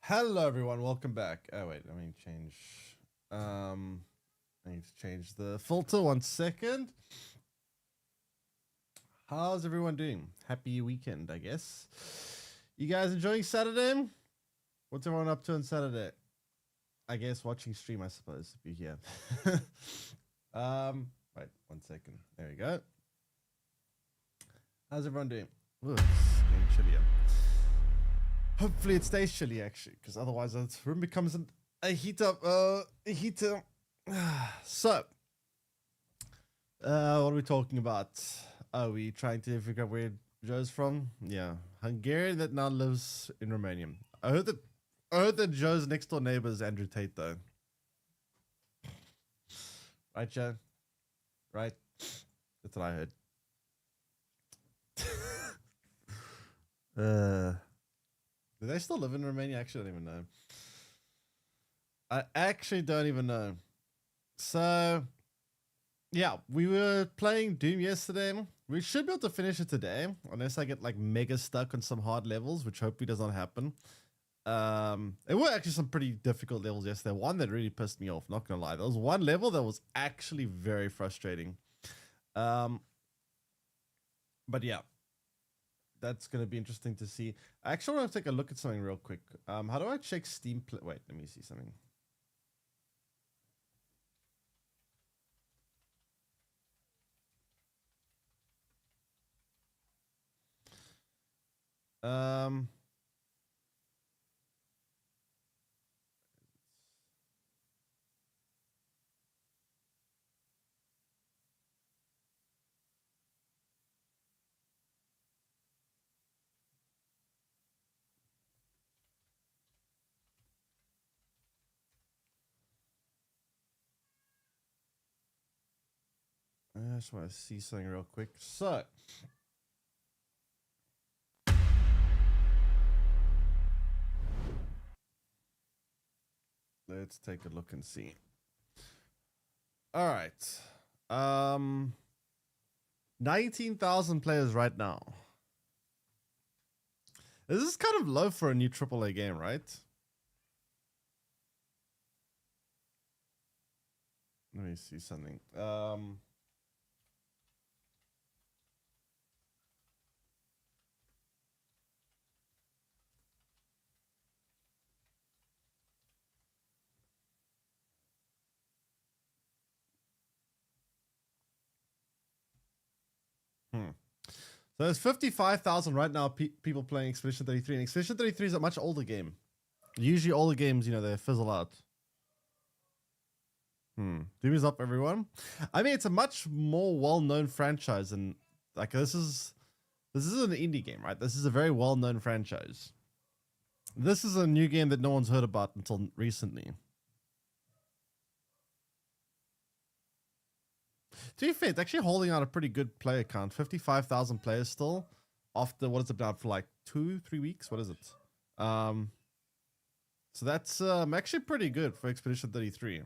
Hello, everyone. Welcome back. Oh wait, let me change. I need to change the filter. 1 second. How's everyone doing? Happy weekend, I guess. You guys enjoying Saturday? What's everyone up to on Saturday? I guess watching stream, I suppose, if you're here. Wait, 1 second. There we go. How's everyone doing? Ooh, it's getting chillier. Hopefully it stays chilly, actually, because otherwise the room becomes a heater. So, what are we talking about? Are we trying to figure out where Joe's from? Yeah, Hungarian that now lives in Romania. I heard that Joe's next door neighbor is Andrew Tate, though. Right, Joe? Right? That's what I heard. Do they still live in Romania? I actually don't even know. I actually don't even know. So, yeah, we were playing Doom yesterday. We should be able to finish it today, unless I get like mega stuck on some hard levels, which hopefully does not happen. It were actually some pretty difficult levels yesterday. One that really pissed me off, not gonna lie. There was one level that was actually very frustrating. But yeah, that's going to be interesting to see. I actually want to take a look at something real quick. How do I check Steam? Wait, let me see something. I just want to see something real quick. So, let's take a look and see. All right. 19,000 players right now. This is kind of low for a new AAA game, right? Let me see something. So there's 55,000 right now people playing Expedition 33. And Expedition 33 is a much older game. Usually older games, you know, they fizzle out. Doom is up, everyone. I mean, it's a much more well-known franchise, and like this is an indie game, right? This is a very well-known franchise. This is a new game that no one's heard about until recently. To be fair, it's actually holding out a pretty good player count. 55,000 players still. After, what is it now, for like 2-3 weeks? What is it? So that's actually pretty good for Expedition 33.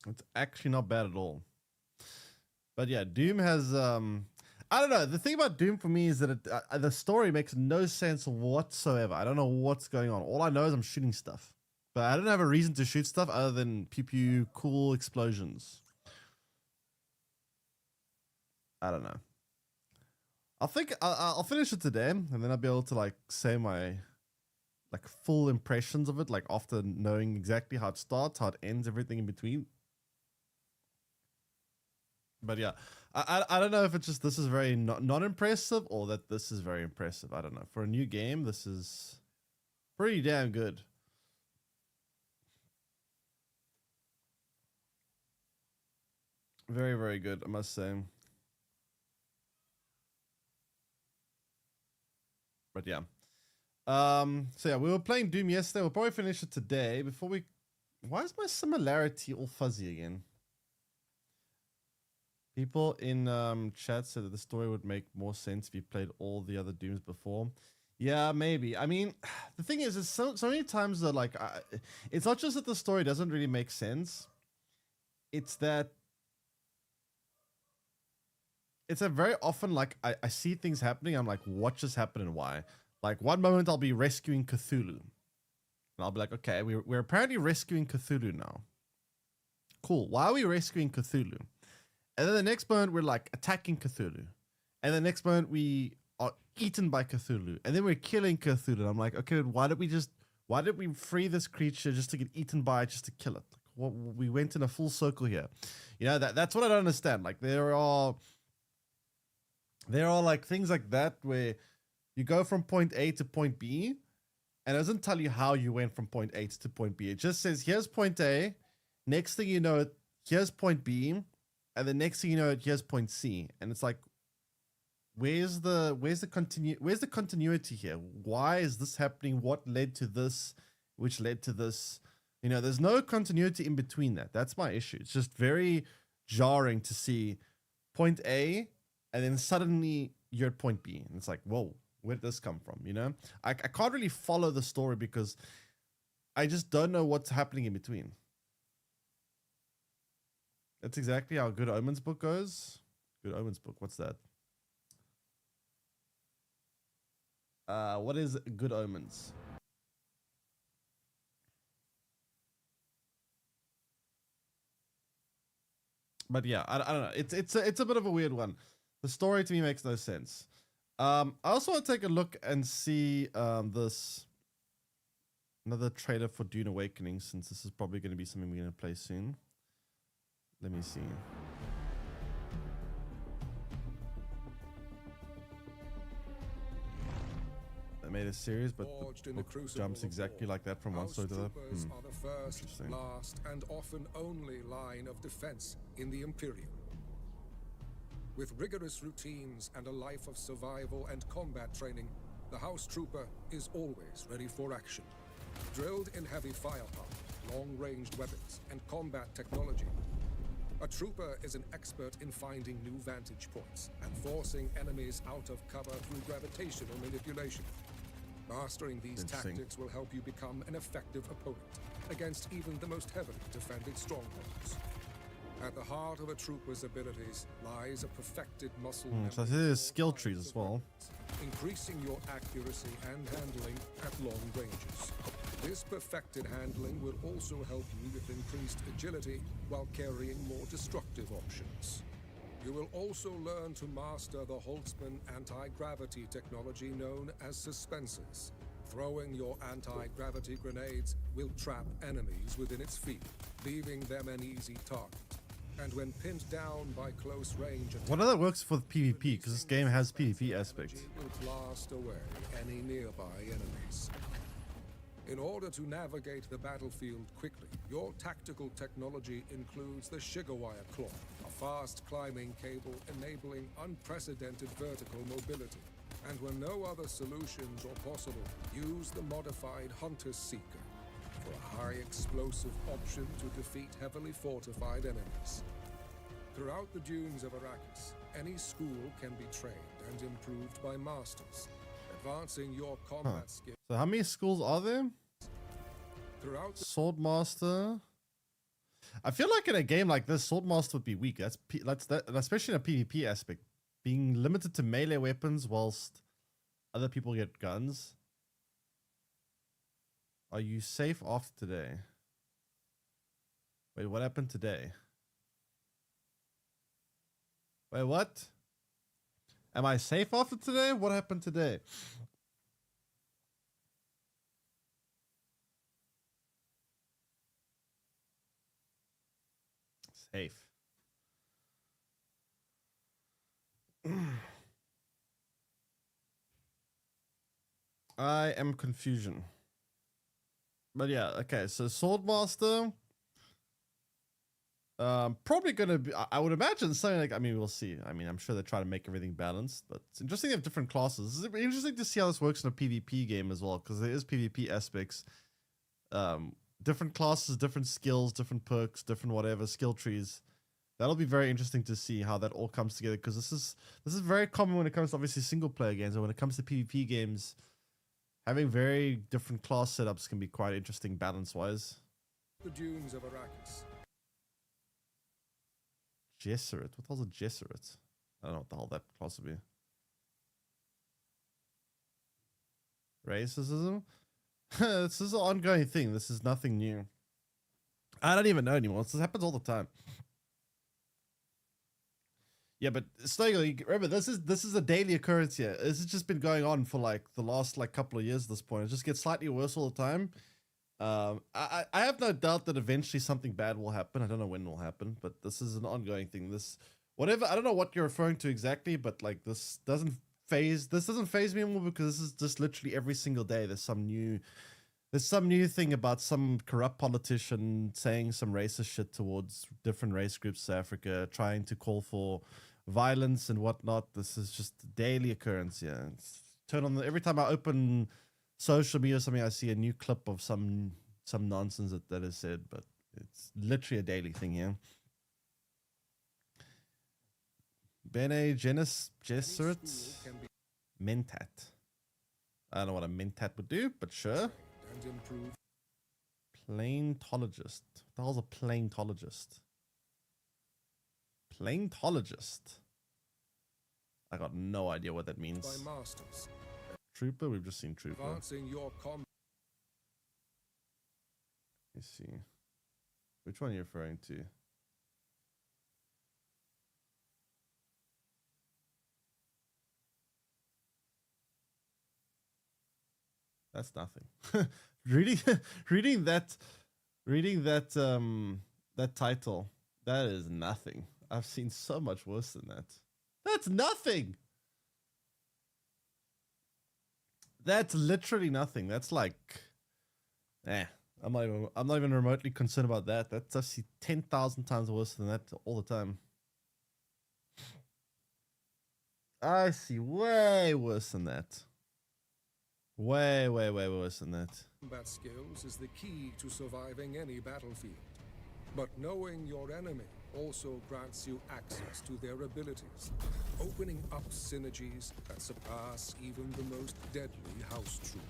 It's actually not bad at all. But yeah, Doom has I don't know. The thing about Doom for me is that the story makes no sense whatsoever. I don't know what's going on. All I know is I'm shooting stuff. But I don't have a reason to shoot stuff other than pew pew cool explosions. I don't know. I think I'll finish it today, and then I'll be able to like say my like full impressions of it, like after knowing exactly how it starts, how it ends, everything in between. But yeah, I don't know if it's just this is very not impressive or that this is very impressive. I don't know. For a new game, this is pretty damn good. Very, very good, I must say. But yeah. So yeah, we were playing Doom yesterday. We'll probably finish it today. Before we... Why is my similarity all fuzzy again? People in chat said that the story would make more sense if you played all the other Dooms before. Yeah, maybe. I mean, the thing is so many times that like... it's not just that the story doesn't really make sense. It's that... It's a very often like I see things happening. I'm like, what just happened and why? Like one moment I'll be rescuing Cthulhu. And I'll be like, okay, we're apparently rescuing Cthulhu now. Cool. Why are we rescuing Cthulhu? And then the next moment we're like attacking Cthulhu. And the next moment we are eaten by Cthulhu. And then we're killing Cthulhu. And I'm like, okay, why did we free this creature just to get eaten by it, just to kill it? Like, we went in a full circle here. You know, that's what I don't understand. Like there are like things like that where you go from point A to point B and it doesn't tell you how you went from point A to point B. It just says, here's point A. Next thing you know, here's point B. And the next thing you know, here's point C. And it's like, where's the continuity here? Why is this happening? What led to this? Which led to this? You know, there's no continuity in between that. That's my issue. It's just very jarring to see point A and then suddenly you're at point B. And it's like, whoa, where did this come from? You know, I can't really follow the story because I just don't know what's happening in between. That's exactly how Good Omens book goes. Good Omens book. What's that? What is Good Omens? But yeah, I don't know. It's a bit of a weird one. The story to me makes no sense. I also want to take a look and see this another trailer for Dune Awakening, since this is probably going to be something we're going to play soon. Let me see. I made a series, but the book jumps exactly like that from one story to the other. Are the first, last, and often only line of defense in the Imperium. With rigorous routines and a life of survival and combat training, the House Trooper is always ready for action. Drilled in heavy firepower, long-ranged weapons, and combat technology, A trooper is an expert in finding new vantage points and forcing enemies out of cover through gravitational manipulation. Mastering these tactics will help you become an effective opponent against even the most heavily defended strongholds. At the heart of a trooper's abilities lies a perfected muscle memory. So this is skill trees as well. Increasing your accuracy and handling at long ranges. This perfected handling will also help you with increased agility while carrying more destructive options. You will also learn to master the Holtzman anti-gravity technology known as suspensors. Throwing your anti-gravity grenades will trap enemies within its field, leaving them an easy target. And when pinned down by close range attacks, what other works for PvP? Because this game has PvP aspects. will blast away any nearby enemies. In order to navigate the battlefield quickly, your tactical technology includes the Shigawire Claw, a fast climbing cable enabling unprecedented vertical mobility. And when no other solutions are possible, use the modified Hunter Seeker for a high explosive option to defeat heavily fortified enemies. Throughout the dunes of Arrakis, any school can be trained and improved by masters, advancing your combat skills. So how many schools are there? Throughout the Swordmaster. I feel like in a game like this, Swordmaster would be weak. That's especially in a PvP aspect. Being limited to melee weapons whilst other people get guns. Are you safe after today? Wait, what happened today? Wait, what? Am I safe after today? What happened today? Safe. I am confusion. But yeah, okay, so Swordmaster. Probably gonna be, I would imagine something like, I mean, we'll see. I mean, I'm sure they try to make everything balanced, but it's interesting they have different classes. It's interesting to see how this works in a PvP game as well, because there is PvP aspects. Different classes, different skills, different perks, different whatever, skill trees. That'll be very interesting to see how that all comes together, because this is very common when it comes to obviously single player games, and when it comes to PvP games, having very different class setups can be quite interesting balance wise. The dunes of Arrakis. Gesserit. What the hell's a Gesserit? I don't know what the hell that class would be. Racism? This is an ongoing thing. This is nothing new. I don't even know anymore. This happens all the time. Yeah, but still, remember, this is a daily occurrence here. This has just been going on for like the last couple of years at this point. It just gets slightly worse all the time. I have no doubt that eventually something bad will happen. I don't know when it will happen, but this is an ongoing thing. Whatever, I don't know what you're referring to exactly, but like this doesn't phase me anymore, because this is just literally every single day there's some new thing about some corrupt politician saying some racist shit towards different race groups in Africa, trying to call for violence and whatnot. This is just a daily occurrence. Yeah, every time I open social media or something, I see a new clip of some nonsense that is said, but it's literally a daily thing here. Bene Gesserit Mentat. I don't know what a Mentat would do, but sure. Plaintologist. What the hell's a plaintologist? Plaintologist. I got no idea what that means. By masters. Trooper? We've just seen Trooper. Advancing your Let's see. Which one are you referring to? That's nothing. reading that title, that is nothing. I've seen so much worse than that. That's nothing. That's literally nothing. That's like, I'm not even remotely concerned about that. That's actually 10,000 times worse than that all the time. I see way worse than that. Way worse than that. Combat skills is the key to surviving any battlefield. But knowing your enemy also grants you access to their abilities, opening up synergies that surpass even the most deadly house trooper.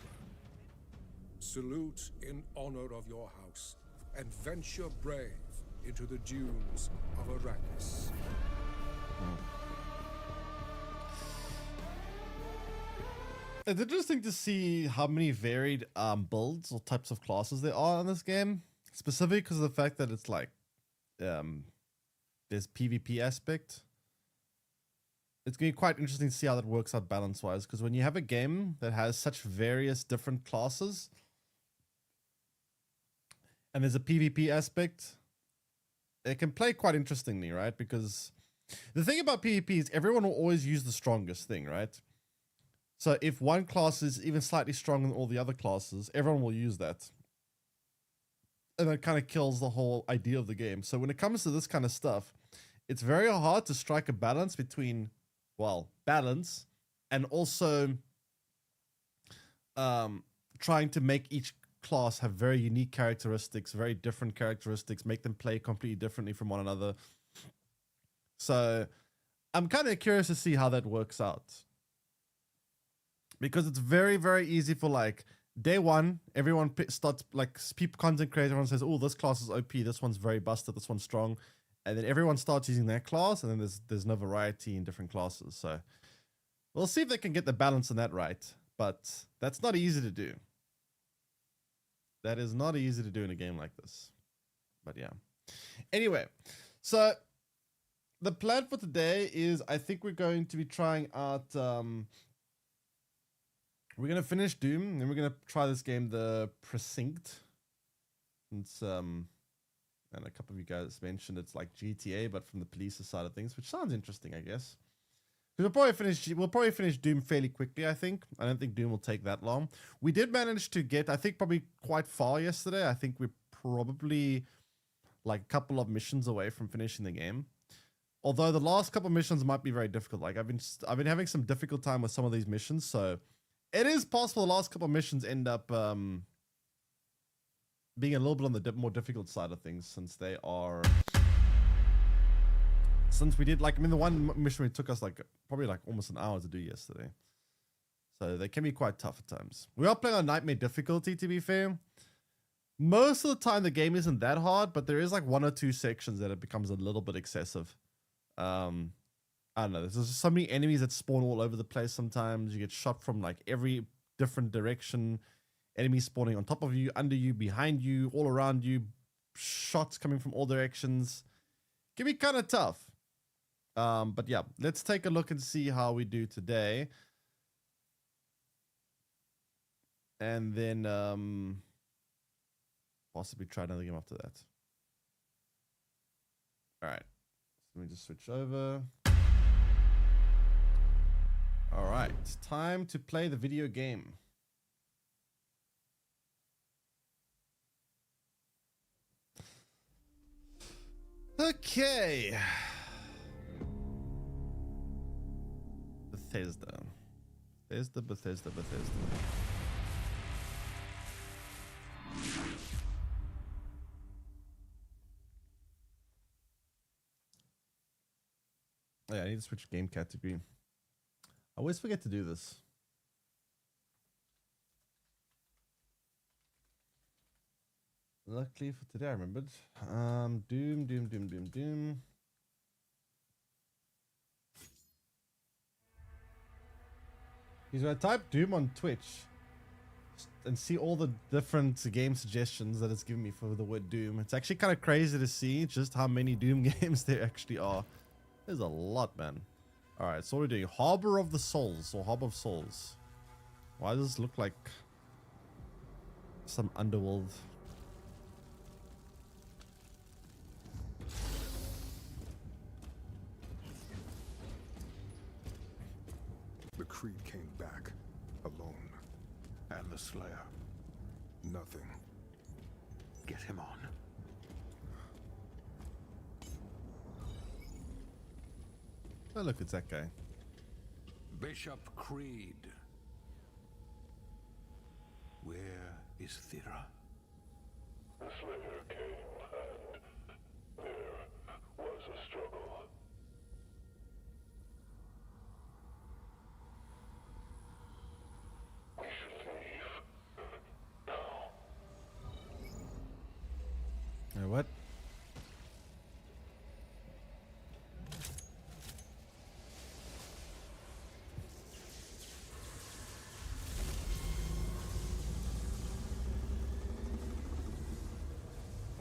Salute in honor of your house, and venture brave into the dunes of Arrakis. It's interesting to see how many varied builds or types of classes there are in this game, specifically because of the fact that it's like there's PvP aspect. It's going to be quite interesting to see how that works out balance-wise, because when you have a game that has such various different classes and there's a PvP aspect, it can play quite interestingly, right? Because the thing about PvP is everyone will always use the strongest thing, right? So if one class is even slightly stronger than all the other classes, everyone will use that. And that kind of kills the whole idea of the game. So when it comes to this kind of stuff, it's very hard to strike a balance between, well, balance and also trying to make each class have very unique characteristics, very different characteristics, make them play completely differently from one another. So I'm kind of curious to see how that works out. Because it's very, very easy for like day one, everyone starts like people, content creator, everyone says, oh, this class is OP, this one's very busted, this one's strong. And then everyone starts using that class, and then there's no variety in different classes. So we'll see if they can get the balance in that right. But that's not easy to do. That is not easy to do in a game like this. But yeah. Anyway, so the plan for today is I think we're going to be trying out... we're going to finish Doom, and we're going to try this game, the Precinct. It's, and a couple of you guys mentioned it's like GTA, but from the police side of things, which sounds interesting, I guess. We'll probably finish Doom fairly quickly, I think. I don't think Doom will take that long. We did manage to get, I think, probably quite far yesterday. I think we're probably like a couple of missions away from finishing the game. Although the last couple of missions might be very difficult. Like I've been having some difficult time with some of these missions, so it is possible the last couple of missions end up being a little bit on the more difficult side of things, since they are... Since we did, like, I mean, the one mission it took us like probably like almost an hour to do yesterday. So they can be quite tough at times. We are playing on Nightmare difficulty, to be fair. Most of the time the game isn't that hard, but there is like one or two sections that it becomes a little bit excessive. I don't know. There's just so many enemies that spawn all over the place sometimes. You get shot from like every different direction. Enemies spawning on top of you, under you, behind you, all around you. Shots coming from all directions. Can be kind of tough. But yeah, let's take a look and see how we do today. And then possibly try another game after that. All right. Let me just switch over. All right, it's time to play the video game. Okay. Bethesda. Bethesda. Oh, yeah, I need to switch game category. I always forget to do this. Luckily for today, I remembered. Doom. Because when I type Doom on Twitch and see all the different game suggestions that it's giving me for the word Doom, it's actually kind of crazy to see just how many Doom games there actually are. There's a lot, man. All right, so what are we doing? Harbor of the Souls, or Harbor of Souls. Why does this look like some underworld? The Creed came back, alone. And the Slayer. Nothing. Get him on. Oh, look, it's that guy. Bishop Creed. Where is Thera? The Slayer came, and there was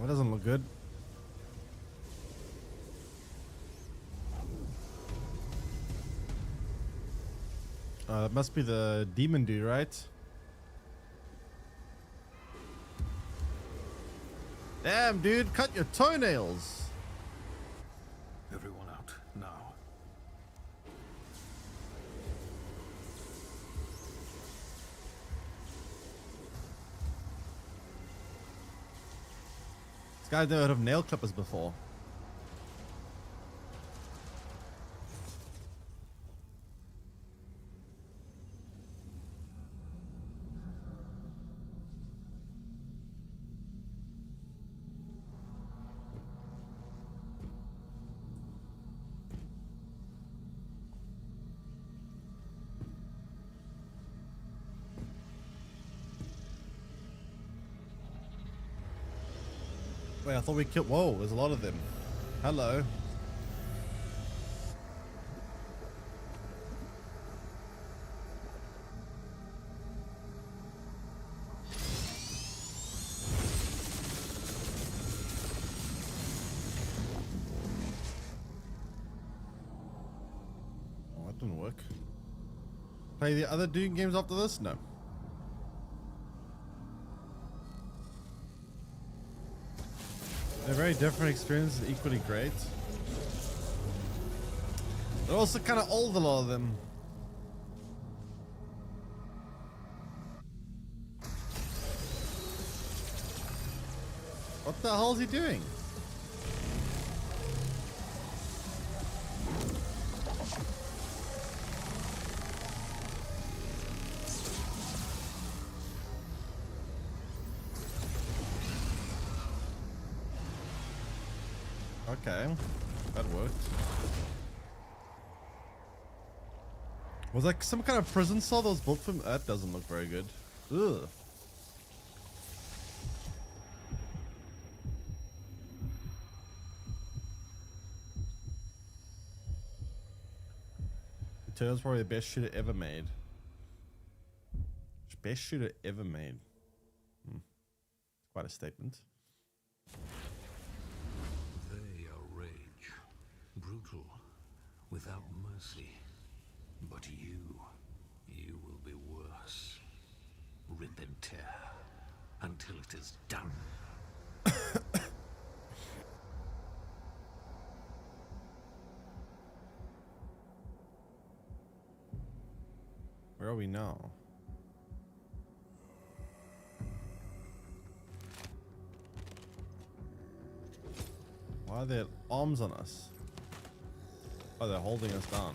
That doesn't look good. That must be the demon dude, right? Damn, dude, cut your toenails. Everyone out now. This guy never heard of nail clippers before. Wait, I thought we killed. Whoa, there's a lot of them. Hello. Oh, that didn't work. Play the other Doom games after this? No. They're very different experiences, equally great. They're also kind of old, a lot of them. What the hell is he doing? Okay, that worked. Was like some kind of prison cell that was built from... That doesn't look very good. Ugh. Eternal's probably the best shooter ever made. Best shooter ever made. Quite a statement. They are rage, brutal, without mercy. But you will be worse. Rip and tear until it is done. Where are we now? Why are there arms on us? Oh, they're holding us down.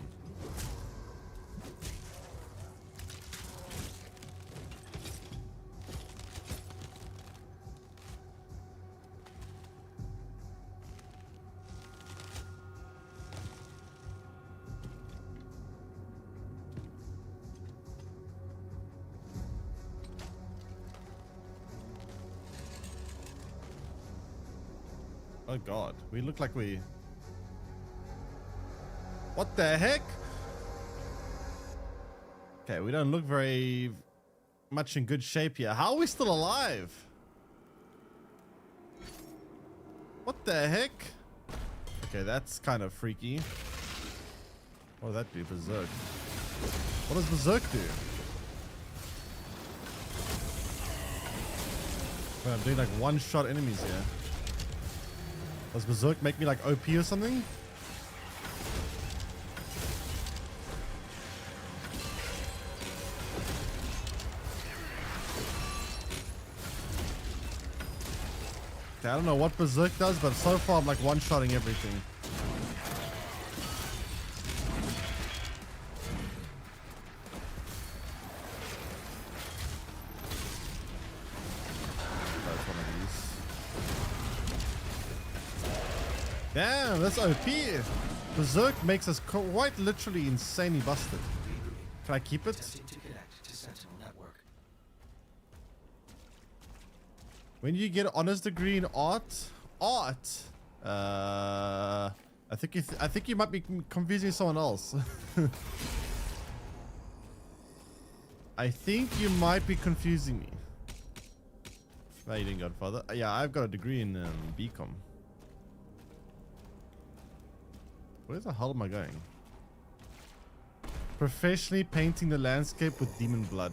Oh god, we look like we... What the heck? Okay, we don't look very much in good shape here. How are we still alive? What the heck? Okay, that's kind of freaky. What does that do? Berserk. What does Berserk do? Wait, I'm doing like one-shot enemies here. Does Berserk make me like OP or something? Okay, I don't know what Berserk does, but so far I'm like one-shotting everything. That's one of these. Damn, that's OP. Berserk makes us quite literally insanely busted. Can I keep it? When you get honors degree in art, I think you might be confusing someone else. I think you might be confusing me. How you doing, Godfather? Yeah, I've got a degree in BCom. Where the hell am I going? Professionally painting the landscape with demon blood.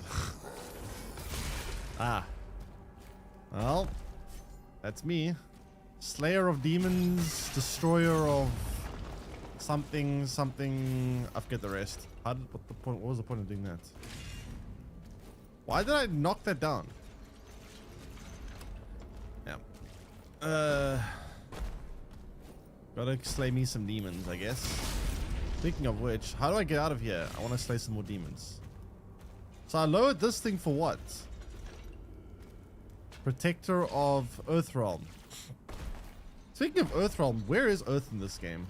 Ah. Well, that's me. Slayer of demons, destroyer of something, something. I forget the rest. What was the point of doing that? Why did I knock that down? Yeah. Gotta slay me some demons, I guess. Speaking of which, how do I get out of here? I want to slay some more demons. So I lowered this thing for what? Protector of Earthrealm. Speaking of Earthrealm, where is Earth in this game?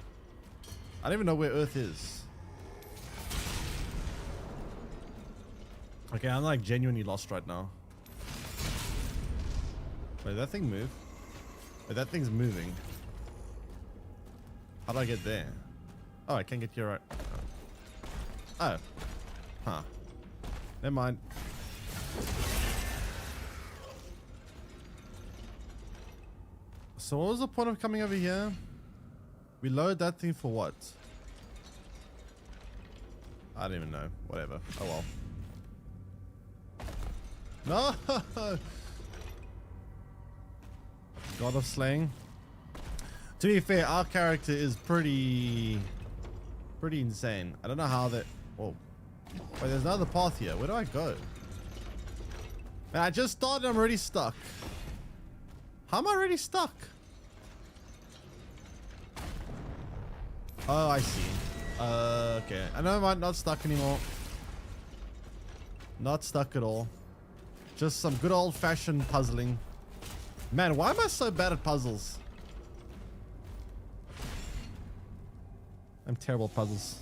I don't even know where Earth is. Okay, I'm like genuinely lost right now. Wait, did that thing move? Wait, that thing's moving. How do I get there? Oh, I can't get here right. Oh. Huh. Never mind. So what was the point of coming over here? We lowered that thing for what? I don't even know. Whatever. Oh well. No! God of Slaying. To be fair, our character is pretty insane. I don't know how that... Whoa. Wait, there's another path here. Where do I go? Man, I just started. I'm already stuck. How am I already stuck? Oh, I see. Okay. I know I'm not stuck anymore. Not stuck at all. Just some good old-fashioned puzzling. Man, why am I so bad at puzzles? I'm terrible at puzzles.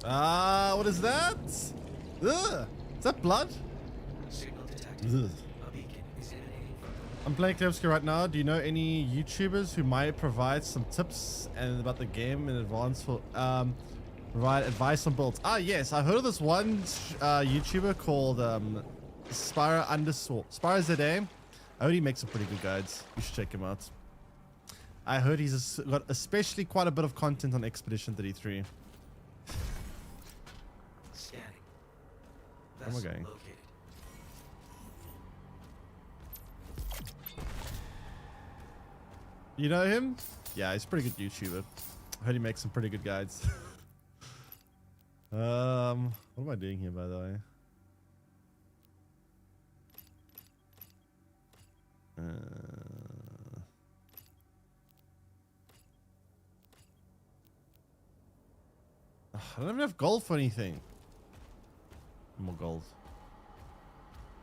Ah, what is that? Ugh. Is that blood? Signal detected. Ugh. A beacon is emanating from I'm playing Klevsky right now. Do you know any YouTubers who might provide some tips and about the game in advance for provide advice on builds? Ah, yes, I heard of this one YouTuber called Spyro ZA. I heard he makes some pretty good guides. You should check him out. I heard he's got especially quite a bit of content on Expedition 33. scanning. Where am I Vessel going? located. You know him? Yeah, he's a pretty good YouTuber. I heard he makes some pretty good guides. What am I doing here, by the way? I don't even have gold for anything. More gold.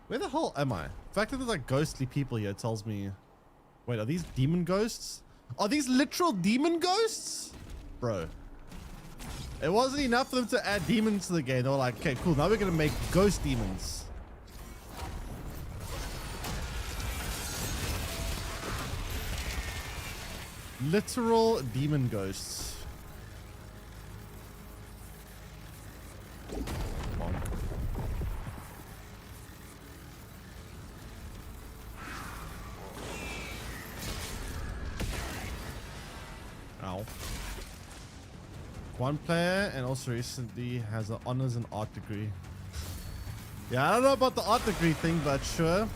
Where the hell am I? The fact that there's like ghostly people here tells me... Wait, are these demon ghosts? Are these literal demon ghosts? Bro. It wasn't enough for them to add demons to the game. They were like, okay, cool. Now we're going to make ghost demons. Literal demon ghosts. Come on. Ow. One player and also recently has an honors and art degree. Yeah, I don't know about the art degree thing, but sure.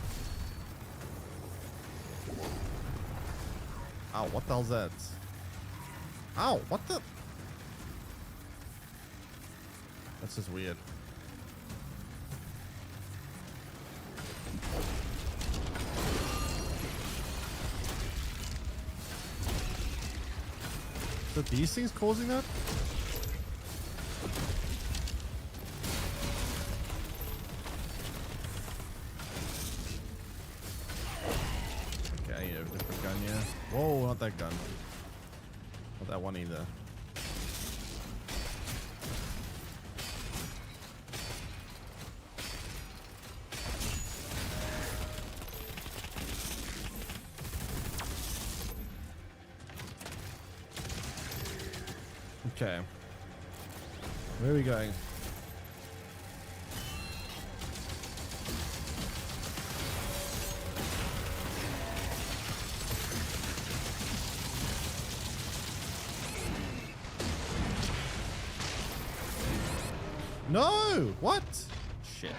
Ow, what the hell's that? Ow, what the? That's just weird. So these things causing that? Okay, I need a different gun here. Whoa, not that gun. Not that one either. Okay. Where are we going? No! What? Shit.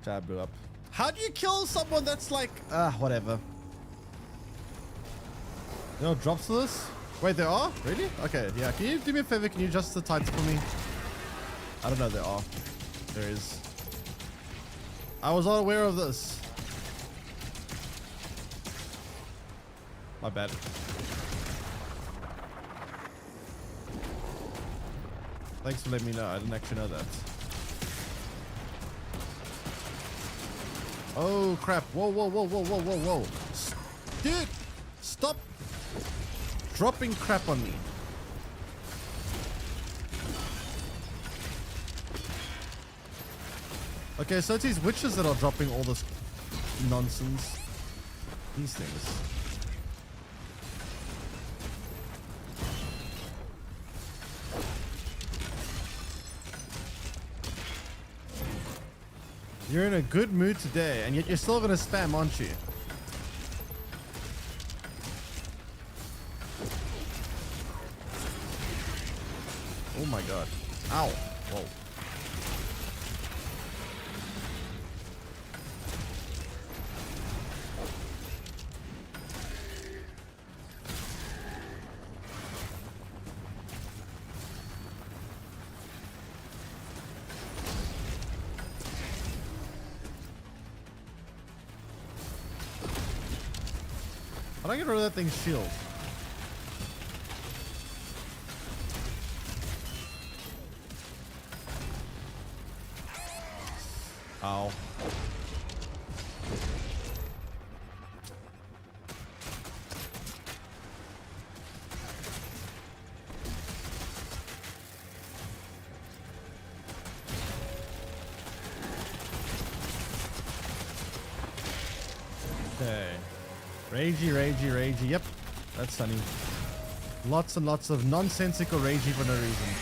Tab blew up. How do you kill someone that's like... whatever. There are drops for this? Wait, there are? Really? Okay, yeah. Can you do me a favor? Can you adjust the tights for me? I don't know, there are. There is. I was not aware of this. My bad. Thanks for letting me know. I didn't actually know that. Oh, crap. Whoa, whoa, whoa, whoa, whoa, whoa, whoa. Dude, stop dropping crap on me. Okay, so it's these witches that are dropping all this nonsense. These things. You're in a good mood today, and yet you're still gonna spam, aren't you? Oh my god. Ow. Whoa. How do I get rid of that thing's shield? Ow. Okay. Ragey, ragey, ragey. Yep. That's sunny. Lots and lots of nonsensical ragey for no reason.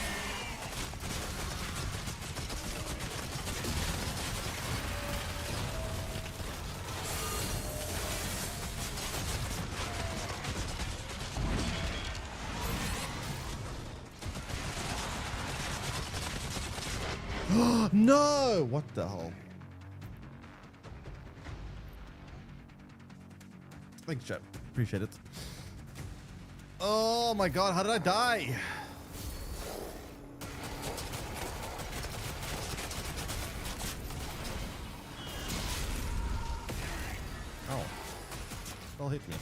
No! What the hell? Thanks, chat. Appreciate it. Oh my god, how did I die? Oh. They'll hit me.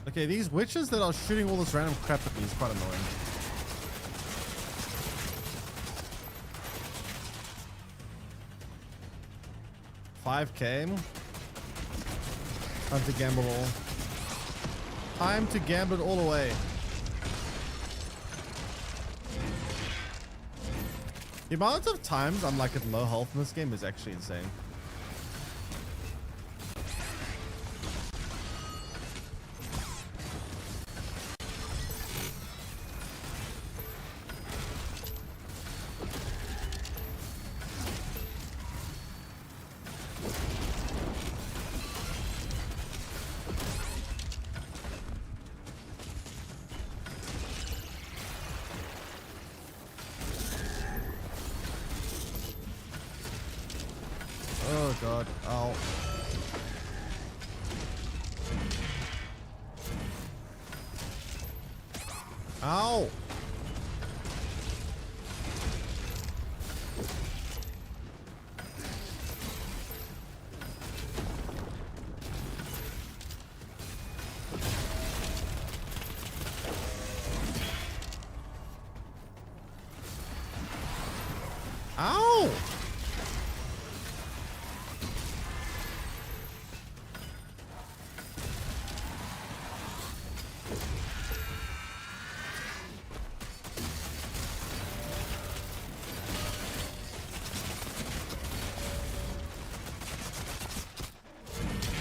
Okay, these witches that are shooting all this random crap at me is quite annoying. $5K. Time to gamble all. Time to gamble it all away. The amount of times I'm like at low health in this game is actually insane. Oh god, ow. Ow! Ow!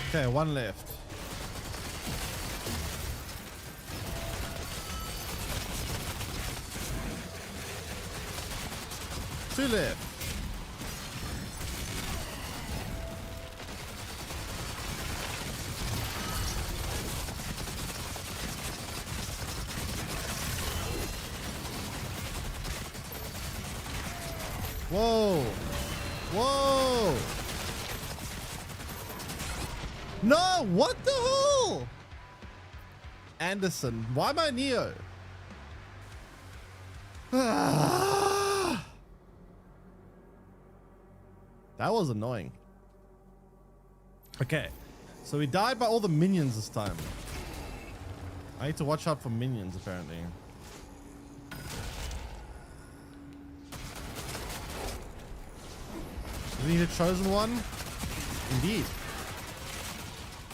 Okay, one left. 2 left. Whoa. Whoa. No, what the hell? Anderson, why am I Neo? That was annoying. Okay, so we died by all the minions this time. I need to watch out for minions, apparently. Do we need a chosen one? Indeed.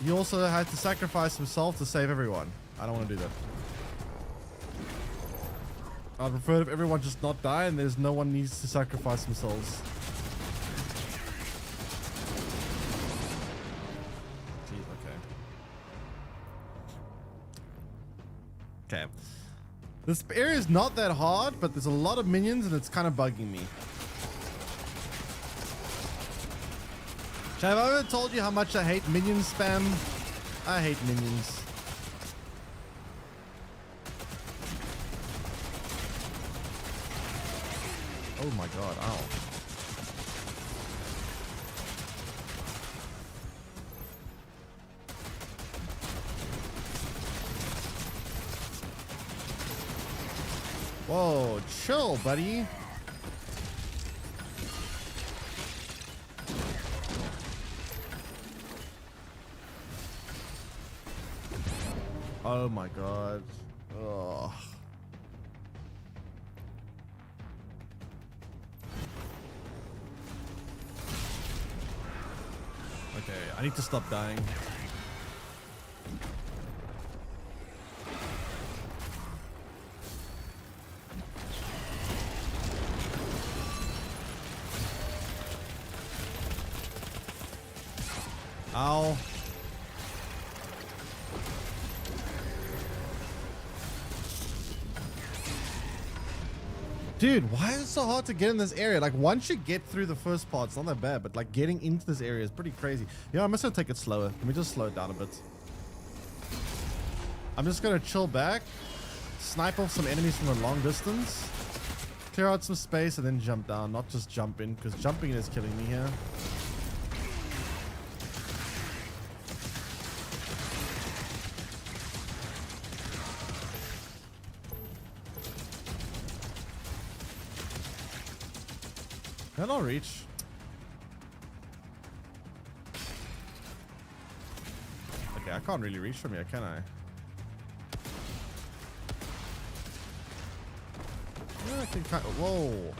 He also had to sacrifice himself to save everyone. I don't want to do that. I'd prefer if everyone just not die and there's no one needs to sacrifice themselves. Gee, okay. Okay. This area is not that hard, but there's a lot of minions and it's kind of bugging me. Have I ever told you how much I hate minion spam? I hate minions. Oh my god, ow. Whoa, chill, buddy. Oh my god. Oh. Okay, I need to stop dying. Ow. Dude, why is it so hard to get in this area? Like, once you get through the first part, it's not that bad, but like getting into this area is pretty crazy. Yeah, I'm just gonna take it slower. Let me just slow it down a bit. I'm just gonna chill back, snipe off some enemies from a long distance, clear out some space, and then jump down. Not just jump in, because jumping in is killing me here. Can I reach? Okay, I can't really reach from here, can I? Yeah, I can kind of, whoa.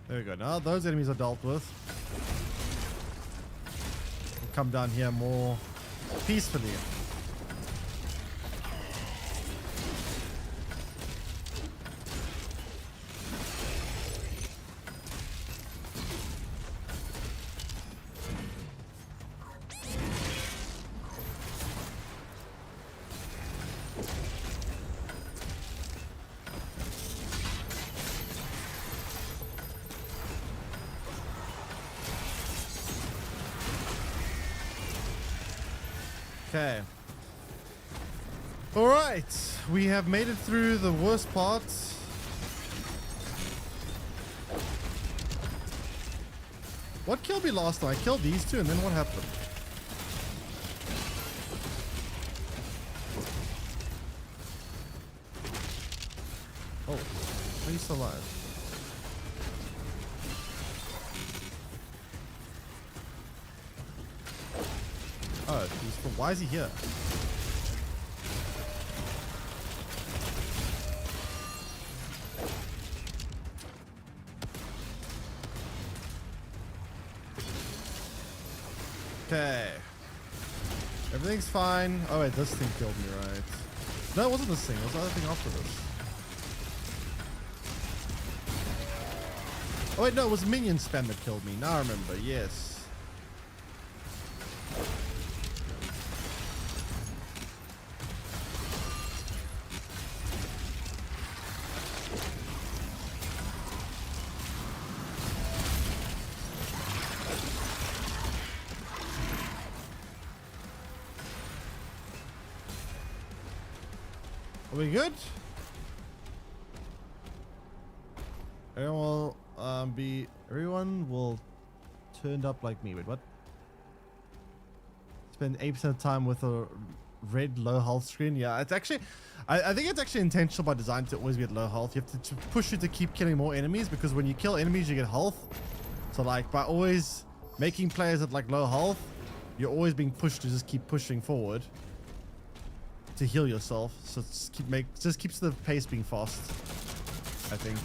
There we go. Now those enemies are dealt with. We'll come down here more peacefully. Okay. All right. We have made it through the worst part. What killed me last time? I killed these two and then what happened? Oh, are you still alive? Oh, why is he here? Okay. Everything's fine. Oh wait, this thing killed me, right? No, it wasn't this thing. It was the other thing after this. Oh wait, no, it was minion spam that killed me. Now I remember. Yes. Are we good? Everyone will turned up like me. Wait, what? Spend 8% of time with a red low health screen. Yeah, it's actually, I think it's actually intentional by design to always be at low health. You have to push you to keep killing more enemies, because when you kill enemies, you get health. So like by always making players at like low health, you're always being pushed to just keep pushing forward to heal yourself. So it's just keeps the pace being fast, I think.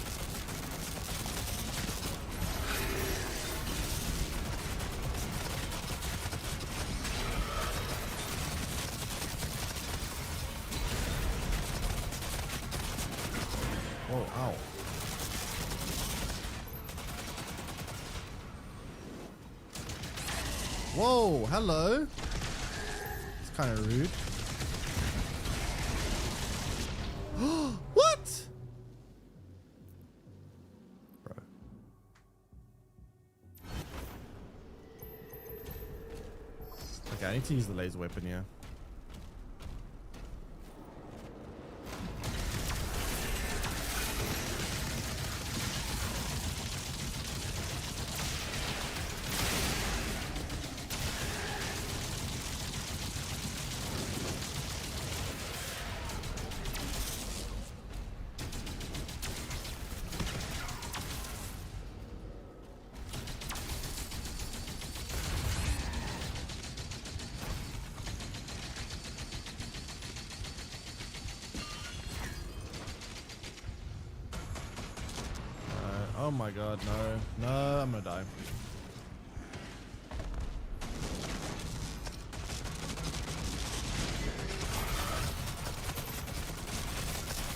Oh, ow. Whoa, hello. It's kind of rude. What? Bro. Okay, I need to use the laser weapon here. Oh my god, no. No, I'm gonna die.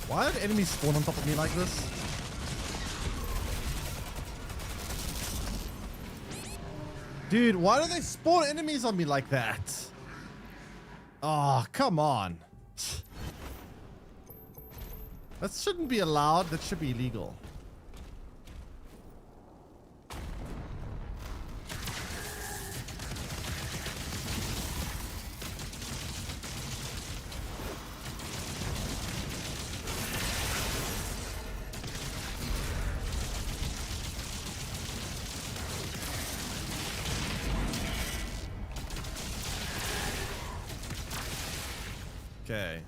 Why did enemies spawn on top of me like this? Dude, why do they spawn enemies on me like that? Oh, come on. That shouldn't be allowed. That should be illegal. Okay.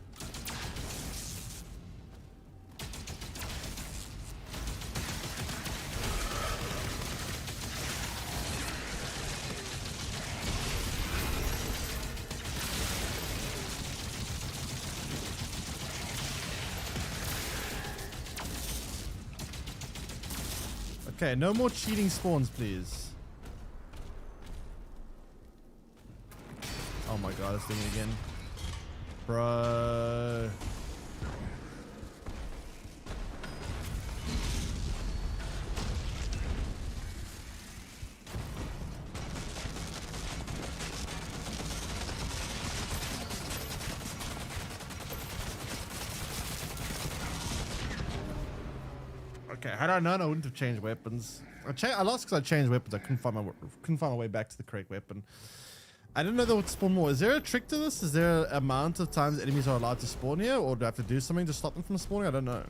Okay, no more cheating spawns, please. Oh my god, it's doing it again. Bro. Okay, had I known, I wouldn't have changed weapons. I lost because I changed weapons. I couldn't find my way back to the correct weapon. I didn't know they would spawn more. Is there a trick to this? Is there an amount of times enemies are allowed to spawn here, or do I have to do something to stop them from spawning? I don't know.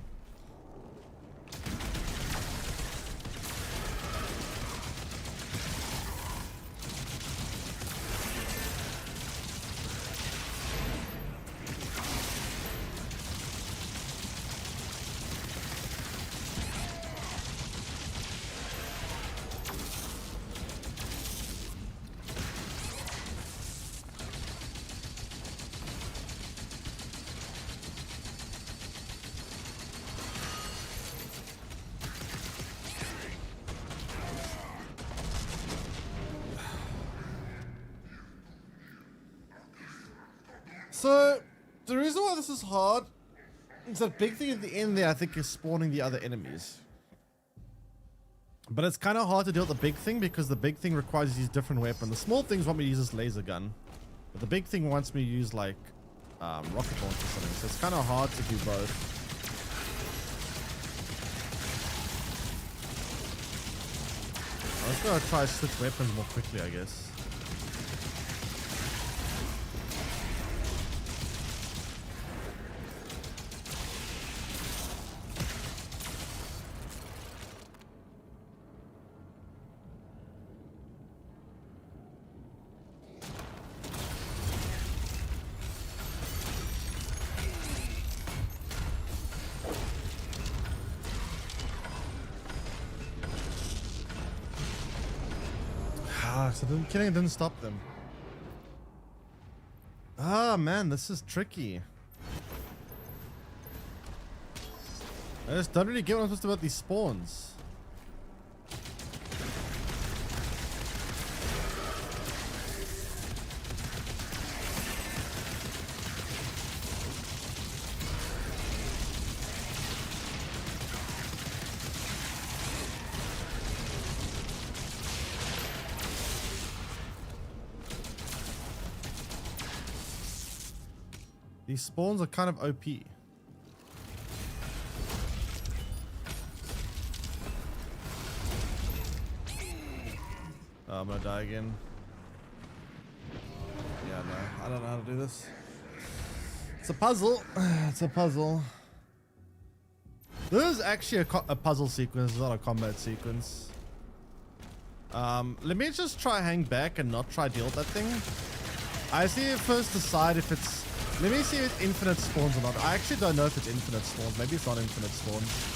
So, the reason why this is hard is that big thing at the end there, I think, is spawning the other enemies. But it's kind of hard to deal with the big thing because the big thing requires you to use different weapons. The small things want me to use this laser gun. But the big thing wants me to use, like, rocket launch or something. So it's kind of hard to do both. I was going to try to switch weapons more quickly, I guess. So killing it didn't stop them. Ah, man, this is tricky. I just don't really get what I'm supposed to do about these spawns. These spawns are kind of OP. Oh, I'm gonna die again. Yeah, no, I don't know how to do this. It's a puzzle. It's a puzzle. This is actually a puzzle sequence, not a combat sequence. Let me just try hang back and not try deal with that thing. I see it first decide if it's... Let me see if it's infinite spawns or not. I actually don't know if it's infinite spawns. Maybe it's not infinite spawns.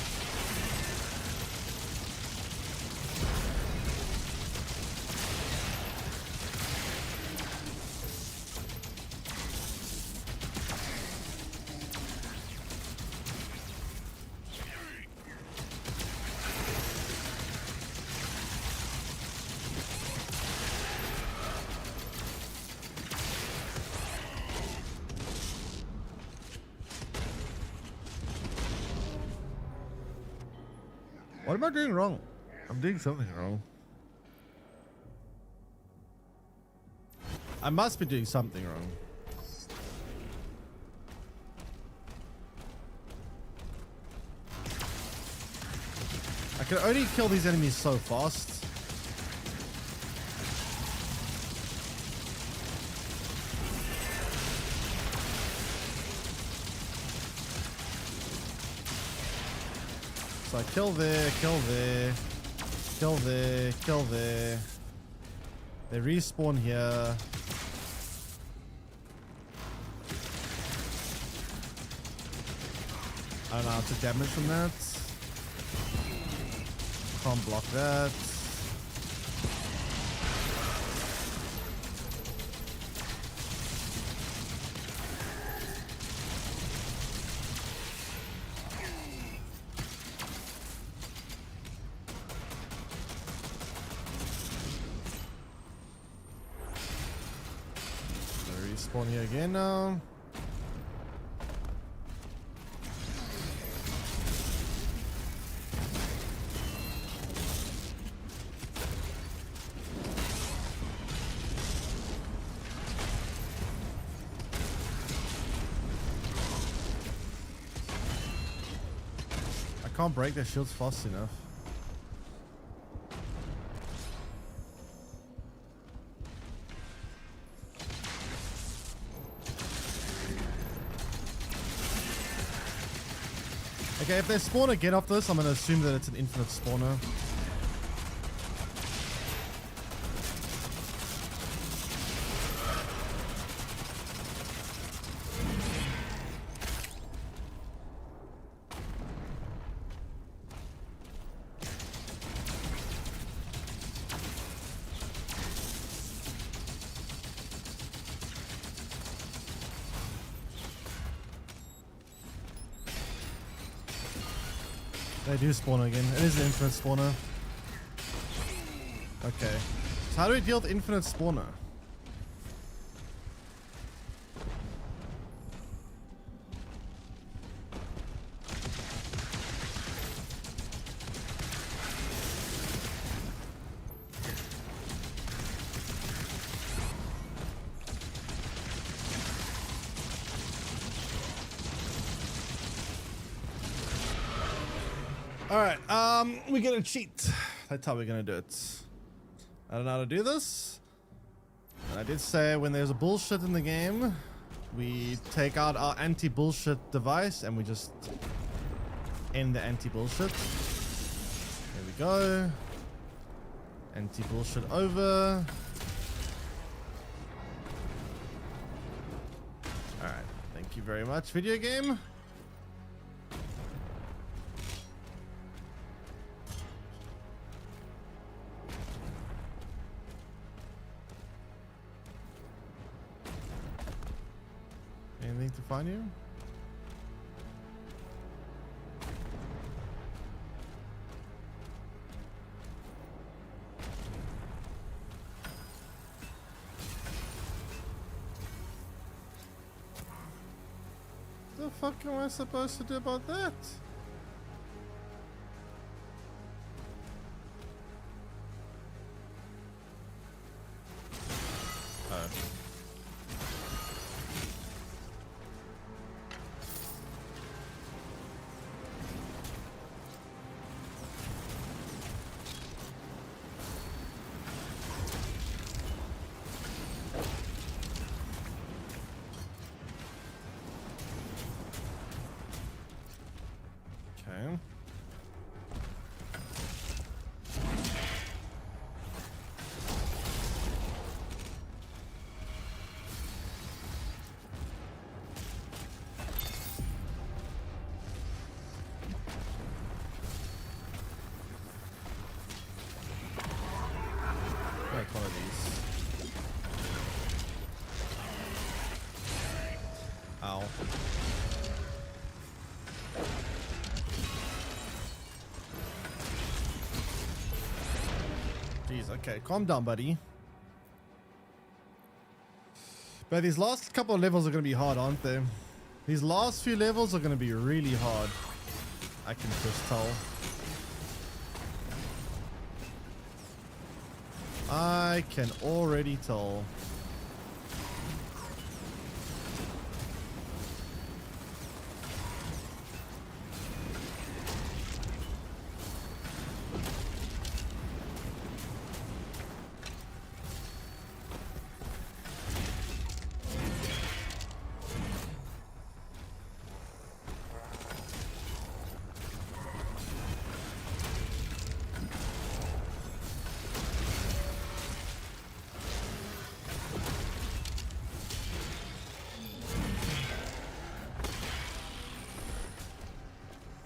What am I doing wrong? I'm doing something wrong. I must be doing something wrong. I can only kill these enemies so fast. So I kill there, kill there, kill there, kill there. They respawn here. I don't know how to damage from that. Can't block that. Respawn here again now. I can't break their shields fast enough. Okay, if they spawn again after this, I'm going to assume that it's an infinite spawner. They do spawn again. It is an infinite spawner. Okay. So how do we deal with infinite spawner? All right, we're gonna cheat. That's how we're gonna do it. I don't know how to do this. And I did say when there's a bullshit in the game, we take out our anti-bullshit device and we just end the anti-bullshit. There we go. Anti-bullshit over. Alright, thank you very much, video game. Anything to find you? The fuck am I supposed to do about that? Oh. Okay. Like one of these. Ow. Jeez, okay, calm down, buddy. But these last couple of levels are going to be hard, aren't they? These last few levels are going to be really hard. I can just tell. I can already tell.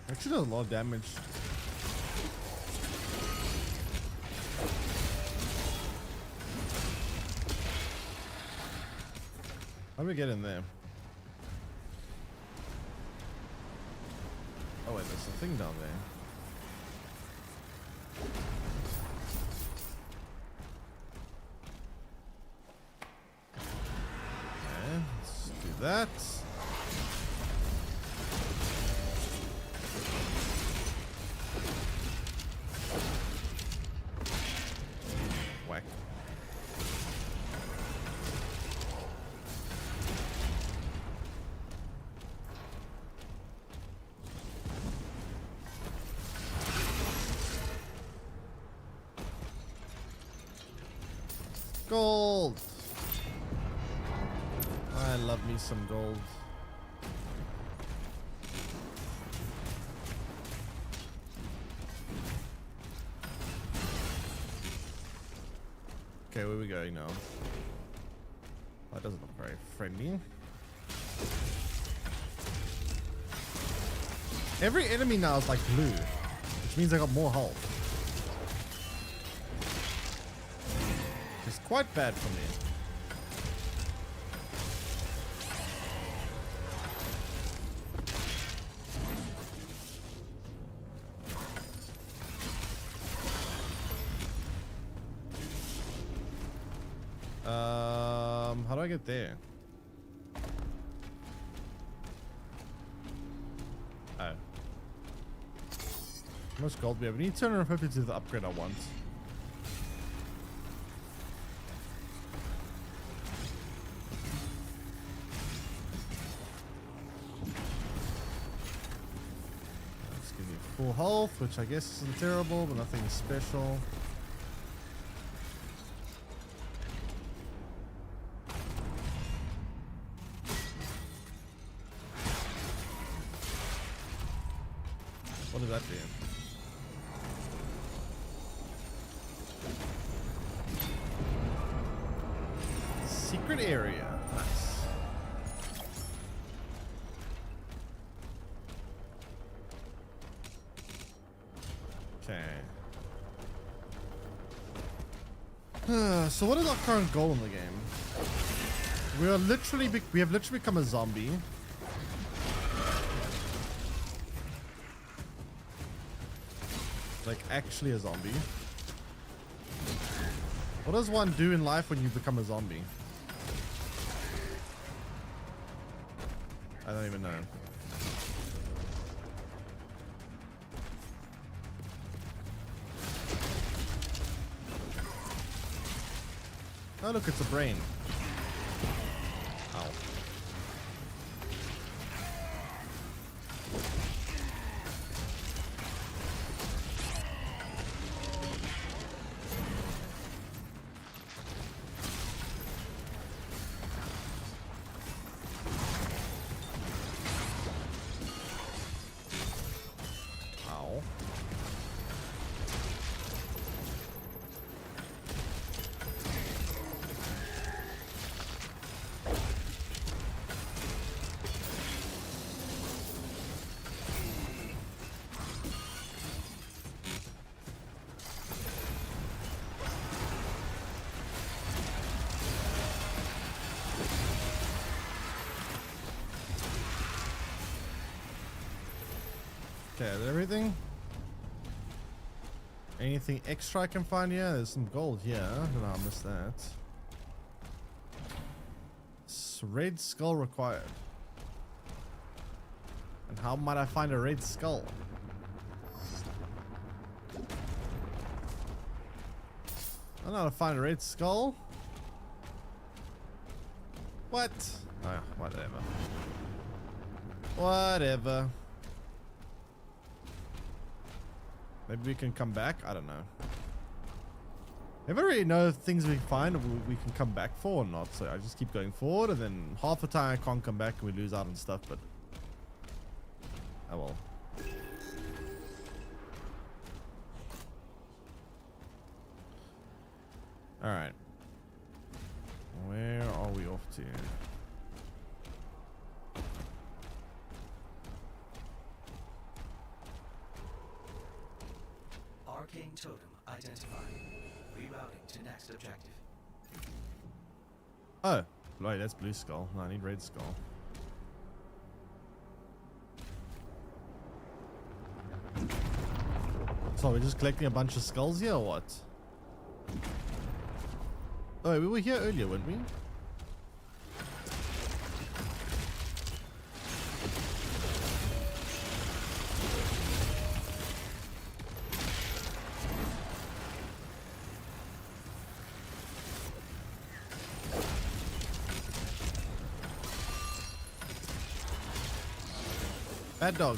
Actually does a lot of damage. How do we get in there? Oh wait, there's a thing down there. Okay, let's do that. Whack. Gold. I love me some gold. Okay, where are we going now? That doesn't look very friendly. Every enemy now is like blue, which means I got more health. It's quite bad for me. How do I get there? Oh. How much gold we have? We need 250 to the upgrade I want. Let's give you full health, which I guess isn't terrible, but nothing special. What did that do? Secret area. Nice. Okay. So what is our current goal in the game? We have literally become a zombie. Like actually a zombie. What does one do in life when you become a zombie? I don't even know. Oh look, it's a brain. Ow. Ow. Okay, is that everything? Anything extra I can find here? There's some gold here. No, I missed that. Red skull required. And how might I find a red skull? I don't know how to find a red skull. What? Oh, whatever. Whatever. Maybe we can come back? I don't know. Never really know if things we find we can come back for or not. So I just keep going forward, and then half the time I can't come back and we lose out on stuff, but oh well. Alright. Where are we off to? Arcane totem identified. Rerouting to next objective. Oh, right, that's blue skull. No, I need red skull. So we're just collecting a bunch of skulls here or what? Oh, we were here earlier, weren't we? Bad dog.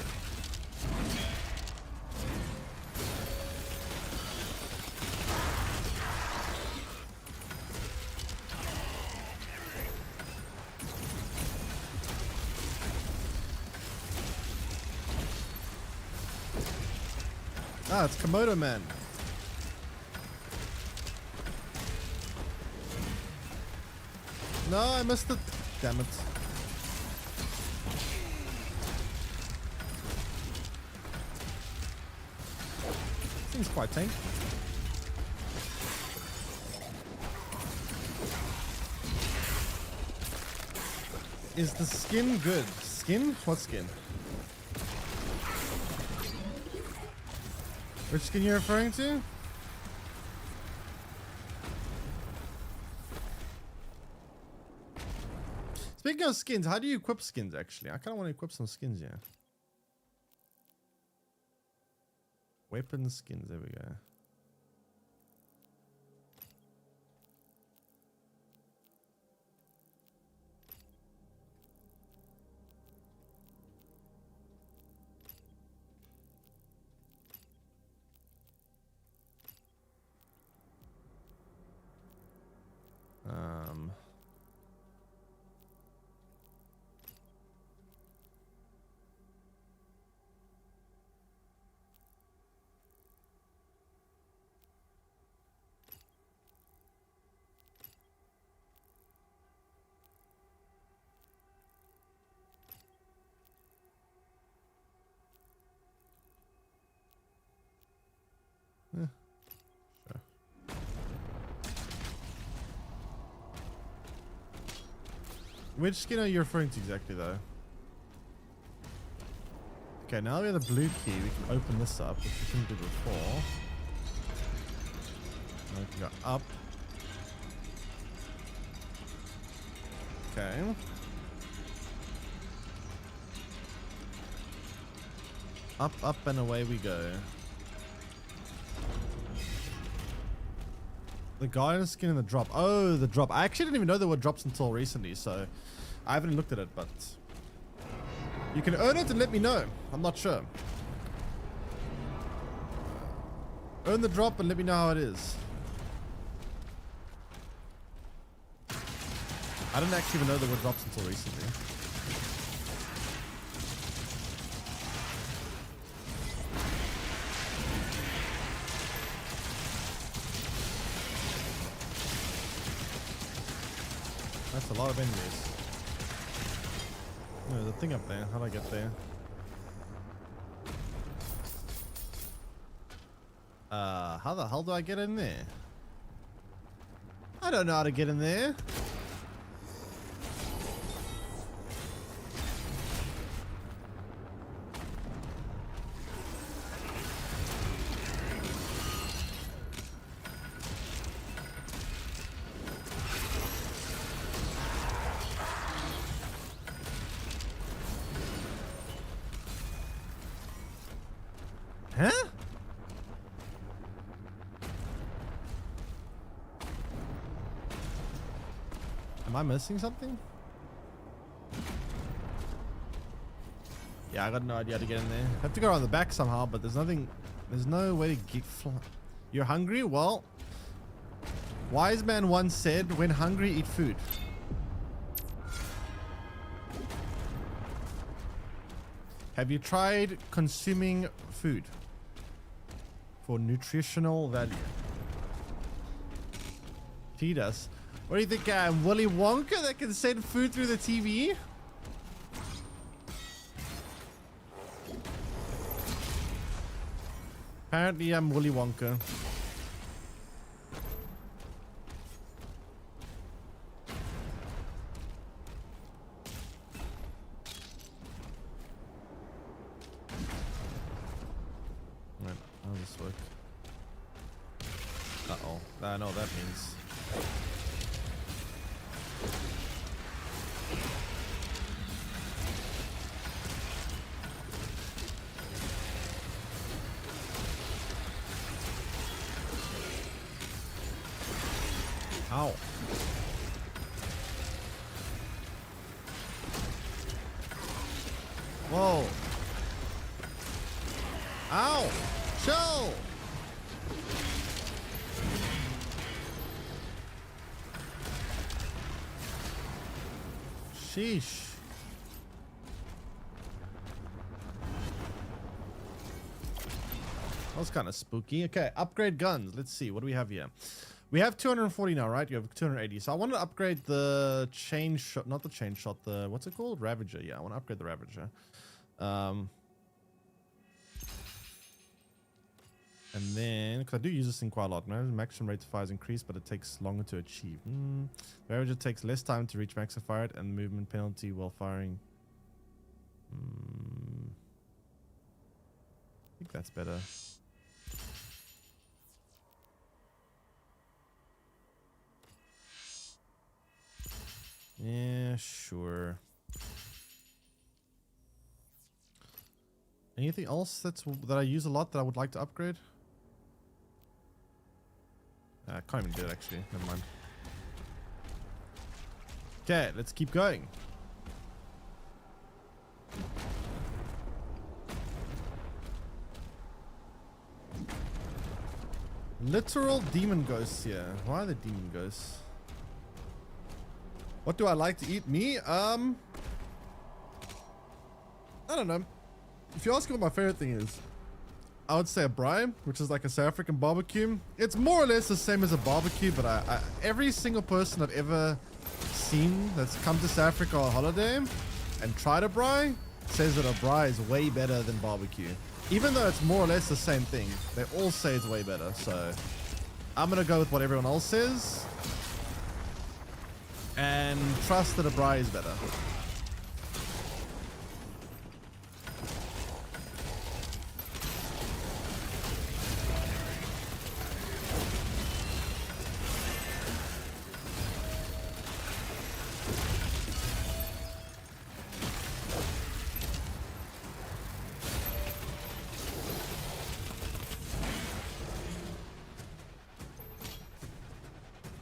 Ah, it's Komodo Man. No, I missed it. Damn it. Seems quite tank. Is the skin good? Skin? What skin? Which skin you're referring to? Speaking of skins, how do you equip skins actually? I kind of want to equip some skins, yeah. Weapon skins, there we go. Which skin are you referring to exactly, though? Okay, now we have the blue key. We can open this up, which we couldn't do before. Now we can go up. Okay. Up, up, and away we go. The Guardian skin in the drop. Oh, the drop. I actually didn't even know there were drops until recently, so I haven't looked at it, but you can earn it and let me know. I'm not sure. Earn the drop and let me know how it is. I didn't actually even know there were drops until recently. That's a lot of enemies. Oh, there's a thing up there. How do I get there? How the hell do I get in there? I don't know how to get in there. Huh? Am I missing something? Yeah, I got no idea how to get in there. I have to go around the back somehow, but there's nothing. There's no way to get. You're hungry? Well, wise man once said, "When hungry, eat food." Have you tried consuming food for nutritional value? Feed us. What do you think? I'm Willy Wonka that can send food through the TV? Apparently, I'm Willy Wonka. Right, how does this work? Uh-oh. I know what that means. Ow. Whoa. Ow. Chill. Sheesh. That was kind of spooky. Okay, upgrade guns. Let's see. What do we have here? We have 240 now, right? You have 280. So I want to upgrade the chain shot, not the chain shot, the, what's it called? Ravager. Yeah, I want to upgrade the Ravager. And then, because I do use this thing quite a lot. Maximum rate of fire is increased, but it takes longer to achieve. Ravager takes less time to reach max fire it, and movement penalty while firing. I think that's better. Yeah, sure. Anything else that I use a lot that I would like to upgrade? I can't even do it actually. Never mind. Okay, let's keep going. Literal demon ghosts here. Why are the demon ghosts? What do I like to eat? Me? I don't know. If you ask me what my favorite thing is, I would say a braai, which is like a South African barbecue. It's more or less the same as a barbecue, but every single person I've ever seen that's come to South Africa on holiday and tried a braai says that a braai is way better than barbecue. Even though it's more or less the same thing, they all say it's way better. So I'm going to go with what everyone else says. and trust that a bri is better.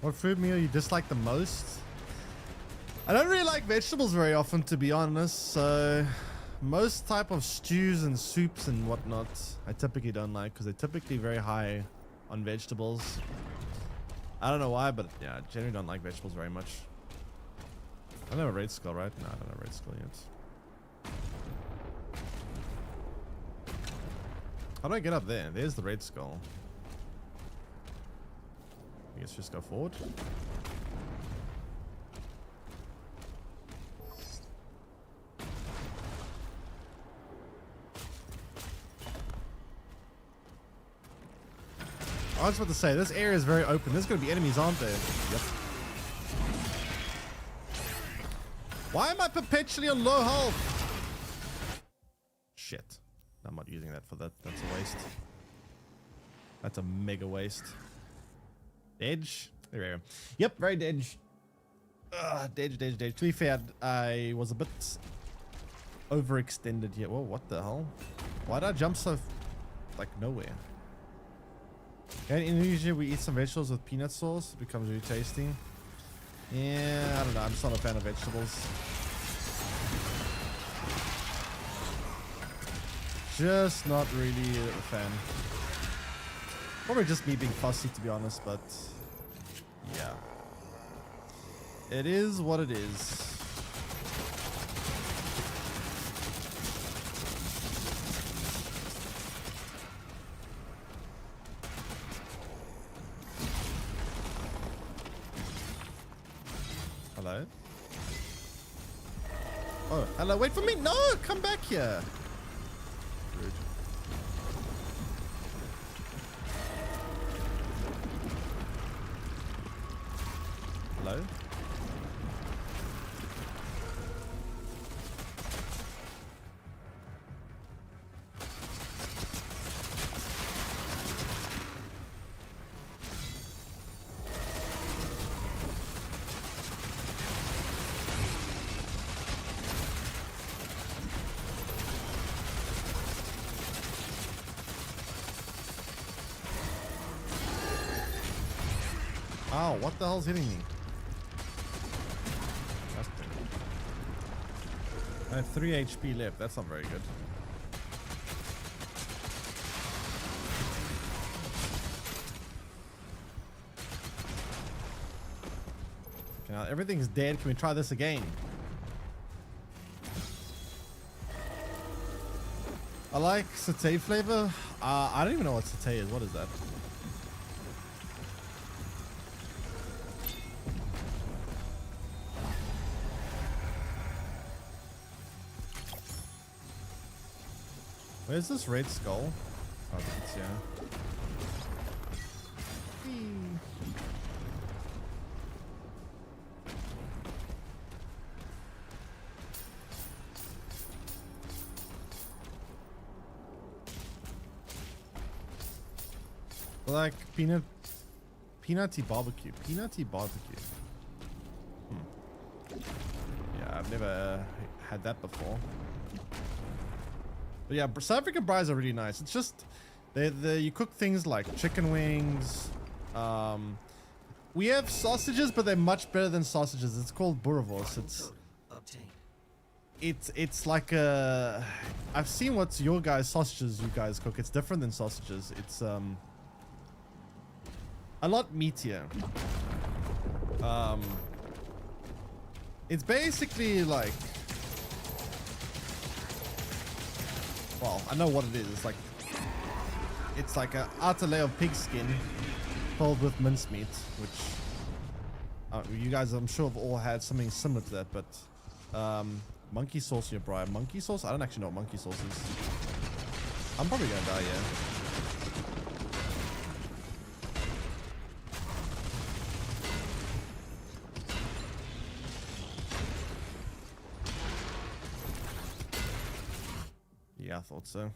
What food meal you dislike the most? I don't really like vegetables very often, to be honest, so most type of stews and soups and whatnot I typically don't like because they're typically very high on vegetables. I don't know why, but yeah, I generally don't like vegetables very much. I don't have a raid skull, right? No, I don't have a raid skull yet. How do I get up there? There's the raid skull. I guess just go forward. I was about to say, this area is very open. There's going to be enemies, aren't there? Yep. Why am I perpetually on low health? Shit. I'm not using that for that. That's a waste. That's a mega waste. Edge. There we go. Yep, very Dedge. Dedge. To be fair, I was a bit overextended here. Whoa, what the hell? Why did I jump so, like, nowhere? In Indonesia, we eat some vegetables with peanut sauce. It becomes really tasty. Yeah, I don't know. I'm just not a fan of vegetables. Just not really a fan. Probably just me being fussy, to be honest, but yeah. It is what it is. Hello? Oh, hello, wait for me! No! Come back here! Rude. Hello? Ow, what the hell's hitting me? I have 3 HP left. That's not very good. Okay, now everything's dead. Can we try this again? I like satay flavor. I don't even know what satay is. What is that? Where's this red skull? Oh, it's here. Like peanutty barbecue. Peanutty barbecue. Yeah, I've never had that before. But yeah, South African fries are really nice. It's just you cook things like chicken wings. We have sausages, but they're much better than sausages. It's called boerewors. It's like a. I've seen what's your guys' sausages you guys cook. It's different than sausages. It's a lot meatier. It's basically like. Well, I know what it is. It's like an outer layer of pig skin filled with mincemeat, which you guys, I'm sure, have all had something similar to that. But monkey sauce, here, Brian. Monkey sauce? I don't actually know what monkey sauce is. I'm probably gonna die, yeah. Yeah, I thought so.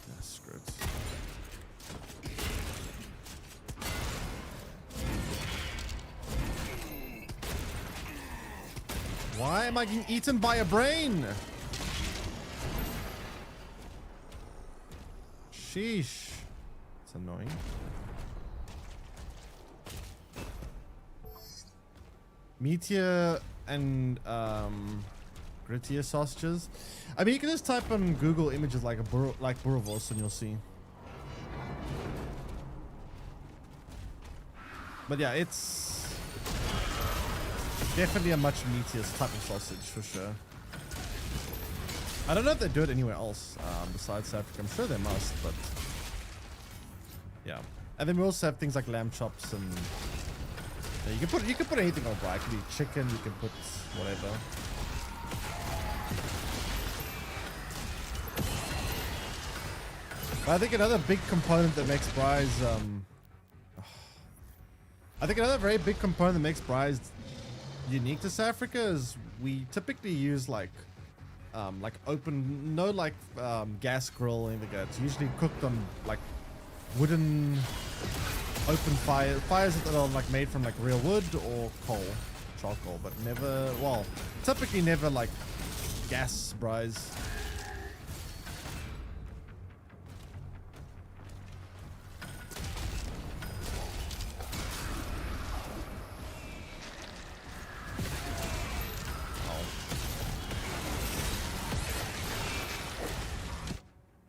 Yeah, screw it. Why am I getting eaten by a brain? Sheesh. It's annoying. Meteor and grittier sausages. I mean, you can just type on Google images like Boerewors and you'll see. But yeah, it's definitely a much meatier type of sausage for sure. I don't know if they do it anywhere else besides South Africa. I'm sure they must, but yeah. And then we also have things like lamb chops and yeah, you can put anything on, right? It could be chicken. You can put whatever. But I think another big component that makes braais I think another very big component that makes braais unique to South Africa is we typically use like open, gas grill or anything like that. It's usually cooked on like wooden open fires that are like made from like real wood or charcoal, but never, well, typically never like gas braais.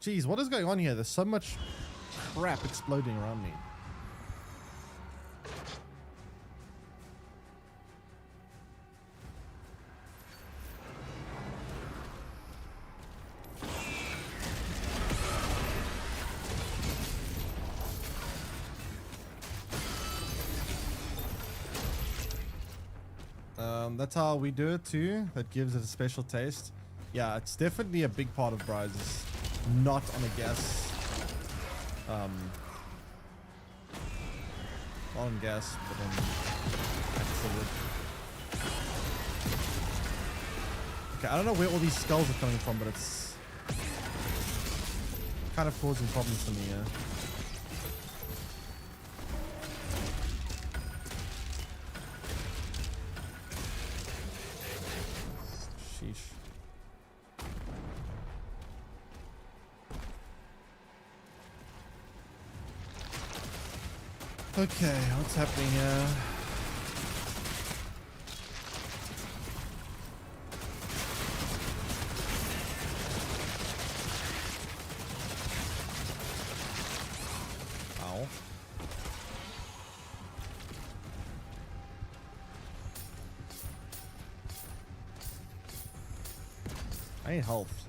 Jeez, what is going on here? There's so much crap exploding around me. That's how we do it too. That gives it a special taste. Yeah, it's definitely a big part of braais. Not on a gas. Not on gas, but on actual wood. Okay, I don't know where all these skulls are coming from, but it's kind of causing problems for me, yeah. Sheesh. Okay, what's happening here? Ow. I need health.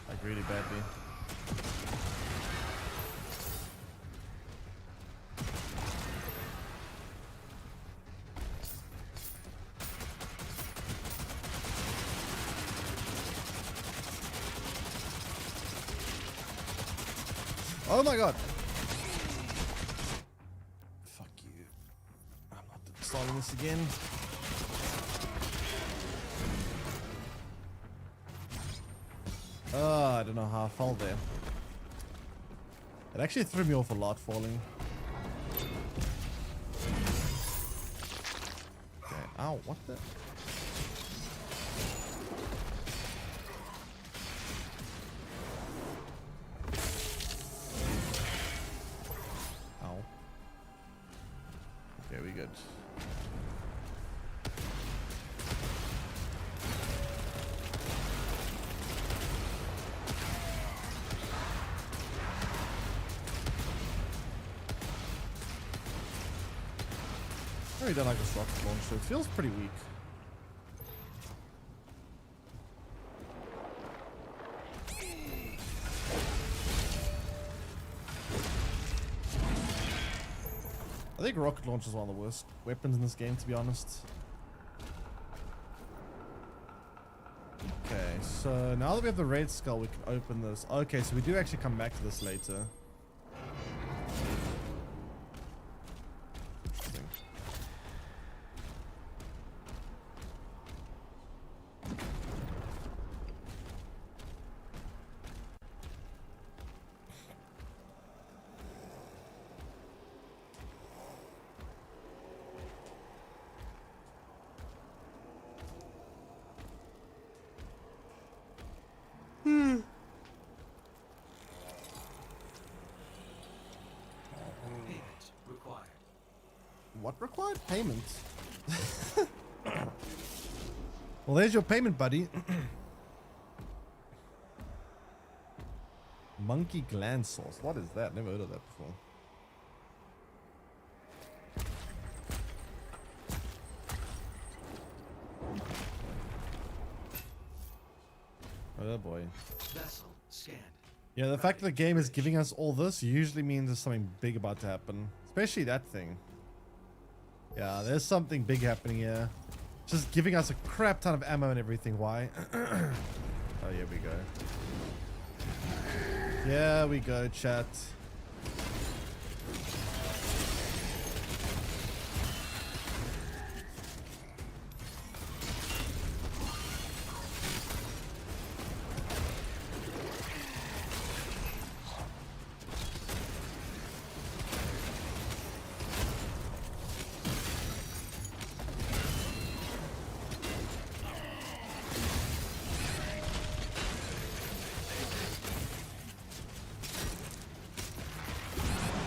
Like really badly. Oh my god. Fuck you. I'm not starting this again. Oh, I don't know how I fell there. It actually threw me off a lot falling. Okay. Ow, what the? Very good. I really don't like this rocket launcher. It feels pretty weak. I think rocket launcher is one of the worst weapons in this game, to be honest. Okay, so now that we have the red skull, we can open this. Okay, so we do actually come back to this later. Interesting. What required payment? Well, there's your payment, buddy. Monkey gland sauce. What is that? Never heard of that before. Oh boy. Vessel scanned. Yeah, the fact that the game is giving us all this usually means there's something big about to happen. Especially that thing. Yeah, there's something big happening here. Just giving us a crap ton of ammo and everything. Why? Oh, here we go. Yeah, we go, chat.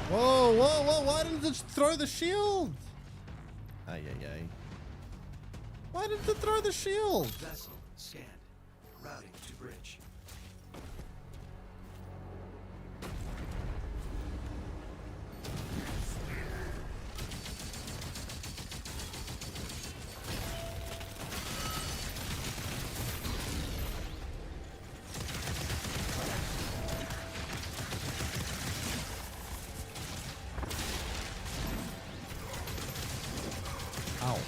Whoa, whoa, whoa, why didn't it just throw the shield? Ay, ay, ay. Why didn't it throw the shield? Vessel scanned. Routing to bridge. Ow.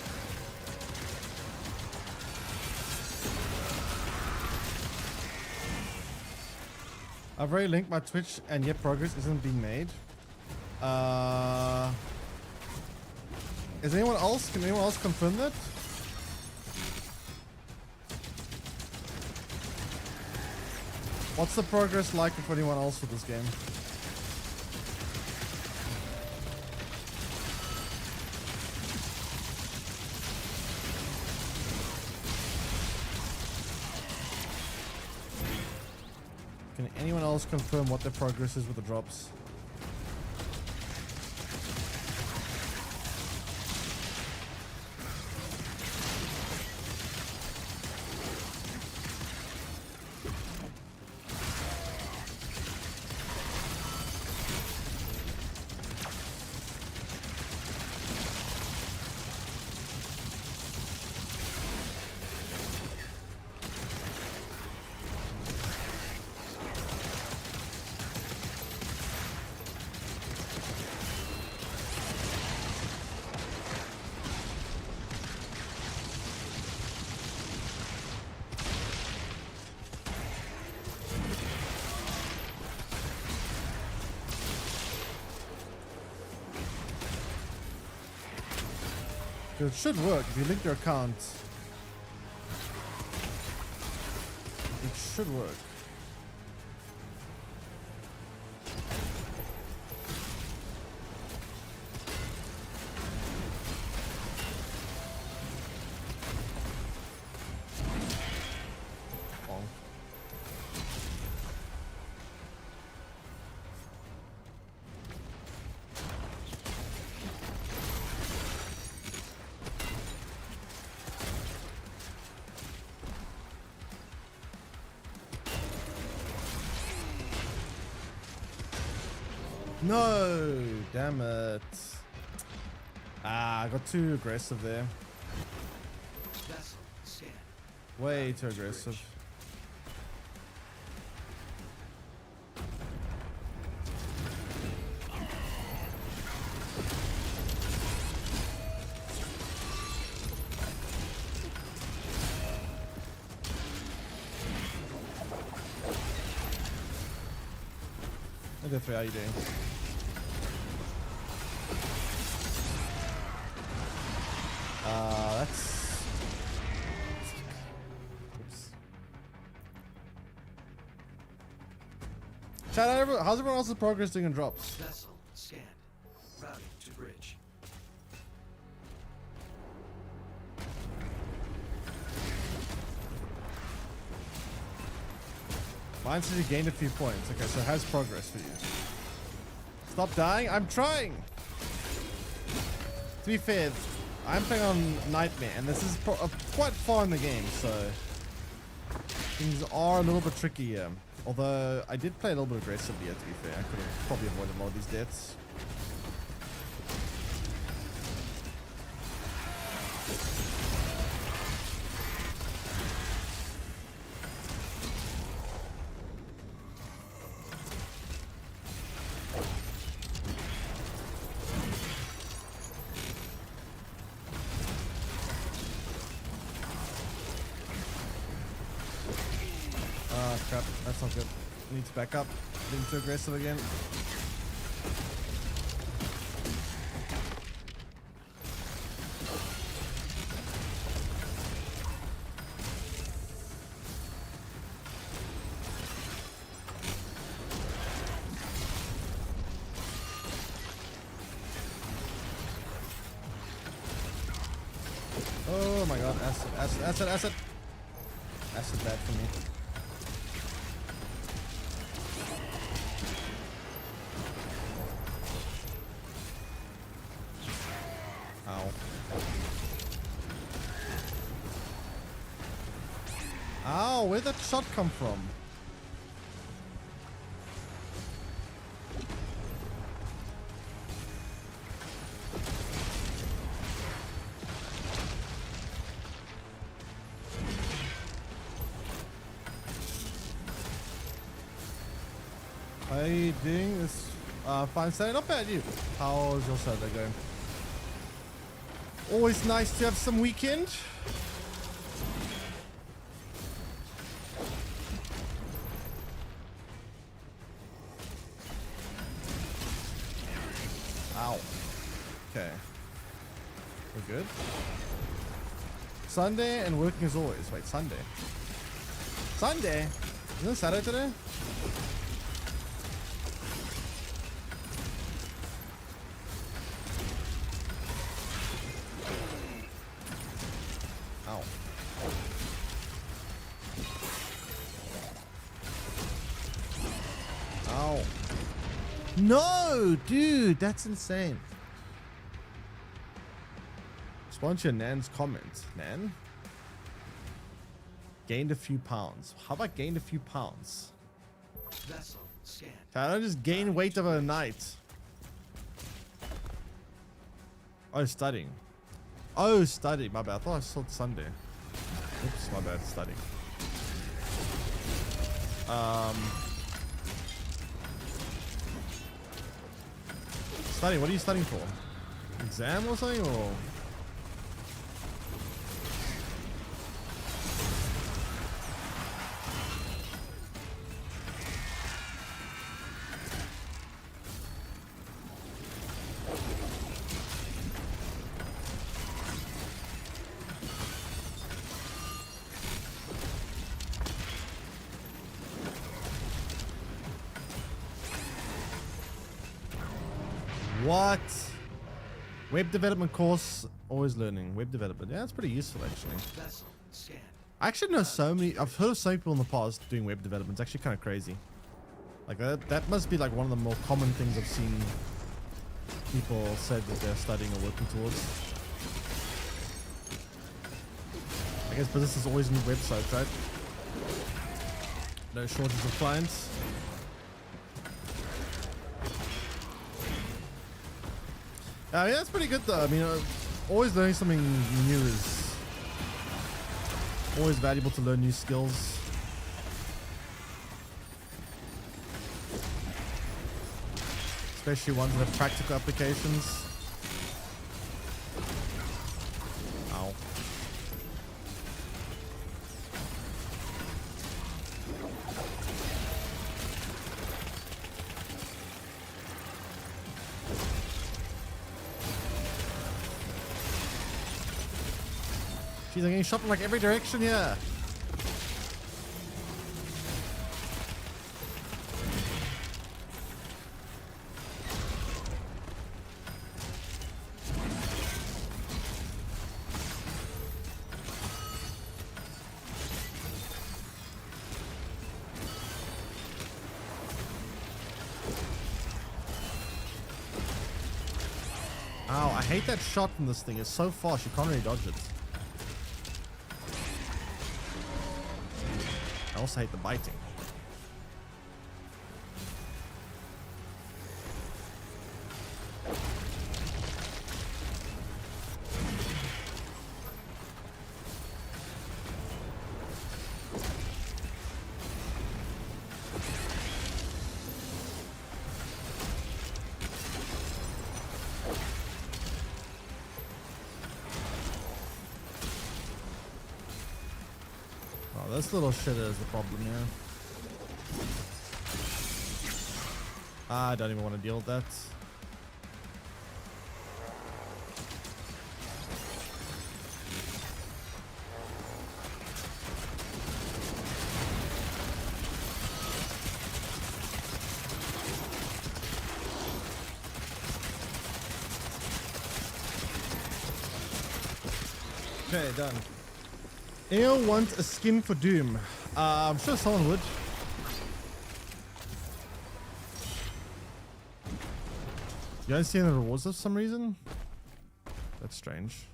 I've already linked my Twitch and yet progress isn't being made. Is anyone else? Can anyone else confirm that? What's the progress like for anyone else with this game? Can anyone else confirm what the progress is with the drops? It should work if you link your account. It should work. Oh. No, damn it. Ah, I got too aggressive there. Vessel scanned. Way too aggressive. Hey, how you doing? That's... Oops. Chat, how's everyone else's progress doing in drops? Vessel scanned. Routing to bridge. Mine says you gained a few points. Okay, so it has progress for you. Stop dying. I'm trying. To be fair, I'm playing on Nightmare, and this is quite far in the game, so things are a little bit tricky here. Although I did play a little bit aggressively here, to be fair. I could have probably avoided a lot of these deaths. Crap, that's not good. Need to back up. Being too aggressive again. Oh my god, acid, acid, acid, acid. Acid bad for me. Ow, where'd that shot come from? How are you doing? This fine Saturday, not bad. You? How's your Saturday going? Always nice to have some weekend. Ow. Okay. We're good. Sunday and working as always. Wait, Sunday. Sunday? Isn't it Saturday today? Ow. Ow. No, dude, that's insane. Respond to your Nan's comment. Nan? Gained a few pounds. How about gained a few pounds? Vessel scan. I don't just gain weight overnight. Oh, studying. Oh, study. My bad. I thought I saw Sunday. Oops, my bad. Studying. Studying. What are you studying for? Exam or something, or? What? Web development course, always learning. Web development, yeah, that's pretty useful actually. Vessel scan. I actually know so many, I've heard of so many people in the past doing web development. It's actually kind of crazy. Like that must be like one of the more common things I've seen people said that they're studying or working towards. I guess businesses always need websites, right? No shortage of clients. Yeah, that's pretty good though. I mean, always learning something new is always valuable to learn new skills. Especially ones that have practical applications. Ow. Jeez, I'm getting shot from like every direction here. Ow, I hate that shot from this thing. It's so fast, you can't really dodge it. I also hate the biting. This little shitter is the problem here. I don't even want to deal with that. Okay, done. Anyone want a skin for Doom? I'm sure someone would. You guys see any rewards for some reason? That's strange.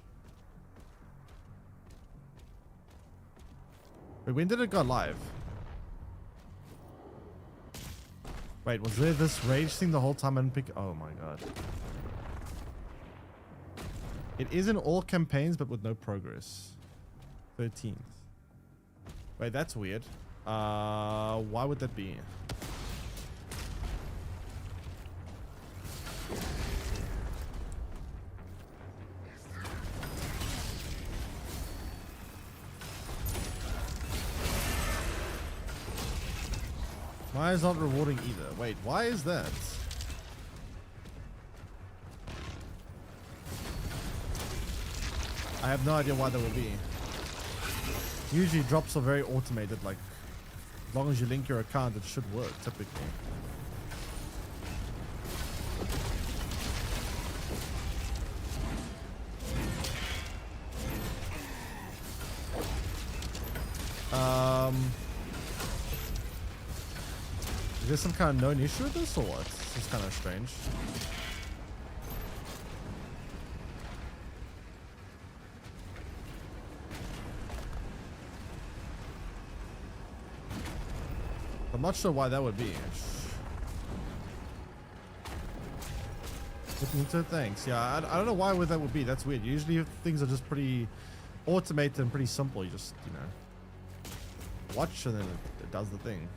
Wait, when did it go live? Wait, was there this rage thing the whole time? I didn't pick. Oh my god. It is in all campaigns, but with no progress. 13th. Wait, that's weird. Why would that be? Why is not rewarding either? Wait, why is that? I have no idea why that would be. Usually drops are very automated, like as long as you link your account it should work typically. Is there some kind of known issue with this or what? This is kind of strange. I'm not sure why that would be. Looking into it, thanks. Yeah, I don't know why that would be. That's weird. Usually things are just pretty automated and pretty simple. You just, you know, watch and then it does the thing.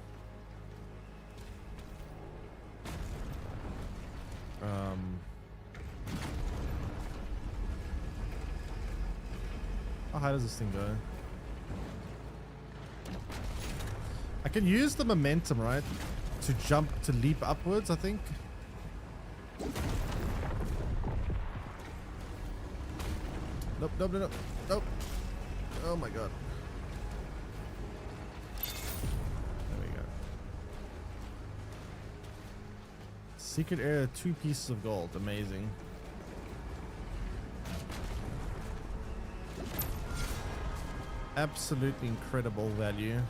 How high does this thing go? I can use the momentum, right, to jump, to leap upwards, I think. Nope, nope, nope, nope. Oh my god. There we go. Secret area, 2 pieces of gold. Amazing. Absolutely incredible value.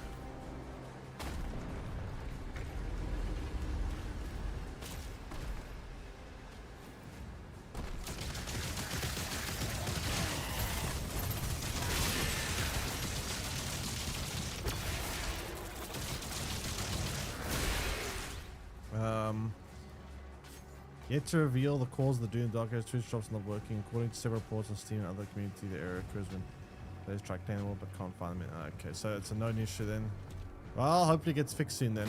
Yet to reveal the cause of the Doom Dark Age. Twitch drops not working. According to several reports on Steam and other community, the error occurs when there's track claimable but can't find them. Okay, so it's a known issue then. Well, hopefully it gets fixed soon then.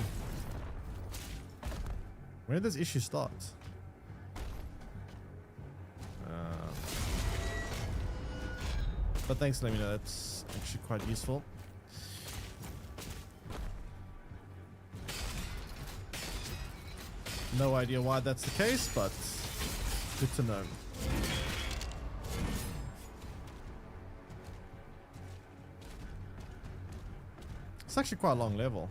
When did this issue start? But thanks for letting me know. That's actually quite useful. No idea why that's the case, but good to know. It's actually quite a long level.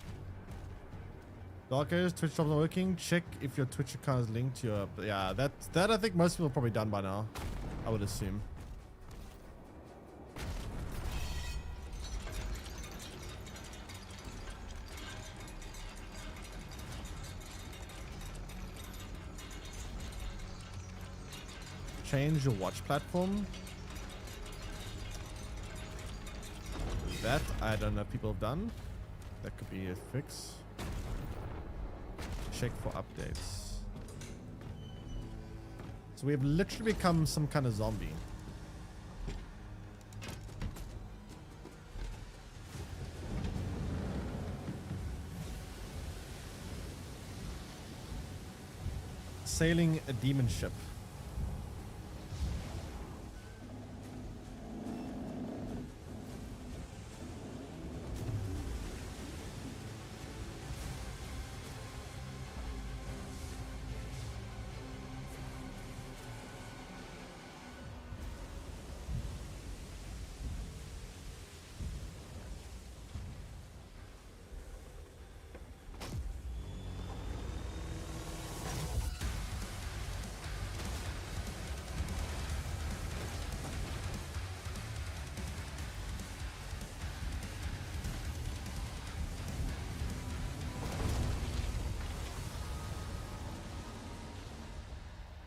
Dark Age, Twitch jobs not working. Check if your Twitch account is linked to your... Yeah, that I think most people have probably done by now. I would assume. change your watch platform. That I don't know if people have done. That could be a fix. Check for updates. So we have literally become some kind of zombie. Sailing a demon ship.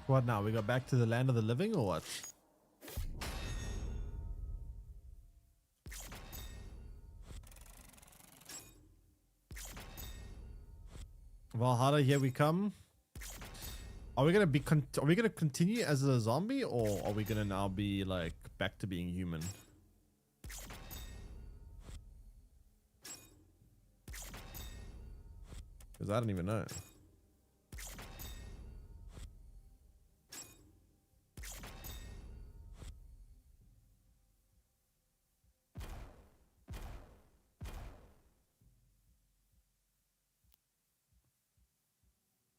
What now? We go back to the land of the living or what? Valhalla, here we come. Are we gonna be? Are we gonna continue as a zombie, or are we gonna now be like back to being human? Because I don't even know.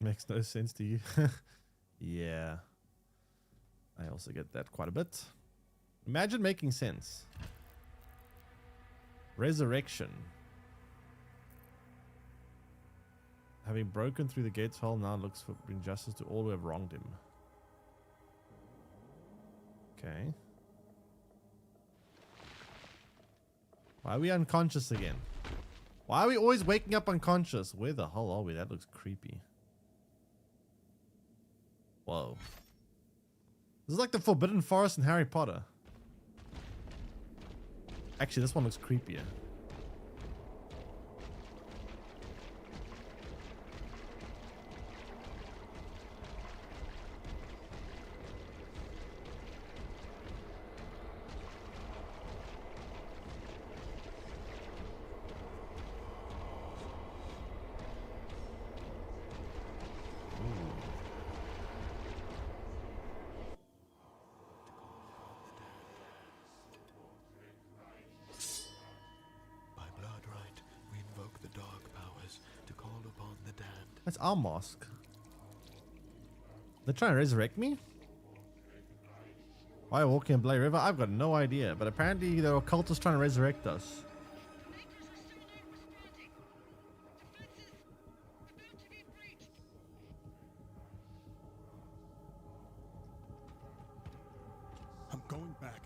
Makes no sense to you. Yeah. I also get that quite a bit. Imagine making sense. Resurrection. Having broken through the gates of hell, now looks for bring justice to all who have wronged him. Okay. Why are we unconscious again? Why are we always waking up unconscious? Where the hell are we? That looks creepy. Whoa. This is like the Forbidden Forest in Harry Potter. Actually, this one looks creepier. That's our mosque. They're trying to resurrect me? Why walking in Bloody River? I've got no idea. But apparently there were cultists trying to resurrect us. I'm going back.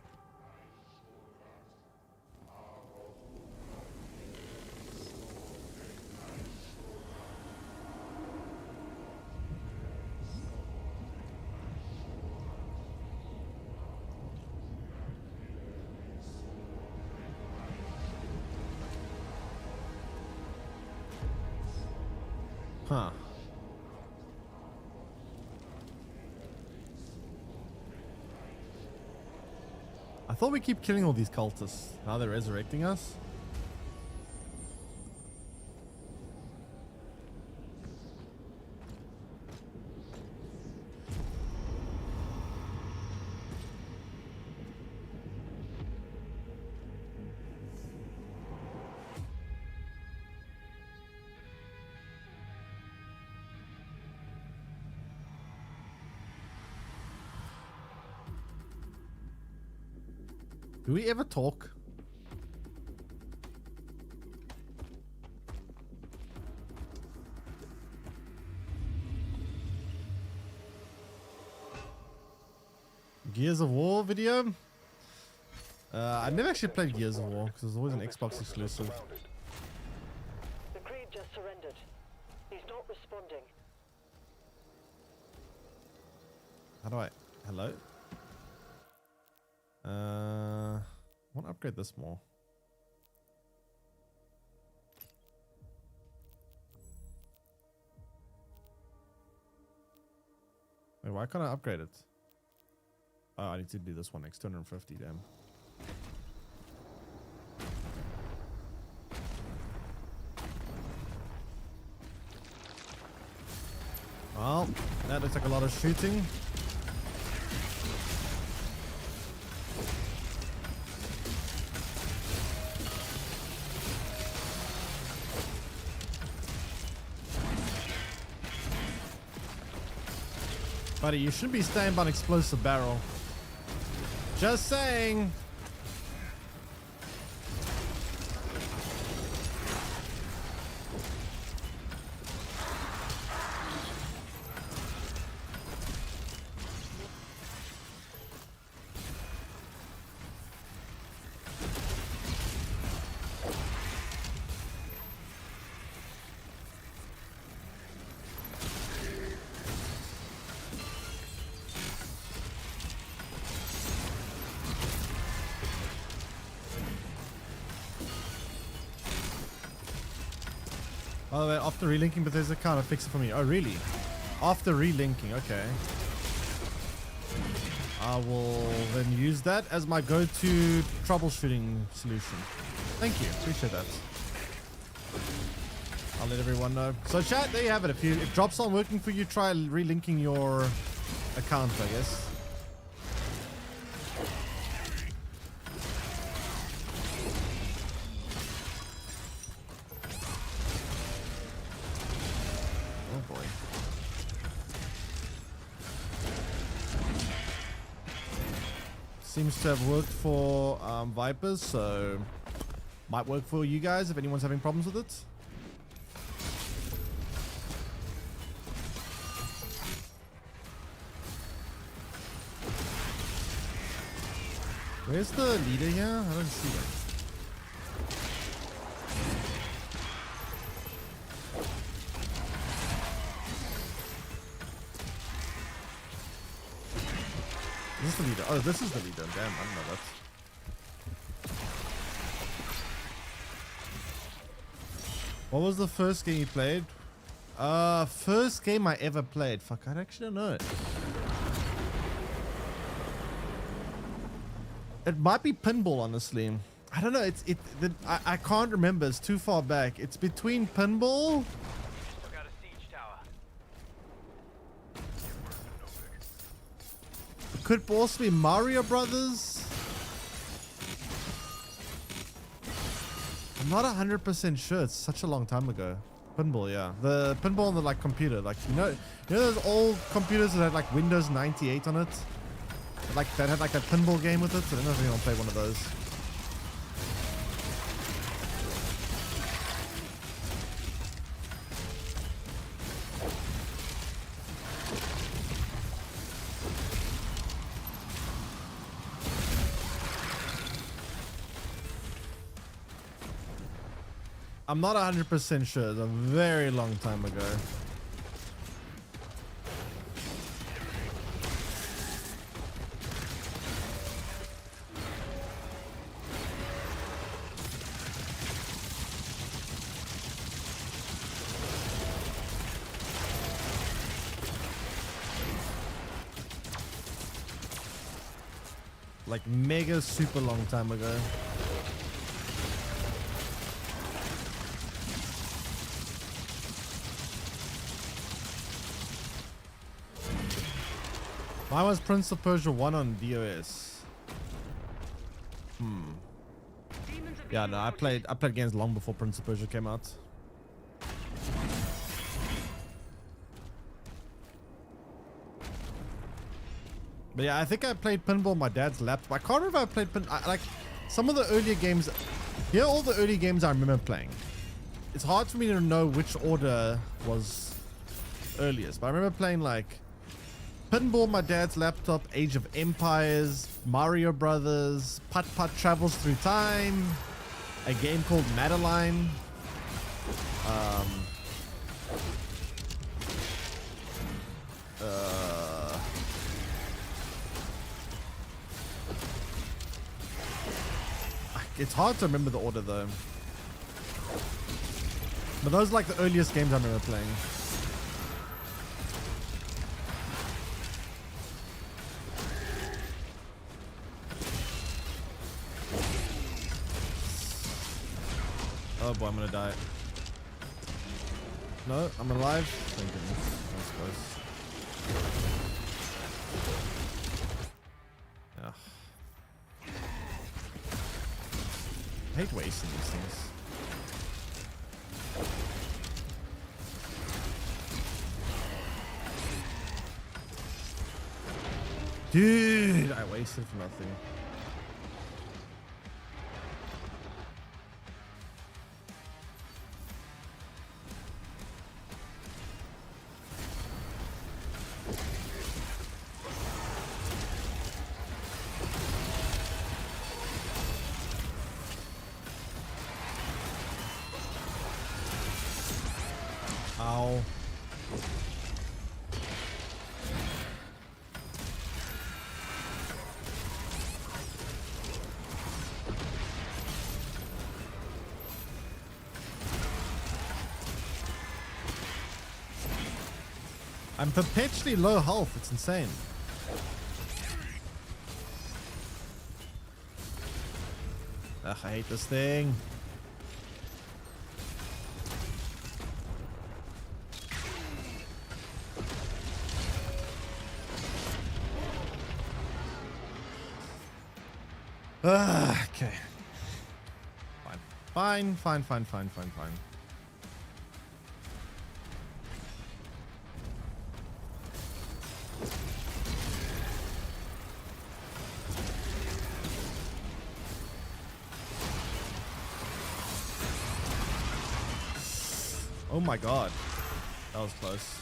Huh. I thought we keep killing all these cultists. Now they're resurrecting us. Do we ever talk? Gears of War video? I never actually played Gears of War because it was always an Xbox exclusive. The Creed just surrendered. He's not responding. How do I... Hello? I want to upgrade this more. Wait, why can't I upgrade it? Oh, I need to do this one next. 250, damn. Well, that looks like a lot of shooting. Buddy, you shouldn't be staying by an explosive barrel. Just saying. By the way, after relinking Bethesda account, it fixed it for me. Oh, really? After relinking, okay. I will then use that as my go-to troubleshooting solution. Thank you. Appreciate that. I'll let everyone know. So chat, there you have it. If drops aren't working for you, try relinking your account, I guess. Seems to have worked for Vipers, so might work for you guys if anyone's having problems with it. Where's the leader here? I don't see it. Is this the leader? Oh, this is the leader. Damn, I don't know that. What was the first game you played? First game I ever played. Fuck, I actually don't know it. It might be pinball, honestly. I don't know. I can't remember. It's too far back. It's between pinball. Got a siege tower. Could also be Mario Brothers. I'm not 100% sure. It's such a long time ago. Pinball, yeah. The pinball on the like computer, like you know those old computers that had like Windows 98 on it, like that had like that pinball game with it. So I don't know if anyone played one of those. I'm not 100% sure. It's a very long time ago. Like mega super long time ago. Why was Prince of Persia 1 on DOS? Yeah, no, I played games long before Prince of Persia came out. But yeah, I think I played pinball on my dad's laptop. I can't remember if I played like some of the earlier games. Here are all the early games I remember playing. It's hard for me to know which order was earliest, but I remember playing like pinball on my dad's laptop, Age of Empires, Mario Brothers, Putt Putt Travels Through Time, a game called Madeline. it's hard to remember the order though. But those are like the earliest games I remember playing. Oh boy, I'm gonna die. No, I'm alive. Thank goodness. That was close. Ugh. I hate wasting these things. Dude, I wasted for nothing. Ow. I'm perpetually low health. It's insane. Ugh, I hate this thing. Okay. Fine. Fine. Oh my god. That was close.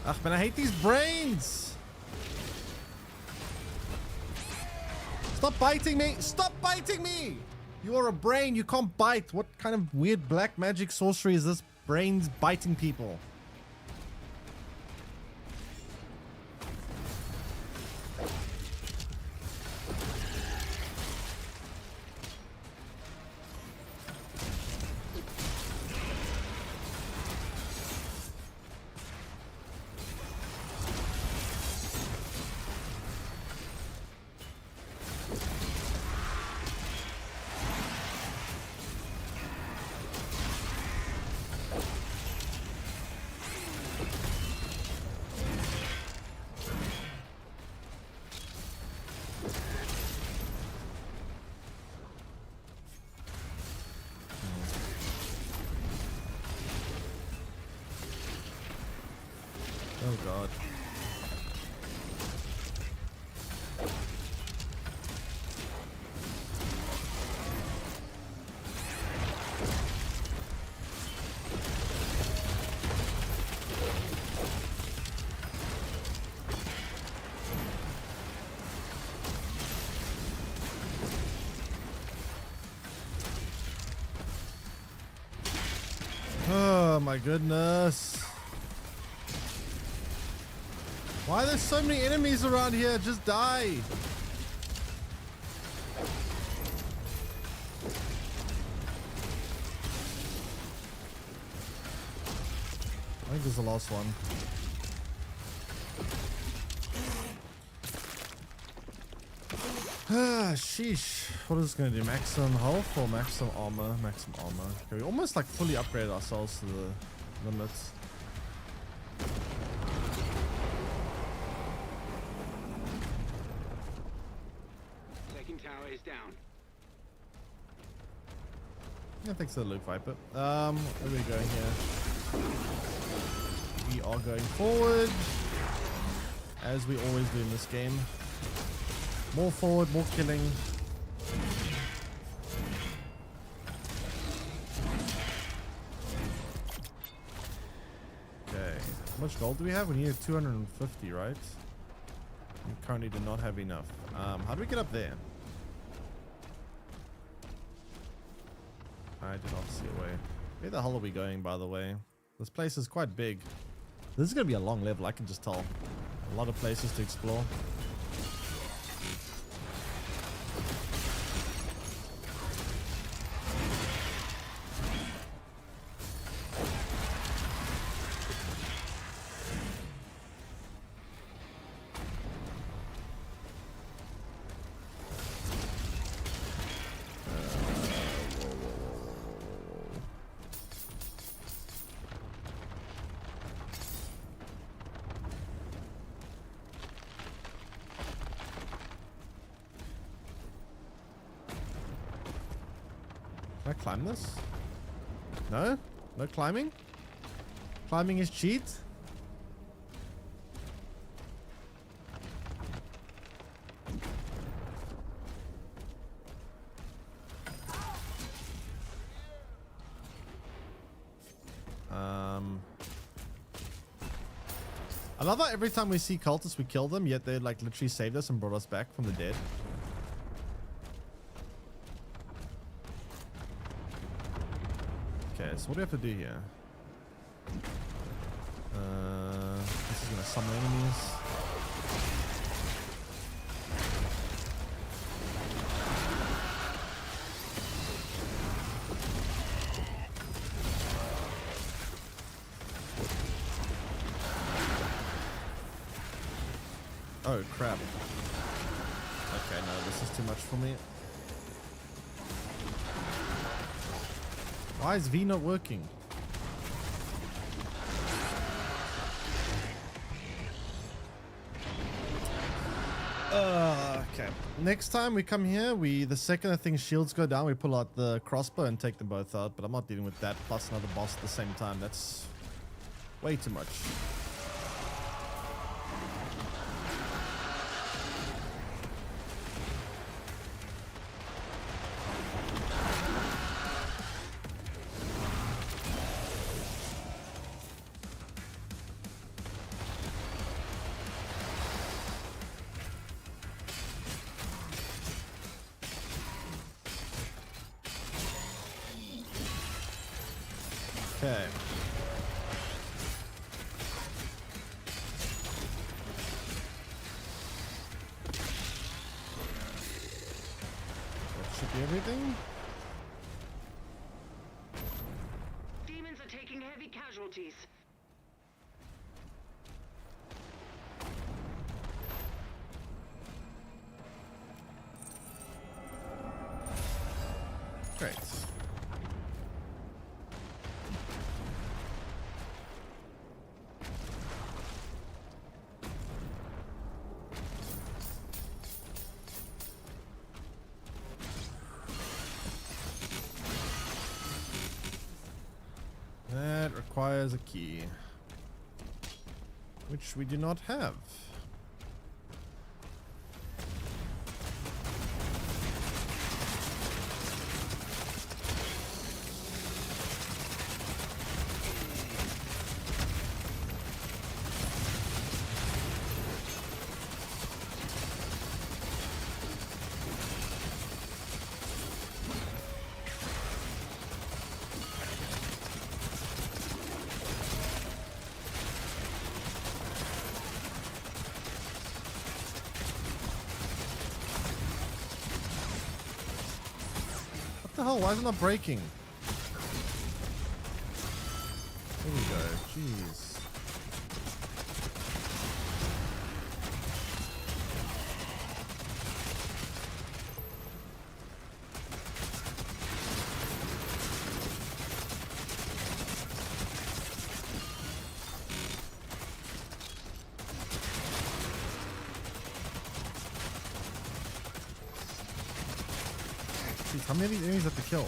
Ugh, man, I hate these brains. Stop biting me. Stop biting me. You are a brain. You can't bite. What kind of weird black magic sorcery is this? Brains biting people. Oh god. Oh my goodness. Why are there so many enemies around here? Just die. I think this is the last one. Ah, sheesh. What is this going to do? Maximum health or maximum armor? Maximum armor. Okay, we almost like fully upgraded ourselves to the limits. Down. Yeah, thanks to the Luke Viper. Where are we going here? We are going forward, as we always do in this game. More forward, more killing. Okay, how much gold do we have? We need 250, right? We currently do not have enough. How do we get up there? I do not see a way. Where the hell are we going, by the way? This place is quite big. This is going to be a long level, I can just tell. A lot of places to explore. Can I climb this? No? No climbing? Climbing is cheat? I love how every time we see cultists we kill them, yet they like literally saved us and brought us back from the dead. Okay, so what do we have to do here? This is gonna summon enemies. Oh crap. Okay, no, this is too much for me. Why is V not working? Okay. Next time we come here, the second I think shields go down, we pull out the crossbow and take them both out. But I'm not dealing with that plus another boss at the same time. That's way too much. Okay. That should be everything. Demons are taking heavy casualties. Great. That requires a key, which we do not have. What the hell? Why is it not breaking? There we go. Jeez. Jeez, how many enemies have to kill?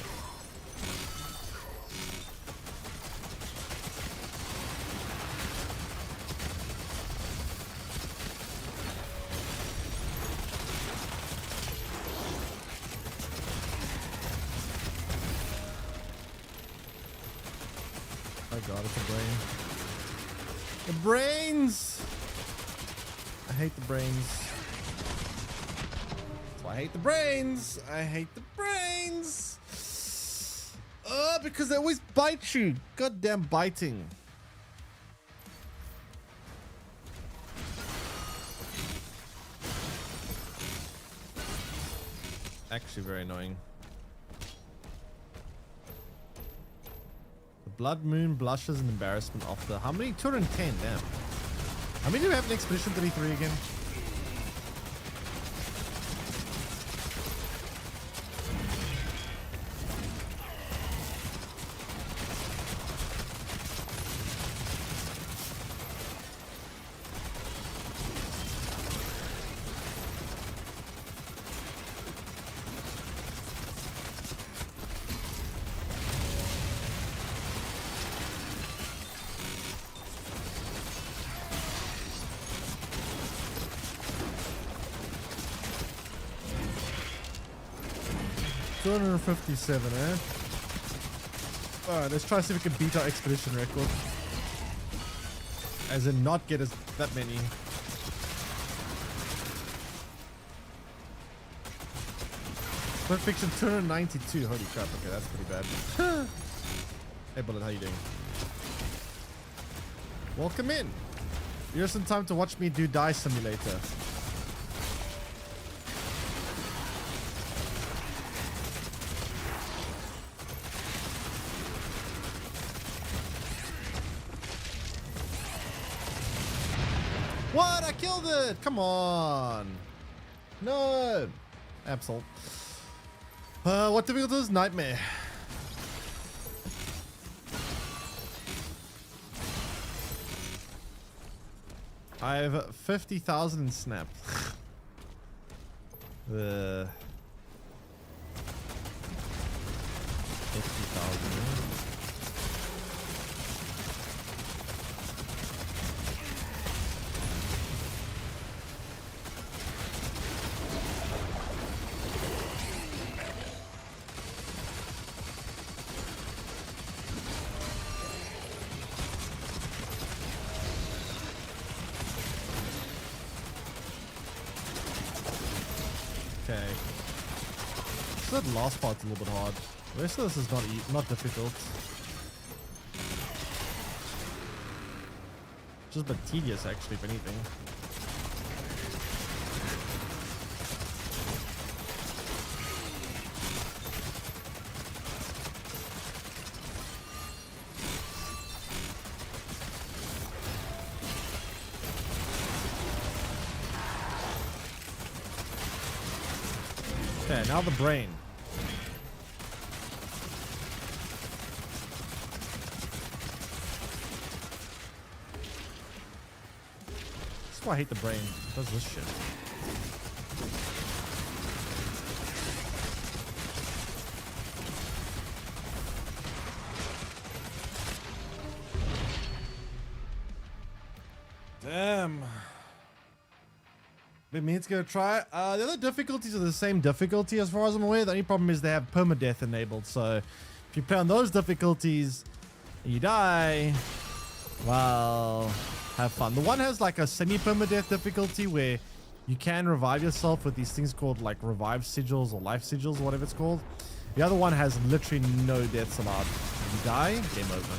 Oh god, it's a brain. The brains! I hate the brains. That's why I hate the brains! I hate the brains! Oh, because they always bite you. Goddamn biting. Actually very annoying. The blood moon blushes in embarrassment after how many? 210, damn. How many do we have in Expedition 33 again? $257, eh? Alright, let's try to see if we can beat our expedition record. As in not get us that many. Split fiction 292. Holy crap, okay, that's pretty bad. Hey Bullet, how you doing? Welcome in. Here's some time to watch me do Die Simulator. What? I killed it! Come on! No! Absol. What difficulty is Nightmare? I have 50,000 in Snap. 50,000. Okay. So that last part's a little bit hard. The rest of this is not difficult. Just a bit tedious actually, if anything. Okay, now the brain. That's why I hate the brain. It does this shit. Damn. Been meaning to go try. The other difficulties are the same difficulty as far as I'm aware. The only problem is they have permadeath enabled. So if you play on those difficulties and you die, well, have fun. The one has like a semi-permadeath difficulty where you can revive yourself with these things called like revive sigils or life sigils or whatever it's called. The other one has literally no deaths allowed. If you die, game over.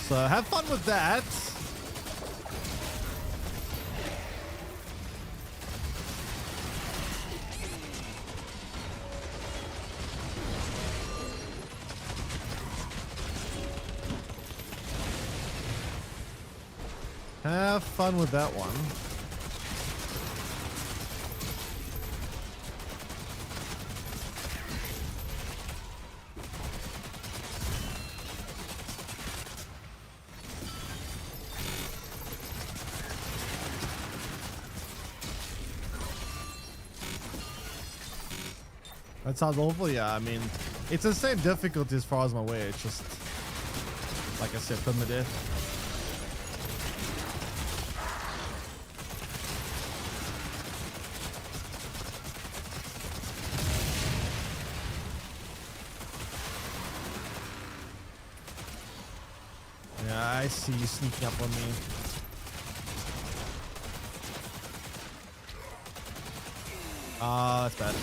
So have fun with that. Have fun with that one. That sounds awful. Yeah, I mean, it's the same difficulty as far as I'm aware. It's just, like I said, permadeath. Yeah, I see you sneaking up on me. Ah, that's bad.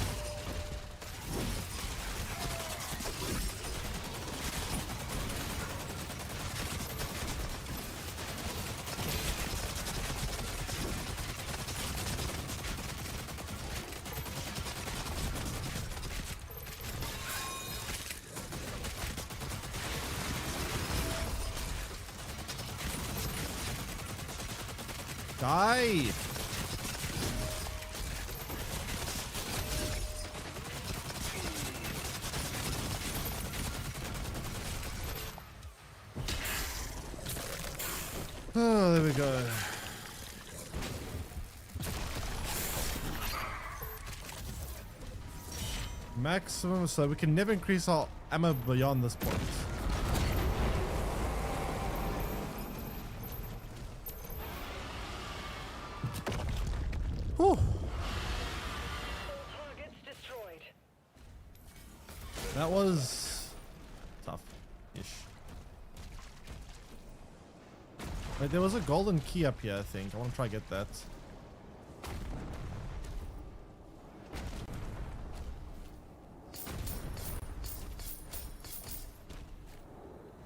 Die! Oh, there we go. Maximum, so we can never increase our ammo beyond this point. Whew. All targets destroyed. That was tough-ish. Wait, there was a golden key up here, I think. I want to try to get that.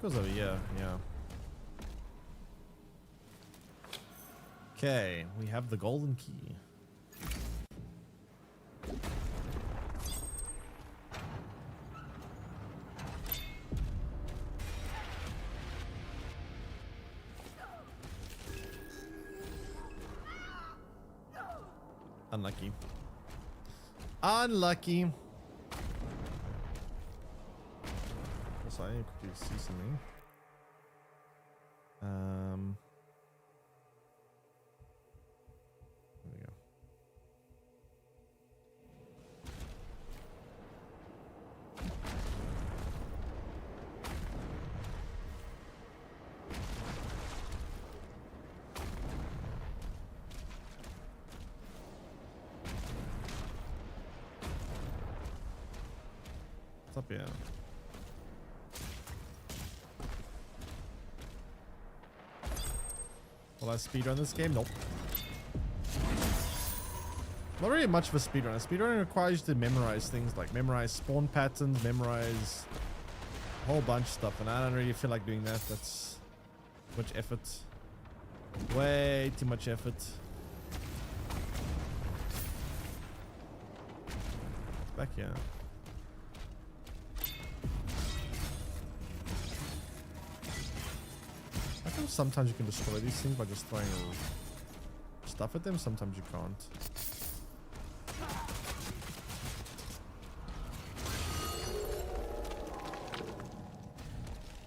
Goes over here, yeah. Okay, we have the golden key. Unlucky. Unlucky. Also, I need to quickly see something. There we go. What's up here? Will I speedrun this game? Nope. Not really much of a speedrun. Speedrunning requires you to memorize things, like memorize spawn patterns, memorize a whole bunch of stuff, and I don't really feel like doing that. That's too much effort. Way too much effort. Back here. I think sometimes you can destroy these things by just throwing stuff at them. Sometimes you can't.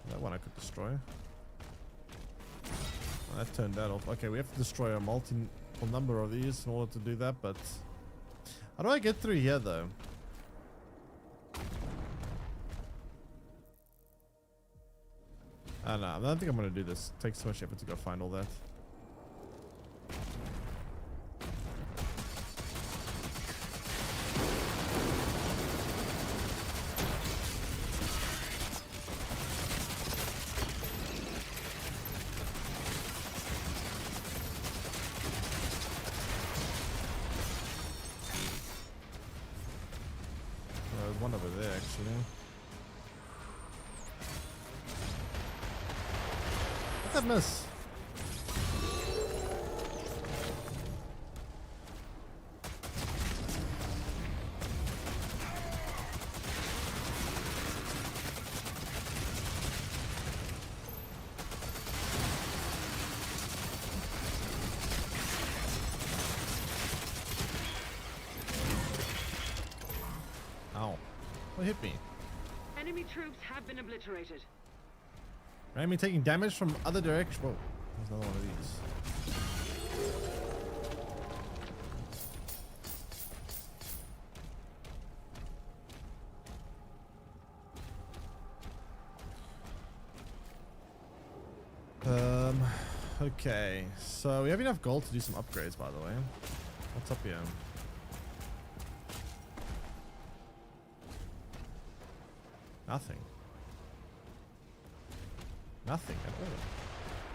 That one I could destroy. That turned that off. Okay, we have to destroy a multiple number of these in order to do that, but how do I get through here though? I don't know. I don't think I'm gonna do this. It takes too much effort to go find all that. There's one over there actually. What'd I miss? Ow. What hit me? Enemy troops have been obliterated. Enemy taking damage from other direction. Whoa, there's another one of these. Okay, so we have enough gold to do some upgrades, by the way. What's up here? Nothing. Nothing at all.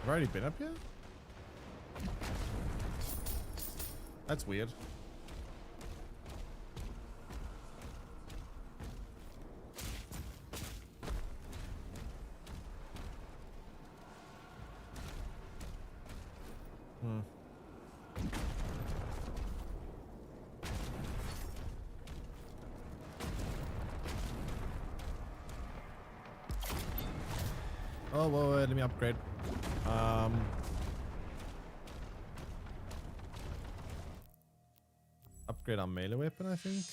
I've already been up here? That's weird. Oh, wait, let me upgrade. Upgrade our melee weapon, I think.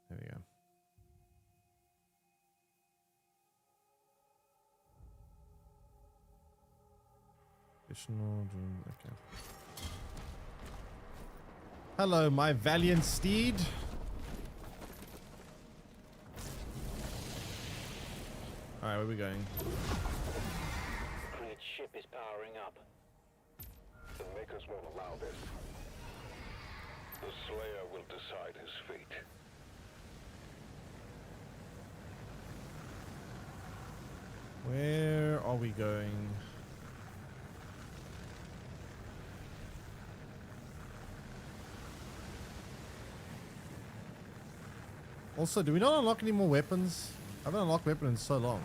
There we go. Additional, okay. Hello, my valiant steed. Alright, where are we going? Creed's ship is powering up. The Makers won't allow this. The Slayer will decide his fate. Where are we going? Also, do we not unlock any more weapons? I haven't unlocked weapons in so long.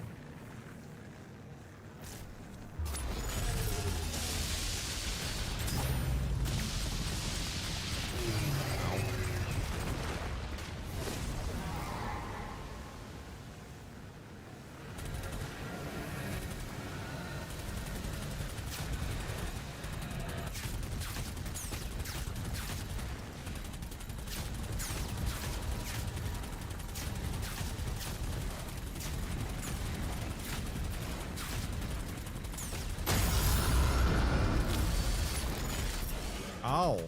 Ow.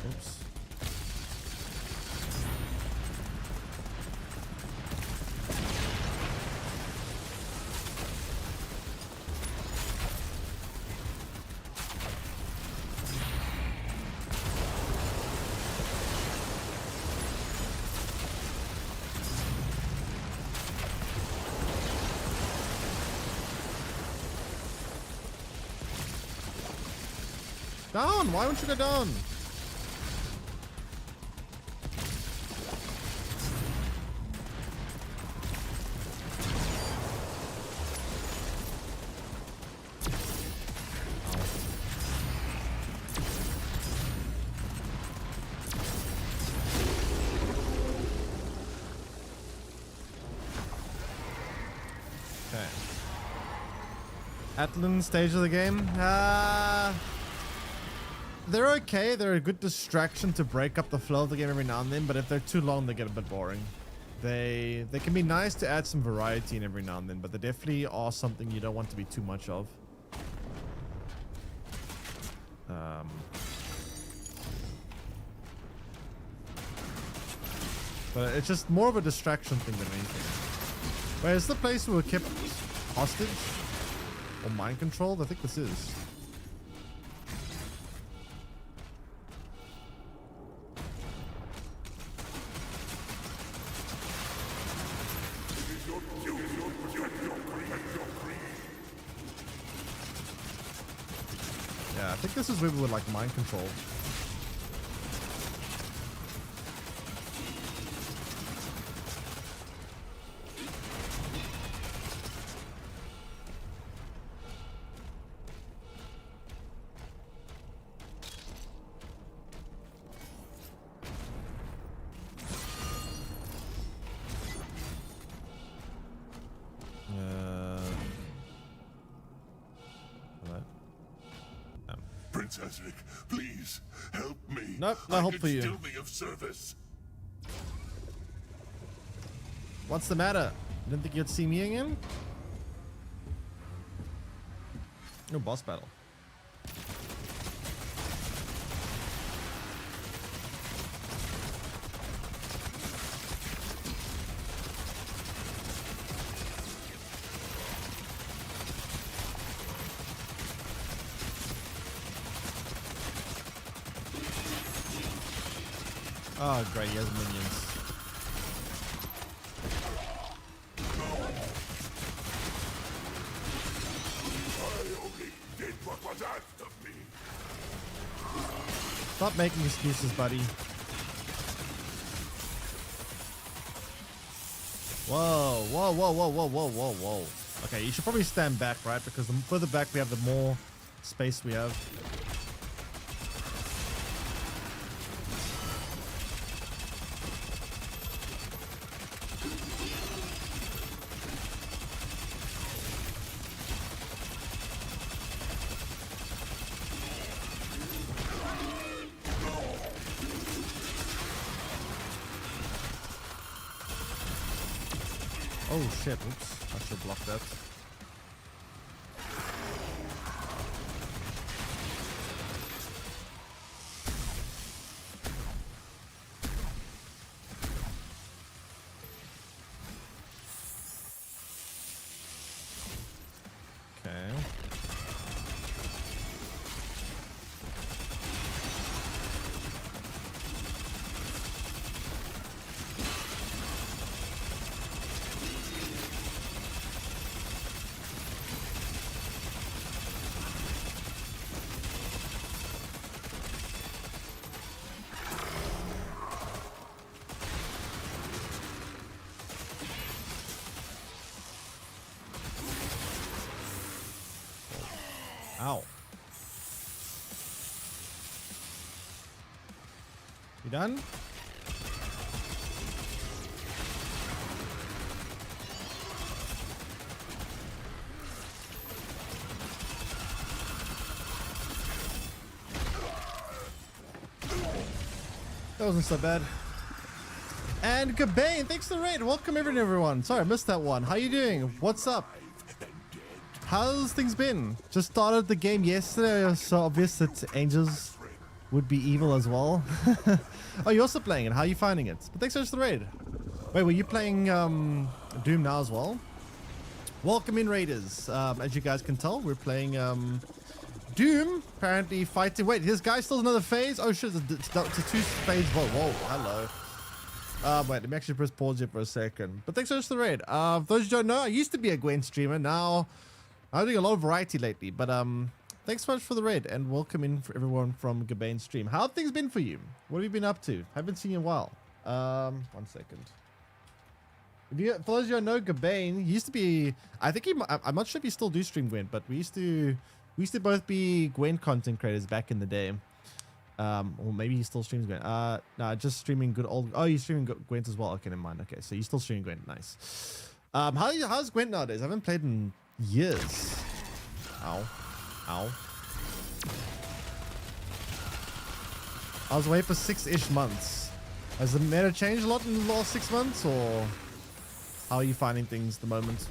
Oops. Down! Why won't you go down? Okay. Atlan stage of the game. They're okay. They're a good distraction to break up the flow of the game every now and then, but if they're too long, they get a bit boring. They can be nice to add some variety in every now and then, but they definitely are something you don't want to be too much of. But it's just more of a distraction thing than anything. Wait, is the place we were kept hostage? Or mind controlled? I think this is. Yeah, I think this is where we were like mind controlled. Prince Ezric, please help me. Nope, no help for you. Still be of service. What's the matter? Didn't think you'd see me again? No boss battle. Oh, great, he has minions. I only did what was asked of me. Stop making excuses, buddy. Whoa, whoa, whoa, whoa, whoa, whoa, whoa, whoa. Okay, you should probably stand back, right? Because the further back we have, the more space we have. Oh shit, oops. I should block that. Okay. Ow. You done? That wasn't so bad. And Gabane, thanks for the raid. Welcome everyone. Sorry, I missed that one. How you doing? What's up? How's things been? Just started the game yesterday, so obvious that angels would be evil as well. Oh, you're also playing it. How are you finding it? But thanks so much for the raid. Wait, were you playing Doom now as well? Welcome in, raiders. As you guys can tell, we're playing Doom. Apparently fighting. Wait, this guy still another phase? Oh shit, it's a two-phase. Whoa, hello. Wait, let me actually press pause here for a second. But thanks so much for the raid. For those who don't know, I used to be a Gwen streamer. Now I'm doing a lot of variety lately, but thanks so much for the raid and welcome in for everyone from Gabane's stream. How have things been for you? What have you been up to? Haven't seen you in a while. 1 second. For those of you who know Gabane, he used to be, I think I'm not sure if he still do stream Gwen, but we used to both be Gwen content creators back in the day. Or maybe he still streams Gwen. No, just streaming good old, oh, you're streaming Gwen as well. Okay, never mind. Okay, so you're still streaming Gwen. Nice. How's Gwen nowadays? I haven't played in years. Ow. I was away for 6-ish months. Has the meta changed a lot in the last 6 months, or how are you finding things at the moment?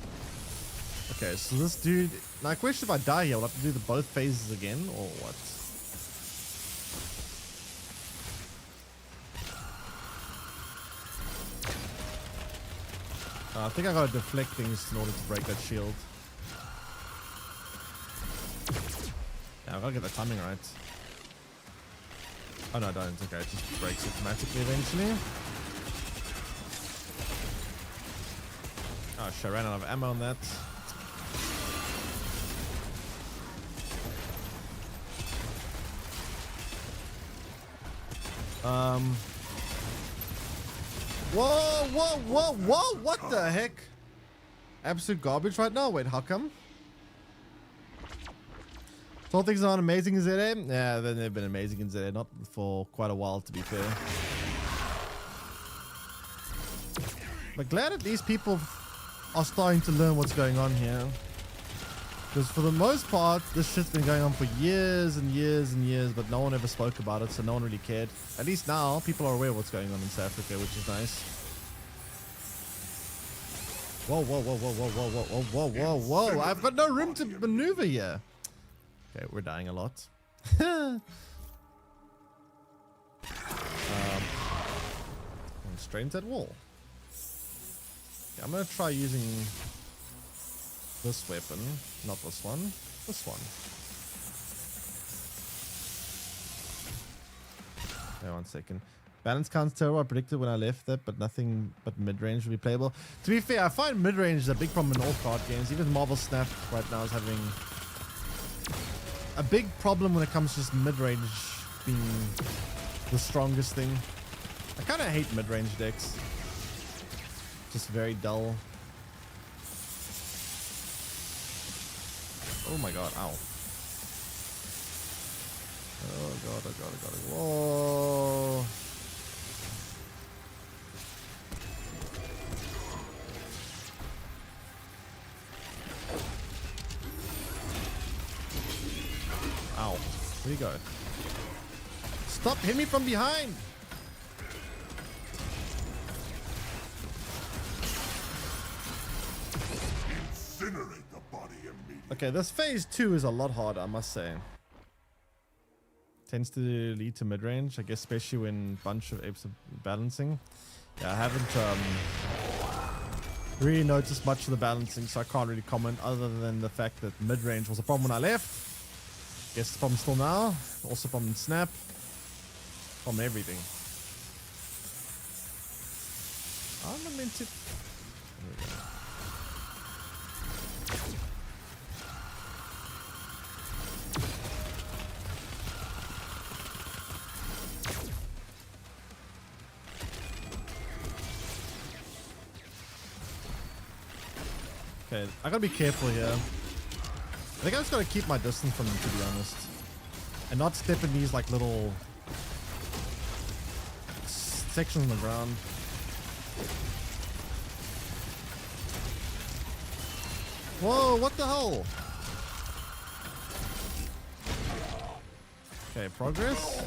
Okay, so this dude, now I question if I die here, I'll have to do both phases again, or what? I think I gotta deflect things in order to break that shield. Yeah, I gotta get the timing right. Oh no, I don't. Okay, it just breaks automatically eventually. Oh shit, I ran out of ammo on that. Whoa, what the heck? Absolute garbage right now. Wait, how come? So things aren't amazing in ZA? Yeah, they've been amazing in ZA, not for quite a while to be fair. But glad at least people are starting to learn what's going on here. Because for the most part, this shit's been going on for years and years and years, but no one ever spoke about it, so no one really cared. At least now, people are aware of what's going on in South Africa, which is nice. Whoa. I've got no room to maneuver here. Okay, we're dying a lot. Straight into that wall. Yeah, I'm going to try using this weapon. Not this one. This one. Okay, 1 second. Balance counts terrible. I predicted when I left that, but nothing but mid-range will be playable. To be fair, I find mid-range is a big problem in all card games. Even Marvel Snap right now is having a big problem when it comes to just mid-range being the strongest thing. I kind of hate mid-range decks. Just very dull. Oh my god, ow. Oh god. Whoa. Ow. Where'd he go? Stop! Hit me from behind! Incinerate the body immediately. Okay, this phase 2 is a lot harder, I must say. Tends to lead to mid-range, I guess, especially when bunch of apes are balancing. Yeah, I haven't really noticed much of the balancing, so I can't really comment other than the fact that mid-range was a problem when I left. Guess it's a problem still now. Also a problem in Snap. From everything. I'm not meant to... There we go. Okay, I gotta be careful here. I think I just gotta keep my distance from them, to be honest. And not step in these like little sections on the ground. Whoa, what the hell? Okay, progress,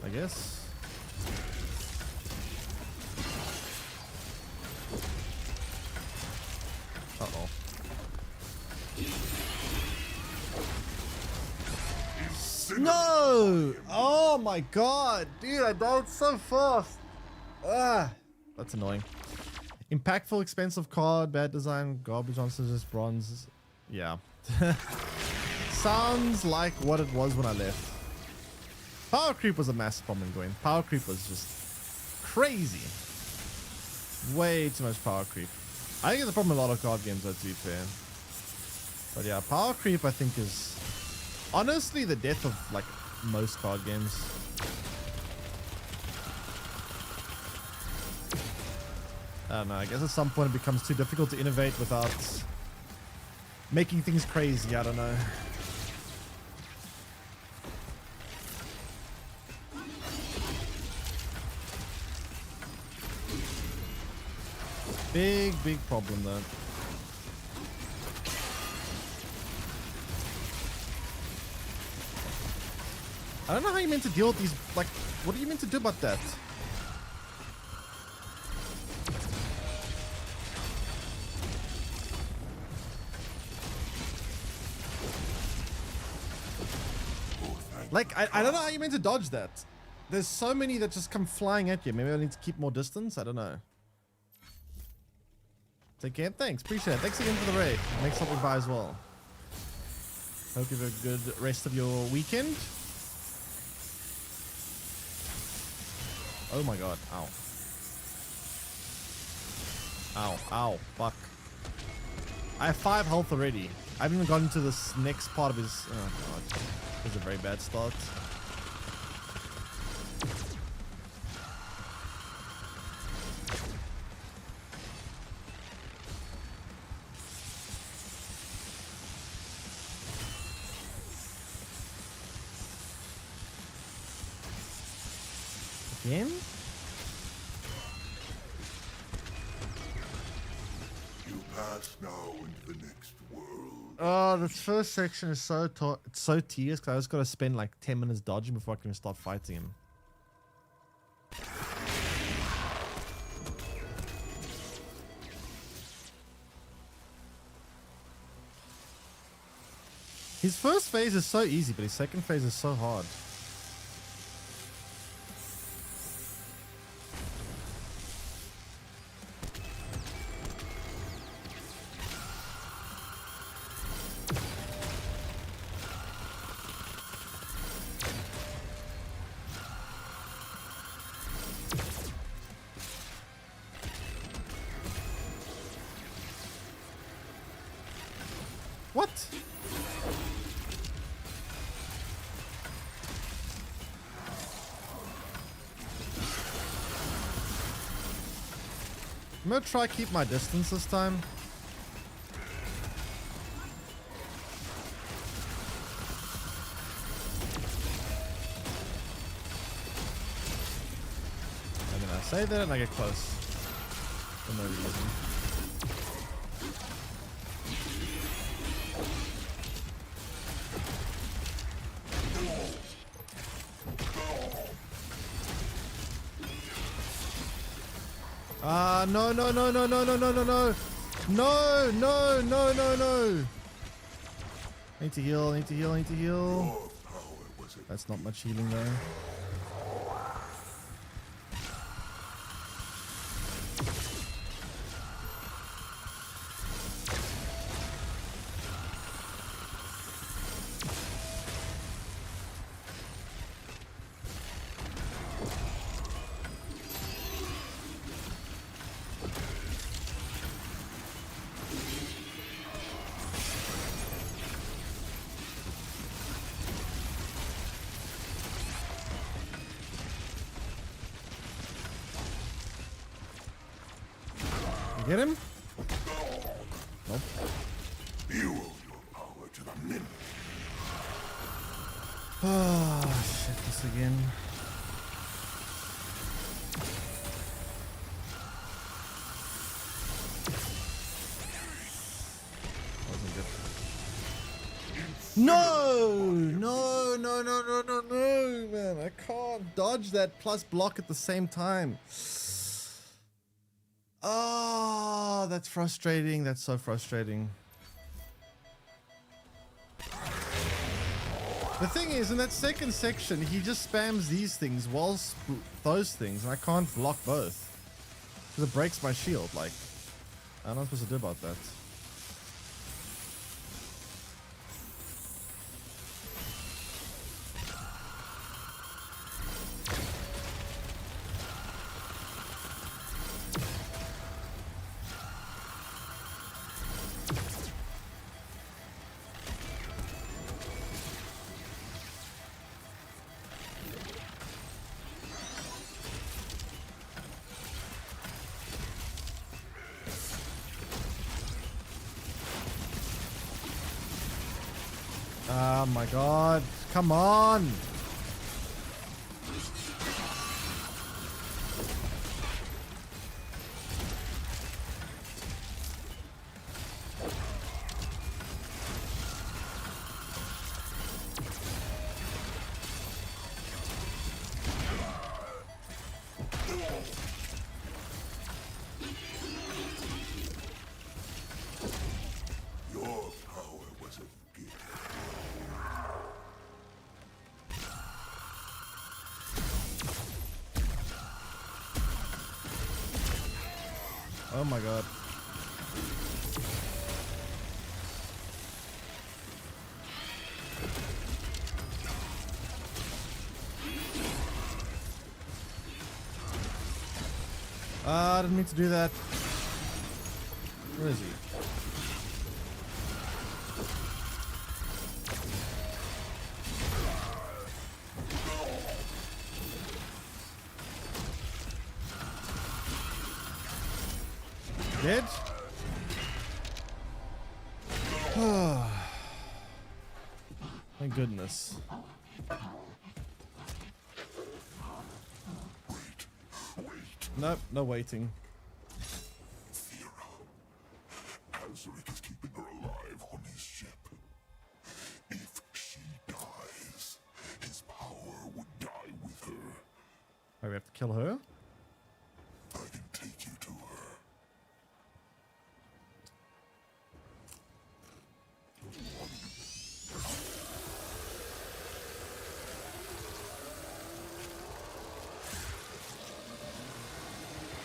I guess. Uh-oh. No! Oh my god, dude, I died so fast. Ah, that's annoying. Impactful, expensive card, bad design, garbage answers, bronze. Yeah. Sounds like what it was when I left. Power creep was a massive problem in Gwyn. Power creep was just crazy. Way too much power creep. I think it's a problem in a lot of card games, though, to be fair. But yeah, power creep, I think, is honestly the death of like most card games. I don't know, I guess at some point it becomes too difficult to innovate without making things crazy. I don't know. Big problem though. I don't know how you meant to deal with these, like, what are you meant to do about that? Like, I don't know how you meant to dodge that. There's so many that just come flying at you. Maybe I need to keep more distance. I don't know. Take care. Thanks. Appreciate it. Thanks again for the raid. Make something by as well. Hope you have a good rest of your weekend. Oh my god. Ow. Ow. Ow. Fuck. I have 5 health already. I haven't even gotten to this next part of his... Oh god. This is a very bad start. Again? You pass now into the next world. Oh, this first section is so it's so tedious because I just got to spend like 10 minutes dodging before I can start fighting him. His first phase is so easy, but his second phase is so hard. What? I'm gonna try keep my distance this time. And then I say that and I get close. For no reason. No. No, no, no, no, no. Need to heal, need to heal, need to heal. Your power was a That's not much healing though. Get him? Nope. You owe your power to the nymph. Oh, shit, this again. Wasn't good. No! No, no, no, no, no, no, man. I can't dodge that plus block at the same time. Oh, that's frustrating. That's so frustrating. The thing is, in that second section, he just spams these things whilst those things, and I can't block both. Because it breaks my shield, like. I don't know what I'm supposed to do about that. Oh my god. Come on. Your power was a gift. Oh my god. I didn't mean to do that. Where is he? Dead? Thank goodness. Nope, no waiting. Azuric is keeping her alive on his ship. If she dies, his power would die with her. Oh, we have to kill her? I can take you to her.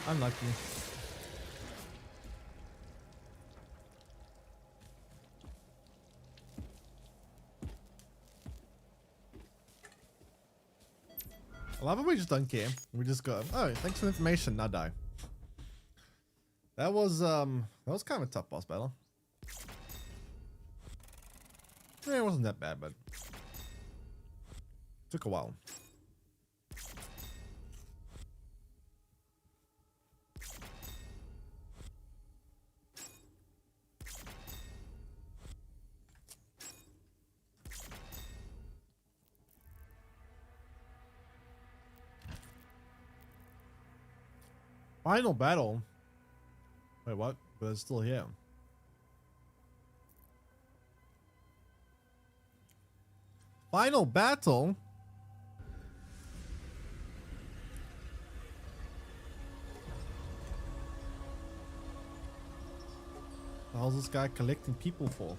Unlucky. I love it, we just don't care. We just go, oh, thanks for the information, now die. That was kind of a tough boss battle. Yeah, it wasn't that bad, but took a while. Final battle. Wait, what? But it's still here. Final battle? hell's this guy collecting people for?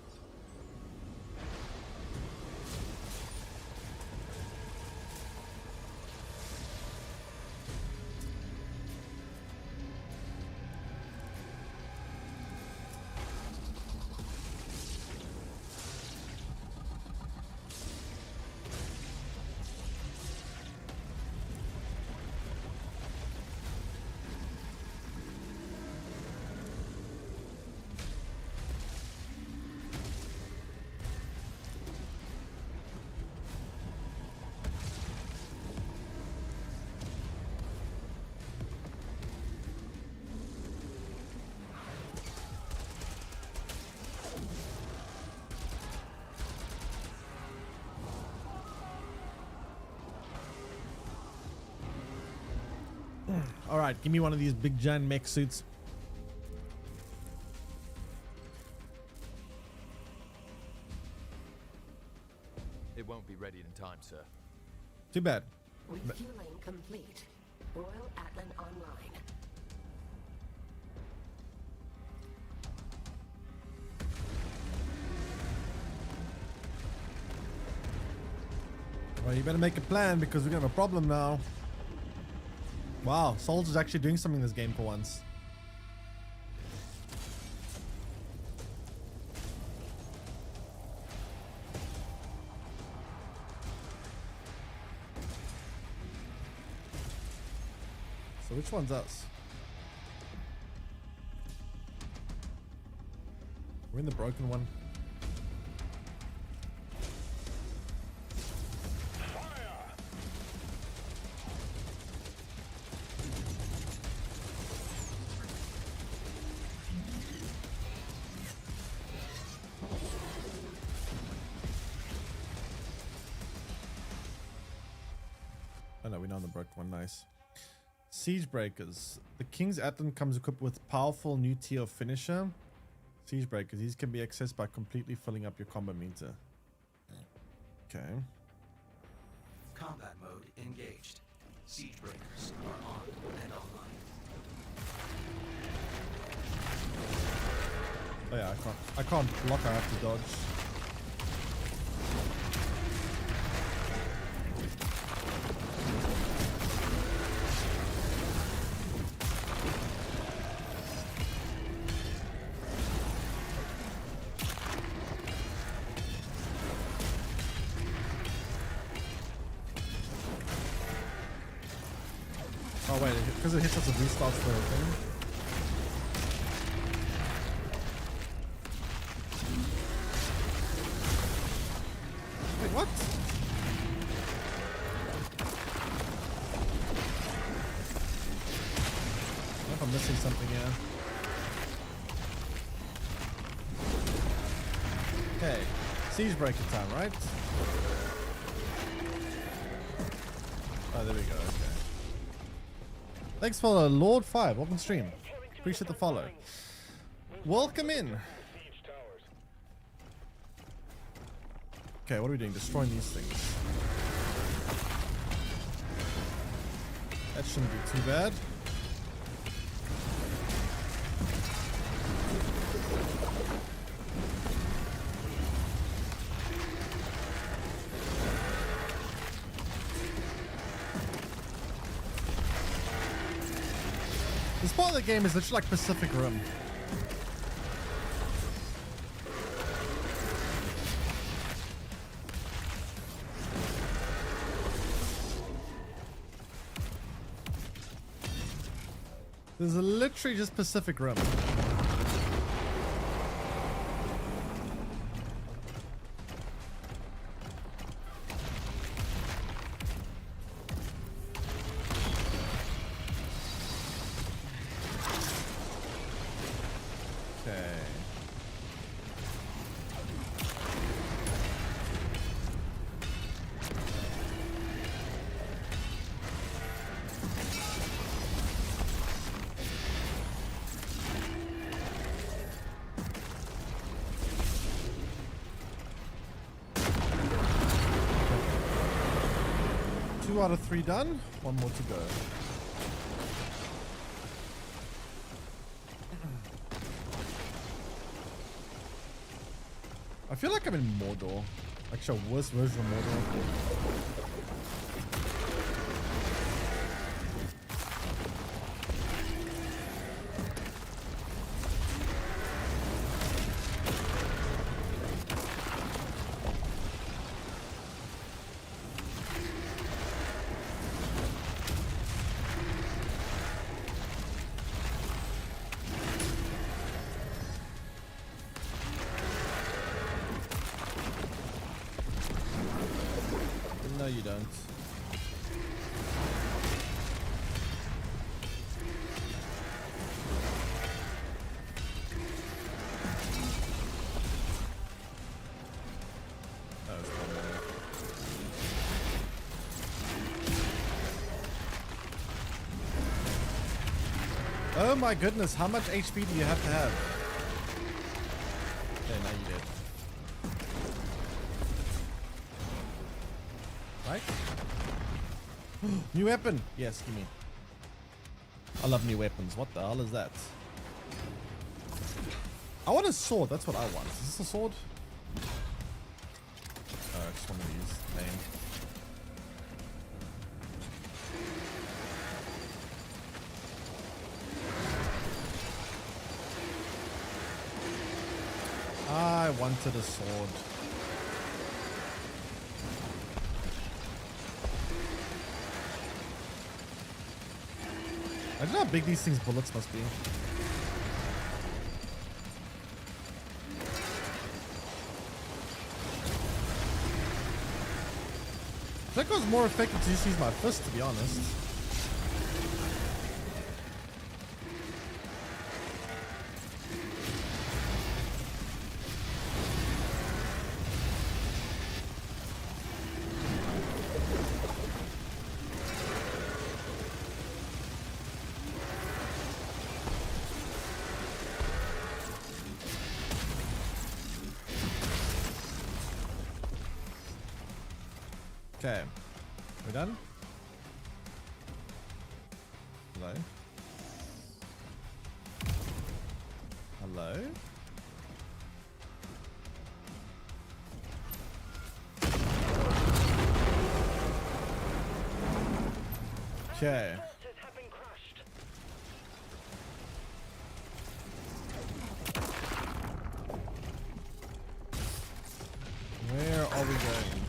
All right, give me one of these big giant mech suits. It won't be ready in time, sir. Too bad. Refueling complete. Royal Atlan online. Well, you better make a plan because we're gonna have a problem now. Wow, Soldier's actually doing something in this game for once. So which one's us? We're in the broken one. Oh no, we're not on the broken one. Nice. Siege Breakers. The King's Atlan comes equipped with powerful new tier of finisher. Siege Breakers. These can be accessed by completely filling up your combo meter. Okay. Combat mode engaged. Siege breakers are on and online. Oh yeah, I can't block, I have to dodge. Oh wait, because it hits us, it restarts the thing. Wait, what? I don't know if I'm missing something here. Okay, siege breaker time, right? Oh, there we go. Okay. Thanks for the Lord 5. Welcome stream. Appreciate the follow. Welcome in. Okay, what are we doing? Destroying these things. That shouldn't be too bad. This part of the game is literally like Pacific Rim. This is literally just Pacific Rim. Two out of 3 done. One more to go. feel like I'm in Mordor. Actually, a worse version of Mordor. No, you don't. That was fun. Oh my goodness, how much HP do you have to have? Okay, now you did. Right? New weapon! Yes, give me. I love new weapons. What the hell is that? I want a sword. That's what I want. Is this a sword? Oh, I just want to use name. I wanted a sword. I don't know how big these things' bullets must be. I think it was more effective to just use my fist, to be honest. Okay, we done? Hello? Hello? Okay. Forces have been crushed. Where are we going?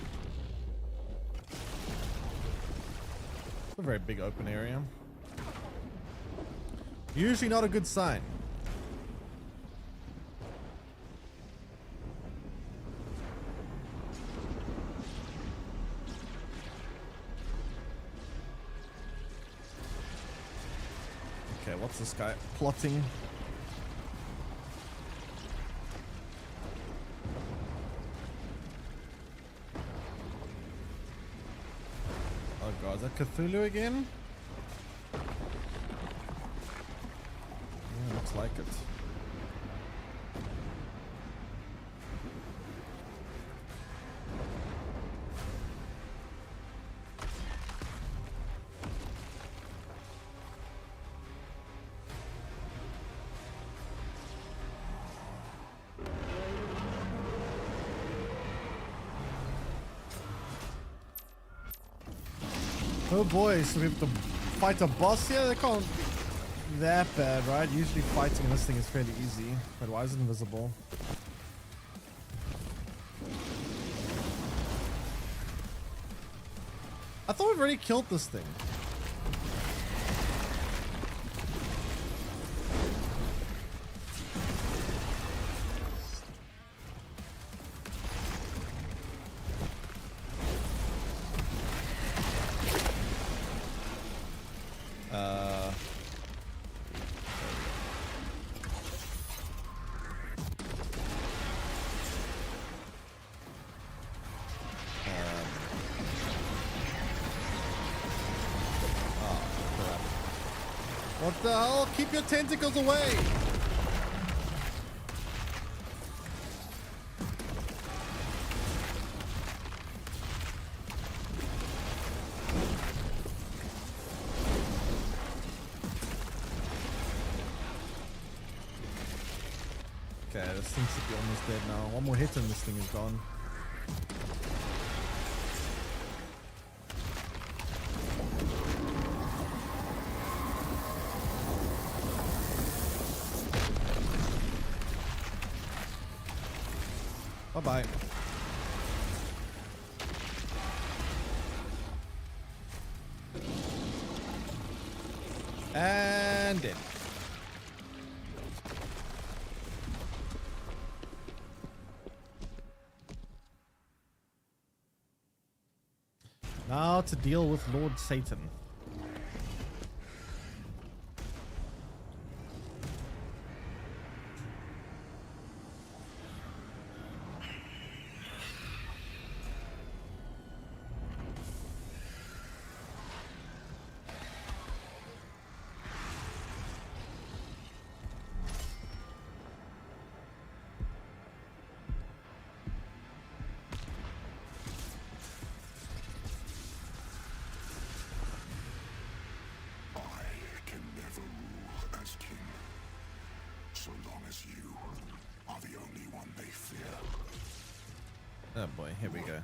A very big open area. Usually not a good sign. Okay, what's this guy plotting? Oh god, is that Cthulhu again? Yeah, looks like it. Oh boy, so we have to fight a boss here? They can't be that bad, right? Usually fighting this thing is fairly easy. But why is it invisible? I thought we've already killed this thing. What the hell? Keep your tentacles away! Okay, this thing should be almost dead now. One more hit and this thing is gone. Bye-bye. And dead. Now to deal with Lord Satan. So long as you are the only one they fear. Oh boy, here we go.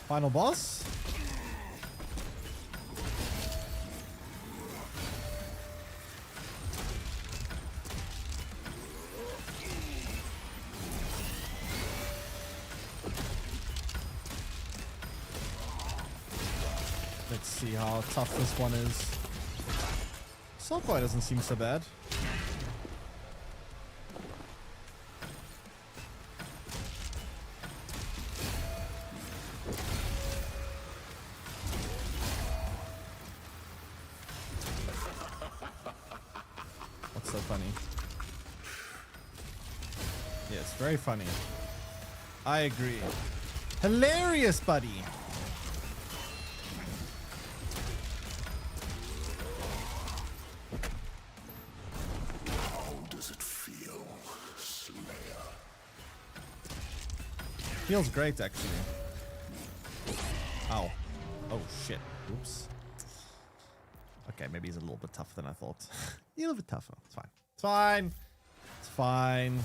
Final boss. Let's see how tough this one is. Soulboy doesn't seem so bad. What's so funny? Yes, very funny. I agree. Hilarious, buddy. Feels great, actually. Ow. Oh, shit. Oops. Okay, maybe he's a little bit tougher than I thought. A little bit tougher. It's fine. It's fine. It's fine.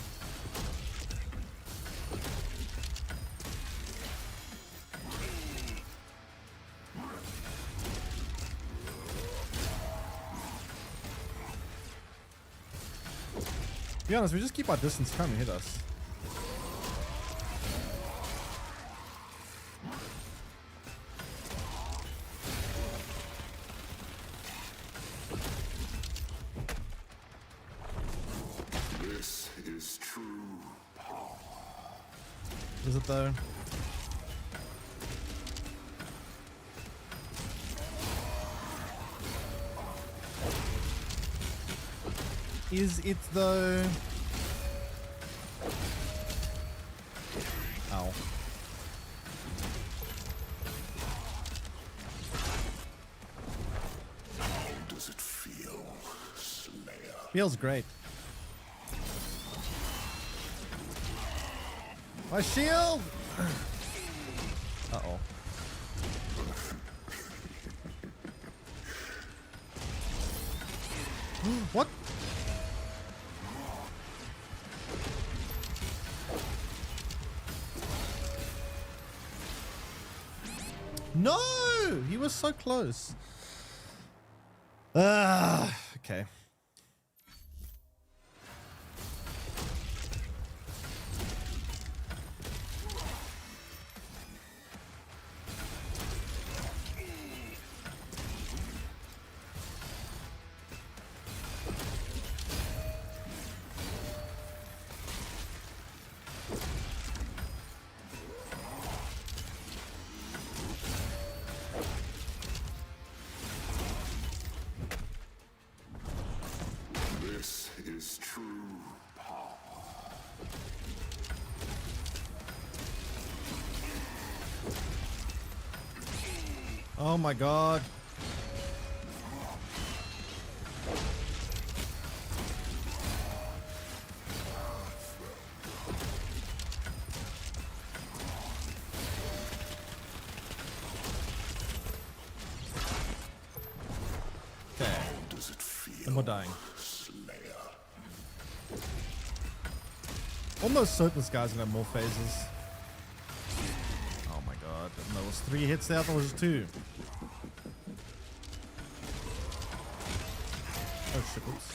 To be honest, we just keep our distance, come and hit us. Is it though? Is it though? Ow. How does it feel, Slayer? Feels great. My shield! Uh-oh. What? No! He was so close. Okay. This is true power. Oh my god. Okay. Does it feel, And we're dying. Slayer? Almost certain this guy's gonna have more phases. Oh my god. No, it was 3 hits there. I thought it was 2. Oh shit. Oops.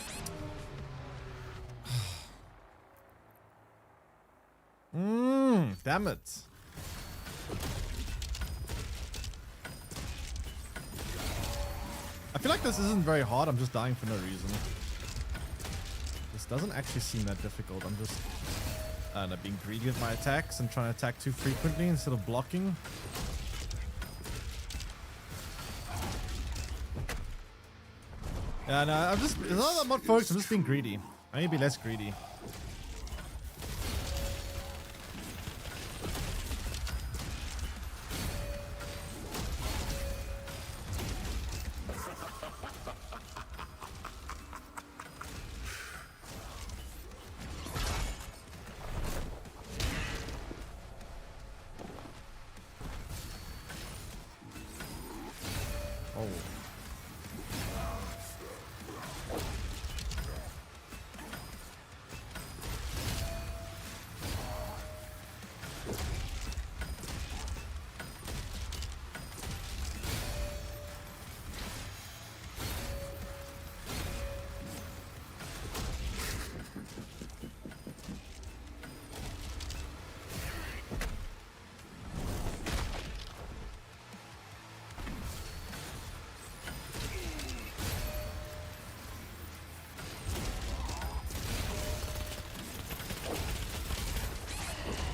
Damn it. I feel like this isn't very hard. I'm just dying for no reason. This doesn't actually seem that difficult. I'm just being greedy with my attacks and trying to attack too frequently instead of blocking. Yeah, no, I'm just, it's not that I'm not focused, I'm just being greedy. I need to be less greedy. Oh.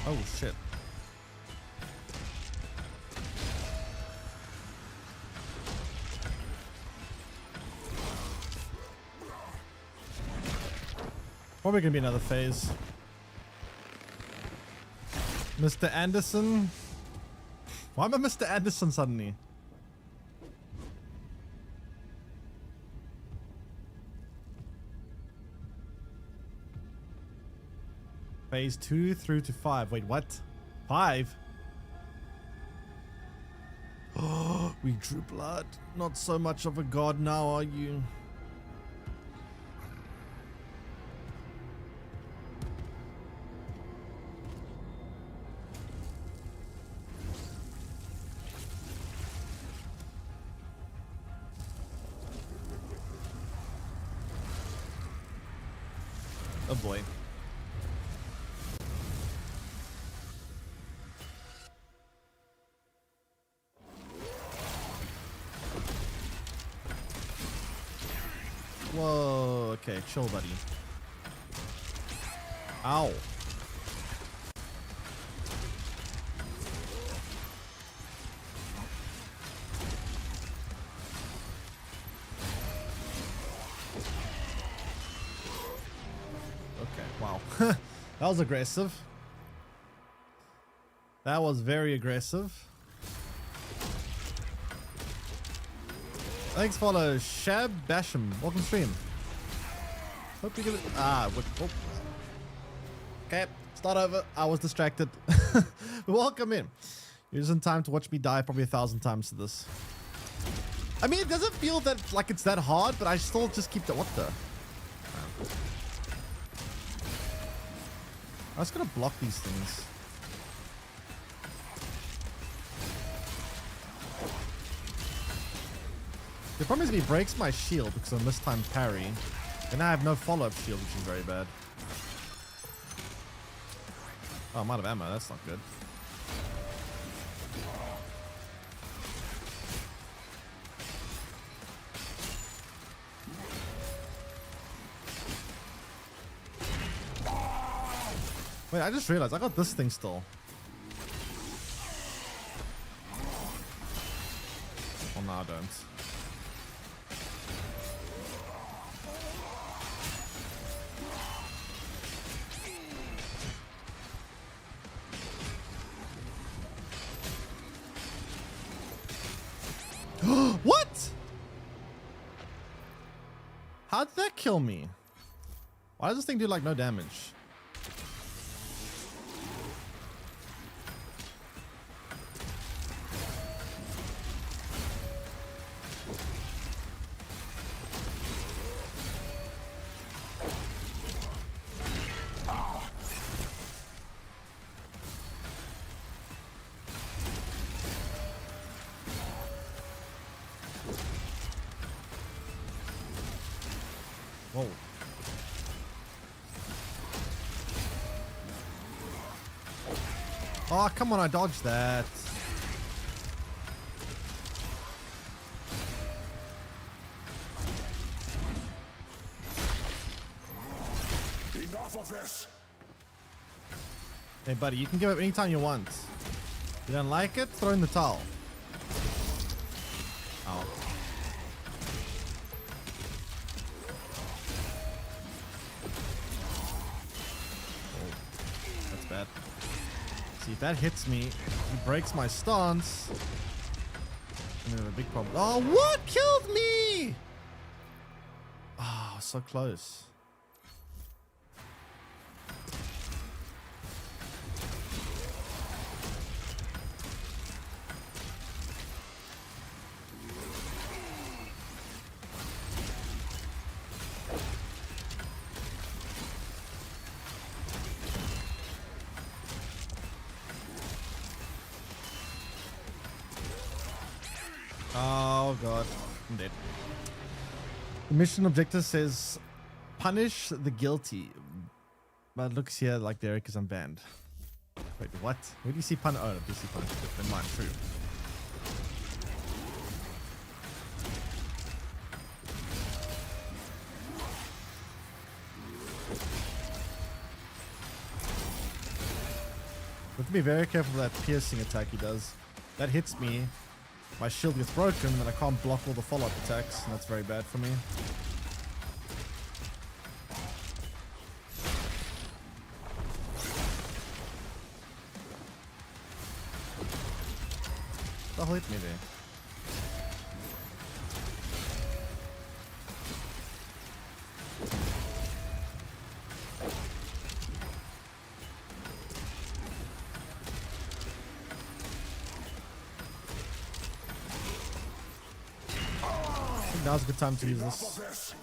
Oh shit. Probably gonna be another phase. Mr. Anderson? Why am I Mr. Anderson suddenly? Phase 2 through to 5. Wait, what? 5? Oh, we drew blood. Not so much of a god now, are you? Oh boy. Whoa, okay, chill, buddy. Ow. Okay, wow. That was aggressive. That was very aggressive. Thanks, follow Shab Basham. Welcome stream. Hope you get it. Oh. Okay, start over. I was distracted. Welcome in. You're just in time to watch me die probably 1,000 times to this. I mean, it doesn't feel that like it's that hard, but I still just keep the. What the? I was gonna block these things. The problem is if he breaks my shield because of mistimed parry, then I have no follow-up shield, which is very bad. Oh, I'm out of ammo. That's not good. Wait, I just realized I got this thing still. Oh, no, I don't. What? How'd that kill me? Why does this thing do like no damage? Whoa. Oh, come on, I dodged that. Enough of this! Hey, buddy, you can give up anytime you want. You don't like it? Throw in the towel. Oh. That's bad. See, if that hits me, he breaks my stance. And then a big problem. Oh, what killed me? Oh, so close. Oh god, I'm dead. The mission objective says punish the guilty, but it looks here like there because I'm banned. Wait, what? Where do you see punish? Oh, do you see punish? Never mind, true. Have to be very careful with that piercing attack he does. That hits me. My shield gets broken, and then I can't block all the follow-up attacks, and that's very bad for me. The hell hit me there? Now's a good time to use this.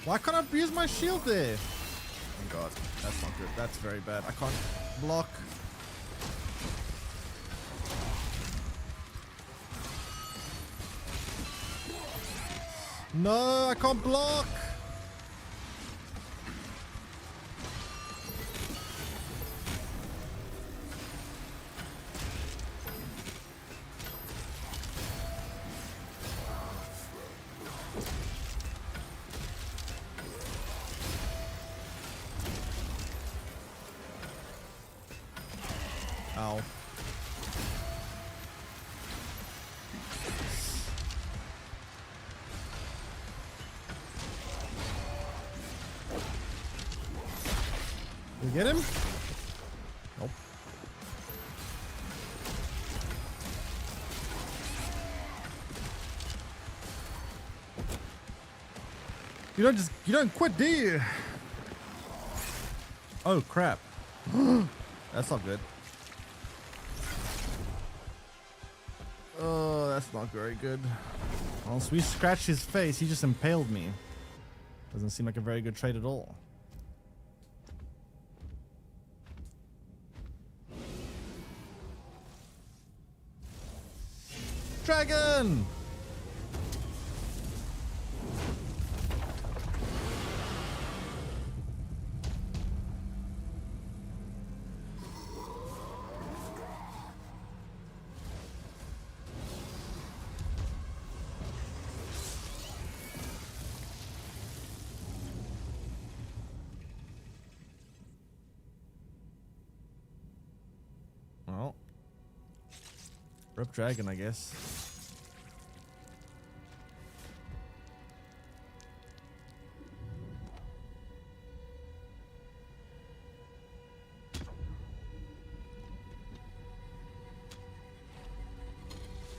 Why can't I use my shield there? Oh god, that's not good. That's very bad. I can't block. No, I can't block. Ow. You get him? Nope. You don't quit, do you? Oh crap. That's not good. Oh, that's not very good. Once we scratch his face, he just impaled me. Doesn't seem like a very good trade at all. Dragon! Well, rip dragon, I guess.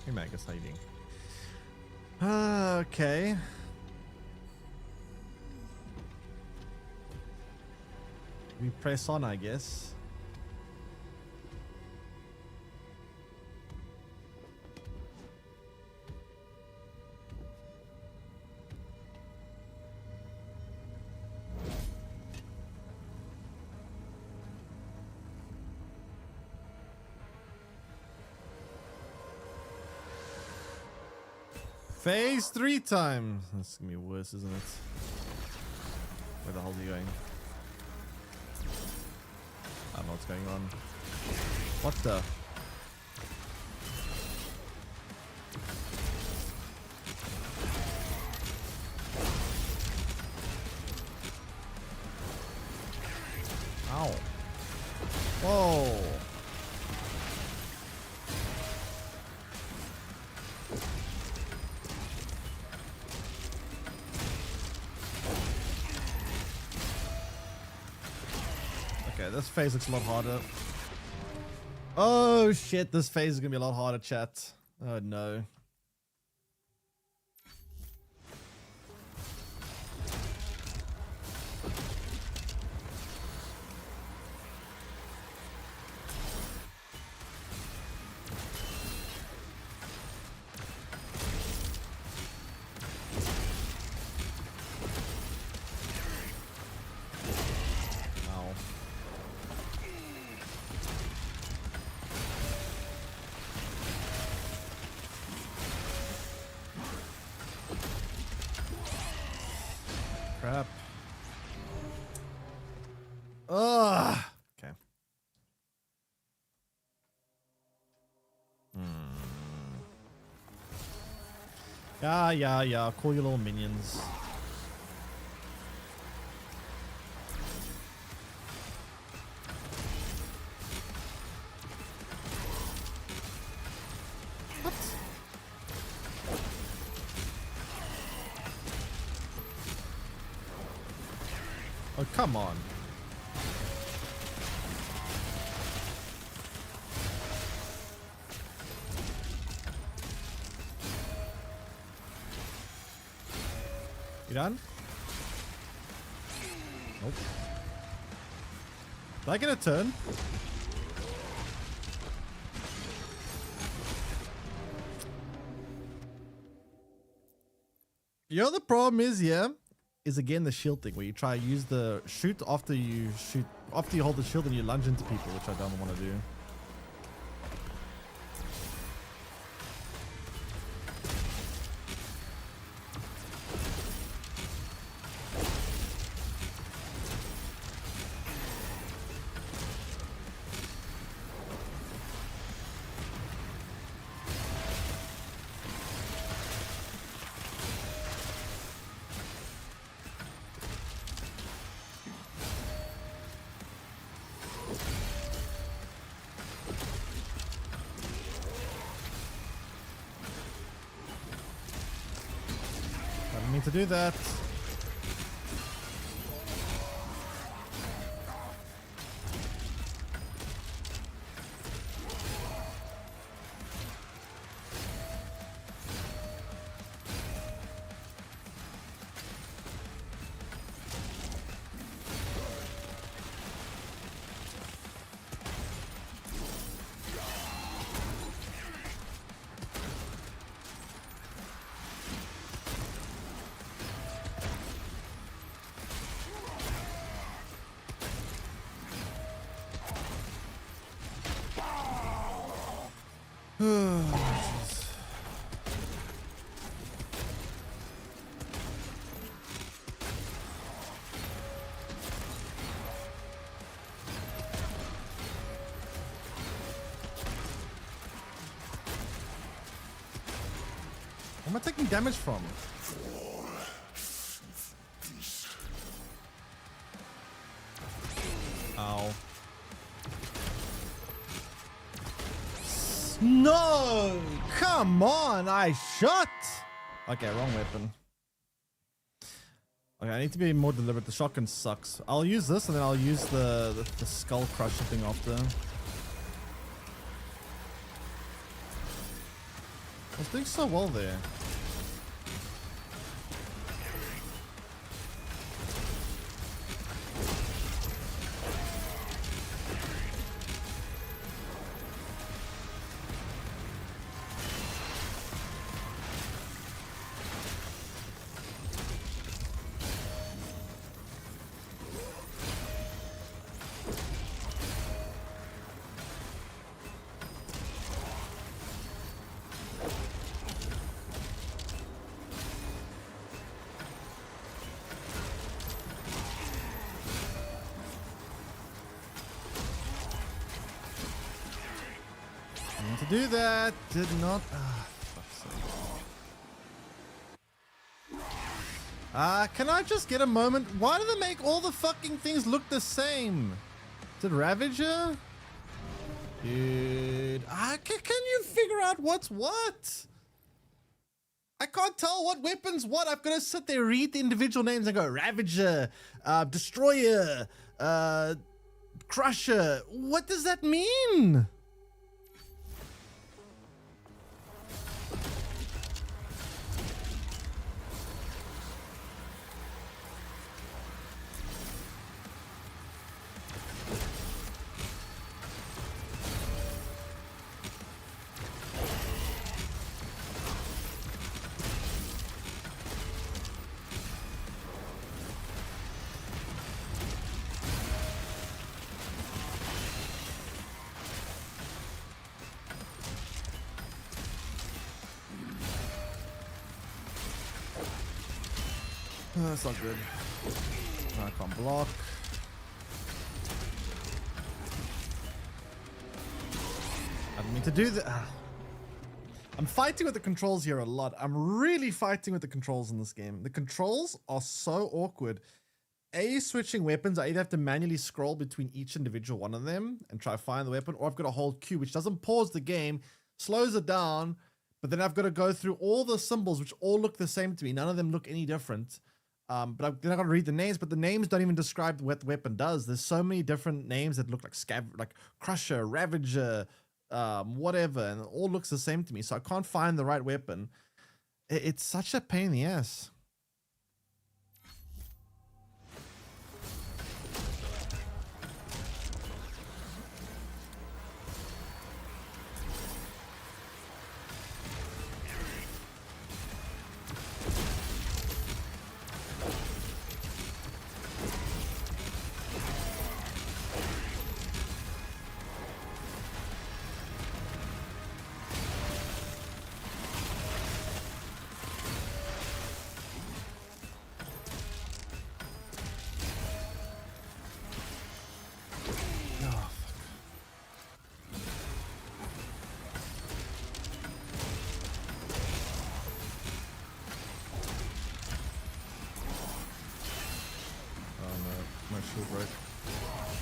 Hey Magus, how you doing? Okay. We press on, I guess. Phase 3 time. That's gonna be worse, isn't it? Where the hell are you going? I don't know what's going on. What the? Ow. Whoa. Okay, this phase looks a lot harder. Oh shit, this phase is gonna be a lot harder, chat. Oh no. Ow. Crap. Ugh. Okay. Yeah. Call your little minions. What? Oh, come on. You done? Nope. Did I get a turn? You know the problem is here is again the shield thing where you try to use the shoot after you hold the shield and you lunge into people, which I don't want to do. I didn't mean to do that. Where am I taking damage from? Ow. No! Come on! I shot! Okay, wrong weapon. Okay, I need to be more deliberate. The shotgun sucks. I'll use this and then I'll use the skull crusher thing after. I was doing so well there. do that. Did not. Ah, fuck's sake. Can I just get a moment? Why do they make all the fucking things look the same? Is it Ravager? Dude. Can you figure out what's what? I can't tell what weapon's what. I've got to sit there, read the individual names and go, Ravager, Destroyer, Crusher. What does that mean? That's not good. I can't block. I didn't mean to do that. I'm fighting with the controls here a lot. I'm really fighting with the controls in this game. The controls are so awkward. Switching weapons, I either have to manually scroll between each individual one of them and try to find the weapon, or I've got to hold Q, which doesn't pause the game, slows it down, but then I've got to go through all the symbols, which all look the same to me. None of them look any different. Then I got to read the names, but the names don't even describe what the weapon does. There's so many different names that look like Crusher, Ravager, whatever, and it all looks the same to me. So I can't find the right weapon. It's such a pain in the ass.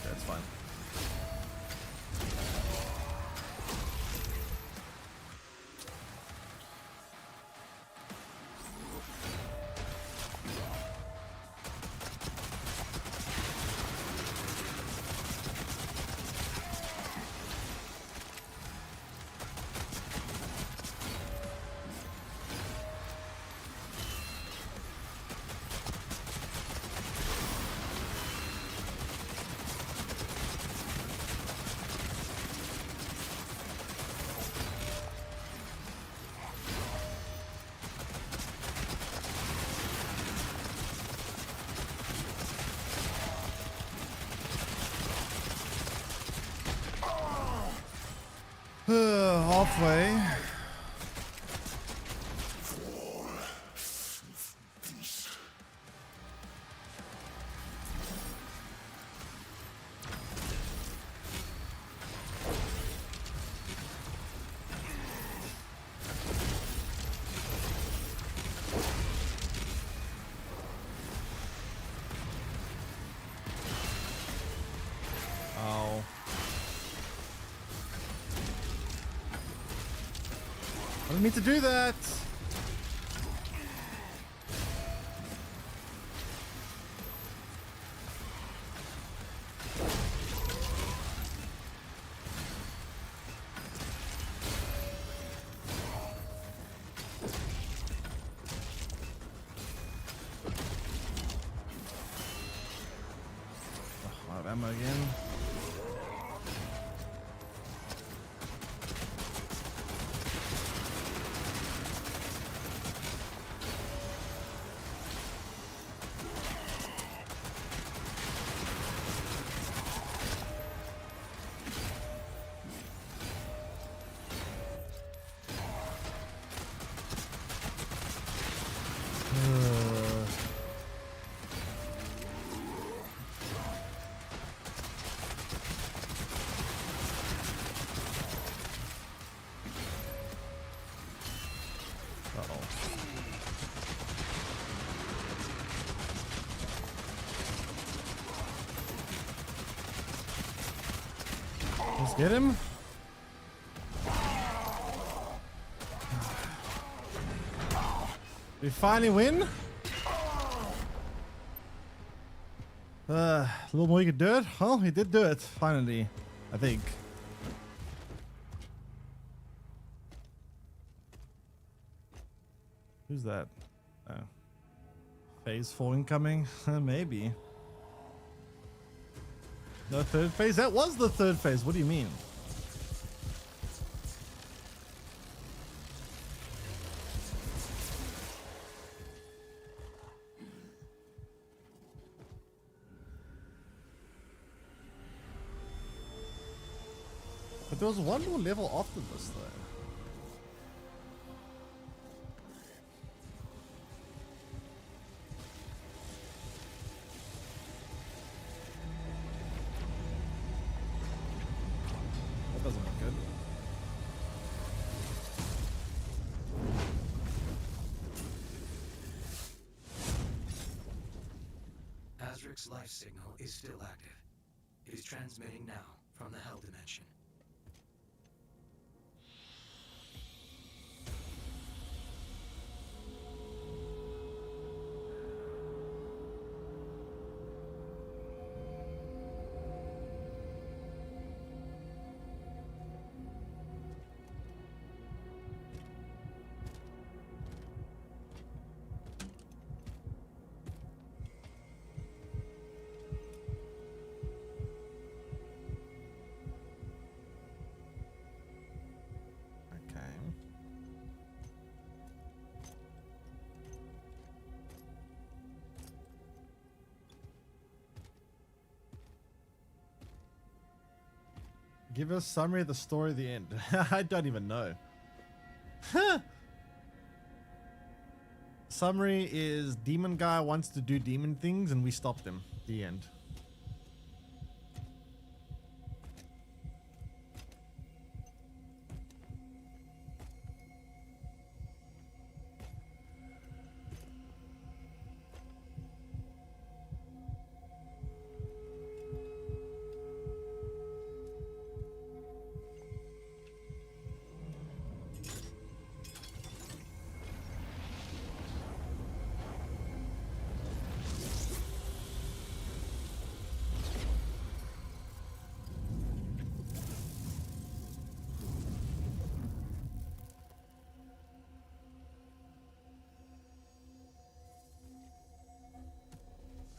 That's fine. Halfway. I didn't mean to do that. Oh, out of ammo again. Let's get him. We finally win. A little more you could do it. Well, he did do it finally, I think. Who's that? Oh. Phase 4 incoming? Maybe. No third phase? That was the third phase. What do you mean? But there was one more level after this though. That doesn't look good. Azric's life signal is still active. It is transmitting now from the Hell Dimension. Give us a summary of the story at the end. I don't even know. Summary is demon guy wants to do demon things and we stopped him. The end.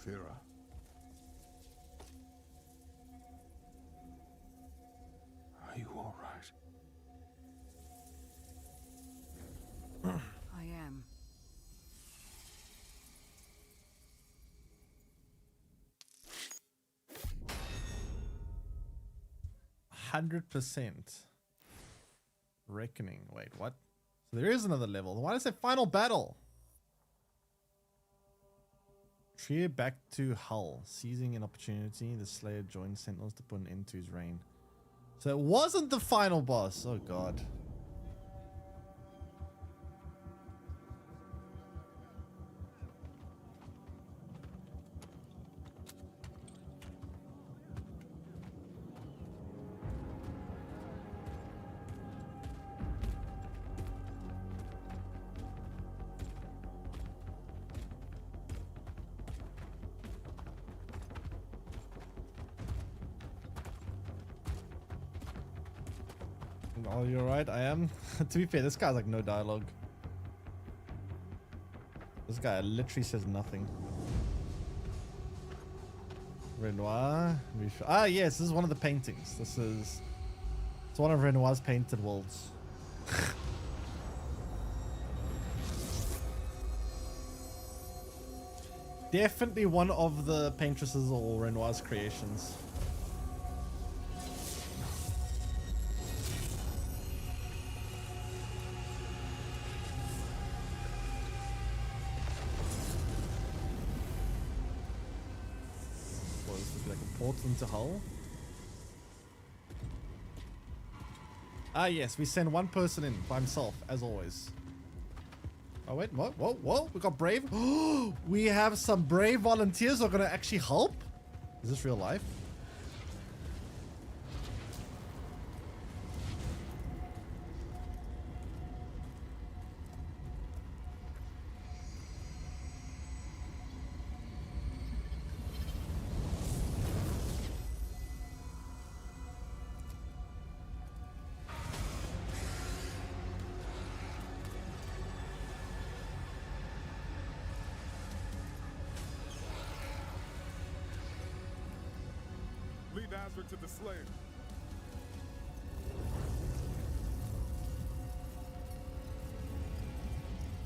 Fira. Are you all right? I am. 100%. Reckoning. Wait, what? So there is another level. Why does it say final battle? Trio back to Hull. Seizing an opportunity, the Slayer joins Sentinels to put an end to his reign. So it wasn't the final boss. Oh god. Oh, you're right. I am. To be fair, this guy's like no dialogue. This guy literally says nothing. Renoir. Ah, yes. This is one of the paintings. It's one of Renoir's painted worlds. Definitely one of the paintresses or Renoir's creations. Into Hull. Ah yes, we send one person in by himself as always. Oh wait, what? Whoa, we got brave. We have some brave volunteers who are gonna actually help. Is this real life? leave Azra to the Slayer.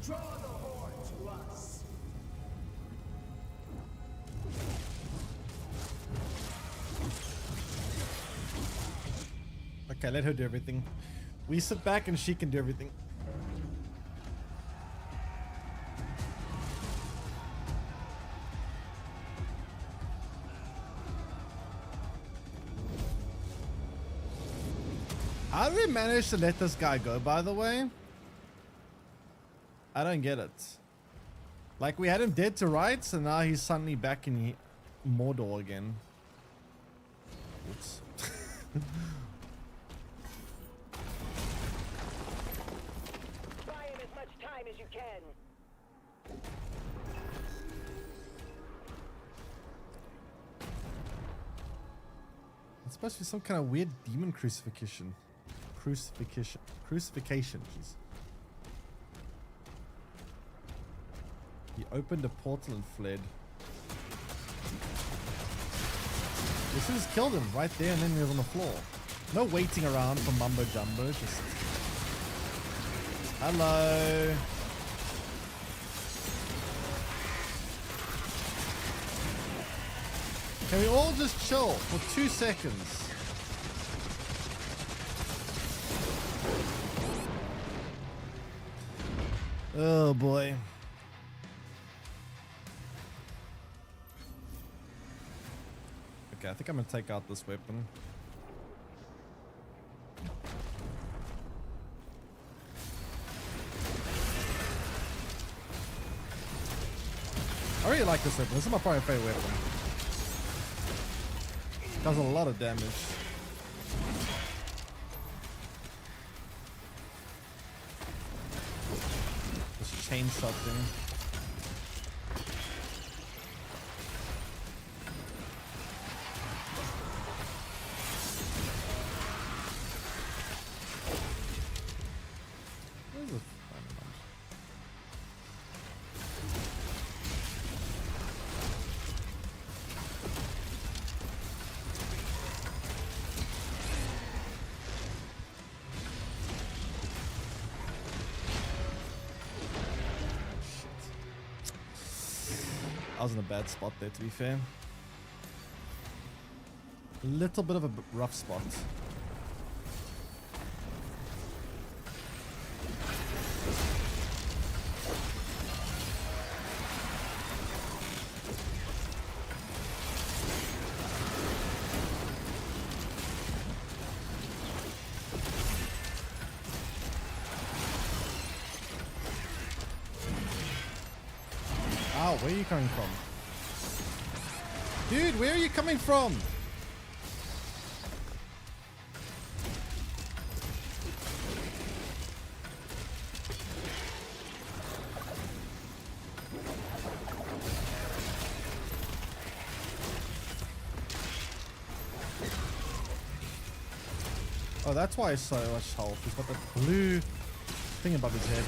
Draw the horde to us. Okay, let her do everything. We sit back and she can do everything. How did we manage to let this guy go, by the way? I don't get it. Like, we had him dead to rights, and now he's suddenly back in Mordor again. Oops. Buy him as much time as you can. It's supposed to be some kind of weird demon crucifixion. Crucifixion, jeez. He opened a portal and fled. This has killed him right there, and then he was on the floor. No waiting around for mumbo jumbo. Just hello. Can we all just chill for 2 seconds? Oh boy. Okay, I think I'm gonna take out this weapon. I really like this weapon. This is my probably favorite weapon. Does a lot of damage. Just chainsaw thing. I was in a bad spot there, to be fair. A little bit of a rough spot. Ow, where are you coming from? Dude, where are you coming from? Oh, that's why it's so much health. He's got that blue thing above his head.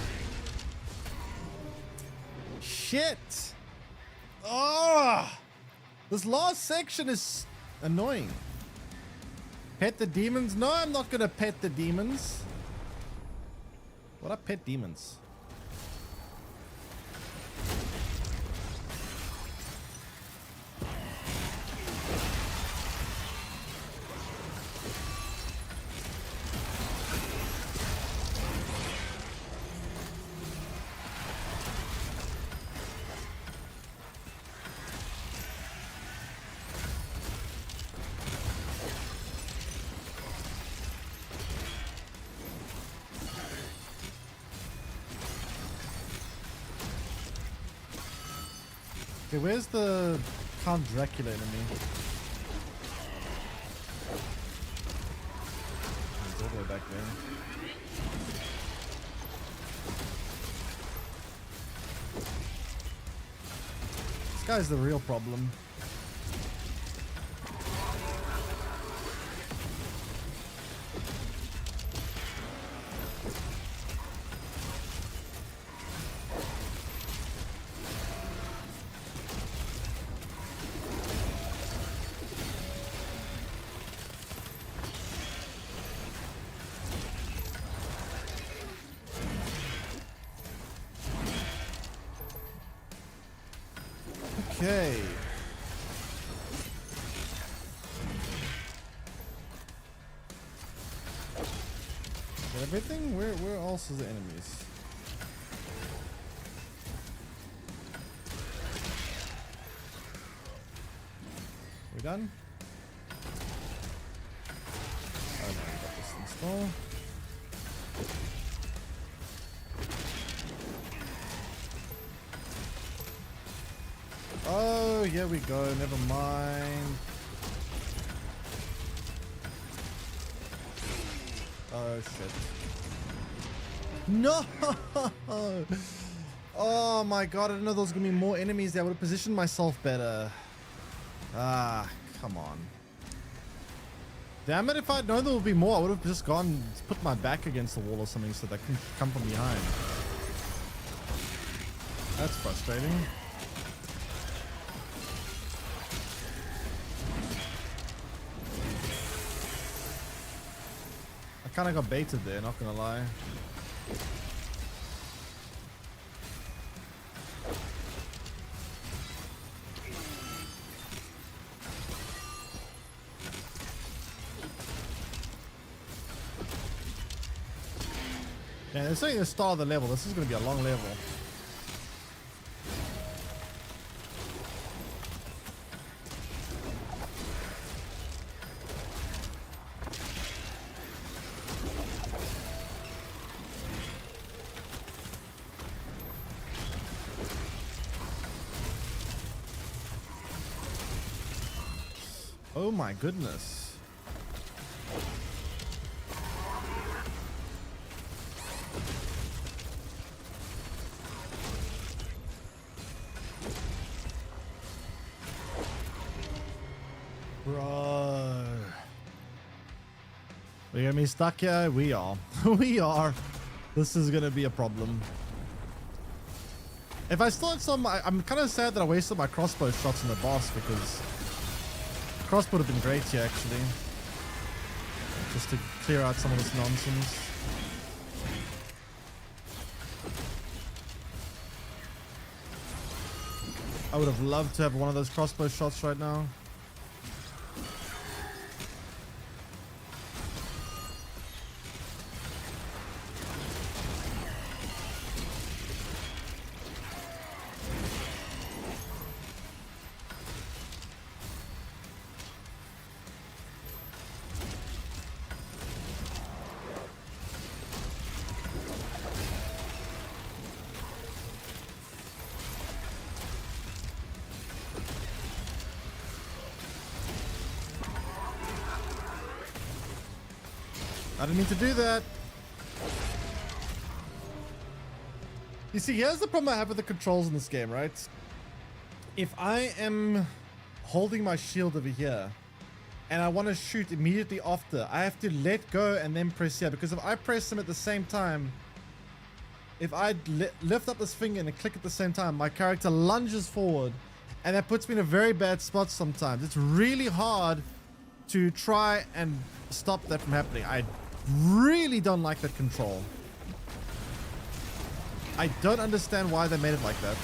Shit! Oh! This last section is annoying. Pet the demons? No, I'm not gonna pet the demons. What are pet demons? Okay, where's the Count Dracula enemy? He's all the way back there. This guy's the real problem. Okay. Got everything? Where else is the enemies? We done? Oh no, we got this installed. Oh, here we go. Never mind. Oh shit. No! Oh my god, I didn't know there was gonna be more enemies there. I would have positioned myself better. Ah, come on. Damn it, if I'd known there would be more, I would have just gone, put my back against the wall or something so that I couldn't come from behind. That's frustrating. I kind of got baited there, not gonna lie. Yeah, this ain't the start of the level. This is gonna be a long level. Oh my goodness. Bro. We gonna be stuck here? We are. We are. This is gonna be a problem. If I still had some, I'm kind of sad that I wasted my crossbow shots on the boss because crossbow would have been great here actually. Just to clear out some of this nonsense. I would have loved to have one of those crossbow shots right now. I didn't mean to do that. You see, here's the problem I have with the controls in this game, right? If I am holding my shield over here and I want to shoot immediately after, I have to let go and then press here, because if I press them at the same time, if I lift up this finger and click at the same time, my character lunges forward and that puts me in a very bad spot sometimes. It's really hard to try and stop that from happening. I really don't like that control. I don't understand why they made it like that.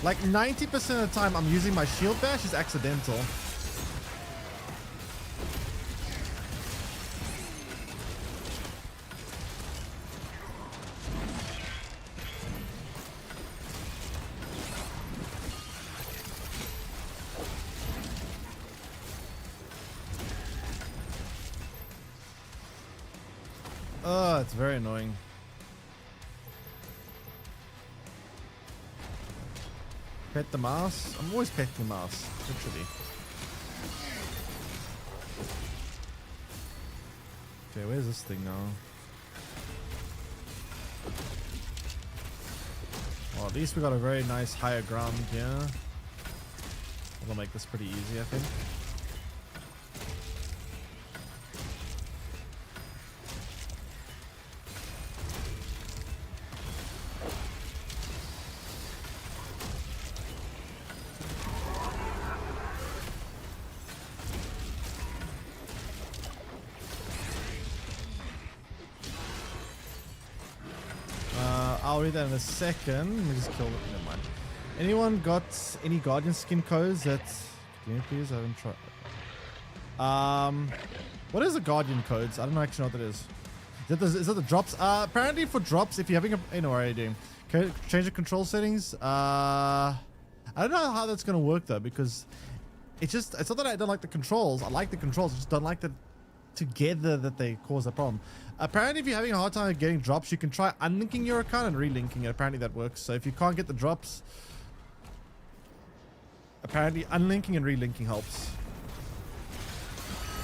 Like 90% of the time I'm using my shield bash is accidental. Oh, it's very annoying. Pet the mouse? I'm always petting the mouse, literally. Okay, where's this thing now? Well, at least we got a very nice higher ground here. That'll make this pretty easy, I think. I'll read that in a second. Let me just kill it. Never mind. Anyone got any Guardian skin codes that... Can you please? I haven't tried. What is the Guardian codes? I don't actually know what that is. Is that the drops? Apparently for drops, if you're having a... You know what are you doing? Change the control settings. I don't know how that's going to work though, because it's not that I don't like the controls. I like the controls. I just don't like the together that they cause a problem. Apparently if you're having a hard time getting drops, you can try unlinking your account and relinking it. Apparently that works. So if you can't get the drops, apparently unlinking and relinking helps.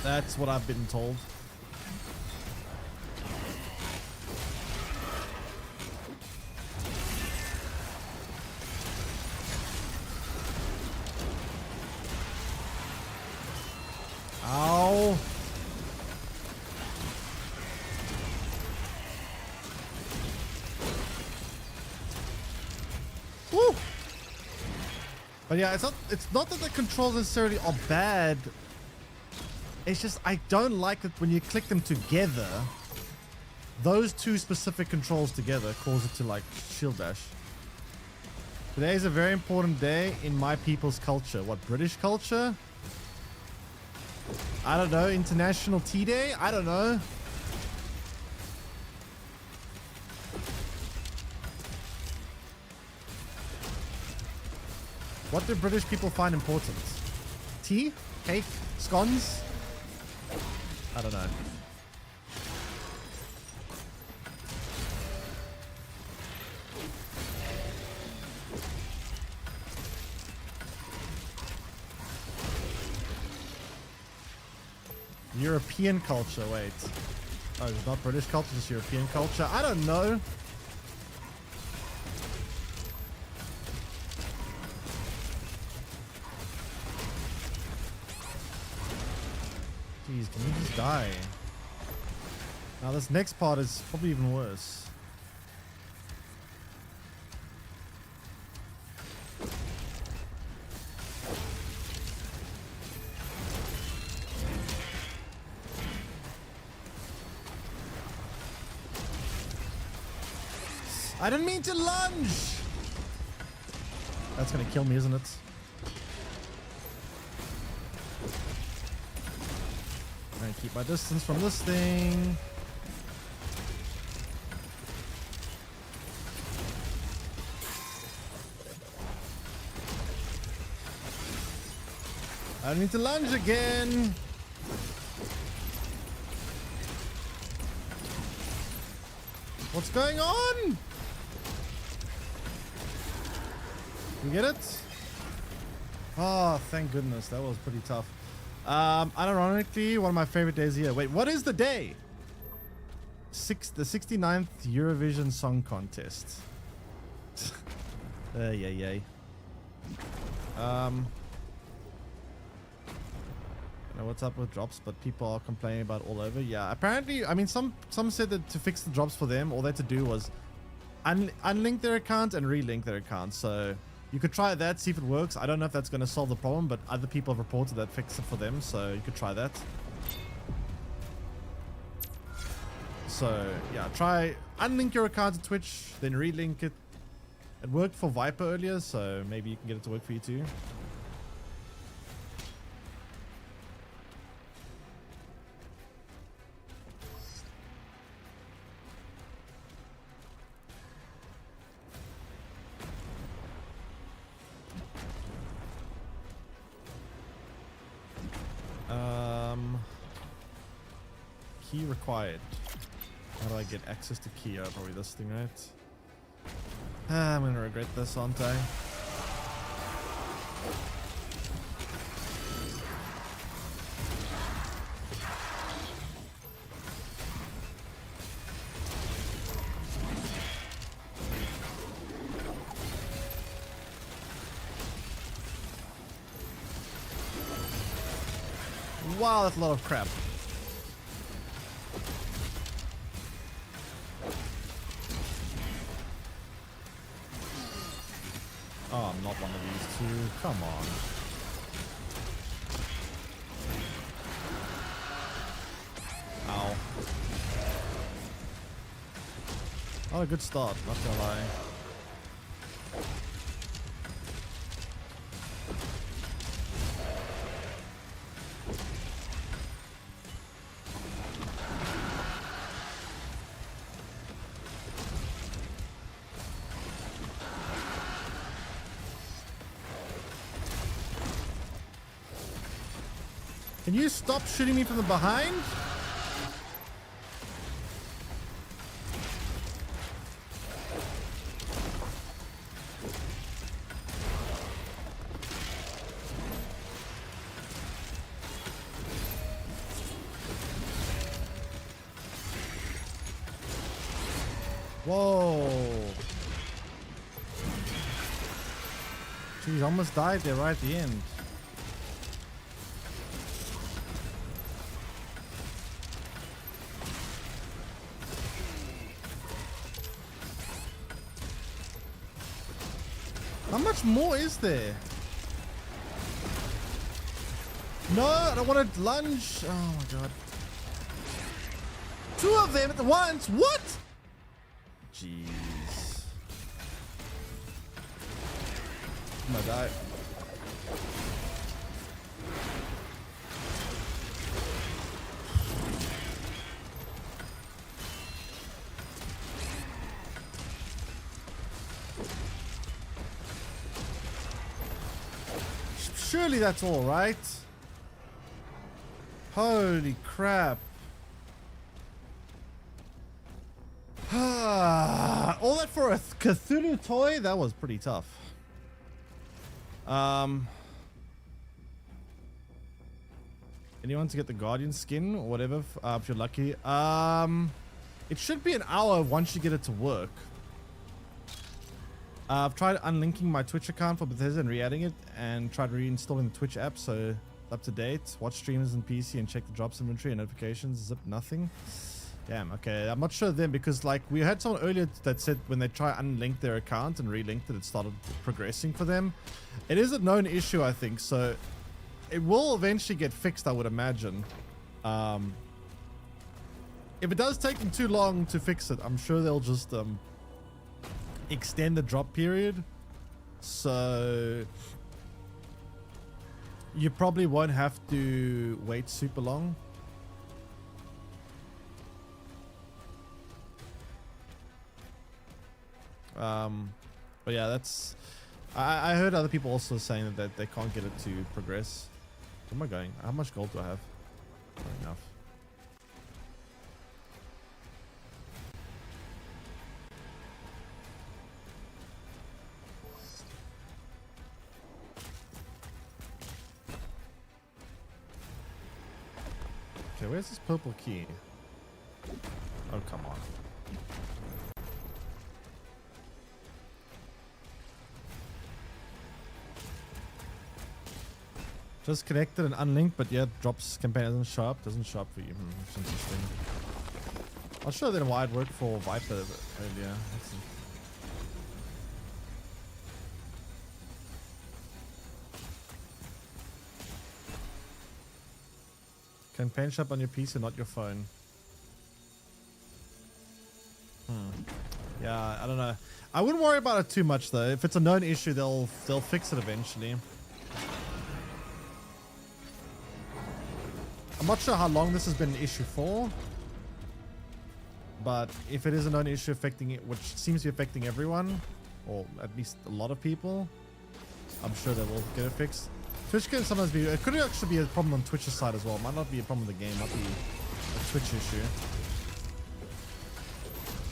That's what I've been told. Ow. Woo. But yeah, it's not that the controls necessarily are bad. It's just I don't like it when you click them together. Those two specific controls together cause it to like shield dash. Today is a very important day in my people's culture. What, British culture? I don't know. International Tea Day? I don't know. What do British people find important? Tea? Cake? Scones? I don't know. European culture, wait. Oh, it's not British culture, it's European culture. I don't know. Jeez, can you just die? Now this next part is probably even worse. I didn't mean to lunge! That's gonna kill me, isn't it? I'm gonna keep my distance from this thing. I need to lunge again. What's going on? You get it? Oh, thank goodness. That was pretty tough. Ironically, one of my favorite days here. Wait, what is the day? The 69th Eurovision Song Contest. Yay. I don't know what's up with drops, but people are complaining about all over. Yeah, apparently, I mean, some said that to fix the drops for them, all they had to do was unlink their account and relink their account. So you could try that, see if it works. I don't know if that's going to solve the problem, but other people have reported that fixed it for them, so you could try that. So yeah, try unlink your account to Twitch, then relink it. It worked for Viper earlier, so maybe you can get it to work for you too. Key required. How do I get access to key? Oh, probably this thing, right? I'm gonna regret this, aren't I? Wow, that's a lot of crap. Oh, I'm not one of these two. Come on. Ow. Not a good start, not gonna lie. Can you stop shooting me from the behind? Whoa. Jeez, almost died there right at the end. How much more is there? No, I don't want to lunge. Oh my god. 2 of them at once. What? Jeez. I'm gonna die. Surely that's all right. Holy crap. All that for a Cthulhu toy? That was pretty tough. Anyone to get the Guardian skin or whatever, if you're lucky. It should be an hour once you get it to work. I've tried unlinking my Twitch account for Bethesda and re-adding it, and tried reinstalling the Twitch app so it's up to date. Watch streamers and PC and check the drops inventory and notifications. Zip nothing. Damn, okay. I'm not sure then, because like we had someone earlier that said when they try unlink their account and relinked it, it started progressing for them. It is a known issue, I think, so it will eventually get fixed, I would imagine. If it does take them too long to fix it, I'm sure they'll just extend the drop period, so you probably won't have to wait super long. But yeah, that's I heard other people also saying that they can't get it to progress. Where am I going? How much gold do I have? Not enough. Okay, where's this purple key? Oh, come on. Just connected and unlinked, but yeah, drops campaign doesn't show up. Doesn't show up for you. That's interesting. I'll show them why it worked for Viper earlier. Campaign shop on your PC, not your phone. Yeah, I don't know. I wouldn't worry about it too much though. If it's a known issue, they'll fix it eventually. I'm not sure how long this has been an issue for, but if it is a known issue affecting it, which seems to be affecting everyone, or at least a lot of people, I'm sure they will get it fixed. Twitch can sometimes be, it could actually be a problem on Twitch's side as well. It might not be a problem with the game, it might be a Twitch issue.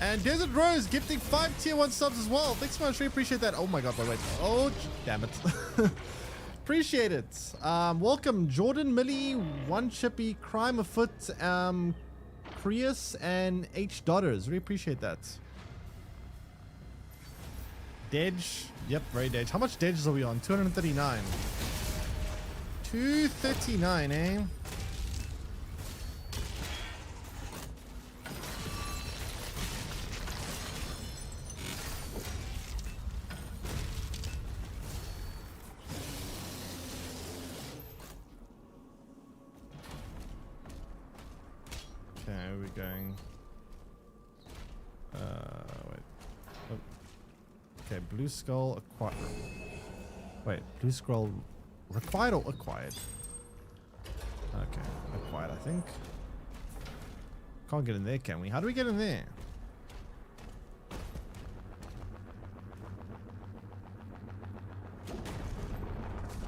And Desert Rose gifting 5 tier 1 subs as well. Thanks so much, really appreciate that. Oh my god, wait. Oh, damn it. Appreciate it. Welcome, Jordan, Millie, One Chippy, Crime Afoot, Prius, and H Dotters. Really appreciate that. Dedge. Yep, very Dedge. How much Dedges are we on? 239. 239, eh? Okay, we're going. Wait. Oh. Okay, Blue Skull acquired. Wait, Blue Skull required or acquired? Okay, acquired, I think. Can't get in there, can we? How do we get in there?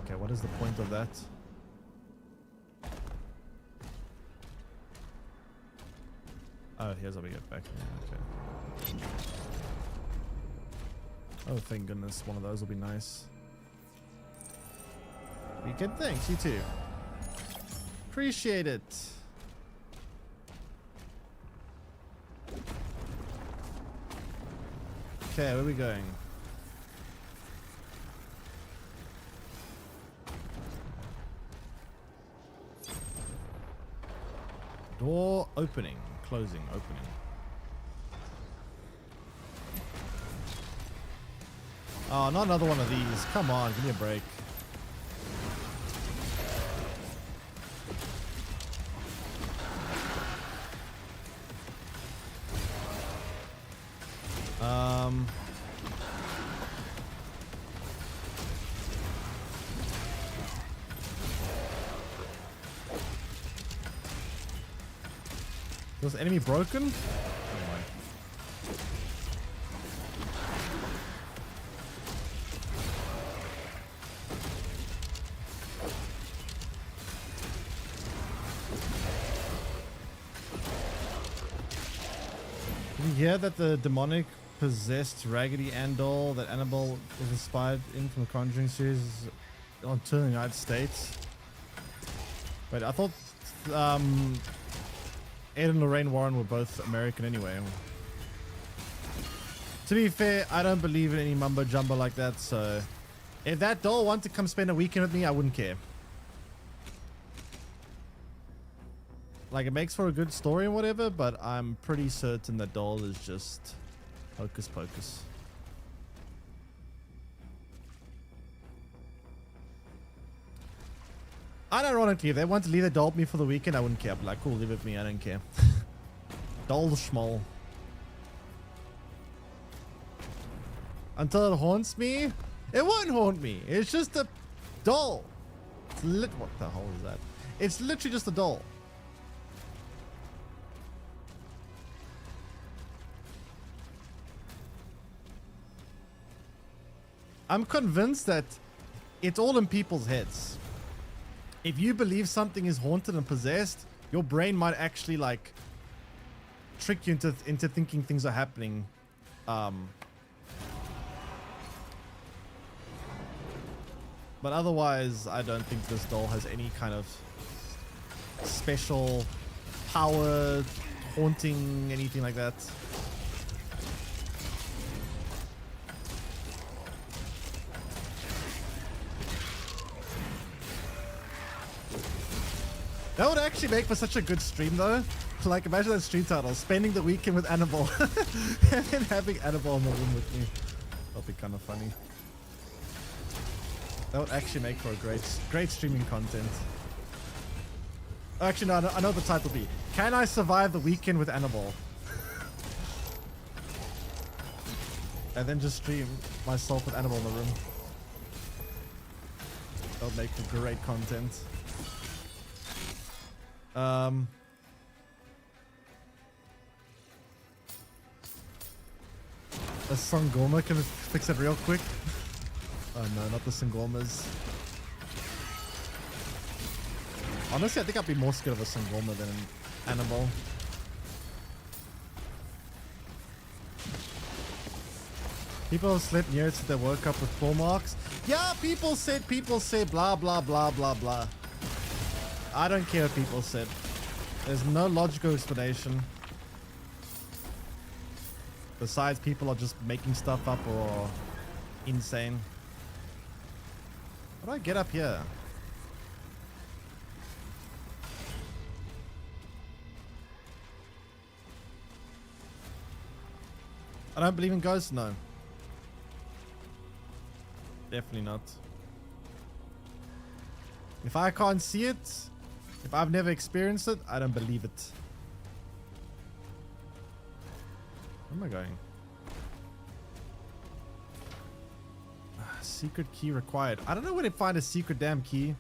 Okay, what is the point of that? Oh, here's how we get back. Yeah, okay. Oh, thank goodness. One of those will be nice. Weekend, thanks. You too. Appreciate it. Okay, where are we going? Door opening, closing, opening. Oh, not another one of these. Come on, give me a break. Was the enemy broken? Anyway. Did you hear that the demonic possessed Raggedy Ann doll that Annabelle was inspired in from the Conjuring series is on tour in the United States? Wait, I thought Ed and Lorraine Warren were both American anyway. To be fair, I don't believe in any mumbo jumbo like that, so if that doll wanted to come spend a weekend with me, I wouldn't care. Like, it makes for a good story and whatever, but I'm pretty certain that doll is just hocus pocus. Unironically, if they want to leave the doll with me for the weekend, I wouldn't care. I'd be like, cool, leave it with me, I don't care. Doll schmoll. Until it haunts me, it won't haunt me. It's just a doll. It's what the hell is that? It's literally just a doll. I'm convinced that it's all in people's heads. If you believe something is haunted and possessed, your brain might actually like trick you into thinking things are happening. But otherwise, I don't think this doll has any kind of special power, haunting, anything like that. That would actually make for such a good stream though. Like, imagine that stream title, spending the weekend with Annabelle. And then having Annabelle in the room with me. That'll be kind of funny. That would actually make for a great streaming content. Actually, no, I know the title will be. Can I survive the weekend with Annabelle? And then just stream myself with Annabelle in the room. That would make for great content. A Sangoma can fix it real quick. Oh no, not the Sangomas. Honestly, I think I'd be more scared of a Sangoma than an Annabelle. People have slept near it since they woke up with claw marks. Yeah, people say blah blah blah blah blah. I don't care what people said. There's no logical explanation. Besides, people are just making stuff up or insane. How do I get up here? I don't believe in ghosts? No. Definitely not. If I can't see it, if I've never experienced it, I don't believe it. Where am I going? Secret key required. I don't know where to find a secret damn key.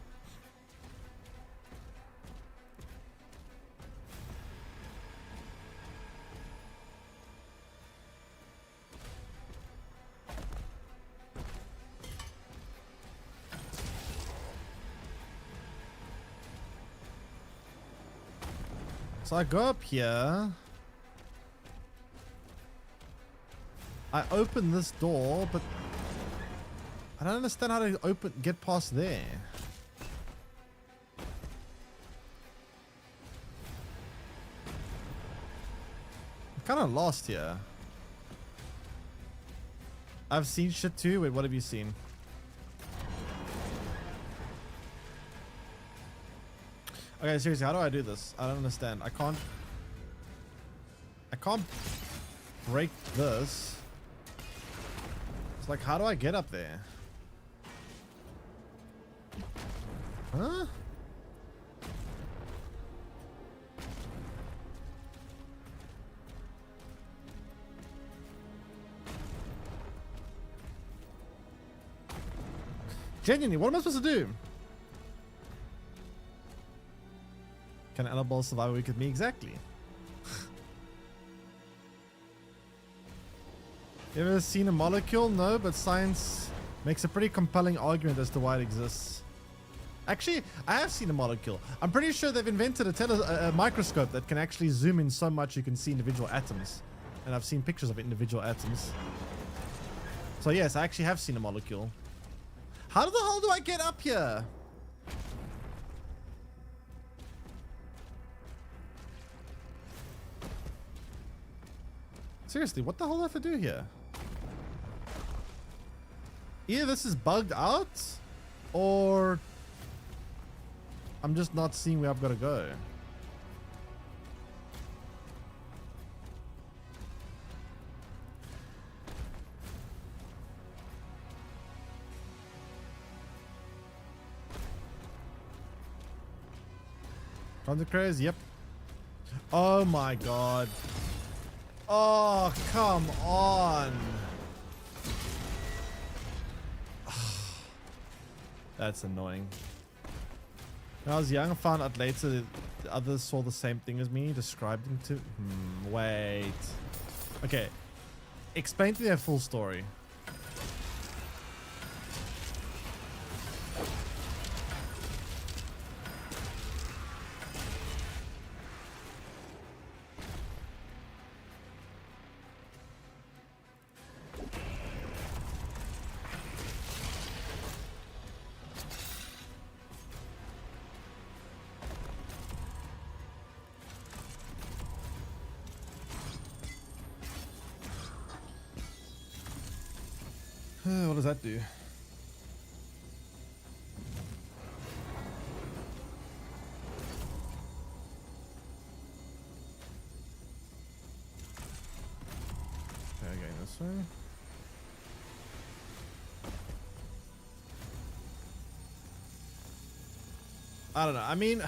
So I go up here. I opened this door, but I don't understand how to get past there. I'm kind of lost here. I've seen shit too. Wait, what have you seen? Okay, seriously, how do I do this? I don't understand. I can't break this. It's like, how do I get up there? Huh? Genuinely, what am I supposed to do? Can Annabelle survive a week with me? Exactly. You ever seen a molecule? No, but science makes a pretty compelling argument as to why it exists. Actually, I have seen a molecule. I'm pretty sure they've invented a microscope that can actually zoom in so much you can see individual atoms. And I've seen pictures of individual atoms. So yes, I actually have seen a molecule. How the hell do I get up here? Seriously, what the hell do I have to do here? Either this is bugged out, or I'm just not seeing where I've got to go. Content creators, yep. Oh my god. Oh, come on. That's annoying. When I was young, I found out later that the others saw the same thing as me, described them to... wait. Okay. Explain to me their full story. What does that do? Okay, going this way. I don't know. I mean,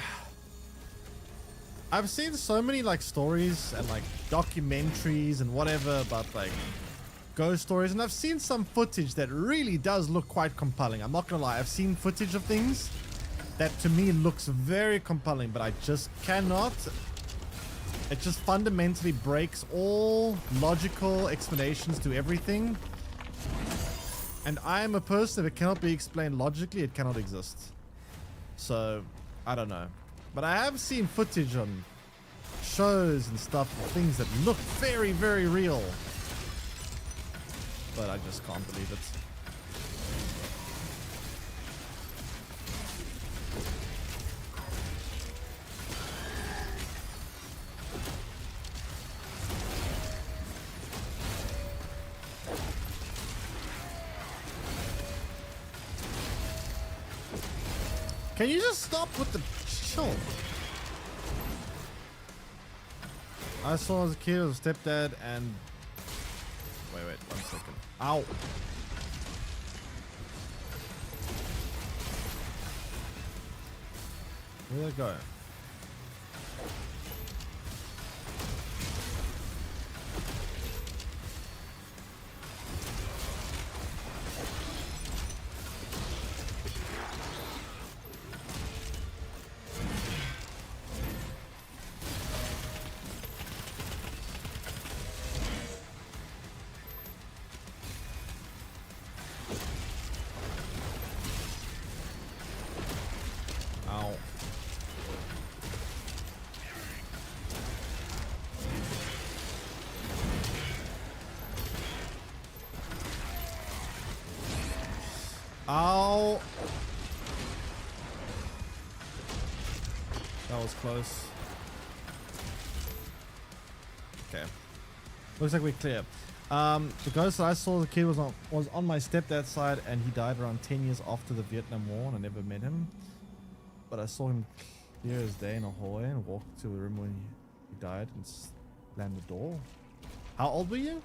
I've seen so many like stories and like documentaries and whatever about like ghost stories, and I've seen some footage that really does look quite compelling. I'm not gonna lie, I've seen footage of things that to me looks very compelling, but I just cannot. It just fundamentally breaks all logical explanations to everything. And I am a person, if it cannot be explained logically, it cannot exist. So, I don't know. But I have seen footage on shows and stuff of things that look very, very real. But I just can't believe it. Can you just stop with the chill? I saw as a kid with a stepdad and... Wait, 1 second. Ow. Where did it go? Ow. Ow. That was close. Okay. Looks like we're clear. The ghost that I saw, the kid was on my stepdad's side, and he died around 10 years after the Vietnam War, and I never met him. But I saw him clear as day in a hallway and walked to the room when he died and slammed the door. How old were you?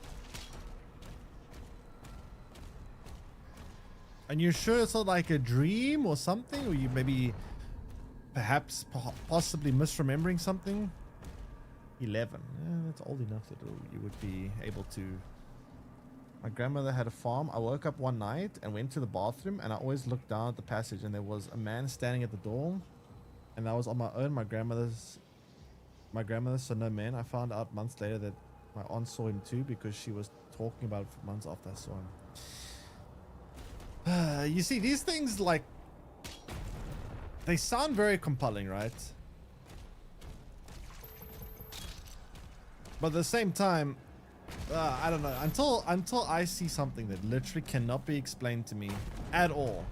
And you're sure it's not like a dream or something? Or you maybe perhaps possibly misremembering something? 11. Yeah, that's old enough that you would be able to. My grandmother had a farm. I woke up one night and went to the bathroom, and I always looked down at the passage, and there was a man standing at the door, and I was on my own. My grandmother saw no man. I found out months later that my aunt saw him too, because she was talking about it for months after I saw him. You see, these things, like, they sound very compelling, right? But at the same time, I don't know, until I see something that literally cannot be explained to me at all,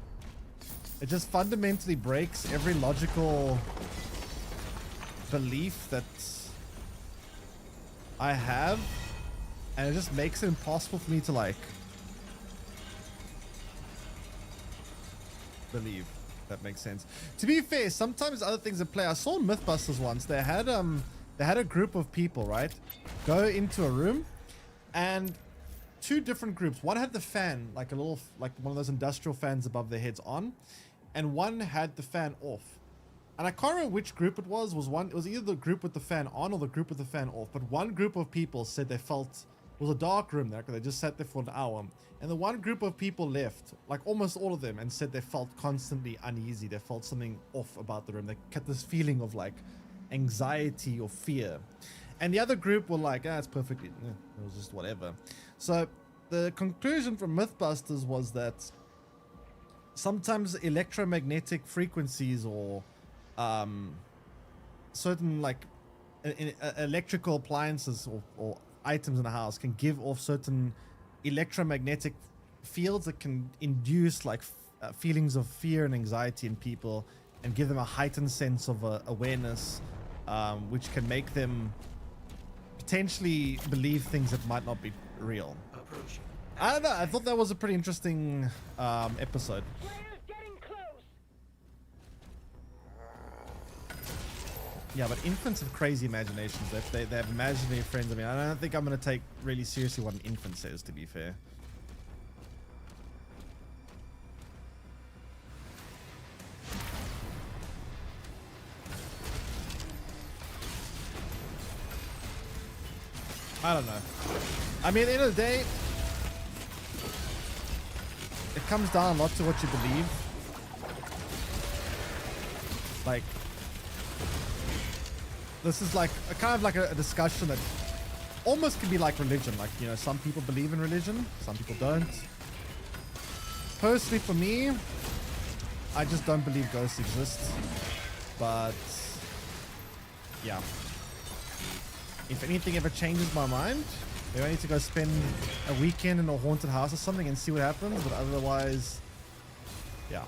it just fundamentally breaks every logical belief that I have, and it just makes it impossible for me to, like, believe. That makes sense. To be fair, sometimes other things at play. I saw Mythbusters once. They had a group of people, right, go into a room, and two different groups. One had the fan, like a little, like one of those industrial fans above their heads on, and one had the fan off. And I can't remember which group it was. It was either the group with the fan on or the group with the fan off. But one group of people said they felt, it was a dark room there, because they just sat there for an hour. And the one group of people left, like almost all of them, and said they felt constantly uneasy. They felt something off about the room. They kept this feeling of like anxiety or fear. And the other group were like, it's perfectly, it was just whatever. So the conclusion from Mythbusters was that sometimes electromagnetic frequencies or certain like electrical appliances or items in a house can give off certain electromagnetic fields that can induce like feelings of fear and anxiety in people and give them a heightened sense of awareness, which can make them potentially believe things that might not be real. I don't know. I thought that was a pretty interesting episode. Yeah, but infants have crazy imaginations. They have imaginary friends. I mean, I don't think I'm going to take really seriously what an infant says, to be fair. I don't know. I mean, at the end of the day, it comes down a lot to what you believe. Like, this is like a kind of like a discussion that almost can be like religion. Like, you know, some people believe in religion, some people don't. Personally, for me, I just don't believe ghosts exist. But yeah, if anything ever changes my mind, maybe I need to go spend a weekend in a haunted house or something and see what happens. But otherwise, yeah.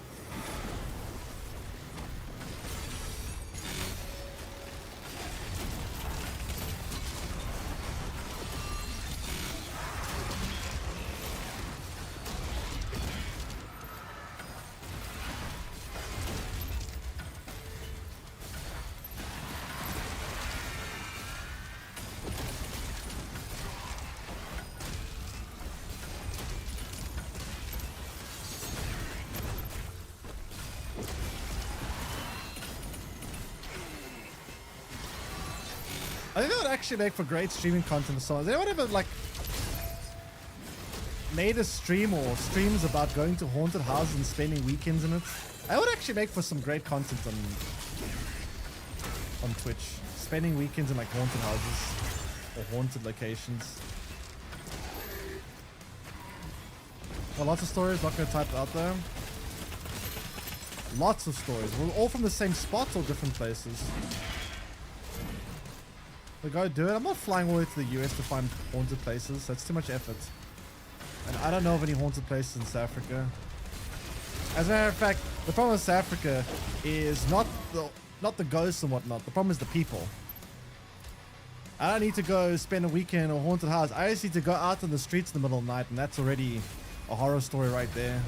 I think that would actually make for great streaming content. So, has anyone ever like made a stream or streams about going to haunted houses and spending weekends in it? I would actually make for some great content on Twitch. Spending weekends in like haunted houses or haunted locations. Well, lots of stories. Not gonna type it out there. Lots of stories. We're all from the same spot or different places. We go do it. I'm not flying all the way to the US to find haunted places. That's too much effort. And I don't know of any haunted places in South Africa. As a matter of fact, the problem with South Africa is not the ghosts and whatnot. The problem is the people. I don't need to go spend a weekend or haunted house. I just need to go out in the streets in the middle of the night, and that's already a horror story right there.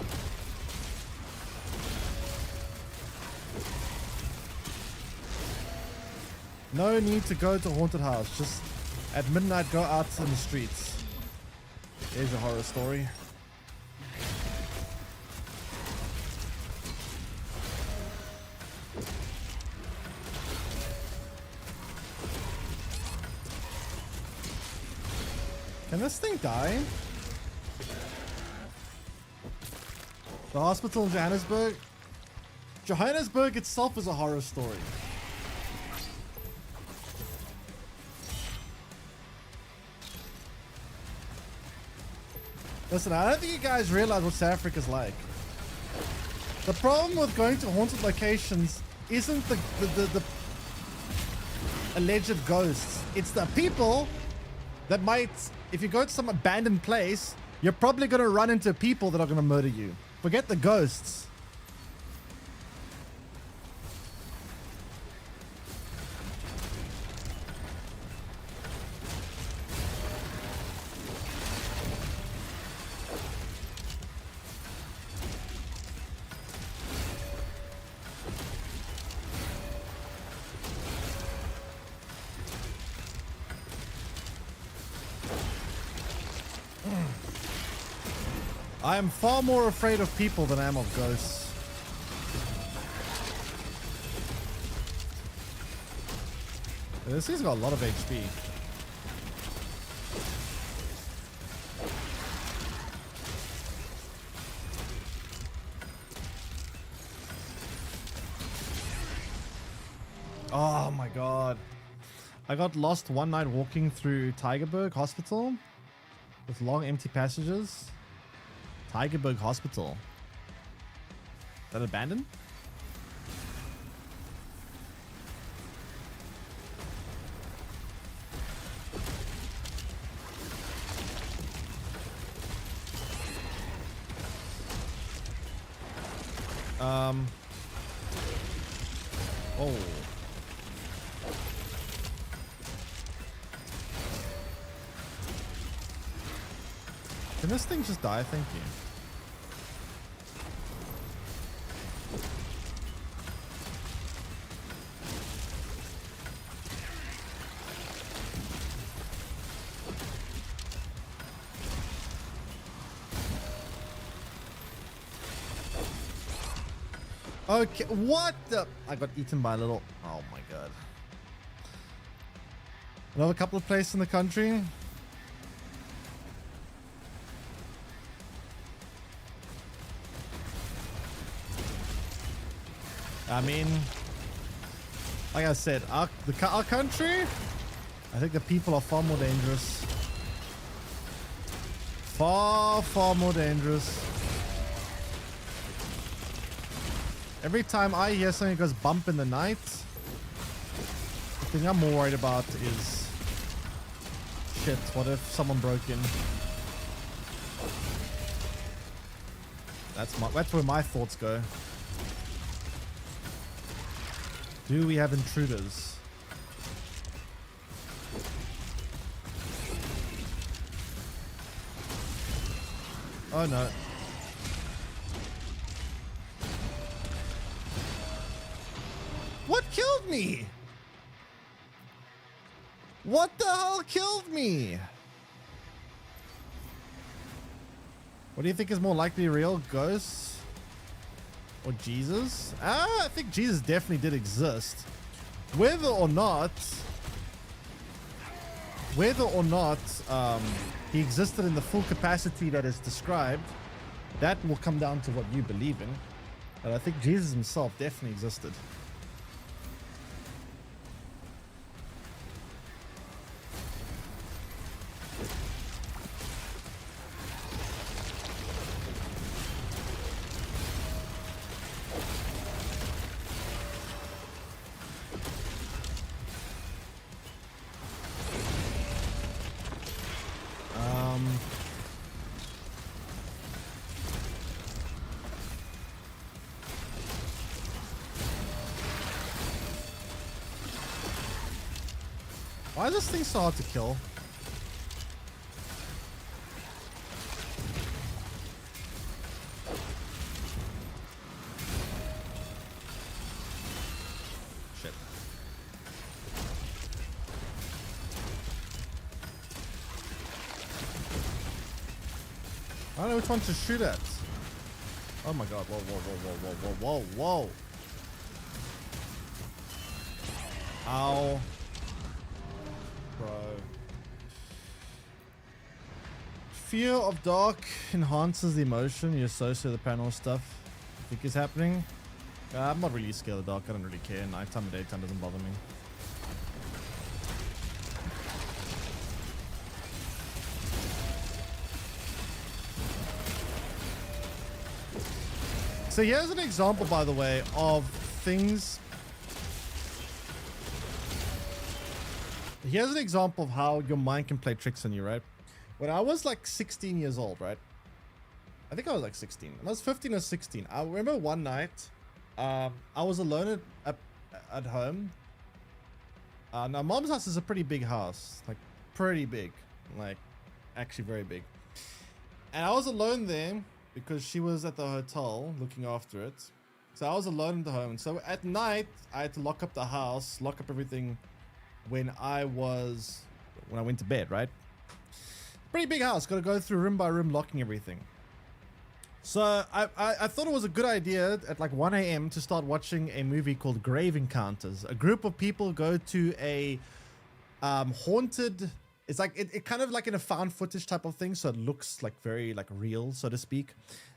No need to go to a haunted house. Just at midnight, go out in the streets. There's a horror story. Can this thing die? The hospital in Johannesburg? Johannesburg itself is a horror story. Listen, I don't think you guys realize what South Africa's like. The problem with going to haunted locations isn't the alleged ghosts. It's the people that might, if you go to some abandoned place, you're probably going to run into people that are going to murder you. Forget the ghosts. I am far more afraid of people than I am of ghosts. This thing's got a lot of HP. Oh my god. I got lost one night walking through Tygerberg Hospital with long empty passages. Tygerberg Hospital. Is that abandoned? Oh. Can this thing just die? Thank you. Okay, what the? I got eaten by a little. Oh my god. Another couple of places in the country. I mean, like I said, our country, I think the people are far more dangerous. Far, far more dangerous. Every time I hear something goes bump in the night, the thing I'm more worried about is, shit, what if someone broke in? That's where my thoughts go. Do we have intruders? Oh no. What killed me? What the hell killed me? What do you think is more likely real? Ghosts? Or Jesus? I think Jesus definitely did exist. Whether or not he existed in the full capacity that is described, that will come down to what you believe in. But I think Jesus himself definitely existed. Why is this thing so hard to kill? Shit. I don't know which one to shoot at. Oh my god, whoa, whoa, whoa, whoa, whoa, whoa, whoa, whoa. Ow. Bro. Fear of dark enhances the emotion you associate with the paranormal stuff you think is happening. I'm not really scared of the dark. I don't really care. Nighttime and daytime doesn't bother me. So here's an example, by the way, of things. Here's an example of how your mind can play tricks on you, right? When I was like 16 years old, right? I think I was like 16. I was 15 or 16. I remember one night, I was alone at home. Now, mom's house is a pretty big house, like pretty big, like actually very big. And I was alone there because she was at the hotel looking after it. So I was alone in the home. And so at night, I had to lock up the house, lock up everything when I went to bed, right? Pretty big house, got to go through room by room, locking everything. So I thought it was a good idea at like 1 a.m. to start watching a movie called Grave Encounters. A group of people go to a haunted, it's like it kind of like in a found footage type of thing, so it looks like very like real, so to speak.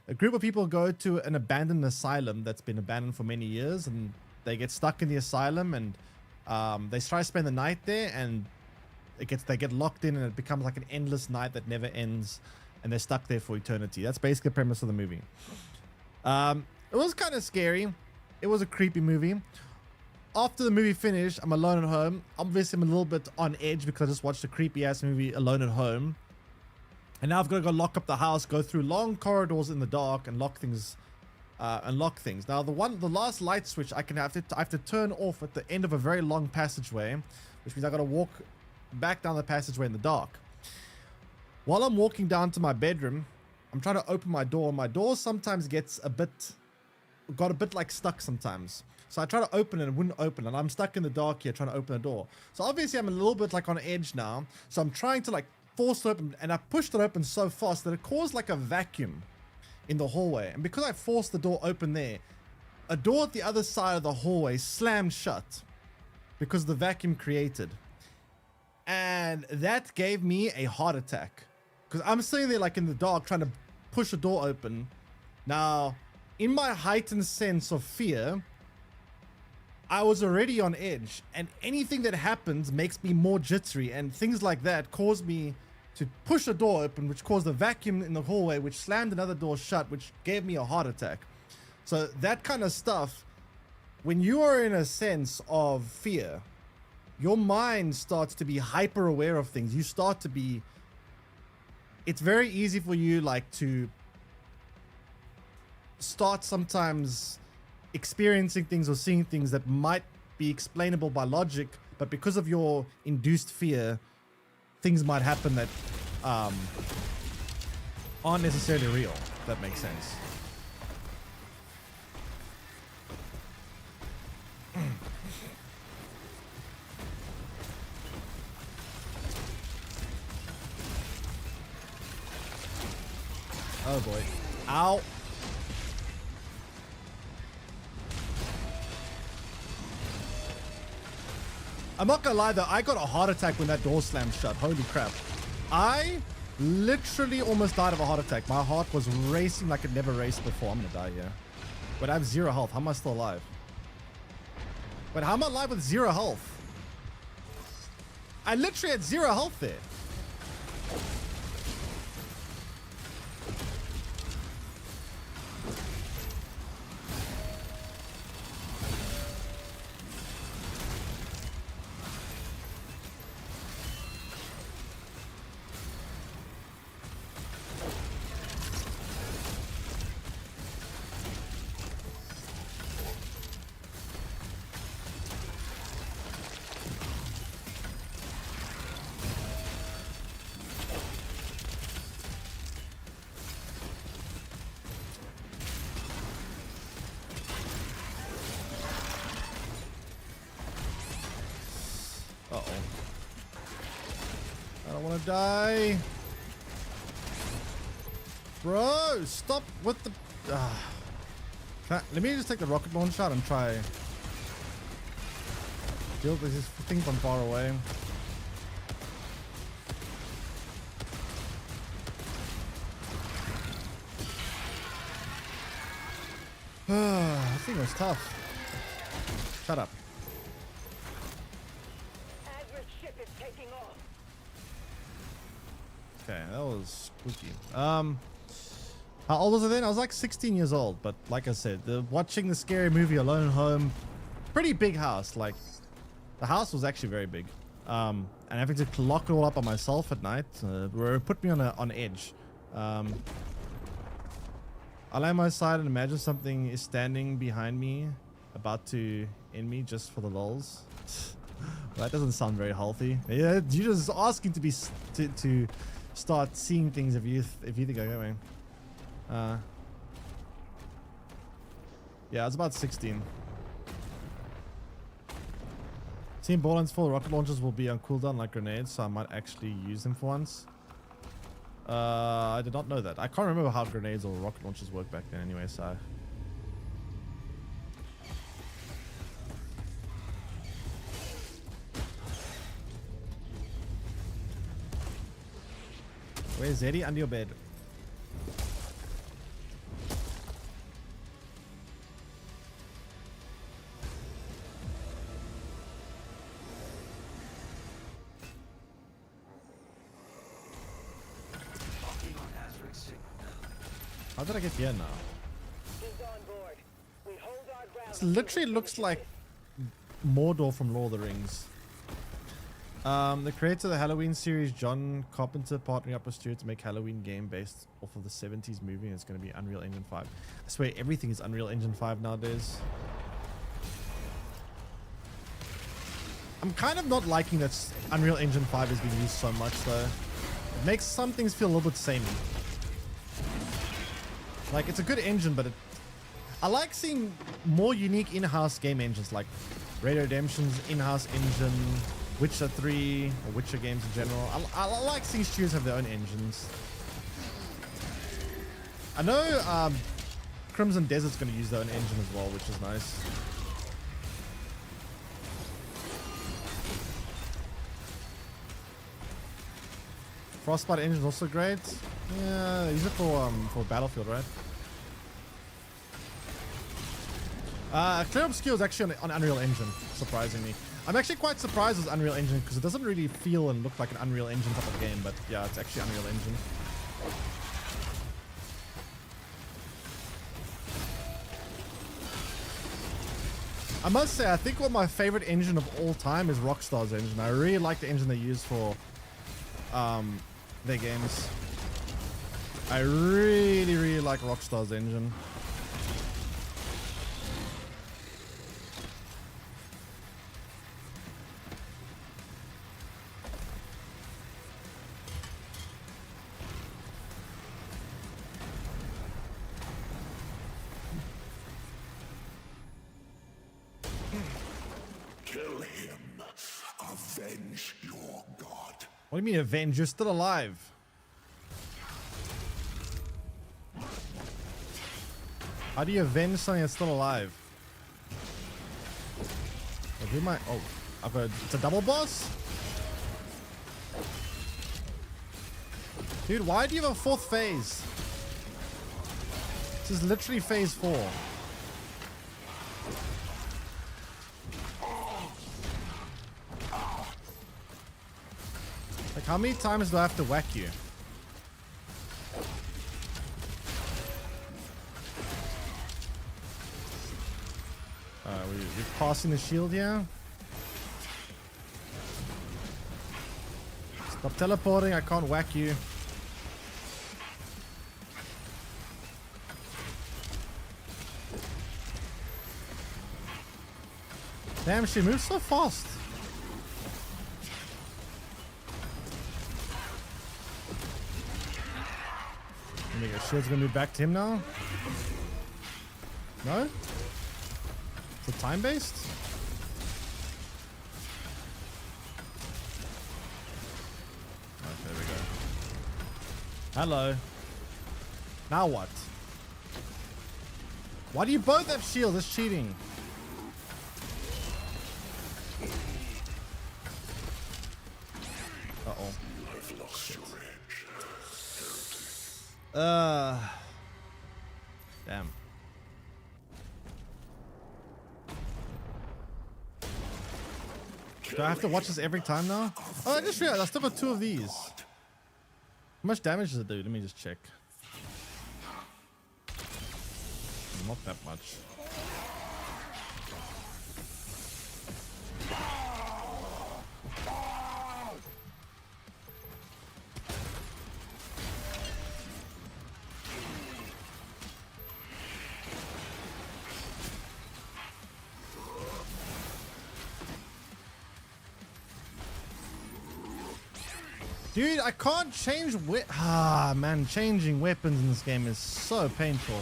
A group of people go to an abandoned asylum that's been abandoned for many years, and they get stuck in the asylum, and they try to spend the night there, and they get locked in, and it becomes like an endless night that never ends, and they're stuck there for eternity. That's basically the premise of the movie. It was kind of scary. It was a creepy movie. After the movie finished, I'm alone at home. Obviously, I'm a little bit on edge because I just watched a creepy ass movie alone at home. And now I've got to go lock up the house, go through long corridors in the dark, and lock things. Now the last light switch I have to turn off at the end of a very long passageway, which means I got to walk back down the passageway in the dark. While I'm walking down to my bedroom, I'm trying to open my door. My door sometimes got a bit like stuck sometimes. So I try to open it and it wouldn't open, and I'm stuck in the dark here trying to open the door. So obviously I'm a little bit like on edge now. So I'm trying to like force it open, and I pushed it open so fast that it caused like a vacuum in the hallway. And because I forced the door open there, a door at the other side of the hallway slammed shut because the vacuum created. And that gave me a heart attack because I'm sitting there like in the dark trying to push a door open. Now, in my heightened sense of fear, I was already on edge, and anything that happens makes me more jittery, and things like that caused me to push a door open, which caused a vacuum in the hallway, which slammed another door shut, which gave me a heart attack. So that kind of stuff, when you are in a sense of fear, your mind starts to be hyper aware of things. You start to be, it's very easy for you like to start sometimes experiencing things or seeing things that might be explainable by logic, but because of your induced fear, things might happen that aren't necessarily real. If that makes sense. Oh boy. Ow. I'm not gonna lie though, I got a heart attack when that door slammed shut. Holy crap. I literally almost died of a heart attack. My heart was racing like it never raced before. I'm gonna die here. But I have 0 health. How am I still alive? But how am I alive with 0 health? I literally had 0 health there. don't want to die. Bro, stop with the... let me just take the rocket launcher out and try... deal with this thing from far away. That thing was tough. Shut up. Admir's ship is taking off. Okay, that was spooky. How old was I then? I was like 16 years old, but like I said, watching the scary movie Alone at Home, pretty big house. Like, the house was actually very big. And having to lock it all up on myself at night put me on edge. I lay on my side and imagine something is standing behind me, about to end me just for the lols. That doesn't sound very healthy. Yeah, you're just asking to be to start seeing things if you think I'm going. Yeah, I was about 16. Team Borderlands 4 rocket launchers will be on cooldown like grenades, so I might actually use them for once. I did not know that. I can't remember how grenades or rocket launchers work back then anyway, so... Where's Zeddy? Under your bed. How did I get here now? He's on board. We hold our ground. It literally looks like Mordor from Lord of the Rings. The creator of the Halloween series, John Carpenter, partnering up with Studio to make Halloween game based off of the 70s movie, and it's going to be Unreal Engine 5. I swear everything is Unreal Engine 5 nowadays. I'm kind of not liking that Unreal Engine 5 is being used so much though. It makes some things feel a little bit samey. Like, it's a good engine, but I like seeing more unique in-house game engines, like Red Dead Redemption's in-house engine, Witcher 3, or Witcher games in general. I like seeing studios have their own engines. I know Crimson Desert's going to use their own engine as well, which is nice. Frostbite engine is also great. Yeah, use it for Battlefield, right? Clear Obscure is actually on Unreal Engine, surprisingly. I'm actually quite surprised with Unreal Engine because it doesn't really feel and look like an Unreal Engine type of game, but yeah, it's actually Unreal Engine. I must say, I think one of my favorite engine of all time is Rockstar's engine. I really like the engine they use for their games. I really like Rockstar's engine. Kill him. Avenge your god. What do you mean avenge? You're still alive. How do you avenge something that's still alive? Like, who am I? Oh, I've got it's a double boss? Dude, why do you have a fourth phase? This is literally phase 4. Like, how many times do I have to whack you? We're passing the shield here. Stop teleporting, I can't whack you. Damn, she moves so fast. Shield's gonna move back to him now? No? Is it time based? Oh Hello. Now what? Why do you both have shield? That's cheating. Uh-oh. Damn. Do I have to watch this every time now? Oh, I just realized I still got 2 of these. How much damage does it do? Let me just check. Not that much. Dude, I can't change man, changing weapons in this game is so painful.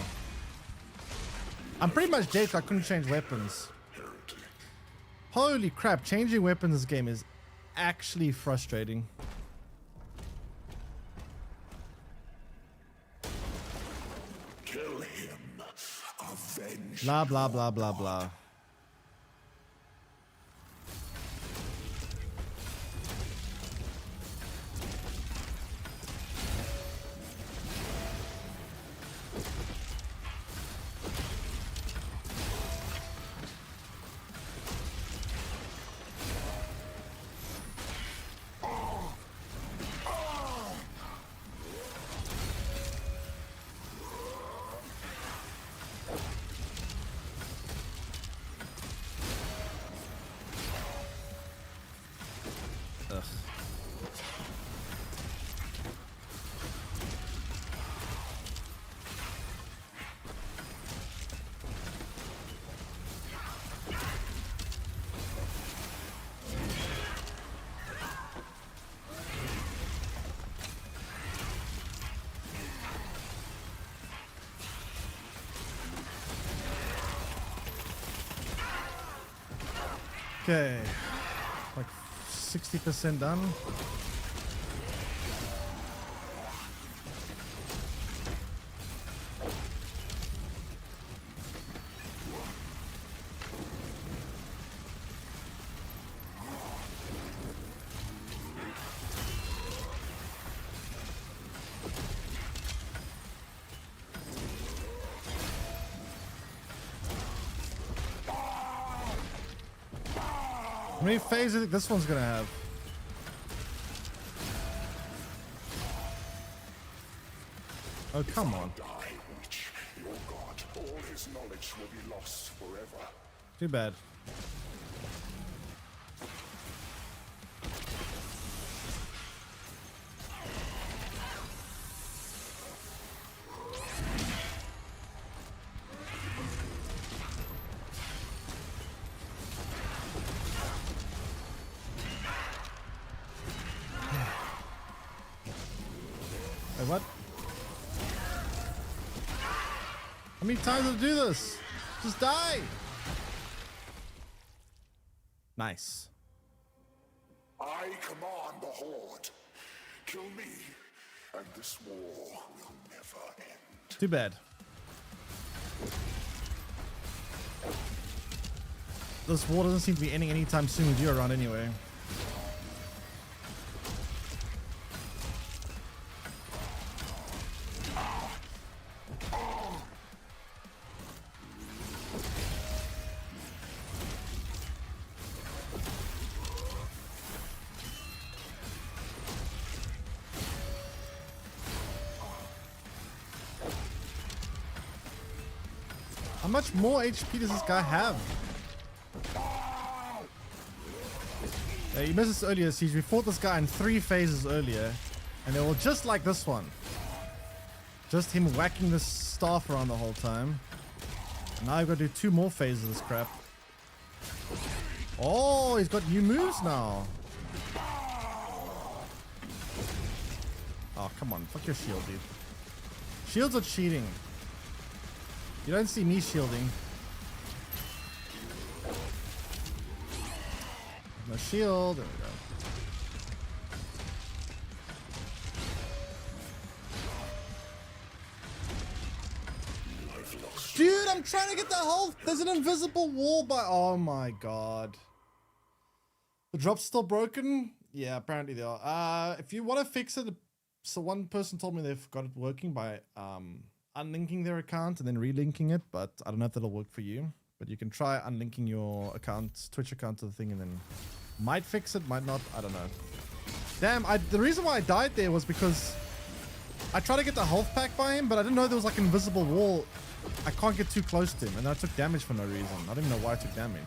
I'm pretty much dead, so I couldn't change weapons. Holy crap, changing weapons in this game is actually frustrating. Kill him. Avenge. Blah, blah, blah, blah, blah. Okay, like 60% done. How many phases do you think this one's gonna have? Oh, come on. Your God, all his knowledge will be lost forever. Too bad. Wait, what? How many times to do this? Just die! Nice. I command the Horde. Kill me, and this war will never end. Too bad. This war doesn't seem to be ending anytime soon with you around anyway. How much more HP does this guy have? Yeah, you missed this earlier, Siege. We fought this guy in 3 phases earlier, and they were just like this one. Just him whacking this staff around the whole time. And now I've got to do 2 more phases of this crap. Oh, he's got new moves now. Oh, come on. Fuck your shield, dude. Shields are cheating. You don't see me shielding. No shield. There we go. Dude, I'm trying to get the health. There's an invisible wall by... Oh my god. The drop's still broken? Yeah, apparently they are. If you want to fix it... So one person told me they've got it working by unlinking their account and then relinking it, but I don't know if that'll work for you. But you can try unlinking your account, Twitch account to the thing, and then might fix it, might not. I don't know. Damn, the reason why I died there was because I tried to get the health pack by him, but I didn't know there was like an invisible wall. I can't get too close to him, and I took damage for no reason. I don't even know why I took damage.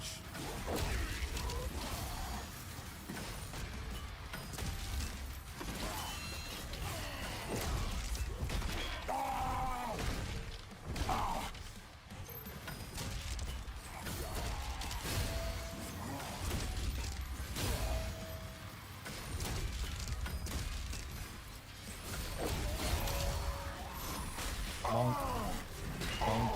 Bonk. Bonk.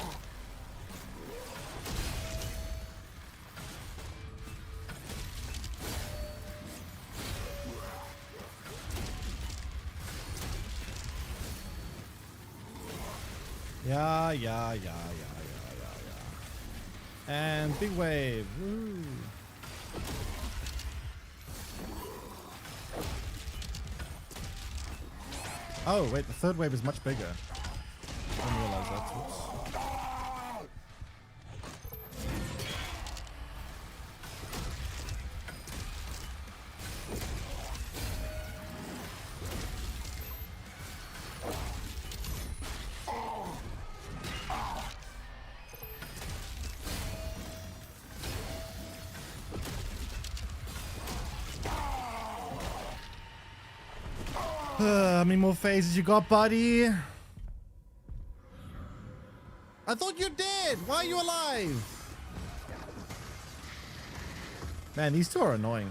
Yeah. And big wave. Woo. Oh, wait, the third wave is much bigger. I didn't realize that. Oops. How many more phases you got, buddy? I thought you did. Why are you alive? Man, these two are annoying.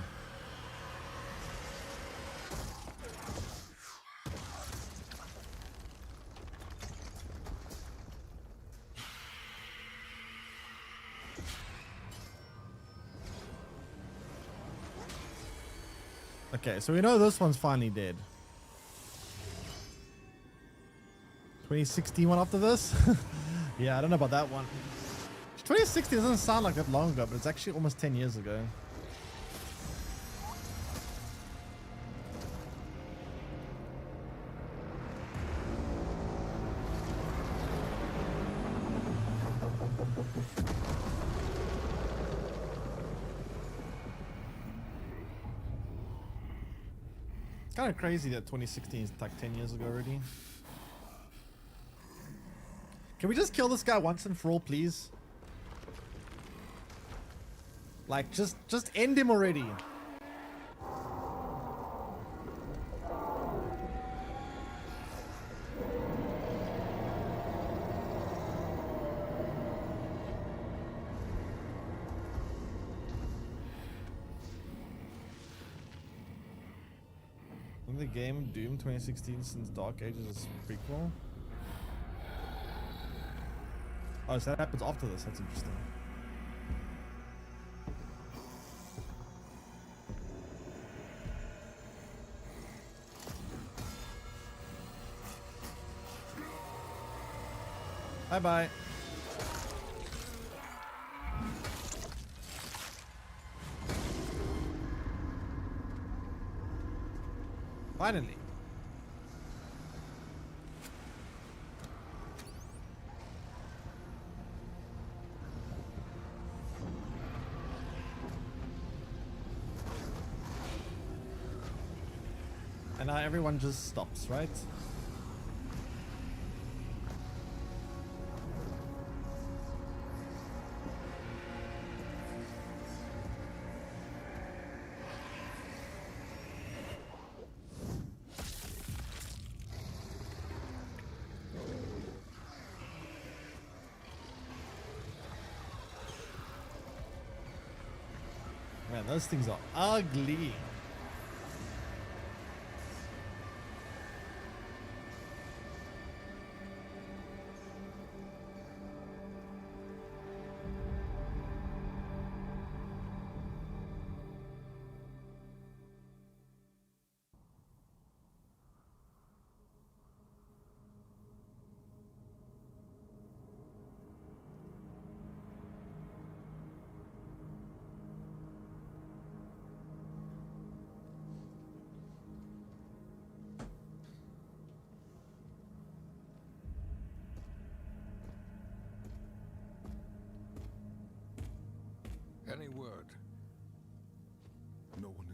Okay, so we know this one's finally dead. 2016 one after this? Yeah, I don't know about that one. 2016 doesn't sound like that long ago, but it's actually almost 10 years ago. It's kind of crazy that 2016 is like 10 years ago already. Can we just kill this guy once and for all, please? Like, just end him already. In the game Doom 2016 since Dark Ages is prequel. Oh, so that happens after this. That's interesting. Bye-bye. Finally. And now everyone just stops, right? Man, those things are ugly.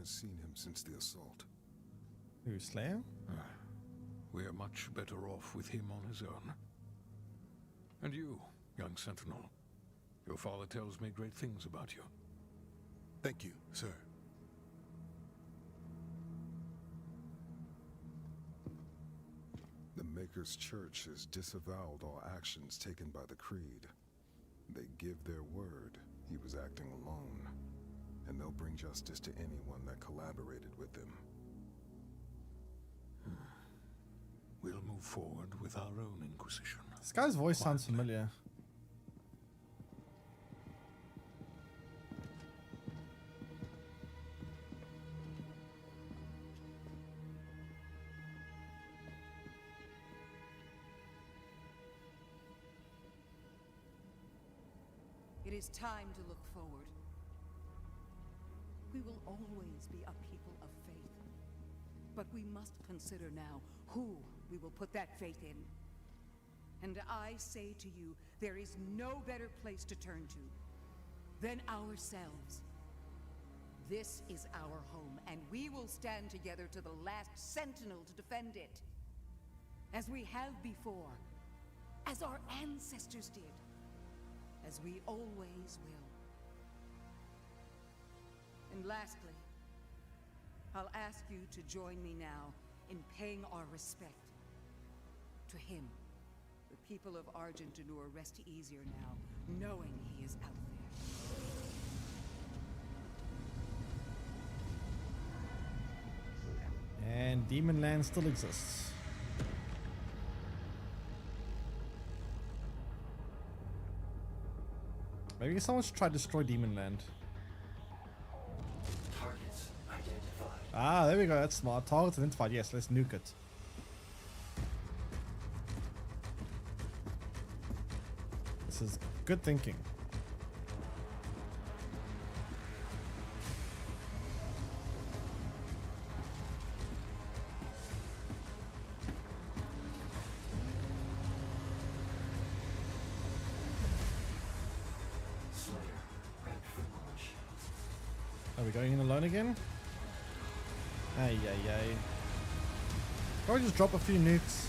seen him since the assault. Who, Slayer? We are much better off with him on his own. And you, young Sentinel. Your father tells me great things about you. Thank you, sir. The Maker's Church has disavowed all actions taken by the Creed. They give their word he was acting alone, and they'll bring justice to anyone that collaborated with them. We'll move forward with our own Inquisition. This guy's voice sounds familiar. It is time to look forward. We will always be a people of faith. But we must consider now who we will put that faith in. And I say to you, there is no better place to turn to than ourselves. This is our home, and we will stand together to the last sentinel to defend it. As we have before, as our ancestors did, as we always will. And lastly, I'll ask you to join me now in paying our respect to him. The people of Argentanur rest easier now, knowing he is out there. And Demon Land still exists. Maybe someone should try to destroy Demon Land. Targets identified. Ah, there we go. That's smart. Targets identified. Yes, let's nuke it. This is good thinking. Are we going in alone again? Ay, ay, ay. Probably just drop a few nukes.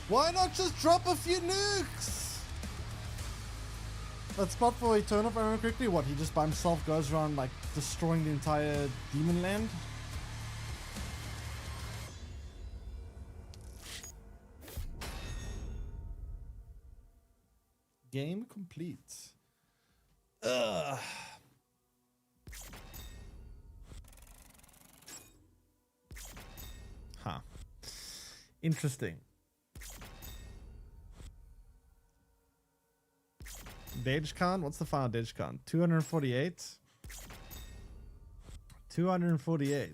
Why not just drop a few nukes? That's not for Eternal, if I remember correctly. What, he just by himself goes around like destroying the entire Demon Land? Game complete. Ugh. Huh. Interesting. Dage count? What's the final dage count? 248? 248.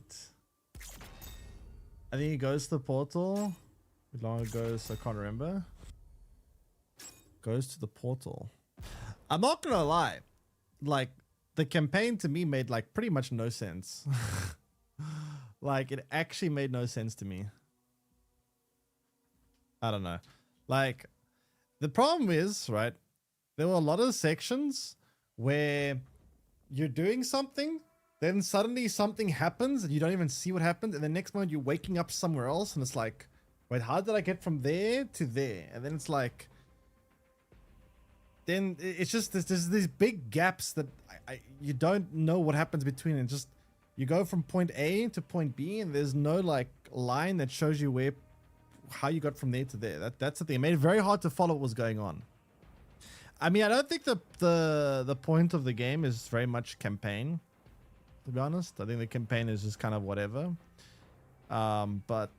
I think he goes to the portal. How long it goes, I can't remember. Goes to the portal. I'm not gonna lie, like the campaign to me made like pretty much no sense. Like it actually made no sense to me. I don't know. Like the problem is, right, there were a lot of sections where you're doing something, then suddenly something happens and you don't even see what happened, and the next moment you're waking up somewhere else and it's like, wait, how did I get from there to there? And then it's like, then it's just there's these big gaps that you don't know what happens between, and just you go from point A to point B and there's no like line that shows you how you got from there to there. That's the thing. It made it very hard to follow what was going on. I mean, I don't think the point of the game is very much campaign, to be honest. I think the campaign is just kind of whatever. But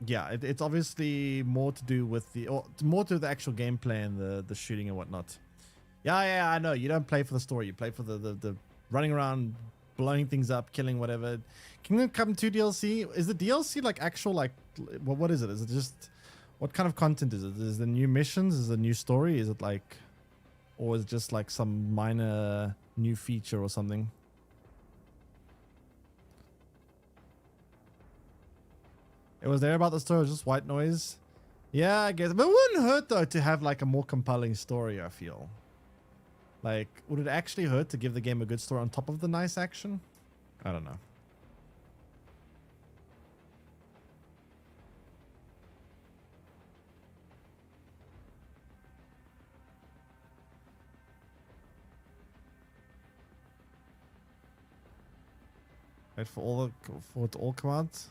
yeah, it's obviously more to do with more to the actual gameplay and the shooting and whatnot. Yeah, I know. You don't play for the story. You play for the running around, blowing things up, killing whatever. Kingdom Come 2 DLC. Is the DLC like actual, like, what is it? Is it just, what kind of content is it? Is it new missions? Is it a new story? Is it like, or is it just like some minor new feature or something? It was there about the story. It was just white noise. Yeah, I guess. But it wouldn't hurt though to have like a more compelling story, I feel. Like, would it actually hurt to give the game a good story on top of the nice action? I don't know. Wait for all it to all come out.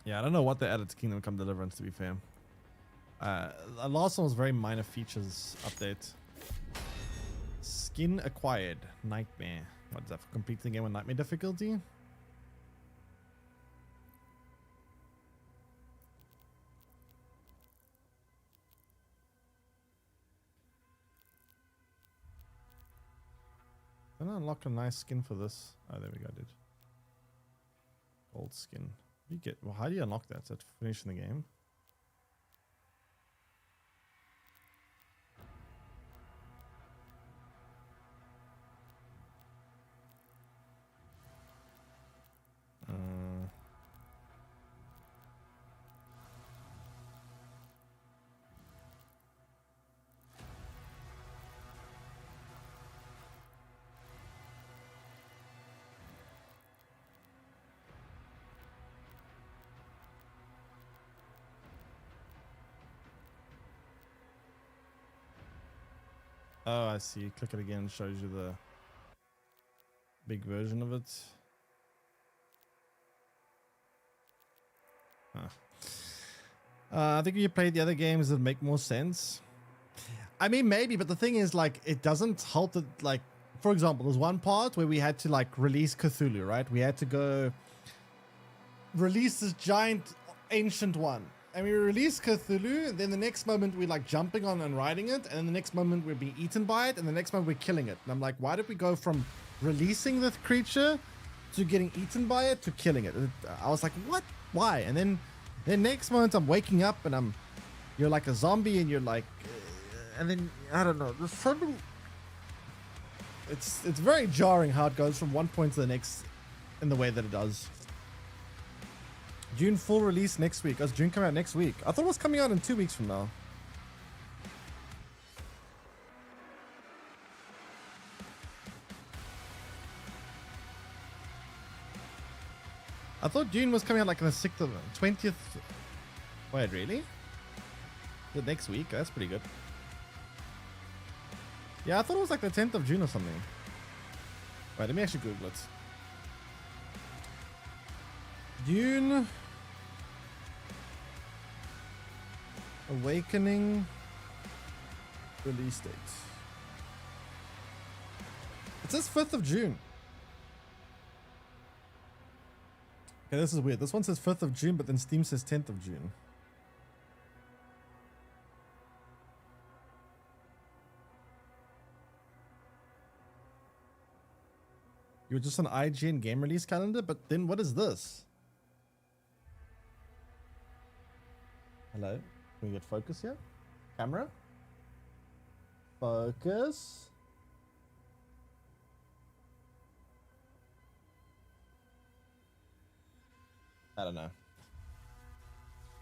Yeah, I don't know what they added to Kingdom Come Deliverance, to be fair. The last one was very minor features update. Skin acquired. Nightmare. What is that, for completing the game with nightmare difficulty? Can I unlock a nice skin for this? Oh, there we go, dude. Gold skin. You get, well, how do you unlock that? Is that finishing the game? Oh, I see. Click it again, shows you the big version of it. Huh. I think if you played the other games, it'd make more sense. I mean, maybe, but the thing is, like, it doesn't help that, like, for example, there's one part where we had to, like, release Cthulhu, right? We had to go release this giant ancient one. And we release Cthulhu, and then the next moment we're like jumping on and riding it, and then the next moment we're being eaten by it, and the next moment we're killing it. And I'm like, why did we go from releasing this creature to getting eaten by it to killing it? I was like, what? Why? And then next moment I'm waking up and you're like a zombie and you're like, and then I don't know. There's something. It's very jarring how it goes from one point to the next in the way that it does. June full release next week. Does June come out next week? I thought it was coming out in 2 weeks from now. I thought June was coming out like on the 6th of 20th. Wait, really? The next week? That's pretty good. Yeah, I thought it was like the 10th of June or something. Wait, let me actually Google it. June Awakening release date. It says 5th of June. Okay, this is weird. This one says 5th of June, but then Steam says 10th of June. You were just on IGN game release calendar, but then what is this? Hello? Can we get focus here? Camera? Focus. I don't know.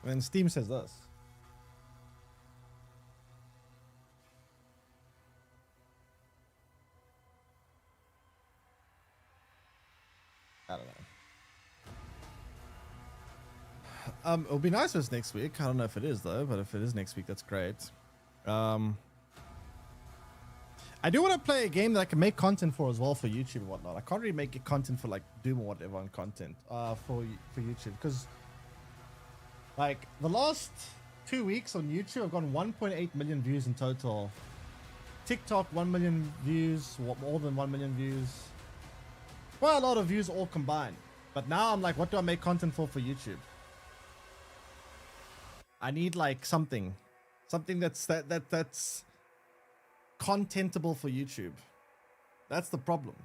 And Steam says this. I don't know. It'll be nice if it's next week. I don't know if it is though, but if it is next week, that's great. I do want to play a game that I can make content for as well for YouTube and whatnot. I can't really make content for like Doom or whatever on content for YouTube because like the last 2 weeks on YouTube, I've gotten 1.8 million views in total. TikTok 1 million views, more than 1 million views. Well, a lot of views all combined. But now I'm like, what do I make content for YouTube? I need like something that's contentable for YouTube. That's the problem.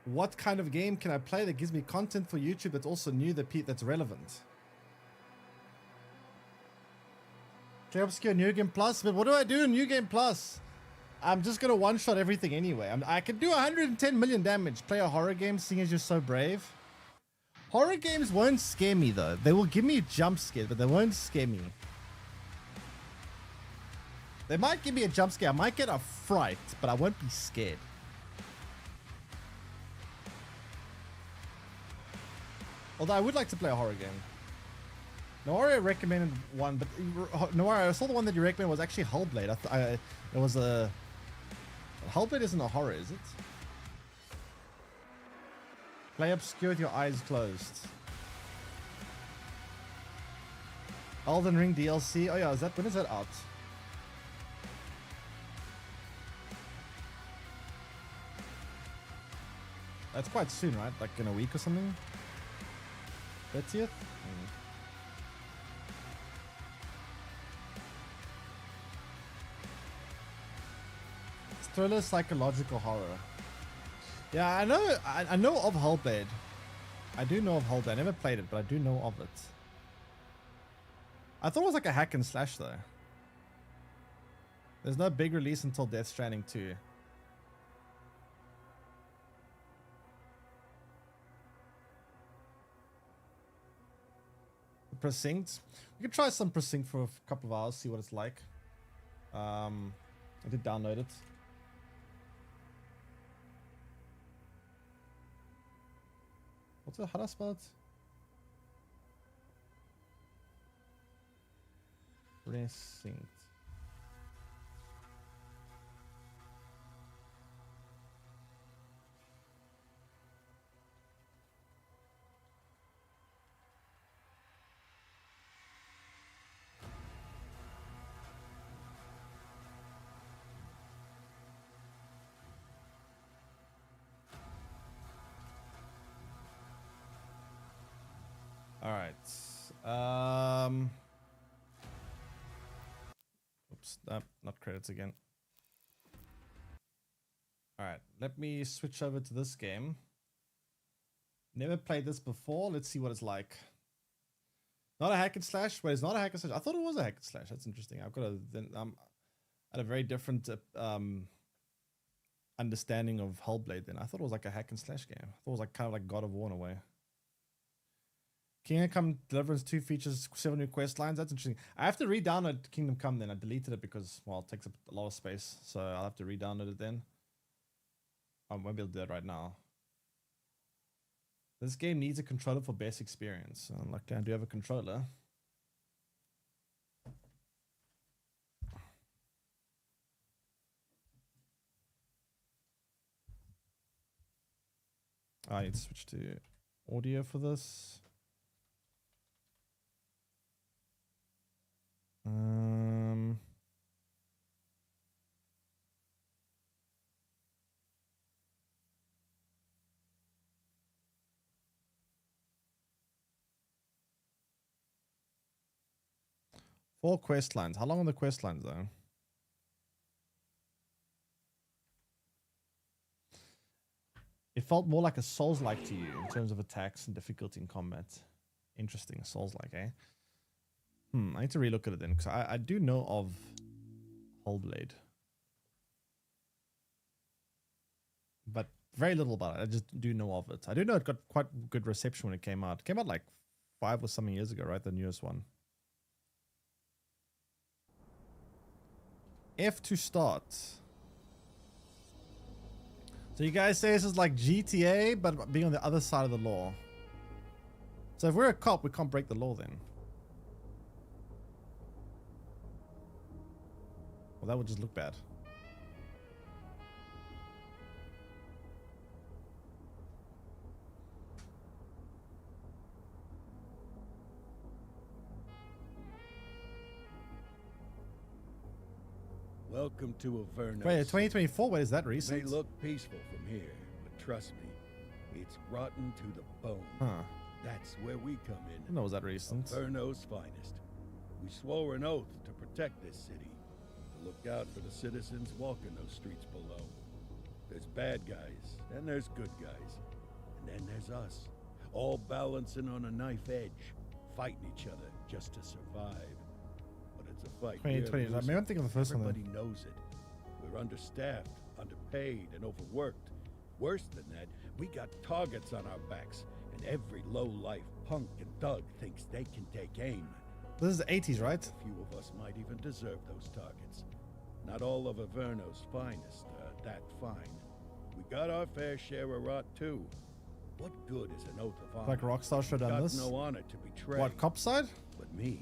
What kind of game can I play that gives me content for YouTube that's also new, that's relevant? Play obscure New Game Plus, but what do I do in New Game Plus? I'm just gonna one-shot everything anyway. I can do 110 million damage. Play a horror game, seeing as you're so brave. Horror games won't scare me though. They will give me a jump scare, but they won't scare me. They might give me a jump scare. I might get a fright, but I won't be scared. Although I would like to play a horror game. Noaria recommended one, but Noaria, I saw the one that you recommended was actually Hullblade. It was a... Hullblade isn't a horror, is it? Play obscure with your eyes closed. Elden Ring DLC. Oh yeah, when is that out? That's quite soon, right? Like in a week or something? 30th? It's thriller psychological horror. Yeah, I know of Hullblade. I do know of Hullblade. I never played it, but I do know of it. I thought it was like a hack and slash though. There's no big release until Death Stranding 2. Precinct. We could try some Precinct for a couple of hours, see what it's like. I did download it. How do I spell it? Precinct. All right. Oops, not credits again. All right, let me switch over to this game. Never played this before. Let's see what it's like. Not a hack and slash. Wait, it's not a hack and slash. I thought it was a hack and slash. That's interesting. I've got had a very different understanding of Hullblade. Then I thought it was like a hack and slash game. I thought it was like kind of like God of War in a way. Kingdom Come Deliverance 2 features 7 new quest lines. That's interesting. I have to re-download Kingdom Come then. I deleted it because, well, it takes up a lot of space. So I'll have to re-download it then. I won't be able to do that right now. This game needs a controller for best experience. Luckily, I do have a controller. I need to switch to audio for this. 4 quest lines. How long are the quest lines though? It felt more like a Souls-like to you in terms of attacks and difficulty in combat. Interesting, Souls-like, eh? I need to relook at it then, because I do know of Hullblade. But very little about it. I just do know of it. I do know it got quite good reception when it came out. It came out like 5 or something years ago, right? The newest one. F to start. So you guys say this is like GTA, but being on the other side of the law. So if we're a cop, we can't break the law then. Well, that would just look bad. Welcome to Averno. Wait, 2024? What is that recent? It may look peaceful from here, but trust me, it's rotten to the bone. Huh. That's where we come in. I didn't know it was that recent. Averno's finest. We swore an oath to protect this city, to look out for the citizens walking those streets below. There's bad guys, and there's good guys, and then there's us, all balancing on a knife edge, fighting each other just to survive. But it's a fight. 2020. I mean, I'm thinking of the first one. Everybody knows it. We're understaffed, underpaid, and overworked. Worse than that, we got targets on our backs, and every low-life punk and thug thinks they can take aim. This is the 80s, right? A few of us might even deserve those targets. Not all of Averno's finest are that fine. We got our fair share of rot, too. What good is an oath of honor? Like Rockstar should have done Got this. no honor to betray. What, cop side? But me,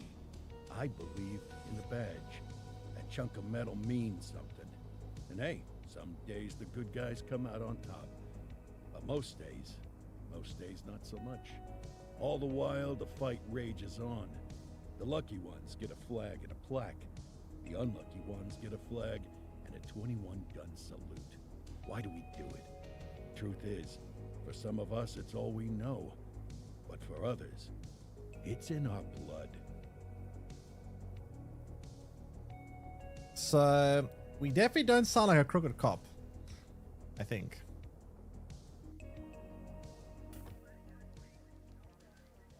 I believe in the badge. That chunk of metal means something. And hey, some days the good guys come out on top. But most days not so much. All the while, the fight rages on. The lucky ones get a flag and a plaque. The unlucky ones get a flag and a 21-gun salute. Why do we do it? Truth is, for some of us, it's all we know. But for others, it's in our blood. So, we definitely don't sound like a crooked cop. I think.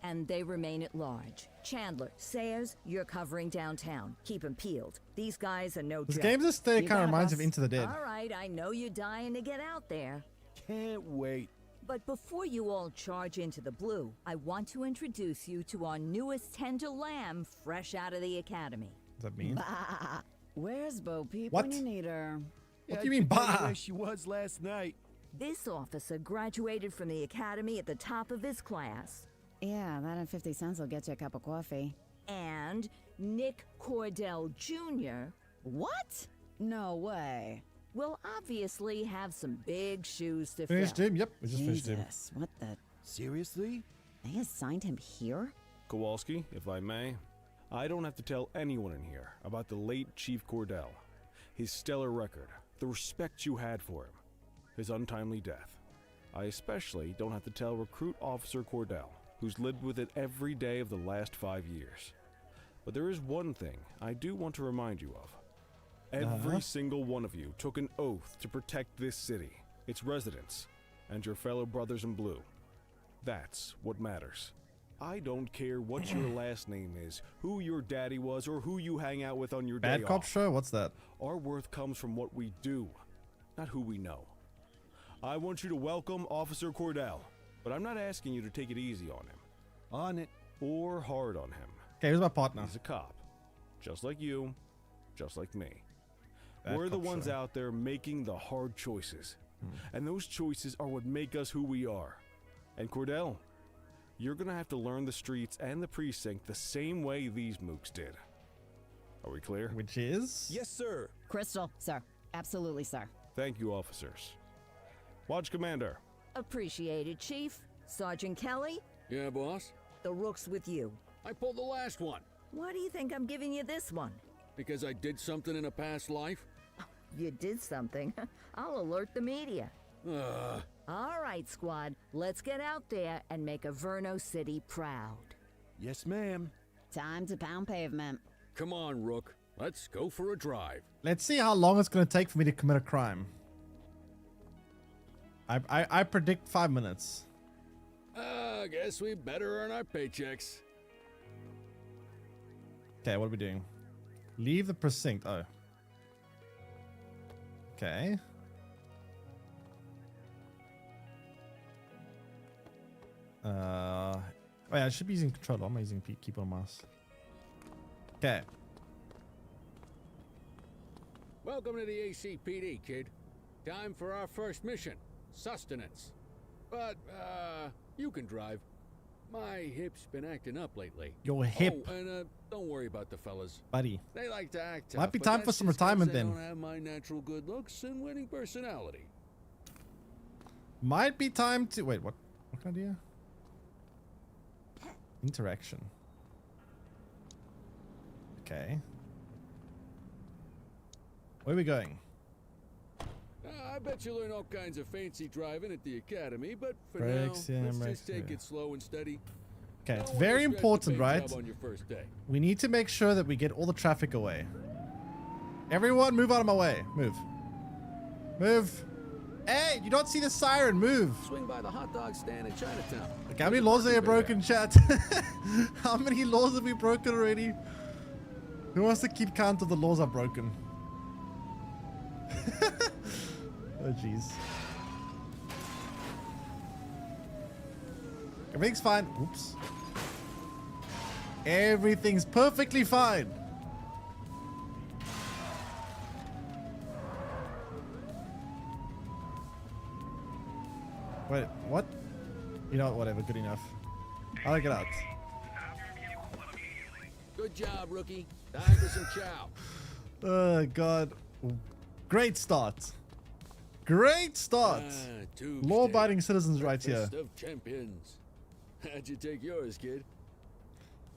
And they remain at large. Chandler, Sayers, you're covering downtown. Keep them peeled. These guys are no joke. This game's aesthetic You kind of got reminds us? me of Into the Dead. All right, I know you're dying to get out there. Can't wait. But before you all charge into the blue, I want to introduce you to our newest tender lamb fresh out of the academy. What does that mean? Bah. Where's Bo Peep What? when you need her? What do you mean, bah? Where she was last night. This officer graduated from the academy at the top of his class. Yeah, that and 50 cents will get you a cup of coffee. And Nick Cordell Jr. What? No way. will obviously have some big shoes to Finished fill. him? Yep, we just finished him. Jesus, what the? Seriously? They assigned him here? Kowalski, if I may, I don't have to tell anyone in here about the late Chief Cordell, his stellar record, the respect you had for him, his untimely death. I especially don't have to tell Recruit Officer Cordell, who's lived with it every day of the last 5 years. But there is one thing I do want to remind you of. Every single one of you took an oath to protect this city, its residents, and your fellow brothers in blue. That's what matters. I don't care what your last name is, who your daddy was, or who you hang out with on your day Bad Cop off. Show? What's that? Our worth comes from what we do, not who we know. I want you to welcome Officer Cordell, but I'm not asking you to take it easy on him. On it. Or hard on him. Okay, who's my partner? He's a cop. Just like you, just like me. Bad We're the Cop ones Show. out there making the hard choices. And those choices are what make us who we are. And Cordell, you're gonna have to learn the streets and the precinct the same way these mooks did. Are we clear? Which is? Yes, sir. Crystal, sir. Absolutely, sir. Thank you, officers. Watch Commander. Appreciated, Chief. Sergeant Kelly, Yeah, boss? the rook's with you. I pulled the last one. Why do you think I'm giving you this one? Because I did something in a past life? You did something. I'll alert the media. All right, squad. Let's get out there and make Averno City proud. Yes, ma'am. Time to pound pavement. Come on, Rook. Let's go for a drive. Let's see how long it's going to take for me to commit a crime. I predict 5 minutes. I guess we better earn our paychecks. Okay, what are we doing? Leave the precinct. Oh. Okay. Oh yeah, I should be using controller. I'm using keyboard and mouse. Okay. Welcome to the ACPD, kid. Time for our first mission, sustenance. But, you can drive. My hip's been acting up lately. Your hip? Oh, and, don't worry about the fellas. Buddy. They like to act tough. Might be but time for that's some just 'cause retirement they then. don't have my natural good looks and winning personality. Might be time to... Wait, what? What can I do? Interaction. Okay. Where are we going? I bet you learn all kinds of fancy driving at the academy, but for Brakes, now, yeah, let's brakes, just take yeah. it slow and steady. Okay, it's No one very will stress the important, paint right? job on your first day. We need to make sure that we get all the traffic away. Everyone, move out of my way. Move. Move. Hey, you don't see the siren. Move. Swing by the hot dog stand in Chinatown. Okay, how many laws are you broken, chat? How many laws have we broken already? Who wants to keep count of the laws I've broken? Oh, jeez. Everything's fine. Oops. Everything's perfectly fine. Wait, what? You know what? Whatever. Good enough. I'll get out. Good job, rookie. Time for some chow. Oh, God. Great start. Great start. Law-abiding citizens right here. Breakfast of champions. How'd you take yours, kid?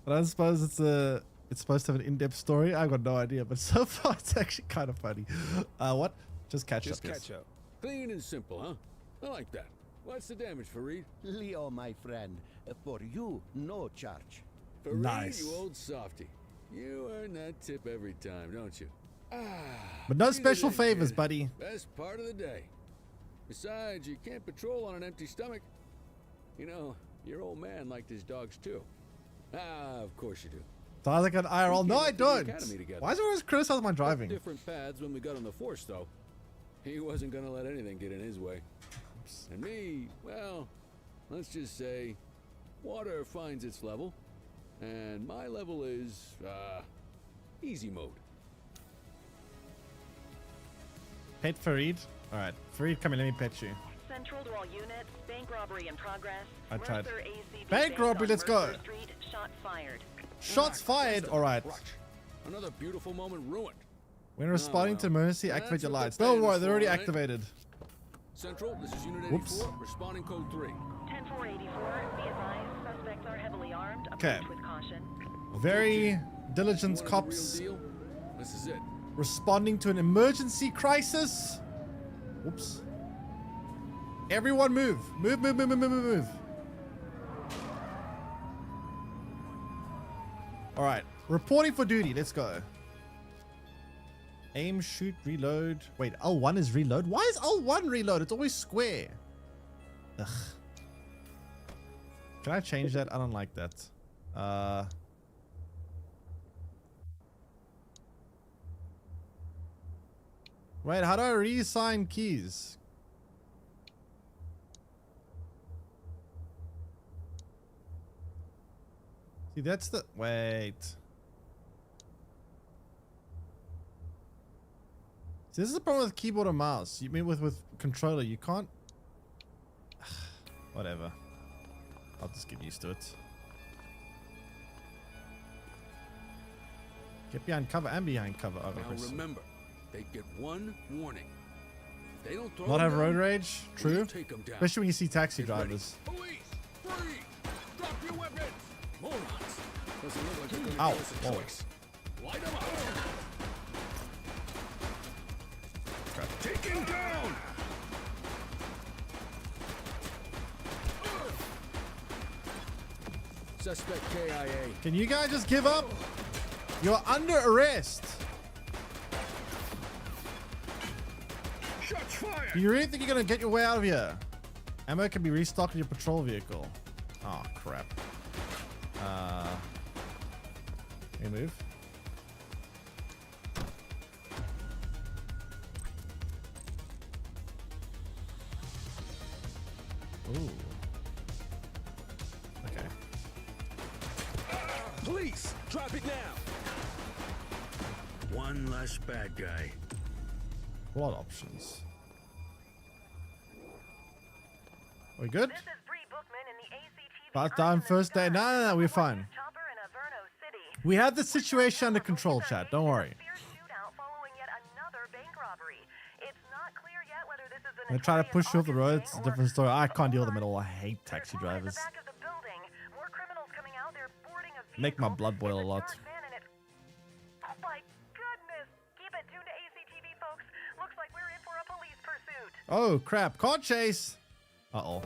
But I suppose it's supposed to have an in-depth story. I got no idea, but so far it's actually kind of funny. What? Just catch up. Yes. Clean and simple, huh? I like that. What's the damage, Fareed? Leo, my friend. For you, no charge. Fareed, Nice. you old softy. You earn that tip every time, don't you? But no See you special then, favors, kid. buddy. Best part of the day. Besides, you can't patrol on an empty stomach. You know, your old man liked his dogs too. Of course you do. Sounds like an IRL. We No, came I up to the don't. academy together. Why is he always criticizing my Took driving? different paths when we got on the force, though. He wasn't gonna let anything get in his way. And me, well, let's just say, water finds its level, and my level is, easy mode. Pet Fareed? Alright. Fareed, come in, let me pet you. Central to all units, bank robbery in progress. I tried. Mercer ACB Bank based robbery, on let's go. Mercer Street, shots fired. Shots fired? Alright. Another beautiful moment ruined. When responding to emergency, activate That's your what lights. the Don't plan worry, is they're for, already right? activated. Central, this is Unit 84, Whoops. responding code 3. 10484, be advised, suspects are heavily armed. Okay. Approach with caution. Very diligent You want cops a real deal? This is it. responding to an emergency crisis. Whoops. Everyone move. Move, move, move, move, move, move. Alright. Reporting for duty. Let's go. Aim, shoot, reload. Wait, L1 is reload? Why is L1 reload? It's always square. Ugh. Can I change that? I don't like that. Wait, how do I reassign keys? See, that's the... Wait. See, this is the problem with keyboard and mouse. You mean with controller, you can't... Whatever. I'll just get used to it. Get behind cover and behind cover. Oh, Now remember, they get one warning. If they don't throw not have them road down, rage? True. take 'em down. Especially when you see taxi Get ready. drivers. Police! Freeze! Drop your weapons! Morons! Doesn't look like they're gonna Ow. give us a Oh. choice. Light 'em up! Take him down! Suspect KIA. Can you guys just give up? You're under arrest. Shots fired! Do you really think you're gonna get your way out of here? Ammo can be restocked in your patrol vehicle. Oh crap. Can you move? Ooh. Okay. Police! Drop it now! One less bad guy. What options? Are we good? Part time first day. No, we're fine. We have the situation under control, chat. Don't worry. I'm gonna try to push you off the road. It's a different story. I can't deal with them at all. I hate taxi drivers. Make my blood boil a lot. Oh my goodness! Keep it tuned to ACTV, folks. Looks like we're in for a police pursuit. Oh crap! Car chase. Uh-oh.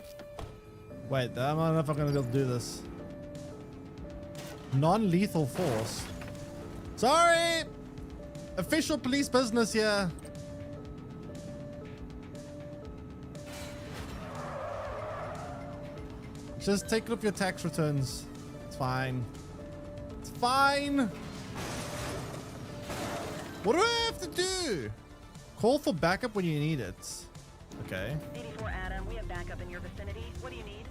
Wait, I don't know if I'm gonna be able to do this. Non-lethal force. Sorry. Official police business here. Just take off your tax returns. It's fine. It's fine. What do I have to do? Call for backup when you need it. Okay. 84 Adam, we have backup in your vicinity. What do you need?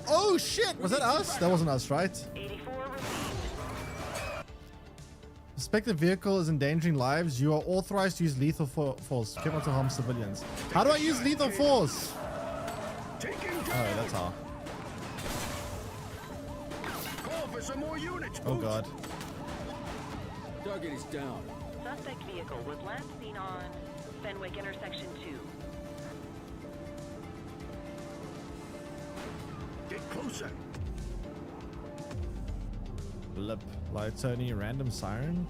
Oh shit! Was that us? That wasn't us, right? 84 received. Suspected vehicle is endangering lives. You are authorized to use lethal force. Careful to harm civilians. How do I use lethal force? Oh, that's how. Call for some more units. Oh god. Target is down. Suspect vehicle was last seen on Fenwick intersection 2. Get closer. Blip. Light Tony, random siren.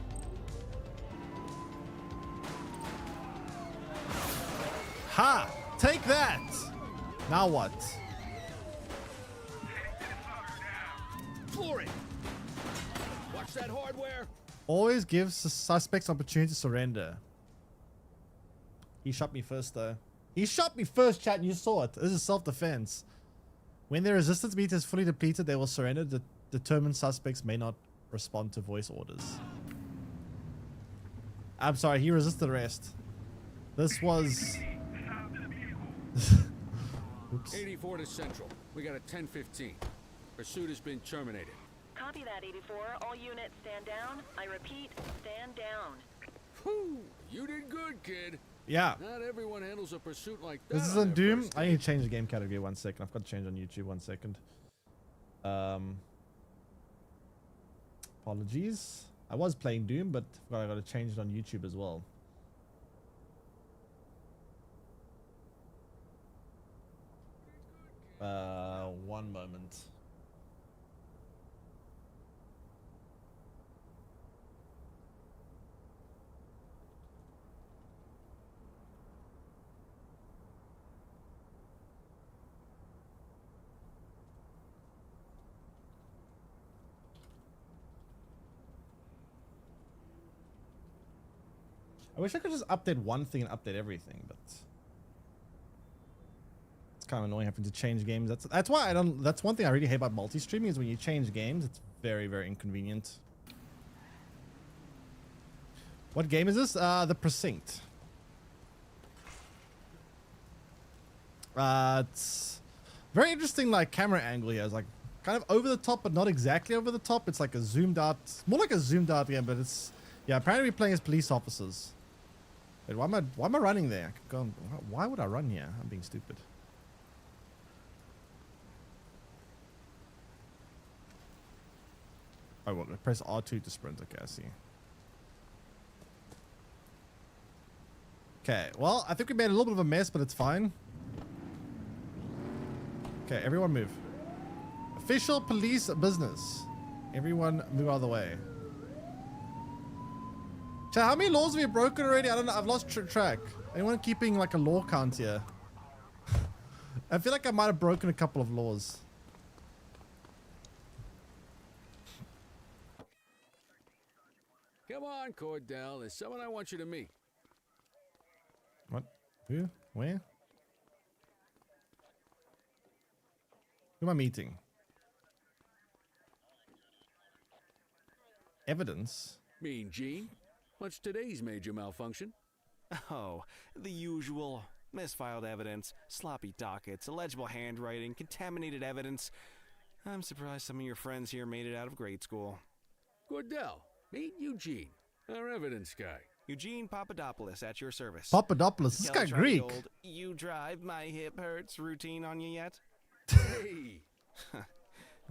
Ha! Take that! Now what? Floor it. Watch that hardware. Always gives the suspects opportunity to surrender. He shot me first though. He shot me first, chat, and you saw it. This is self-defense. When their resistance meter is fully depleted, they will surrender. The determined suspects may not respond to voice orders. I'm sorry, he resisted arrest. This was... Oops. 84 to Central. We got a 10-15. Pursuit has been terminated. Copy that, 84. All units stand down. I repeat, stand down. Whew, you did good, kid. Yeah. Not everyone handles a pursuit like that. This is in Doom. I need to change the game category 1 second. I've got to change on YouTube 1 second. Apologies. I was playing Doom, but I got to change it on YouTube as well. One moment. I wish I could just update one thing and update everything, but it's kind of annoying having to change games. That's why I don't. That's one thing I really hate about multi-streaming is when you change games, it's very, very inconvenient. What game is this? The Precinct. It's very interesting, like camera angle here. It's like kind of over the top, but not exactly over the top. It's like a zoomed out, more like a zoomed out game, but it's yeah. Apparently, we're playing as police officers. Wait, why am I running there? I could go on, why would I run here? I'm being stupid. Oh, well, press R2 to sprint. Okay, I see. Okay, well, I think we made a little bit of a mess, but it's fine. Okay, everyone move. Official police business. Everyone move out of the way. Chat, how many laws have we broken already? I don't know. I've lost track. Anyone keeping like a law count here? I feel like I might have broken a couple of laws. Come on, Cordell. There's someone I want you to meet. What? Who? Where? Who am I meeting? Evidence? Mean Gene? What's today's major malfunction? Oh, the usual. Misfiled evidence, sloppy dockets, illegible handwriting, contaminated evidence. I'm surprised some of your friends here made it out of grade school. Cordell, meet Eugene, our evidence guy. Eugene Papadopoulos at your service. Papadopoulos, this guy Try Greek. the old, you drive, my hip hurts routine on you yet? Hey!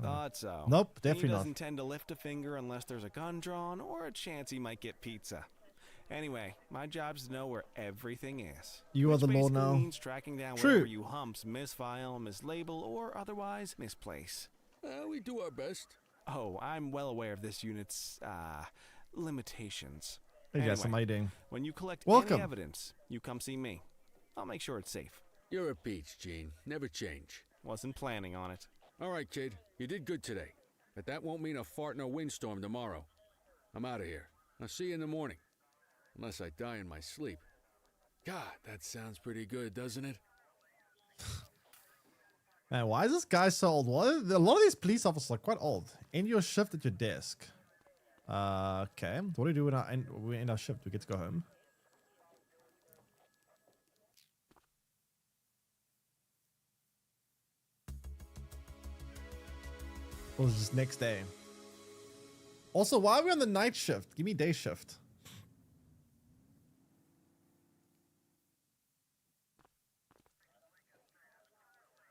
Thought so. Nope, definitely he not. doesn't tend to lift a finger unless there's a gun drawn or a chance he might get pizza. Anyway, my job's to know where everything is. You are the law basically now. Means tracking down True. whatever you humps misfile, mislabel, or otherwise misplace. We do our best. Oh, I'm well aware of this unit's limitations. Hey guys, how you doing? When you collect Welcome. any evidence, you come see me. I'll make sure it's safe. You're a peach, Gene. Never change. Wasn't planning on it. All right, kid. You did good today. But that won't mean a fart in a windstorm tomorrow. I'm out of here. I'll see you in the morning. Unless I die in my sleep. God, that sounds pretty good, doesn't it? Man, why is this guy so old? A lot of these police officers are quite old. End your shift at your desk. Okay. What do we do when we end our shift? We get to go home. Or was it just next day? Also, why are we on the night shift? Give me day shift.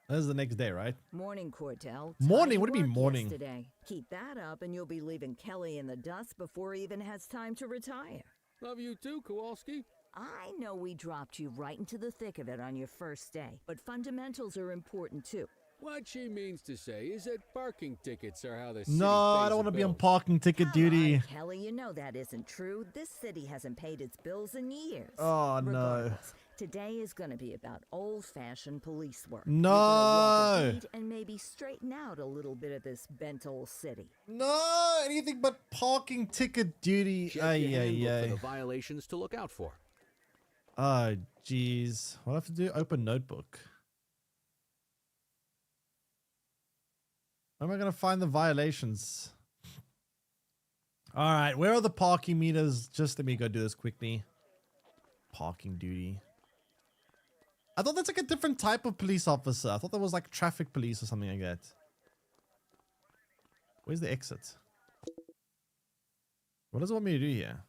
This is the next day, right? Morning, Cordell. Morning? What do you Tidy mean work morning? Yesterday. Keep that up and you'll be leaving Kelly in the dust before he even has time to retire. Love you too, Kowalski. I know we dropped you right into the thick of it on your first day, but fundamentals are important too. What she means to say is that parking tickets are how the city No, I pays don't want to the be on bills. parking ticket Come duty. on, Kelly, you know that isn't true. This city hasn't paid its bills in years. Oh, no. Regardless, today is going to be about old-fashioned police work. No. You're gonna walk a beat and maybe straighten out a little bit of this bent old city. No, anything but parking ticket duty. Check Ay, your ay, handbook for ay. the violations to look out for. Oh, jeez. What do I have to do? Open notebook. Where am I going to find the violations? All right, where are the parking meters? Just let me go do this quickly. Parking duty. I thought that's like a different type of police officer. I thought that was like traffic police or something like that. Where's the exit? What does it want me to do here?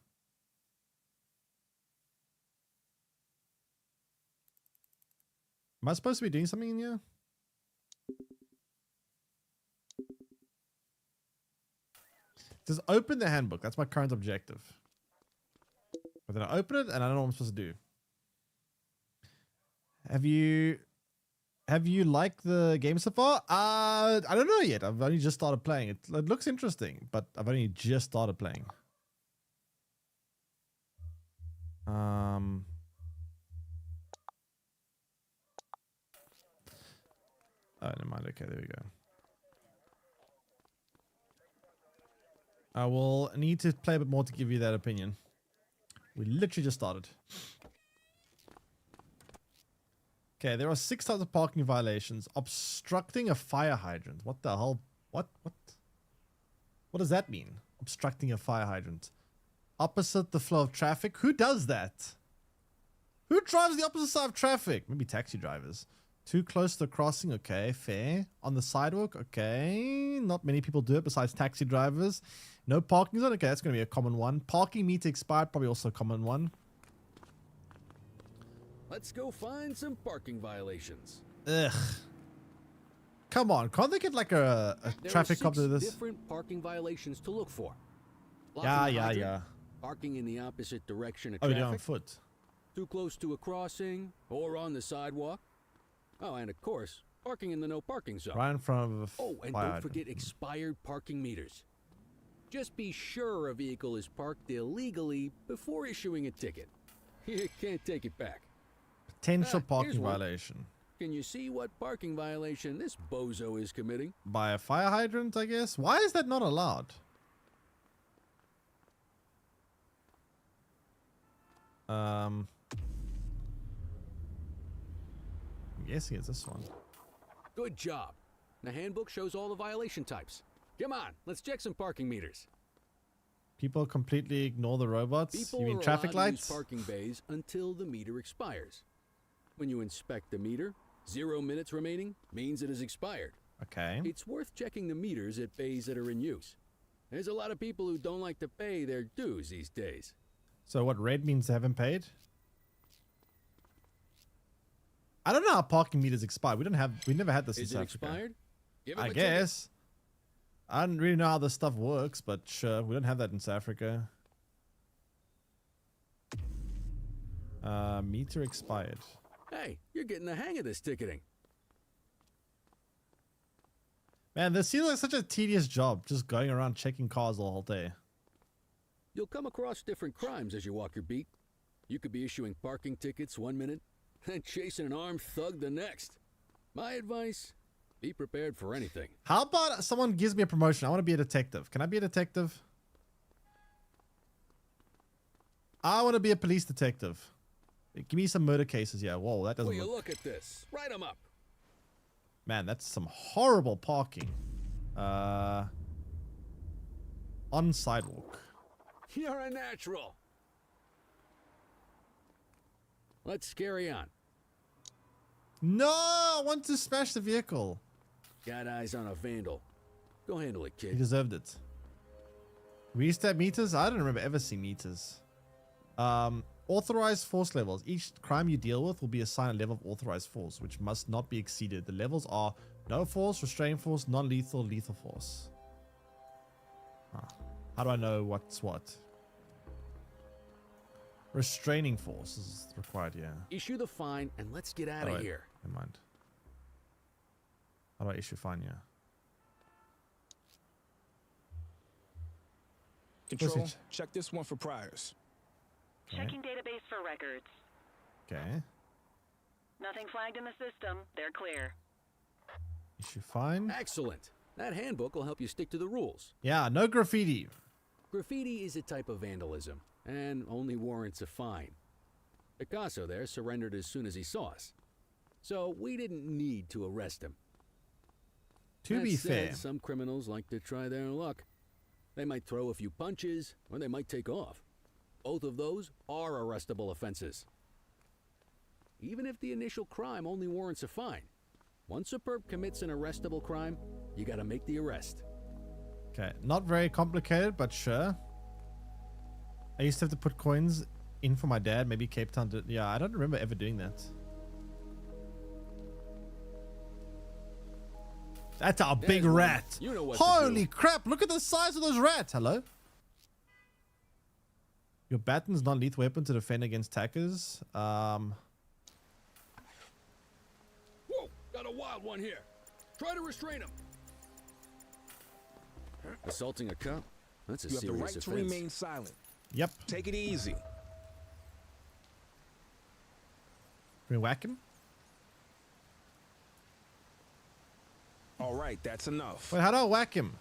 Am I supposed to be doing something in here? Just open the handbook. That's my current objective. But then I open it and I don't know what I'm supposed to do. Have you liked the game so far? I don't know yet. I've only just started playing. It looks interesting, but I've only just started playing. Oh, never mind. Okay, there we go. I will need to play a bit more to give you that opinion. We literally just started. Okay, there are 6 types of parking violations. Obstructing a fire hydrant. What the hell? What does that mean? Obstructing a fire hydrant. Opposite the flow of traffic. Who does that? Who drives the opposite side of traffic? Maybe taxi drivers. Too close to the crossing. Okay, fair. On the sidewalk. Okay. Not many people do it besides taxi drivers. No parking zone. Okay, that's going to be a common one. Parking meter expired. Probably also a common one. Let's go find some parking violations. Ugh. Come on. Can't they get like a traffic cop to do There are this? 6 different parking violations to look for. Blocking Yeah, the yeah, hydrant, yeah. Parking in the opposite direction of Oh, traffic. you're on foot. Too close to a crossing or on the sidewalk. Oh, and of course, parking in the no parking zone. Right in front of a Oh, and fire don't hydrant. forget expired parking meters. Just be sure a vehicle is parked illegally before issuing a ticket. You can't take it back. Potential Here's parking one. violation. Can you see what parking violation this bozo is committing? By a fire hydrant, I guess. Why is that not allowed? I'm guessing it's this one. Good job. The handbook shows all the violation types. Come on, let's check some parking meters. People completely ignore the robots. People You mean are traffic allowed to lights? use parking bays until the meter expires. When you inspect the meter, 0 minutes remaining means it is expired. Okay. It's worth checking the meters at bays that are in use. There's a lot of people who don't like to pay their dues these days. So what red means they haven't paid? I don't know how parking meters expire. We never had this in Is it South Africa. expired? Give him I a ticket. guess. I don't really know how this stuff works, but sure, we don't have that in South Africa. Meter expired. Hey, you're getting the hang of this ticketing. Man, this seems like such a tedious job, just going around checking cars the whole day. You'll come across different crimes as you walk your beat. You could be issuing parking tickets 1 minute and chasing an armed thug the next. My advice, be prepared for anything. How about someone gives me a promotion? I want to be a detective. Can I be a detective? I want to be a police detective. Give me some murder cases. Yeah, whoa, that doesn't Will you look... look at this? Write them up. Man, that's some horrible parking. On sidewalk. You're a natural. Let's carry on. No, I want to smash the vehicle. Got eyes on a vandal. Go handle it, He kid. deserved it. We used to have meters. I don't remember ever seeing meters. Authorized force levels. Each crime you deal with will be assigned a level of authorized force, which must not be exceeded. The levels are no force, restraint force, non-lethal, lethal force. Huh. How do I know what's what? Restraining force is required, yeah. Issue the fine and let's get out of here. Never mind. How do I issue fine, yeah? Control, check this one for priors. Okay. Checking database for records. Okay. Nothing flagged in the system. They're clear. Issue fine. Excellent. That handbook will help you stick to the rules. Yeah, no graffiti. Graffiti is a type of vandalism and only warrants a fine. Picasso there surrendered as soon as he saw us. So we didn't need to arrest him. To be That said, fair. some criminals like to try their luck. They might throw a few punches, or they might take off. Both of those are arrestable offenses. Even if the initial crime only warrants a fine, once a perp commits an arrestable crime, you gotta make the arrest. Okay, not very complicated, but sure. I used to have to put coins in for my dad. Maybe Cape Town did. Yeah, I don't remember ever doing that. That's a big There's one. rat. You know what to Holy do. crap, look at the size of those rats. Hello? Your baton's non-lethal weapon to defend against attackers. Whoa, got a wild one here. Try to restrain him. Assaulting a cop? That's a You have the serious right to offense. remain silent. Yep. Take it easy. Can we whack him? All right, that's enough. Wait, how do I whack him?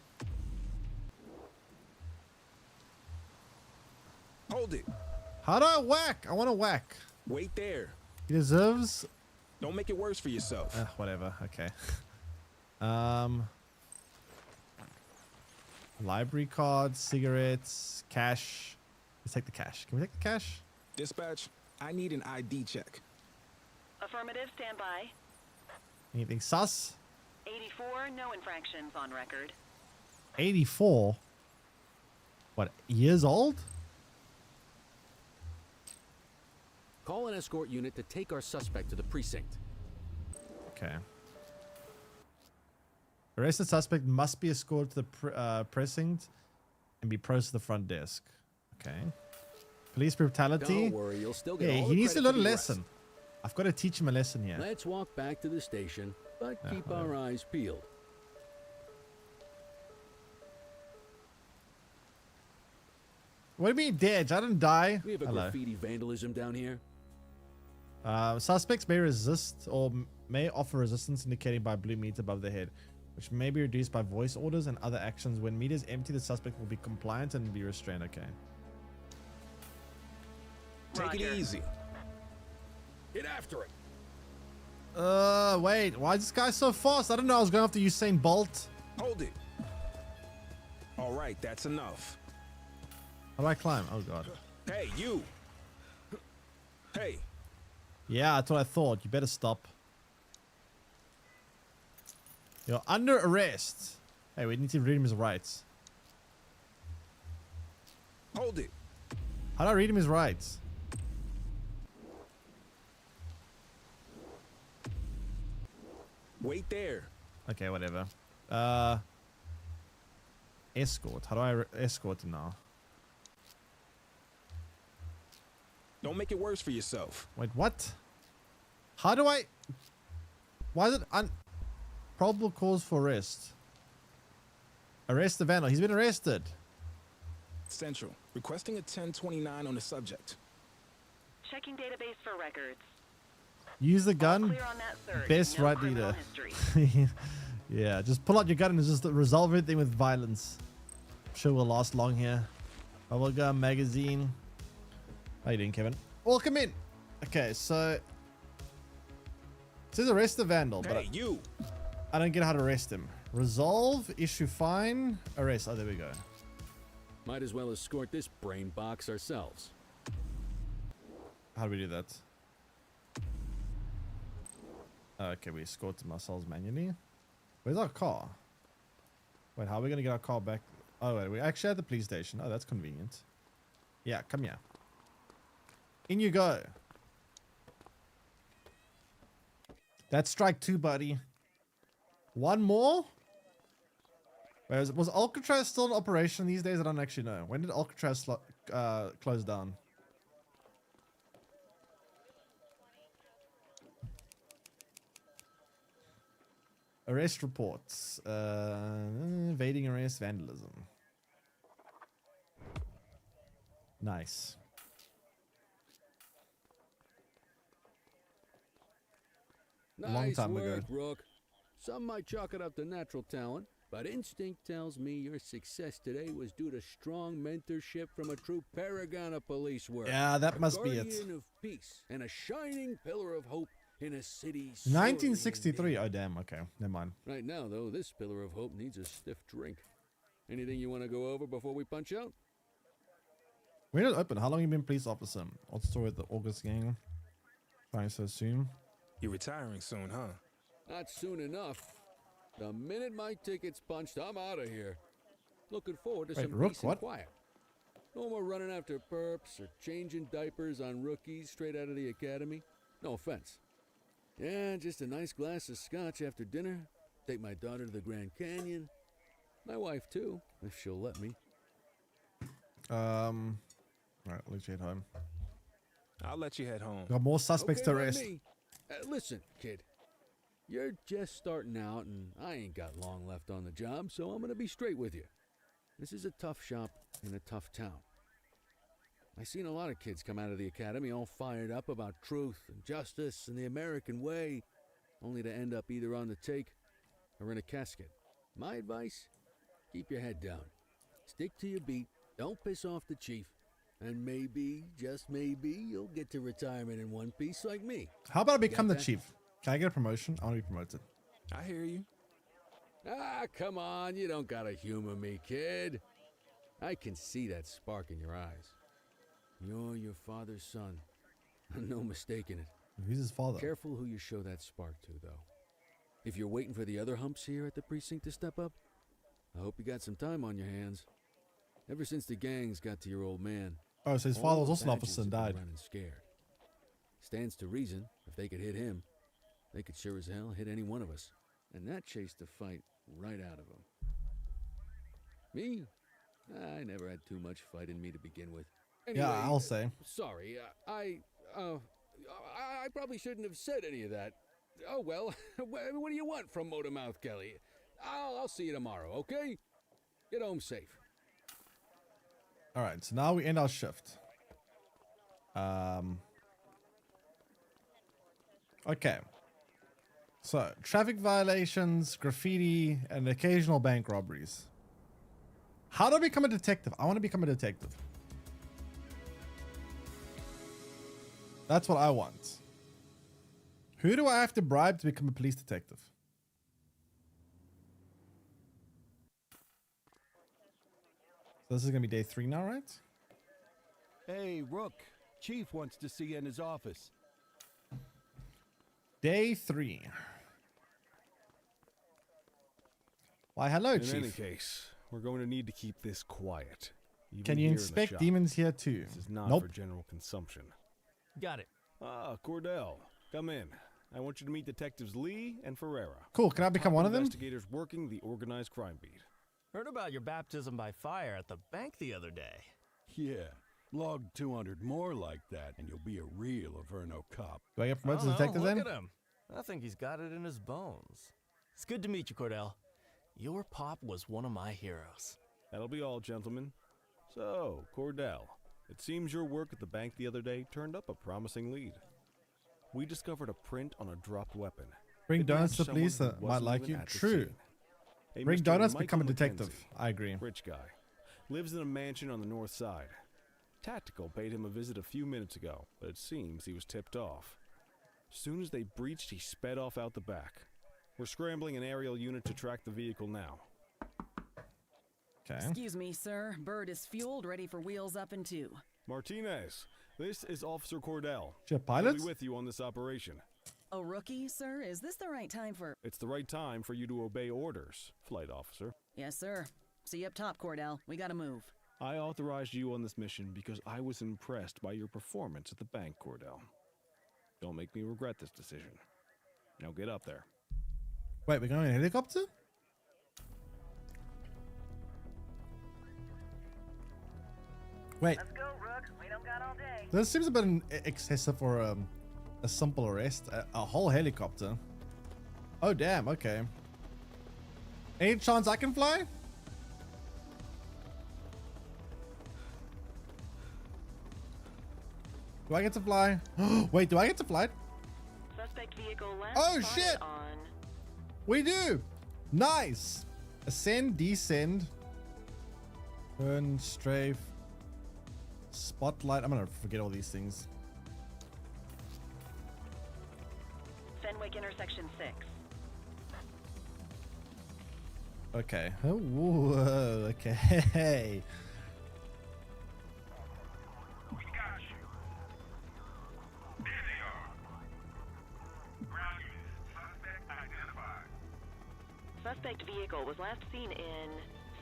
Hold it. How do I whack? I want to whack. Wait there. He deserves... Don't make it worse for yourself. Whatever. Okay. Library cards, cigarettes, cash. Let's take the cash. Can we take the cash? Dispatch, I need an ID check. Affirmative, stand by. Anything sus? 84, no infractions on record. 84? What, years old? Call an escort unit to take our suspect to the precinct. Okay. Arrested suspect must be escorted to the precinct and be processed to the front desk. Okay. Police brutality. Don't worry, you'll still get Yeah, all he the needs to credit learn for a the lesson. arrest. I've got to teach him a lesson here. Let's walk back to the station, but keep whatever. our eyes peeled. What do you mean, dead? I didn't die. We have a Hello. graffiti vandalism down here. Suspects may resist or may offer resistance indicated by blue meter above their head, which may be reduced by voice orders and other actions. When meters empty, the suspect will be compliant and be restrained. Okay. Take it easy. Get after it. Wait. Why is this guy so fast? I don't know. I was going after Usain Bolt. Hold it. All right, that's enough. How do I climb? Oh, God. Hey, you. Hey. Yeah, that's what I thought. You better stop. You're under arrest. Hey, we need to read him his rights. Hold it. How do I read him his rights? Wait there. Okay, whatever. Escort. How do I escort him now? Don't make it worse for yourself. Wait, what? How do I... Why is it probable cause for arrest? Arrest the vandal. He's been arrested. Central, requesting a 1029 on the subject. Checking database for records. Use the All gun. clear on that search. Best No right criminal leader. history. Yeah, just pull out your gun and just resolve everything with violence. I'm sure we'll last long here. Bubblegum magazine. How you doing, Kevin? Welcome in. Okay, so it says arrest the vandal, but Hey, you. I don't get how to arrest him. Resolve, issue fine, arrest. Oh, there we go. Might as well escort this brain box ourselves. How do we do that? Okay, we escort them ourselves manually. Where's our car? Wait, how are we gonna get our car back? Oh wait, we're actually at the police station. Oh, that's convenient. Yeah, come here. In you go. That's strike 2, buddy. One more? Wait, was Alcatraz still in operation these days? I don't actually know. When did Alcatraz close down? Arrest reports. Evading arrest, vandalism. Nice. Nice time work, ago. Rook. Some might chalk it up to natural talent, but instinct tells me your success today was due to strong mentorship from a true paragon of police work. Yeah, that A must be it. guardian of peace and a shining pillar of hope in a city. 1963. Oh, damn. Okay. Never mind. Right now, though, this pillar of hope needs a stiff drink. Anything you want to go over before we punch out? When did it open? How long have you been police officer? What's the story with the August gang? Trying to assume. You're retiring soon, huh? Not soon enough. The minute my ticket's punched, I'm out of here. Looking forward to Wait, some Rook, peace and what? quiet. No more running after perps or changing diapers on rookies straight out of the academy. No offense. Yeah, just a nice glass of scotch after dinner. Take my daughter to the Grand Canyon. My wife, too, if she'll let me. Alright, let's head home. I'll let you head home. Got more suspects Okay, to let arrest. me. Listen, kid. You're just starting out, and I ain't got long left on the job, so I'm gonna be straight with you. This is a tough shop in a tough town. I've seen a lot of kids come out of the academy all fired up about truth and justice and the American way, only to end up either on the take or in a casket. My advice? Keep your head down. Stick to your beat. Don't piss off the chief. And maybe, just maybe, you'll get to retirement in one piece like me. How about I become the that? chief? Can I get a promotion? I want to be promoted. I hear you. Ah, come on. You don't gotta humor me, kid. I can see that spark in your eyes. You're your father's son. No mistaking it. Who's his father? Careful who you show that spark to, though. If you're waiting for the other humps here at the precinct to step up, I hope you got some time on your hands. Ever since the gangs got to your old man. Oh, so his all father was the also an badges officer and have been died. running scared. Stands to reason, if they could hit him, they could sure as hell hit any one of us. And that chased the fight right out of him. Me? I never had too much fight in me to begin with. Anyway, Yeah, I'll say. Sorry, I probably shouldn't have said any of that. Oh well, what do you want from Motormouth Kelly? I'll see you tomorrow, okay? Get home safe. All right, so now we end our shift. Okay. So, traffic violations, graffiti, and occasional bank robberies. How do I become a detective? I want to become a detective. That's what I want. Who do I have to bribe to become a police detective? So this is going to be day 3 now, right? Hey, Rook. Chief wants to see you in his office. Day 3. Why, hello, Chief. In any case, we're going to need to keep this quiet. even Can you here in the inspect shop. demons here too? This is not Nope. for general consumption. Got it. Ah, Cordell, come in. I want you to meet Detectives Lee and Ferreira. Cool, can I become Top one of them? Investigators working the organized crime beat. Heard about your baptism by fire at the bank the other day. Yeah, log 200 more like that, and you'll be a real Averno cop. Do I get promoted to I don't know, detective look then? at him. I think he's got it in his bones. It's good to meet you, Cordell. Your pop was one of my heroes. That'll be all, gentlemen. So, Cordell, it seems your work at the bank the other day turned up a promising lead. We discovered a print on a dropped weapon. Bring It donuts matched to police someone that who might wasn't like even you. at the True. scene. A Bring Mr. donuts, Michael become a detective. McKenzie, I agree. Rich guy. Lives in a mansion on the north side. Tactical paid him a visit a few minutes ago, but it seems he was tipped off. Soon as they breached, he sped off out the back. We're scrambling an aerial unit to track the vehicle now. Okay. Excuse me, sir. Bird is fueled, ready for wheels up in 2. Martinez, this is Officer Cordell. Is she a pilot? I'll be with you on this operation. A rookie, sir? Is this the right time for... It's the right time for you to obey orders, flight officer. Yes, sir. See you up top, Cordell. We gotta move. I authorized you on this mission because I was impressed by your performance at the bank, Cordell. Don't make me regret this decision. Now get up there. Wait, we're going in a helicopter? Wait. Let's go, Rook. We don't got all day. This seems a bit excessive for a simple arrest. A whole helicopter. Oh, damn. Okay. Any chance I can fly? Do I get to fly? Wait, do I get to fly? Suspect vehicle last Oh, spotted shit. on... We do. Nice. Ascend, descend. Turn, strafe. Spotlight. I'm going to forget all these things. Fenwick intersection 6. Okay. Oh, whoa. Okay. Suspect vehicle was last seen in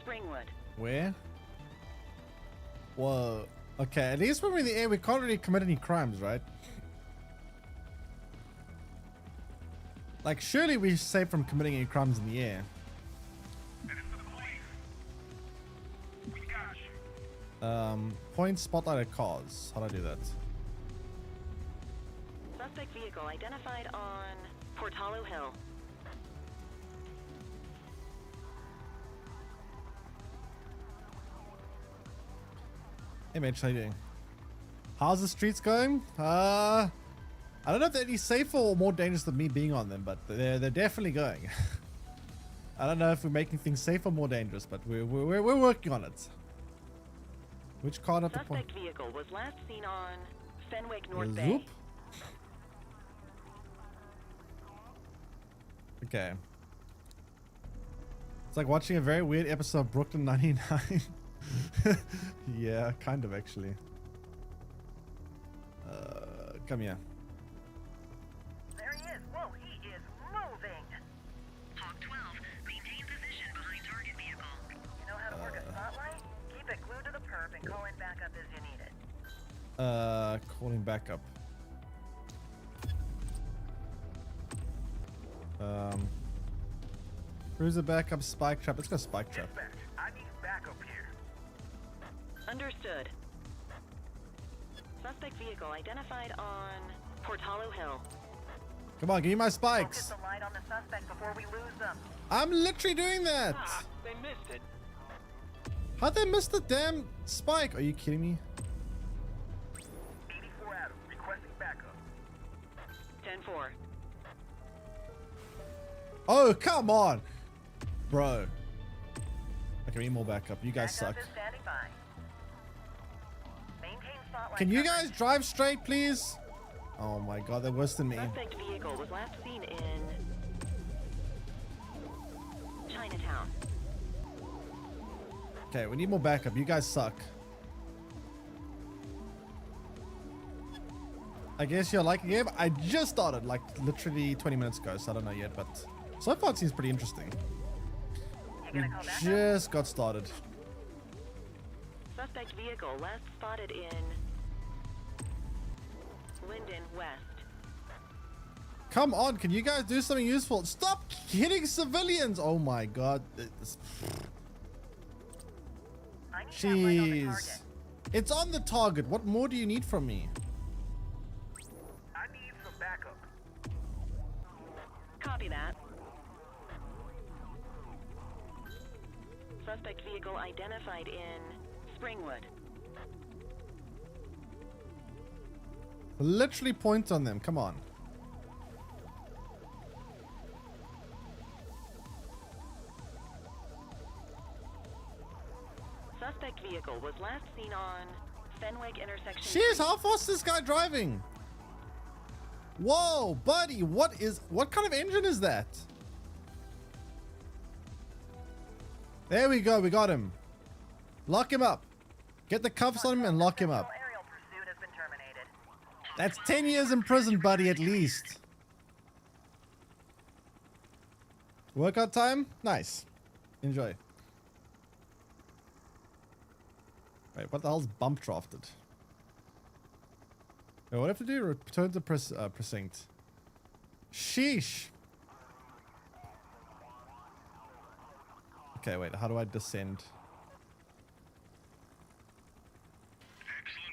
Springwood. Where? Whoa. Okay, at least when we're in the air, we can't really commit any crimes, right? Like, surely we're safe from committing any crimes in the air. Point spotlight at cars. How do I do that? Suspect vehicle identified on Portalo Hill. Hey man, how you doing? How's the streets going? I don't know if they're any safer or more dangerous than me being on them, but they're definitely going. I don't know if we're making things safer or more dangerous, but we're working on it. Which car at the point? Suspect vehicle was last seen on Fenwick North Zoop. Bay. Okay. It's like watching a very weird episode of Brooklyn 99. Yeah, kind of actually. Come here. There he is. Whoa, he is moving. Hawk 12, maintain position behind target vehicle. You know how to work a spotlight? Keep it glued to the perp and call in backup as you need it. Calling backup. Cruiser backup, spike trap. Let's go spike trap. I need backup here. Understood. Suspect vehicle identified on Portalo Hill. Come on, give me my spikes. Focus the light on the suspect before we lose them. I'm literally doing that. They missed it. How'd they miss the damn spike? Are you kidding me? 84 Adam, requesting backup. 10-4. Oh, come on. Bro. Okay, we need more backup. You guys suck. Backup is standing by. Maintain spotlight Can you coverage. guys drive straight, please? Oh my god, they're worse than me. Suspect vehicle was last seen in Chinatown. Okay, we need more backup. You guys suck. I guess you're liking it. I just started like literally 20 minutes ago, so I don't know yet, but so far it seems pretty interesting. We just got started. Suspect vehicle last spotted in Linden West. Come on, can you guys do something useful? Stop hitting civilians! Oh my god. Jeez. It's on the target. What more do you need from me? I need some backup. Copy that. Suspect vehicle identified in Springwood. Literally point on them. Come on. Suspect vehicle was last seen on Fenwick intersection. Jeez, how fast is this guy driving? Whoa, buddy, what kind of engine is that? There we go, we got him. Lock him up. Get the cuffs on him and lock him up. Aerial pursuit has been terminated. That's 10 years in prison, buddy, at least. Workout time? Nice. Enjoy. Wait, what the hell's bump drafted? Wait, what do I have to do? Return to precinct. Sheesh. Okay, wait, how do I descend?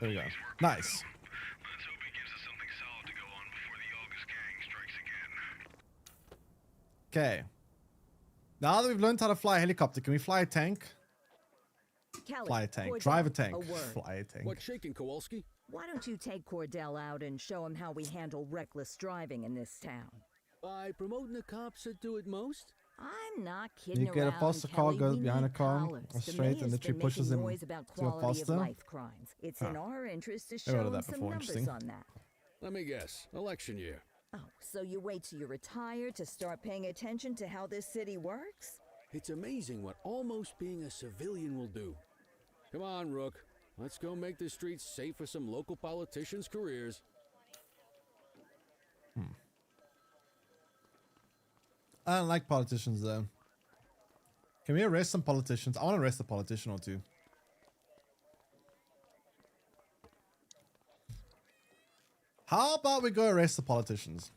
There we go. Nice. Okay. Now that we've learned how to fly a helicopter, can we fly a tank? Kelly, Fly a tank. Cordell, Drive a tank. a word. Fly a tank. What's shaking, Kowalski? Why don't you take Cordell out and show him how we handle reckless driving in this town? By promoting the cops that do it most? I'm not kidding You get a around, foster car, Kelly. goes We behind a need car, collars. or The straight, and mayor's literally been pushes making him noise about to a quality of foster. life crimes. It's in our interest to Never heard show of him that some before. numbers Interesting. on that. Let me guess. Election year. Oh, so you wait till you retire to start paying attention to how this city works? It's amazing what almost being a civilian will do. Come on, Rook. Let's go make the streets safe for some local politicians' careers. I don't like politicians, though. Can we arrest some politicians? I want to arrest a politician or two. How about we go arrest the politicians?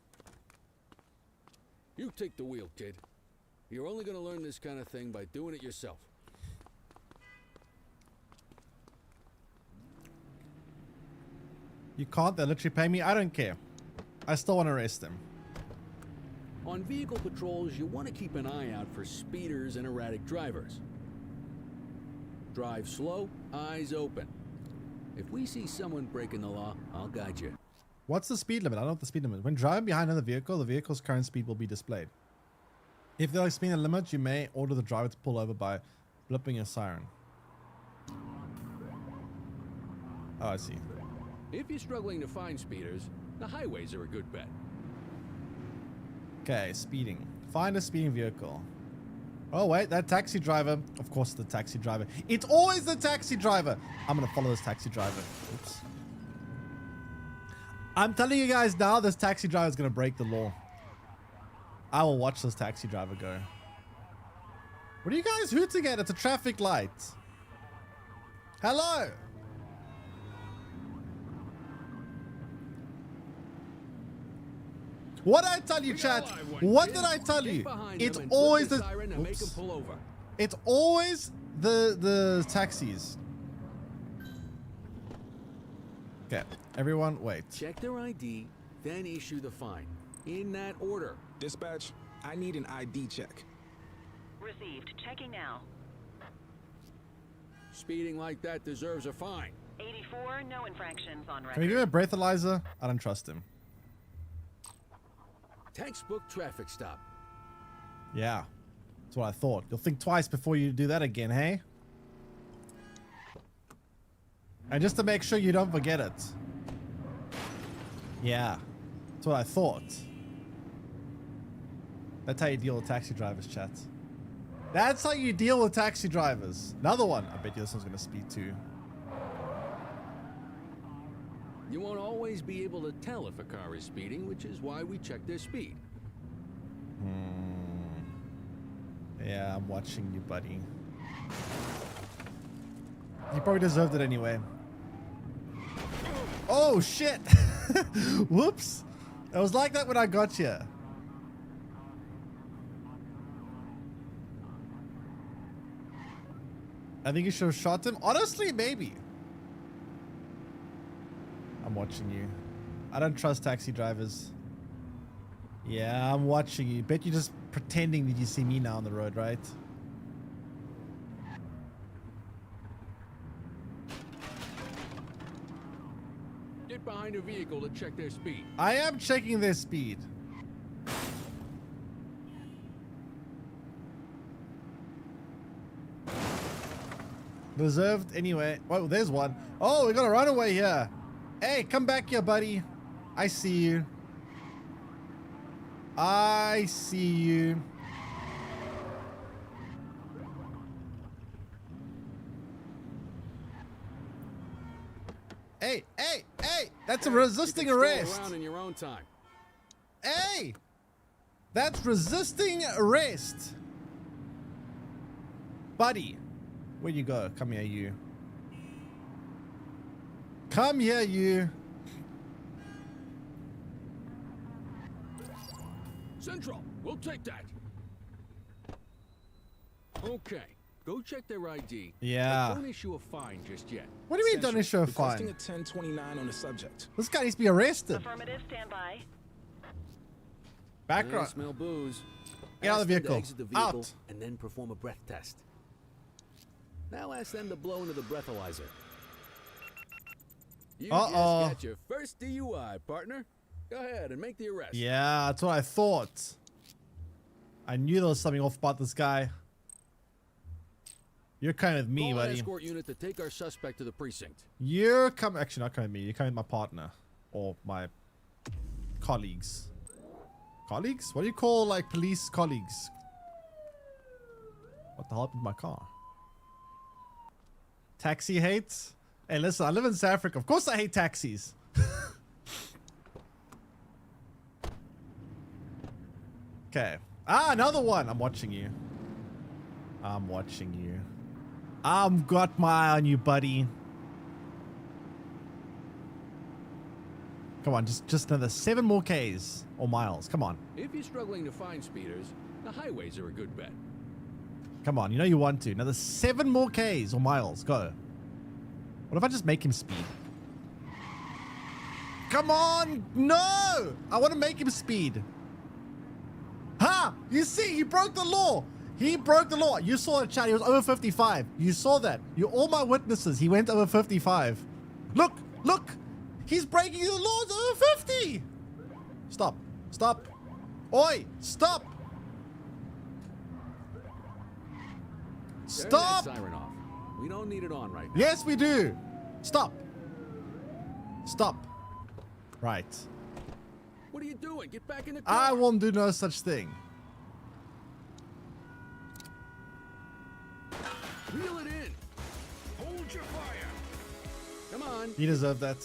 You take the wheel, kid. You're only going to learn this kind of thing by doing it yourself. You can't. They literally pay me. I don't care. I still want to arrest them. On vehicle patrols, you want to keep an eye out for speeders and erratic drivers. Drive slow, eyes open. If we see someone breaking the law, I'll guide you. What's the speed limit? I don't know what the speed limit is. When driving behind another vehicle, the vehicle's current speed will be displayed. If they're exceeding the limit, you may order the driver to pull over by blipping a siren. Oh, I see. If you're struggling to find speeders, the highways are a good bet. Okay, speeding. Find a speeding vehicle. Oh, wait, that taxi driver. Of course, the taxi driver. It's always the taxi driver. I'm going to follow this taxi driver. Oops. I'm telling you guys now, this taxi driver is going to break the law. I will watch this taxi driver go. What are you guys hooting at? It's a traffic light. Hello. What did I tell you, chat? What did I tell you? It's always the oops. It's always the taxis. Okay, everyone, wait. Check their ID, then issue the fine. In that order. Dispatch, I need an ID check. Received. Checking now. Speeding like that deserves a fine. 84, no infractions on record. Can we give him a breathalyzer? I don't trust him. Textbook traffic stop. Yeah, that's what I thought. You'll think twice before you do that again, hey? And just to make sure you don't forget it. Yeah, that's what I thought. That's how you deal with taxi drivers, chat. That's how you deal with taxi drivers. Another one. I bet you this one's going to speed too. You won't always be able to tell if a car is speeding, which is why we check their speed. Yeah, I'm watching you, buddy. You probably deserved it anyway. Oh, shit. Whoops. It was like that when I got here. I think you should have shot him. Honestly, maybe. I'm watching you. I don't trust taxi drivers. Yeah, I'm watching you. Bet you're just pretending that you see me now on the road, right? Get behind a vehicle to check their speed. I am checking their speed. Deserved anyway. Well, there's one. Oh, we got a runaway here. Hey, come back here, buddy. I see you. I see you. Hey, hey, hey! That's a resisting arrest. Around in your own time. Hey! That's resisting arrest. Buddy, where you go? Come here, you. Come here, you. Central, we'll take that. Okay, go check their ID. Yeah. But don't issue a fine just yet. What do you mean don't issue a Requesting fine? a 1029 on the subject. This guy needs to be arrested. Affirmative, stand by. I Background. smell booze. Get out of the Ask them to vehicle. exit the vehicle Out. and then perform a breath test. Now ask them to blow into the breathalyzer. You just got your first DUI, partner. Go ahead and make the arrest. Yeah, that's what I thought. I knew there was something off about this guy. You're kind of me, Call an buddy. escort unit to take our suspect to the precinct. You're coming. Actually, not coming with me. You're coming with my partner or my colleagues. Colleagues? What do you call like police colleagues? What the hell happened to my car? Taxi hates? Hey, listen, I live in South Africa. Of course I hate taxis. Okay. Ah, another one. I'm watching you. I'm watching you. I've got my eye on you, buddy. Come on, just another 7 more Ks or miles. Come on. If you're struggling to find speeders, the highways are a good bet. Come on, you know you want to. Another 7 more Ks or miles. Go. What if I just make him speed? Come on! No! I want to make him speed. Ha! You see, he broke the law. He broke the law. You saw it, chat. He was over 55. You saw that. You're all my witnesses. He went over 55. Look! Look! He's breaking the laws over 50! Stop. Stop. Oi! Stop! Stop! Turn that siren off. We don't need it on right now. Yes, we do. Stop. Stop. Right. What are you doing? Get back in the car. I won't do no such thing. Reel it in. Hold your fire. Come on. He deserved that.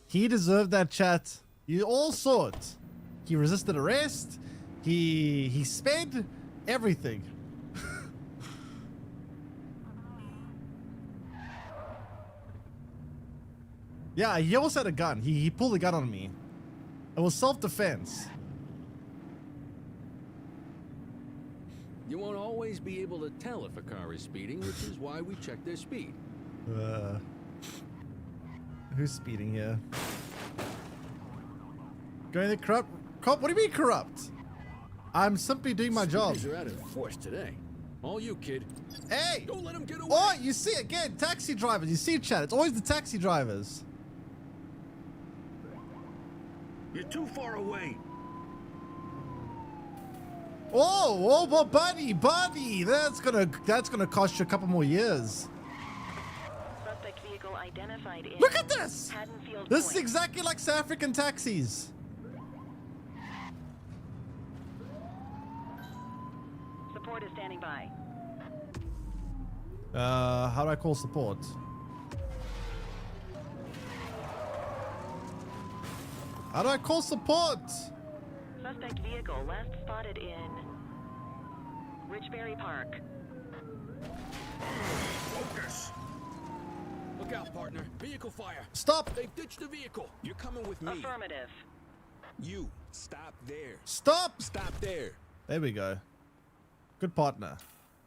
He deserved that, chat. You all saw it. He resisted arrest. He sped everything. Yeah, he also had a gun. He pulled a gun on me. It was self-defense. You won't always be able to tell if a car is speeding, which is why we check their speed. Who's speeding here? Going to corrupt? What do you mean corrupt? I'm simply doing my job. Speeders are out in force today. All you, kid. Hey! Don't let him get away. Oh, you see again, taxi drivers. You see, chat. It's always the taxi drivers. You're too far away. Oh, buddy. That's gonna cost you a couple more years. Suspect vehicle identified in Look at this. Haddonfield This is Point. exactly like South African taxis. Support is standing by. How do I call support? How do I call support? Suspect vehicle last spotted in Richberry Park. Focus. Look out, partner. Vehicle fire. Stop. They've ditched the vehicle. You're coming with me. Affirmative. You, stop there. Stop. Stop there. There we go. Good partner.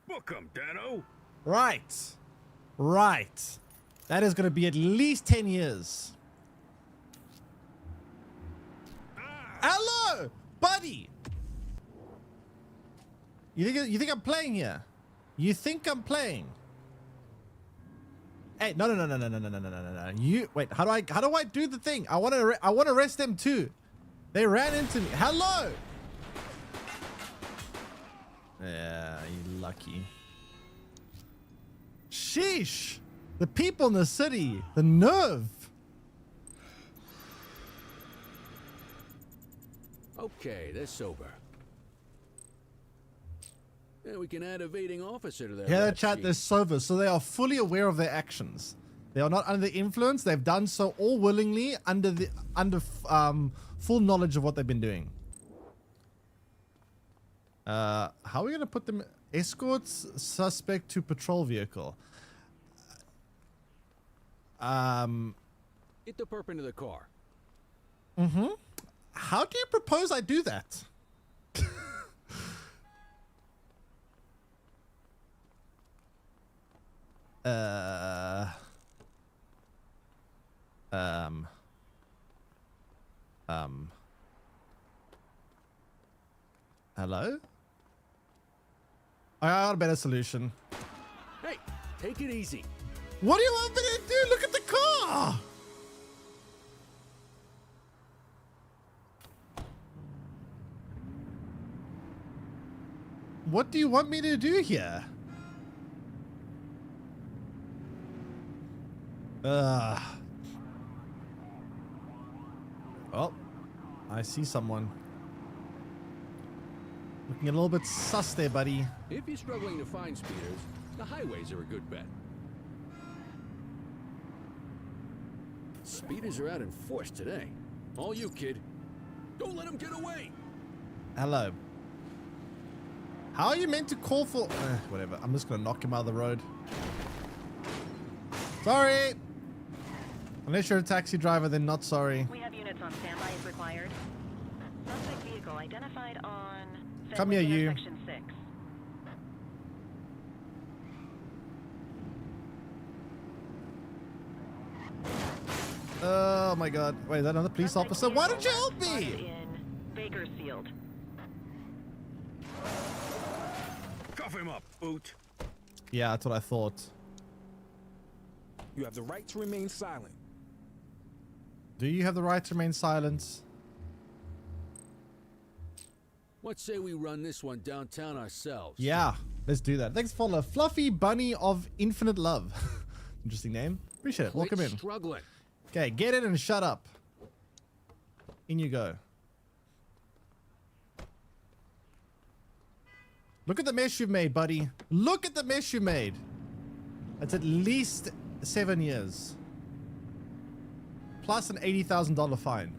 Book 'em, Dano. Right. Right. That is going to be at least 10 years. Hello, buddy. You think I'm playing here? You think I'm playing? Hey, no. You wait. How do I do the thing? I want to arrest them too. They ran into me. Hello. Yeah, you lucky. Sheesh. The people in the city. The nerve. Okay, they're sober. Yeah, we can add evading officer to that. Yeah, rap chat, sheet. they're sober, so they are fully aware of their actions. They are not under the influence. They've done so all willingly under full knowledge of what they've been doing. How are we gonna put them? Escorts suspect to patrol vehicle. Get the perp into the car. Mm-hmm. How do you propose I do that? Hello? I got a better solution. Hey, take it easy. What do you want me to do? Look at the car! What do you want me to do here? Well, I see someone. Looking a little bit sus there, buddy. If you're struggling to find speeders, the highways are a good bet. Speeders are out in force today. All you, kid. Don't let them get away. Hello. How are you meant to call for... whatever. I'm just going to knock him out of the road. Sorry. Unless you're a taxi driver, then not sorry. We have units on standby if required. Suspect vehicle identified on... Come here, you. Section 6. Oh my god. Wait, is that another police officer? Why don't you help me? In Bakersfield. Cuff him up, boot. Yeah, that's what I thought. You have the right to remain silent. Do you have the right to remain silent? What say we run this one downtown ourselves? Yeah, let's do that. Thanks for the Fluffy Bunny of Infinite Love. Interesting name. Appreciate it. Welcome in. Struggling. Okay, get in and shut up. In you go. Look at the mess you've made, buddy. Look at the mess you made. That's at least 7 years. Plus an $80,000 fine.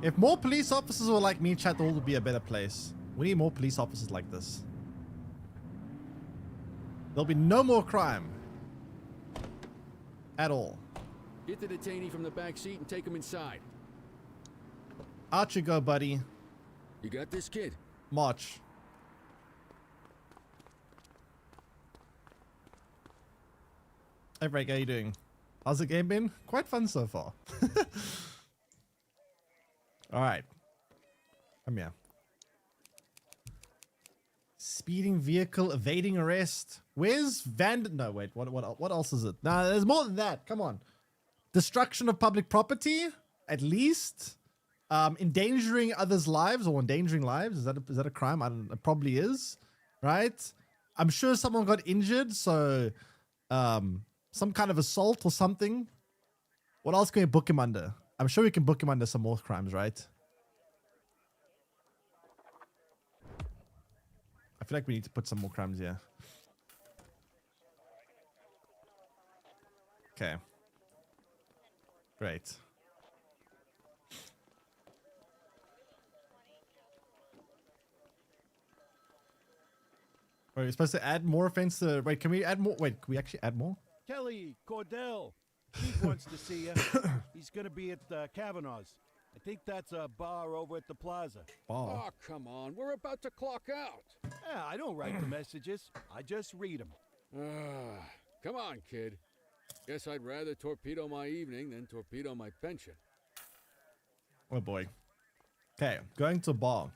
If more police officers were like me, chat, the world would be a better place. We need more police officers like this. There'll be no more crime. At all. Get the detainee from the back seat and take him inside. Out you go, buddy. You got this, kid? March. Hey, Frank, how you doing? How's the game been? Quite fun so far. Alright. Come here. Speeding vehicle, evading arrest. Where's No, wait. What else is it? Nah, there's more than that. Come on. Destruction of public property, at least. Endangering others' lives or endangering lives. Is that a crime? I don't know. It probably is. Right? I'm sure someone got injured, so some kind of assault or something. What else can we book him under? I'm sure we can book him under some more crimes, right? I feel like we need to put some more crimes here. Okay. Great. Wait, we're supposed to add more offense to... Wait, can we add more? Wait, can we actually add more? Kelly, Cordell, Chief wants to see you. He's going to be at Kavanaugh's. I think that's a bar over at the plaza. Oh, come on. We're about to clock out. Yeah, I don't write the messages. I just read them. Come on, kid. Guess I'd rather torpedo my evening than torpedo my pension. Oh, boy. Okay, going to a bar.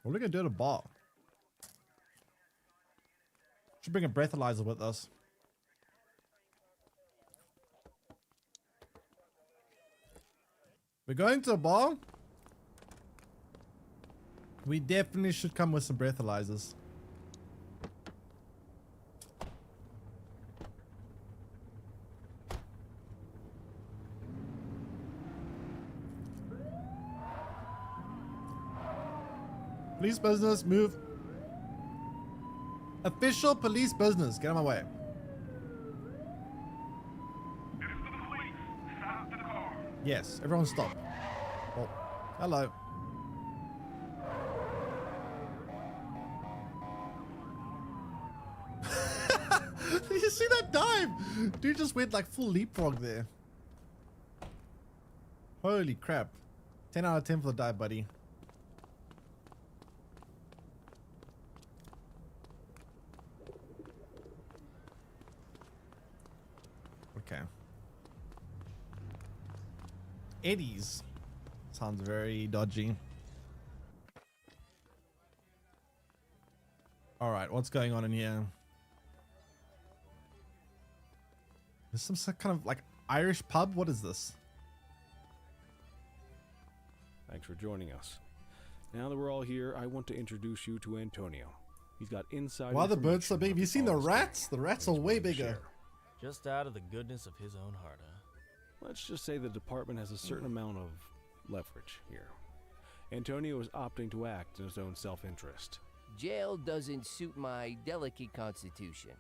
What are we going to do at a bar? Should bring a breathalyzer with us. We're going to a bar. We definitely should come with some breathalyzers. Police business, move. Official police business, get out of my way. Yes, everyone stop. Oh, hello. you see that dive? Dude just went like full leapfrog there. Holy crap. 10 out of 10 for the dive, buddy. Okay. Eddies. Sounds very dodgy. All right, what's going on in here? There's some kind of like Irish pub. What is this? Thanks for joining us. Now that we're all here, I want to introduce you to Antonio. He's got inside. Why are the birds so big? Have you seen the rats? The rats are way bigger. Just out of the goodness of his own heart, huh? Let's just say the department has a certain amount of leverage here. Antonio is opting to act in his own self-interest. Jail doesn't suit my delicate constitution.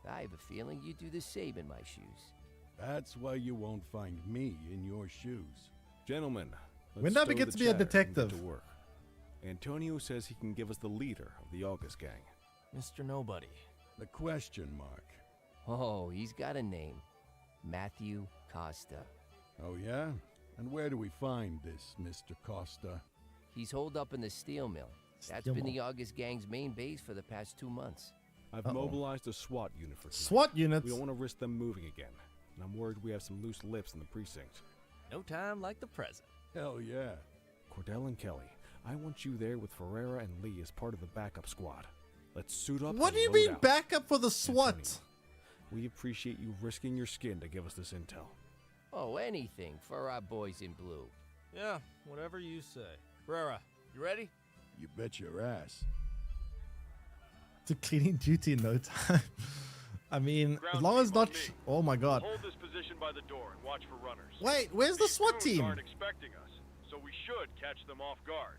I have a feeling you do the same in my shoes. That's why you won't find me in your shoes. Gentlemen, when did I get to be a detective? To work. Antonio says he can give us the leader of the August gang. Mr. Nobody. The question mark. Oh, he's got a name. Matthew Costa. Oh, yeah? And where do we find this Mr. Costa? He's holed up in the steel mill. That's been the August gang's main base for the past 2 months. I've mobilized a SWAT unit for tonight. SWAT units? We don't want to risk them moving again. And I'm worried we have some loose lips in the precinct. No time like the present. Hell yeah. Cordell and Kelly, I want you there with Ferreira and Lee as part of the backup squad. Let's suit up. What do you mean backup for the SWAT? Antonio, we appreciate you risking your skin to give us this intel. Oh, anything for our boys in blue. Yeah, whatever you say. Ferreira, you ready? You bet your ass. To cleaning duty in no time. I mean, as long as not. Oh my god. Hold this position by the door and watch for runners. Wait, where's the SWAT team? Aren't expecting us, so we should catch them off guard.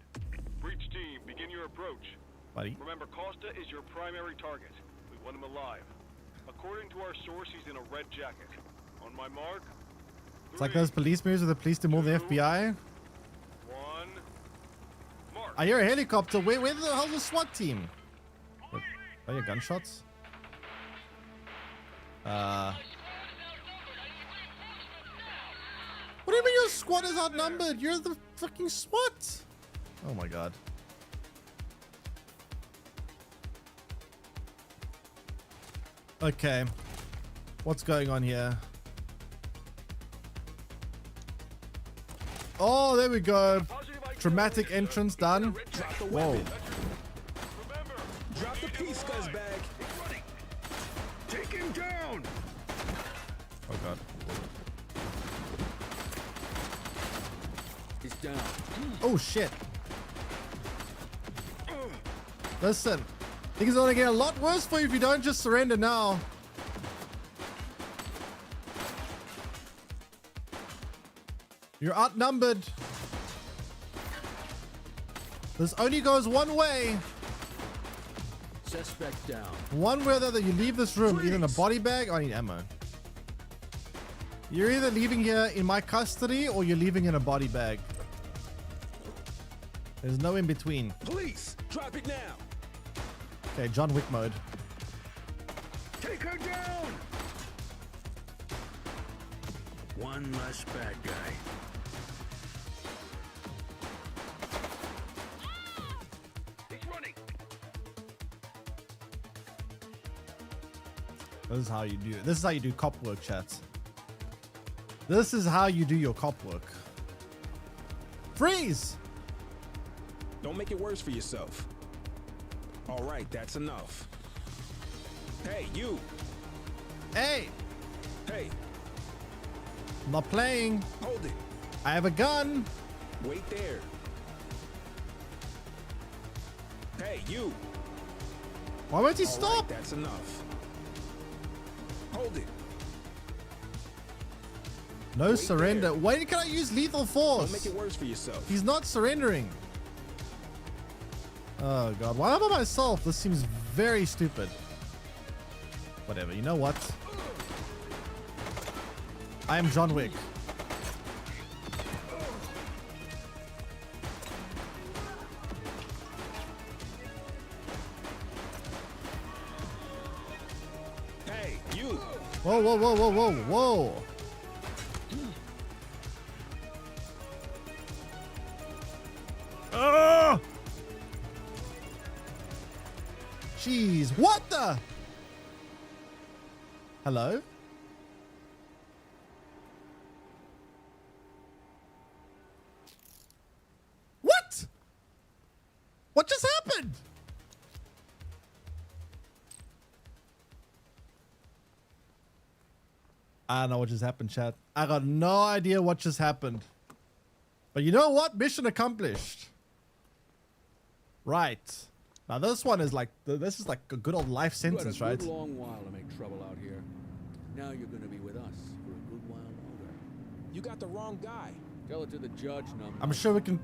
Breach team, begin your approach. Buddy. Remember, Costa is your primary target. We want him alive. According to our source, he's in a red jacket. On my mark. It's like those police movies where the police do more than the FBI. 1. Mark. I hear a helicopter. Where the hell's the SWAT team? Are your gunshots? What do you mean your squad is outnumbered? You're the fucking SWAT. Oh my god. Okay. What's going on here? Oh, there we go. Dramatic entrance done. Whoa. Drop the piece, scuzzbag. Take him down. Oh god. He's down. Oh shit. Listen, things are gonna get a lot worse for you if you don't just surrender now. You're outnumbered. This only goes one way. Suspect down. One way or the other, you leave this room either in a body bag. I need ammo. You're either leaving here in my custody or you're leaving in a body bag. There's no in between. Police, drop it now. Okay, John Wick mode. Take her down. One less bad guy. This is how you do it. This is how you do cop work, chat. This is how you do your cop work. Freeze! Don't make it worse for yourself. All right, that's enough. Hey, you. Hey! Hey. I'm not playing. Hold it. I have a gun. Wait there. Hey, you. Why won't he All stop? right, that's enough. Hold it. No surrender. Why can I use lethal force? Don't make it worse for yourself. He's not surrendering. Oh god, why am I by myself? This seems very stupid. Whatever, you know what? I am John Wick. Hey, you. you. Whoa, whoa, whoa, whoa, whoa, whoa. Oh! Jeez, what the? Hello? What? What just happened? I don't know what just happened, chat. I got no idea what just happened. But you know what? Mission accomplished. Right. Now this one is like, this is like a good old life sentence, you had a right? good long while to make trouble out here. Now you're going to be with us for a good while longer. You got the wrong guy. Tell it to the judge, number. I'm sure we can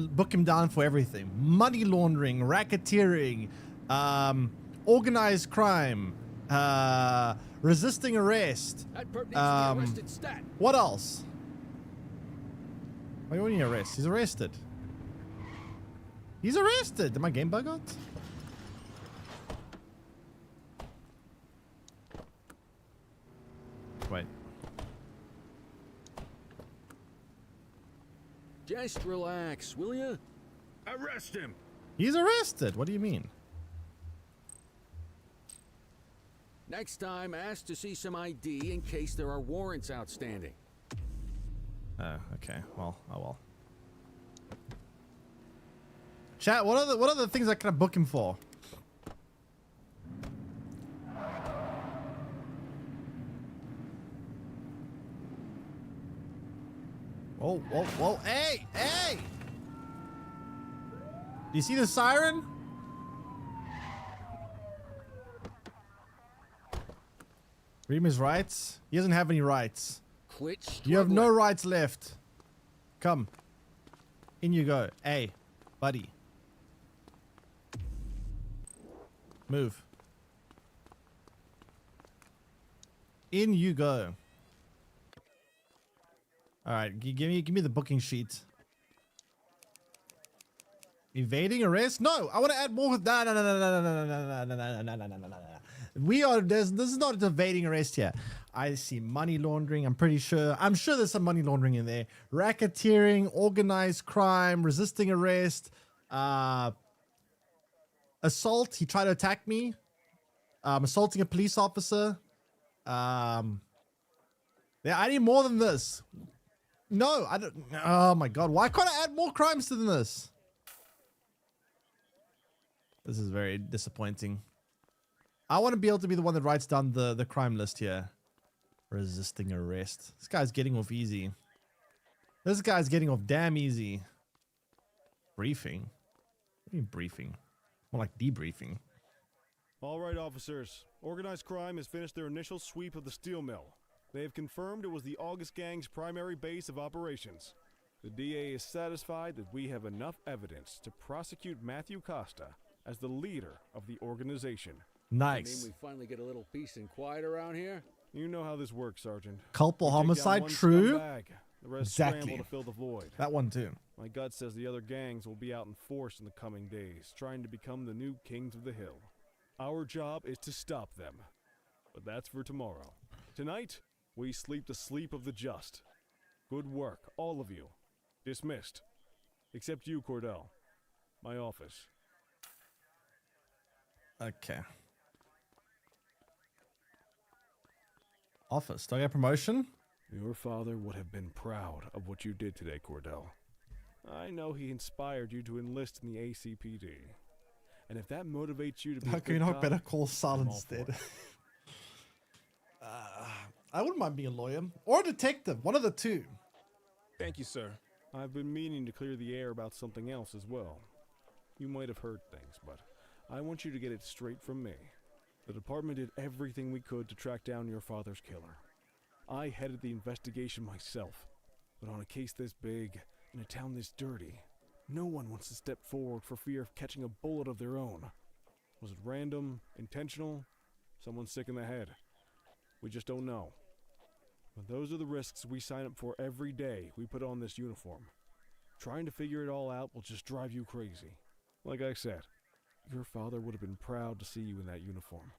book him down for everything. Money laundering, racketeering, organized crime, resisting arrest. That perp needs to be arrested stat. What else? Why do you want arrest? He's arrested. He's arrested. Did my game bug out? Wait. Just relax, will you? Arrest him. He's arrested. What do you mean? Next time, ask to see some ID in case there are warrants outstanding. Okay. Well, oh well. Chat, what are the things I can book him for? Whoa, whoa, whoa. Hey, hey! Do you see the siren? Read him his rights. He doesn't have any rights. Quit. You have no rights left. Come. In you go. Hey, buddy. Move. In you go. All right, give me the booking sheet. Evading arrest? No, I want to add more. No. We are. This is not evading arrest here. I see money laundering. I'm pretty sure. I'm sure there's some money laundering in there. Racketeering, organized crime, resisting arrest, assault. He tried to attack me. Assaulting a police officer. Yeah, I need more than this. No, I don't. Oh my god, why can't I add more crimes to this? This is very disappointing. I want to be able to be the one that writes down the crime list here. Resisting arrest. This guy's getting off easy. This guy's getting off damn easy. Briefing? What do you mean briefing? More like debriefing. All right, officers. Organized crime has finished their initial sweep of the steel mill. They have confirmed it was the August Gang's primary base of operations. The DA is satisfied that we have enough evidence to prosecute Matthew Costa as the leader of the organization. Nice. I mean, we finally get a little peace and quiet around here. You know how this works, Sergeant. Culpable homicide, true. The rest Exactly. scramble to fill the void. That one too. My gut says the other gangs will be out in force in the coming days, trying to become the new kings of the hill. Our job is to stop them. But that's for tomorrow. Tonight, we sleep the sleep of the just. Good work, all of you. Dismissed. Except you, Cordell. My office. Okay. Office. Do I get a promotion? Your father would have been proud of what you did today, Cordell. I know he inspired you to enlist in the ACPD. And if that motivates you to be How a can you good not cop, better call Sal I'm all instead? for it. I wouldn't mind being a lawyer. Or a detective. One of the two. Thank you, sir. I've been meaning to clear the air about something else as well. You might have heard things, but I want you to get it straight from me. The department did everything we could to track down your father's killer. I headed the investigation myself, but on a case this big, in a town this dirty, no one wants to step forward for fear of catching a bullet of their own. Was it random, intentional, someone sick in the head? We just don't know. But those are the risks we sign up for every day we put on this uniform. Trying to figure it all out will just drive you crazy. Like I said, your father would have been proud to see you in that uniform.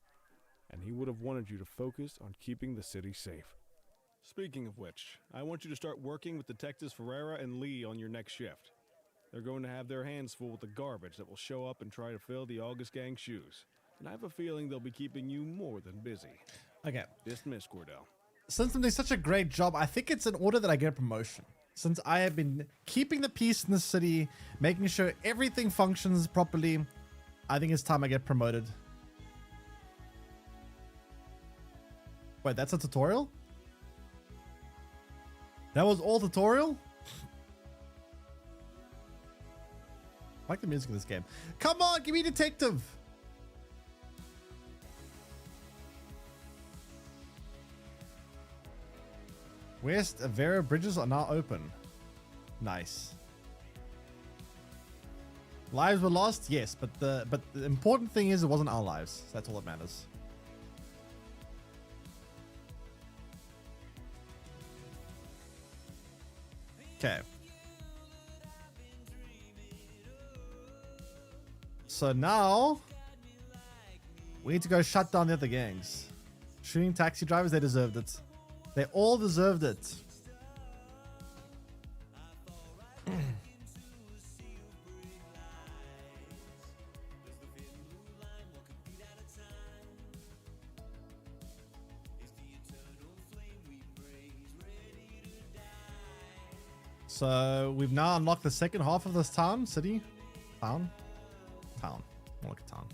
and he would have wanted you to focus on keeping the city safe. Speaking of which, I want you to start working with Detectives Ferreira and Lee on your next shift. They're going to have their hands full with the garbage that will show up and try to fill the August Gang's shoes. And I have a feeling they'll be keeping you more than busy. Okay. Dismiss, Cordell. Since I'm doing such a great job, I think it's in order that I get a promotion. Since I have been keeping the peace in the city, making sure everything functions properly, I think it's time I get promoted. Wait, that's a tutorial? That was all tutorial? I like the music in this game. Come on, give me detective. West Avera bridges are now open. Nice. Lives were lost, yes, but the important thing is it wasn't our lives. That's all that matters. Okay. So now we need to go shut down the other gangs. Shooting taxi drivers, they deserved it. They all deserved it. So we've now unlocked the second half of this town, city, town. More like a town.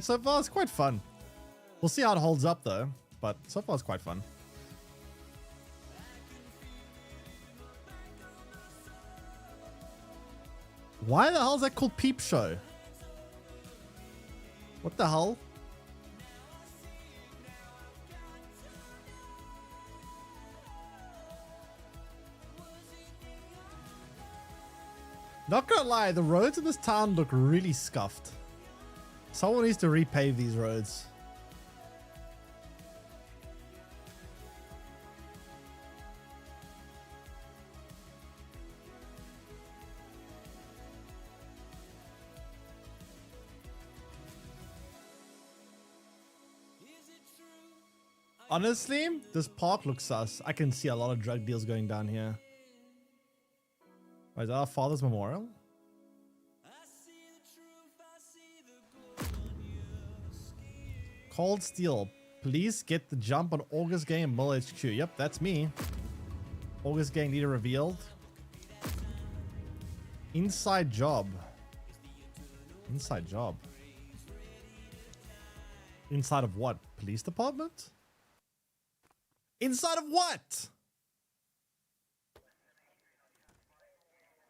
So far it's quite fun. We'll see how it holds up though, but so far it's quite fun. Why the hell is that called Peep Show? What the hell? Not gonna lie, the roads in this town look really scuffed. Someone needs to repave these roads. Honestly, this park looks sus. I can see a lot of drug deals going down here. Is that our father's memorial? Cold Steel. Please get the jump on August Gang and Mill HQ. Yep, that's me. August Gang leader revealed. Inside job. Inside job. Inside of what? Police department? Inside of what?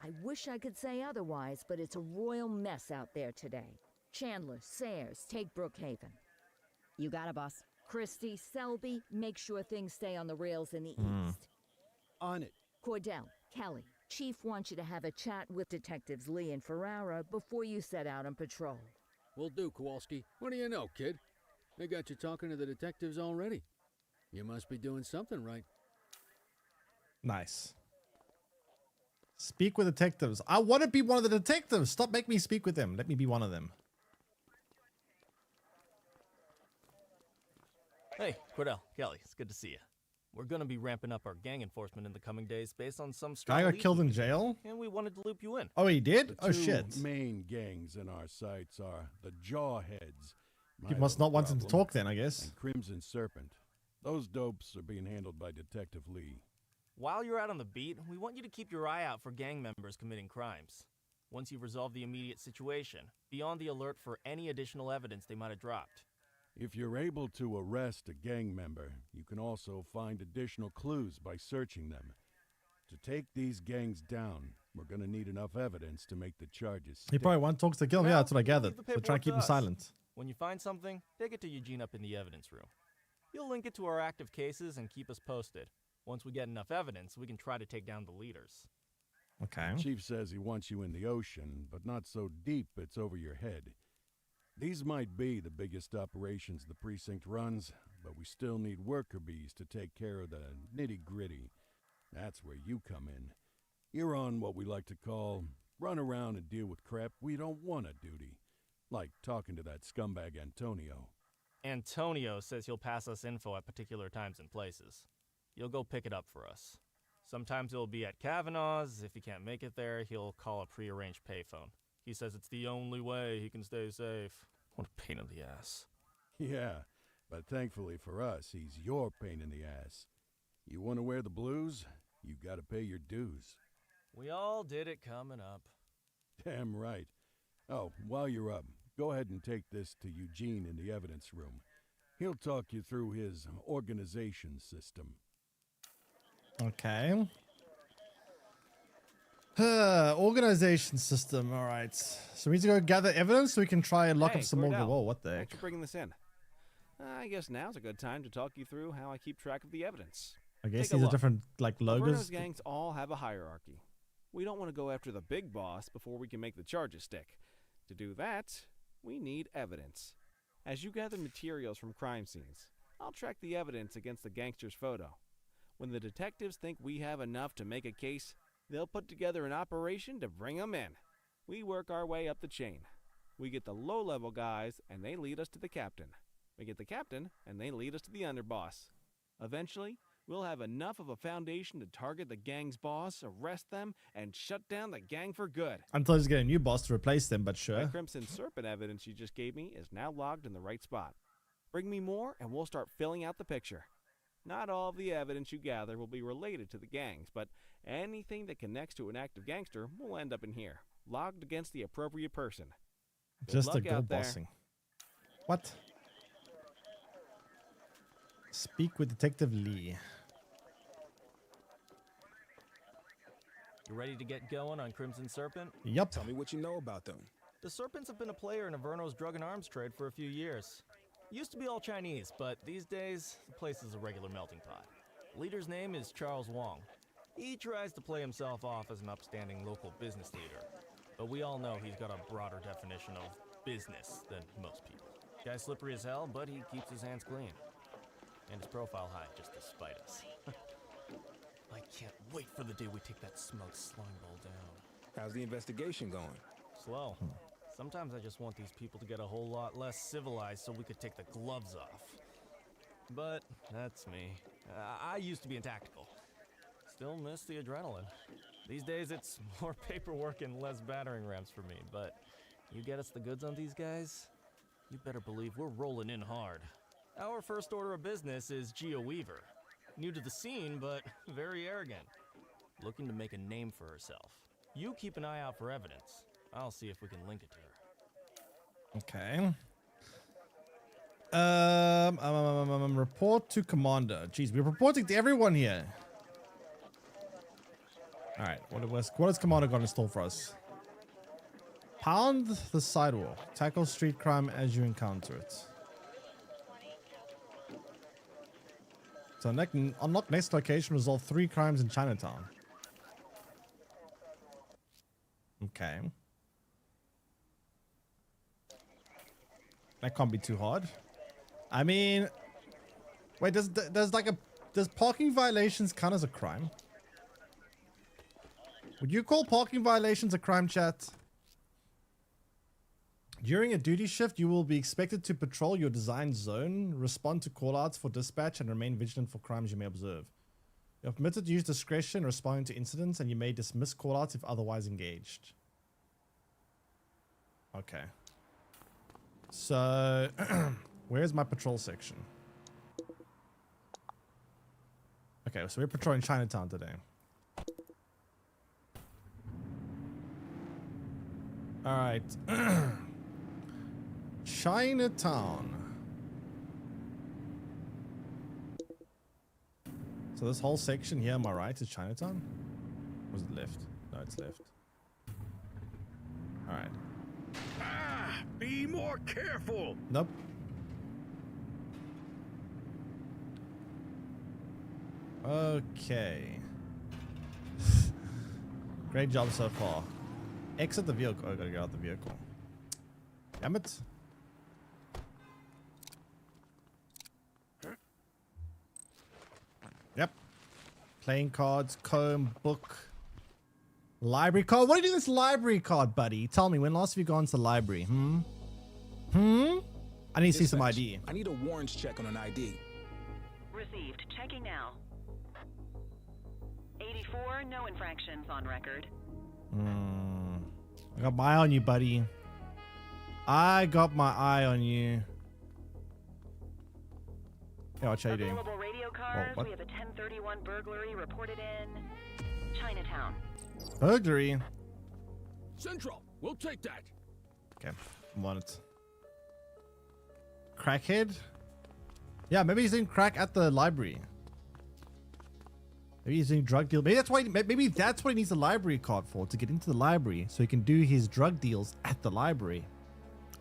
I wish I could say otherwise, but it's a royal mess out there today. Chandler, Sayers, take Brookhaven. You got it, boss. Christie, Selby, make sure things stay on the rails in the east. On it. Cordell, Kelly, Chief wants you to have a chat with Detectives Lee and Ferrara before you set out on patrol. Will do, Kowalski. What do you know, kid? They got you talking to the detectives already. You must be doing something right. Nice. Speak with detectives. I want to be one of the detectives. Stop making me speak with them. Let me be one of them. Hey, Cordell, Kelly, it's good to see you. We're going to be ramping up our gang enforcement in the coming days based on some strong Guy got leads killed in we've been jail? getting, and we wanted to loop you in. Oh, he did? The Oh, two shit. main gangs in our sights are the Jawheads. You must not want him to talk then, I guess. And Crimson Serpent. Those dopes are being handled by Detective Lee. While you're out on the beat, we want you to keep your eye out for gang members committing crimes. Once you've resolved the immediate situation, be on the alert for any additional evidence they might have dropped. If you're able to arrest a gang member, you can also find additional clues by searching them. To take these gangs down, we're gonna need enough evidence to make the charges stick. He probably wants talks to kill him. Yeah, that's what I gathered. Leave the So try to paperwork keep him us. silent. When you find something, take it to Eugene up in the evidence room. He'll link it to our active cases and keep us posted. Once we get enough evidence, we can try to take down the leaders. Okay. The chief says he wants you in the ocean, but not so deep it's over your head. These might be the biggest operations the precinct runs, but we still need worker bees to take care of the nitty-gritty. That's where you come in. You're on what we like to call run around and deal with crap we don't want to duty. Like talking to that scumbag Antonio. Antonio says he'll pass us info at particular times and places. He'll go pick it up for us. Sometimes it'll be at Kavanaugh's. If he can't make it there, he'll call a prearranged payphone. He says it's the only way he can stay safe. What a pain in the ass. Yeah, but thankfully for us, he's your pain in the ass. You want to wear the blues? You gotta pay your dues. We all did it coming up. Damn right. Oh, while you're up, go ahead and take this to Eugene in the evidence room. He'll talk you through his organization system. Okay. Organization system. All right. So we need to go gather evidence so we can try and lock up some more. Whoa, what the heck? Thanks for bringing this in. I guess now's a good time to talk you through how I keep track of the evidence. I guess Take a these are look. different, like, logos. Averno's gangs all have a hierarchy. We don't want to go after the big boss before we can make the charges stick. To do that, we need evidence. As you gather materials from crime scenes, I'll track the evidence against the gangster's photo. When the detectives think we have enough to make a case, they'll put together an operation to bring them in. We work our way up the chain. We get the low-level guys, and they lead us to the captain. We get the captain, and they lead us to the underboss. Eventually, we'll have enough of a foundation to target the gang's boss, arrest them, and shut down the gang for good. Until he's getting a new boss to replace them, but sure. The Crimson Serpent evidence you just gave me is now logged in the right spot. Bring me more, and we'll start filling out the picture. Not all of the evidence you gather will be related to the gangs, but anything that connects to an active gangster will end up in here, logged against the appropriate person. Good Just a luck good out there. bossing. What? Speak with Detective Lee. You ready to get going on Crimson Serpent? Yep. Tell me what you know about them. The Serpents have been a player in Averno's drug and arms trade for a few years. Used to be all Chinese, but these days, the place is a regular melting pot. The leader's name is Charles Wong. He tries to play himself off as an upstanding local business leader, but we all know he's got a broader definition of business than most people. Guy's slippery as hell, but he keeps his hands clean. And his profile high just to spite us. I can't wait for the day we take that smug slime ball down. How's the investigation going? Slow. Sometimes I just want these people to get a whole lot less civilized so we could take the gloves off. But that's me. I used to be in tactical. Still miss the adrenaline. These days it's more paperwork and less battering rams for me, but you get us the goods on these guys, you better believe we're rolling in hard. Our first order of business is Gia Weaver. New to the scene, but very arrogant. Looking to make a name for herself. You keep an eye out for evidence. I'll see if we can link it to her. Okay. Report to Commander. Jeez, we're reporting to everyone here. All right, what has Commander got in store for us? Pound the sidewalk. Tackle street crime as you encounter it. So unlock next location. Resolve 3 crimes in Chinatown. Okay. That can't be too hard. I mean, wait, does parking violations count as a crime? Would you call parking violations a crime, chat? During a duty shift, you will be expected to patrol your designed zone, respond to callouts for dispatch, and remain vigilant for crimes you may observe. You're permitted to use discretion in responding to incidents, and you may dismiss callouts if otherwise engaged. Okay. So, where's my patrol section? Okay, so we're patrolling Chinatown today. All right. Chinatown. So this whole section here on my right is Chinatown? Or is it left? No, it's left. All right. Ah, be more careful. Nope. Okay. Great job so far. Exit the vehicle. Oh, I gotta get out the vehicle. Damn it. Yep. Playing cards, comb, book, library card. What do you do with this library card, buddy? Tell me, when last have you gone to the library? I need to see some Dispatch, ID. I need a warrants check on an ID. Received. Checking now. 84, no infractions on record. I got my eye on you, buddy. I got my eye on you. Yeah, what are you doing? Available radio cars. what? We have a 1031 burglary reported in Chinatown. Burglary. Central, we'll take that. Okay, want it. Crackhead? Yeah, maybe he's doing crack at the library. Maybe he's doing drug deal. Maybe that's what he needs a library card for, to get into the library so he can do his drug deals at the library.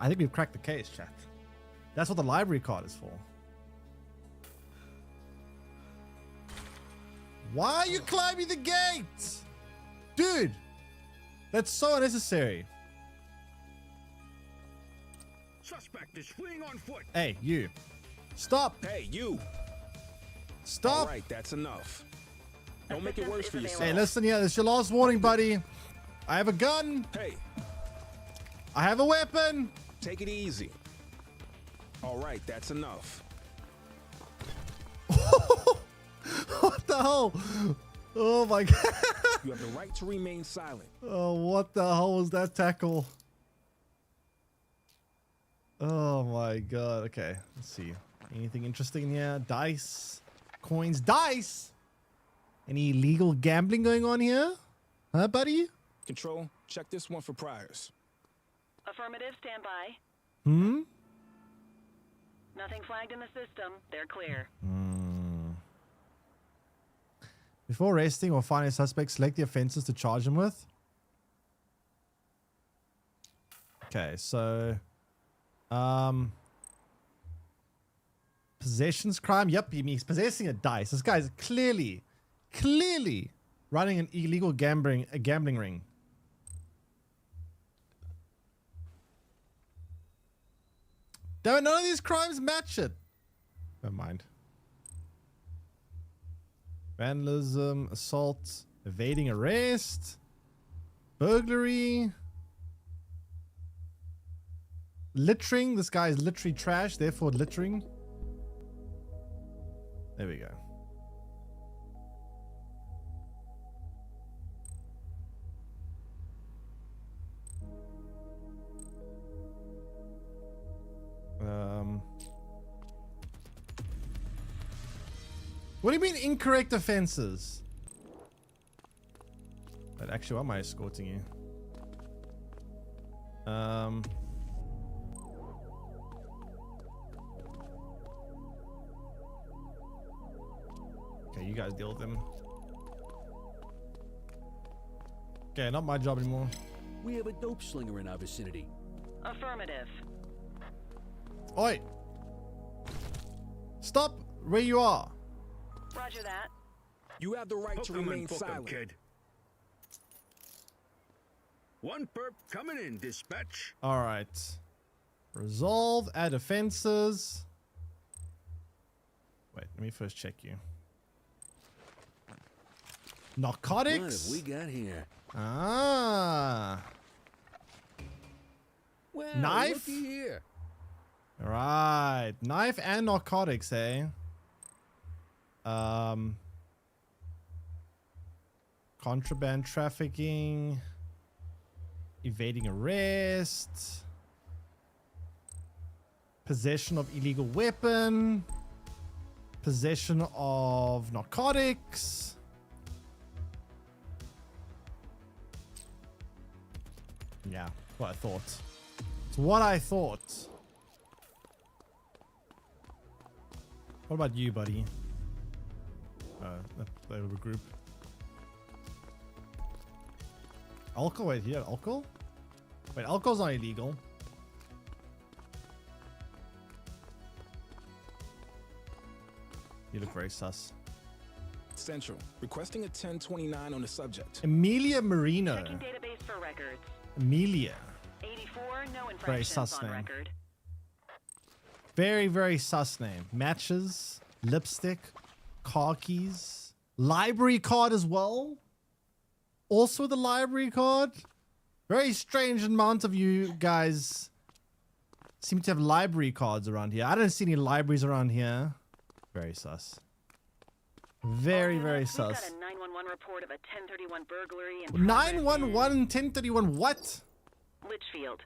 I think we've cracked the case, chat. That's what the library card is for. Why are you climbing the gate? Dude, that's so unnecessary. Suspect is fleeing on foot. Hey, you. Stop. Hey, you. Stop. All right, that's enough. Don't make it worse for yourself. Hey, listen here. This is your last warning, buddy. I have a gun. Hey. I have a weapon. Take it easy. All right, that's enough. What the hell? Oh my god. You have the right to remain silent. Oh, what the hell was that tackle? Oh my god. Okay, let's see. Anything interesting here? Dice. Coins. Dice! Any illegal gambling going on here? Huh, buddy? Control, check this one for priors. Affirmative, stand by. Nothing flagged in the system. They're clear. Before arresting or finding a suspect, select the offenses to charge him with. Okay, so... possessions crime. Yep, he's possessing a dice. This guy's clearly running an illegal gambling ring. Damn it, none of these crimes match it. Never mind. Vandalism, assault, evading arrest, burglary, littering. This guy is literally trash, therefore littering. There we go. What do you mean incorrect offenses? But actually, why am I escorting you? Okay, you guys deal with him. Okay, not my job anymore. We have a dope slinger in our vicinity. Affirmative. Oi! Stop where you are. Roger that. You have the right to remain silent. Kid. One perp coming in, dispatch. All right. Resolve, add offenses. Wait, let me first check you. Narcotics? What have we got here? Ah. Well, knife? looky here. All right. Knife and narcotics, eh? Contraband trafficking. Evading arrest. Possession of illegal weapon. Possession of narcotics. Yeah, what I thought. It's what I thought. What about you, buddy? They were a group. Alcohol? Wait, here, alcohol? Wait, alcohol's not illegal. You look very sus. Central, requesting a 1029 on the subject. Emilia Marino. Checking database for records. Emilia. 84, no infractions Very sus on name. record. Very, very sus name. Matches, lipstick, car keys, library card as well. Also the library card. Very strange amount of you guys Seem to have library cards around here. I don't see any libraries around here. Very sus. Very, very sus. We've got a 911 report of a 1031 burglary in 911 1031 what? Litchfield.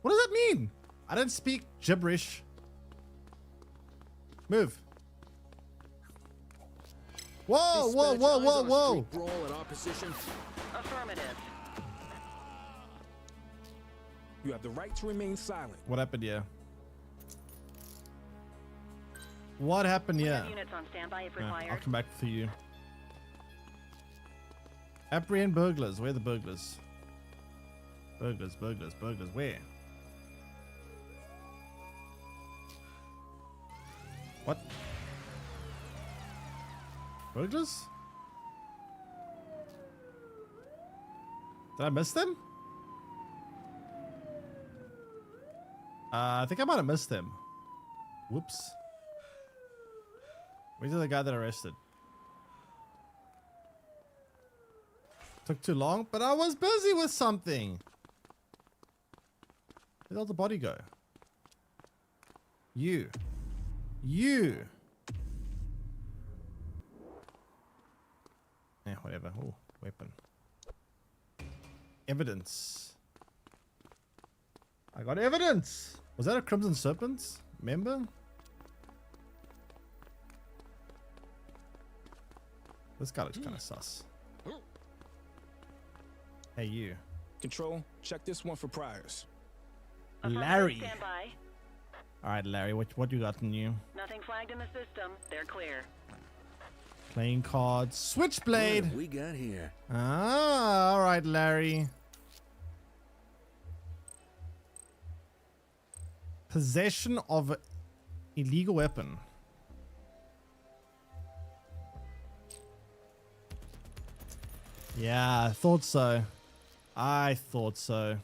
What does that mean? I don't speak gibberish. Move. Whoa, whoa, whoa, whoa, whoa. Brawl in opposition. Affirmative. You have the right to remain silent. What happened here? What happened here? Units on standby if Yeah, required. I'll come back for you. Apprehend burglars. Where are the burglars? Burglars, burglars, burglars. Where? What? Burglars? Did I miss them? I think I might have missed them. Whoops. Where's the guy that I arrested? Took too long, but I was busy with something. Where'd all the body go? You. Yeah, whatever. Oh, weapon. Evidence. I got evidence. Was that a Crimson Serpent? Remember? This guy looks kind of sus. Hey, you. Control, check this one for priors. Larry. Standby. All right, Larry. What you got in you? Nothing flagged in the system. They're clear. Playing cards. Switchblade. What have we got here? Ah, all right, Larry. Possession of illegal weapon. Yeah, I thought so. I thought so.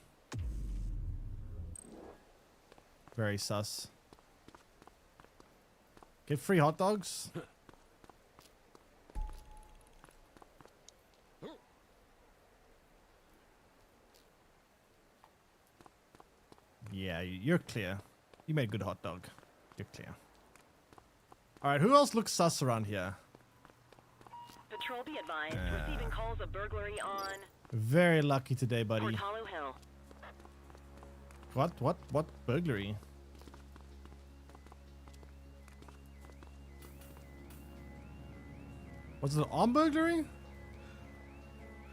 Very sus. Get free hot dogs. Yeah, you're clear. You made a good hot dog. You're clear. Alright, who else looks sus around here? Patrol be advised. Receiving calls of burglary on Very lucky today, buddy. Port Hollow Hill. What burglary? Was it an armed burglary?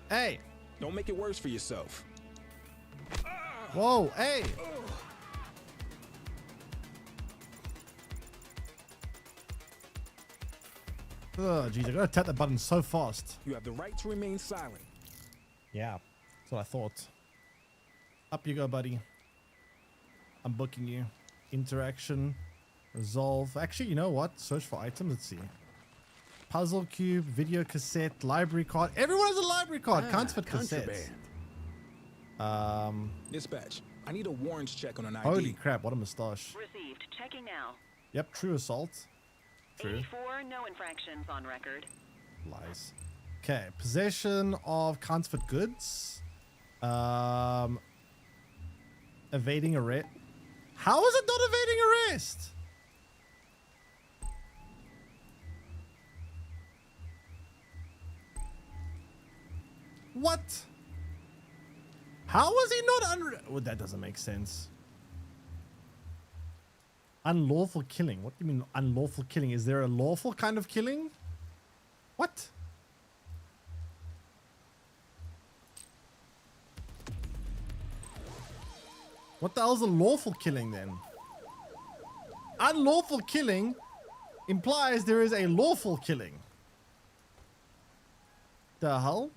Hey! Don't make it worse for yourself. Whoa, hey! Oh, jeez, I gotta tap that button so fast. You have the right to remain silent. Yeah, that's what I thought. Up you go, buddy. I'm booking you. Interaction. Resolve. Actually, you know what? Search for items. Let's see. Puzzle cube, video cassette, library card. Everyone has a library card. Counts for cassettes. Dispatch, I need a warrants check on an ID. Holy crap, what a mustache. Received. Checking now. Yep, true assault. True. 84, no infractions on record. Lies. Okay, possession of counterfeit goods. Evading arrest. How is it not evading arrest? What? How was he not well, that doesn't make sense. Unlawful killing. What do you mean unlawful killing? Is there a lawful kind of killing? What? What the hell's a lawful killing then? Unlawful killing implies there is a lawful killing. The hell?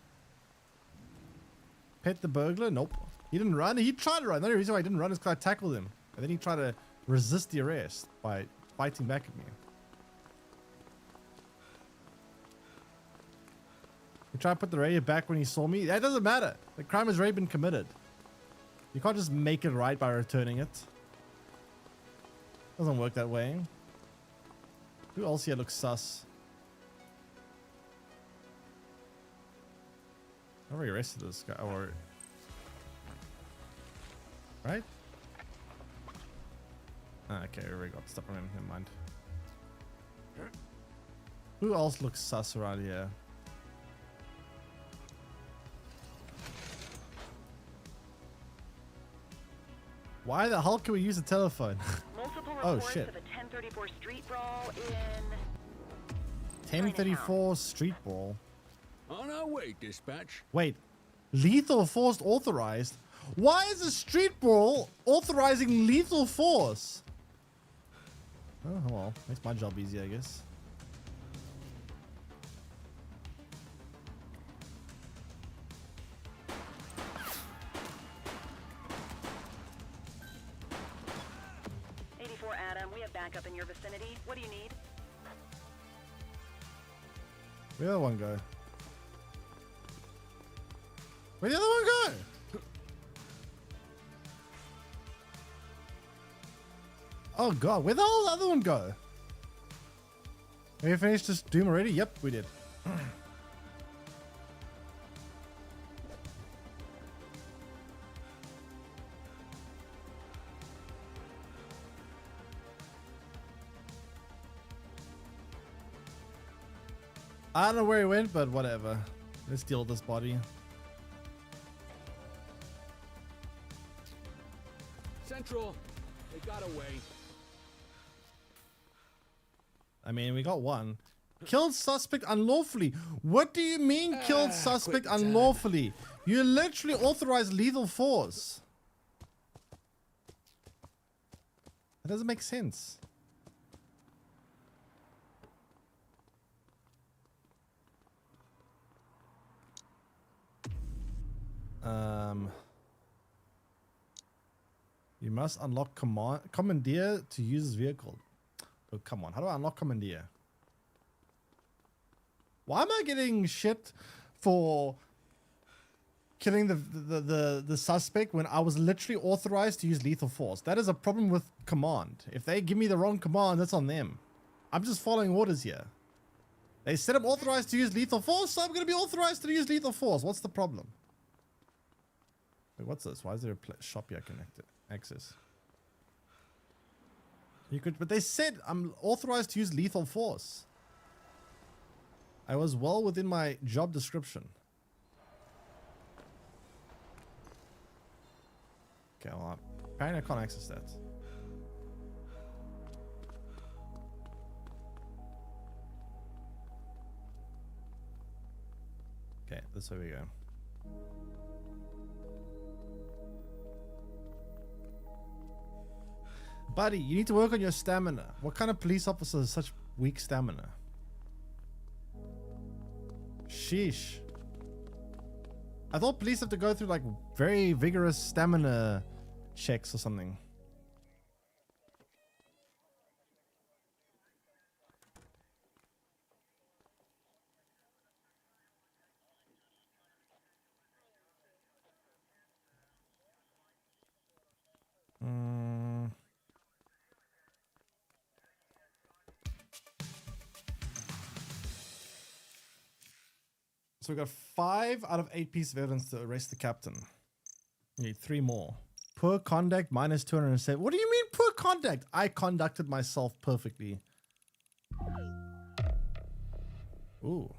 Pet the burglar? Nope. He didn't run. He tried to run. The only reason why he didn't run is because I tackled him. And then he tried to resist the arrest by fighting back at me. He tried to put the radio back when he saw me. That doesn't matter. The crime has already been committed. You can't just make it right by returning it. Doesn't work that way. Who else here looks sus? I already arrested this guy. Or... Right? Okay, we already got stuff on him. Never mind. Who else looks sus around here? Why the hell can we use the telephone? Multiple Oh reports shit. of a 1034 street brawl in 1034 street brawl. On our way, dispatch. Wait, lethal force authorized? Why is a street brawl authorizing lethal force? Oh well, makes my job easy, I guess. Adam, we have backup in your vicinity. What do you need? Where'd the other one go? Where'd the other one go? Oh god, where'd the hell the other one go? Have we finished this Doom already? Yep, we did. I don't know where he went, but whatever. Let's deal with this body. Central, they got away. I mean, we got one. Killed suspect unlawfully. What do you mean killed suspect unlawfully? You literally authorized lethal force. That doesn't make sense. You must unlock commandeer to use this vehicle. Oh, come on. How do I unlock commandeer? Why am I getting shit for killing the suspect when I was literally authorized to use lethal force? That is a problem with command. If they give me the wrong command, that's on them. I'm just following orders here. They said I'm authorized to use lethal force, so I'm going to be authorized to use lethal force. What's the problem? Wait, what's this? Why is there a shop here connected? Access. You could, but they said I'm authorized to use lethal force. I was well within my job description. Okay, well, apparently I can't access that. Okay, this way we go. Buddy, you need to work on your stamina. What kind of police officer has such weak stamina? Sheesh. I thought police have to go through like very vigorous stamina checks or something. So we got 5 out of 8 pieces of evidence to arrest the captain. We need 3 more. Poor conduct minus 207. What do you mean poor conduct? I conducted myself perfectly. Ooh.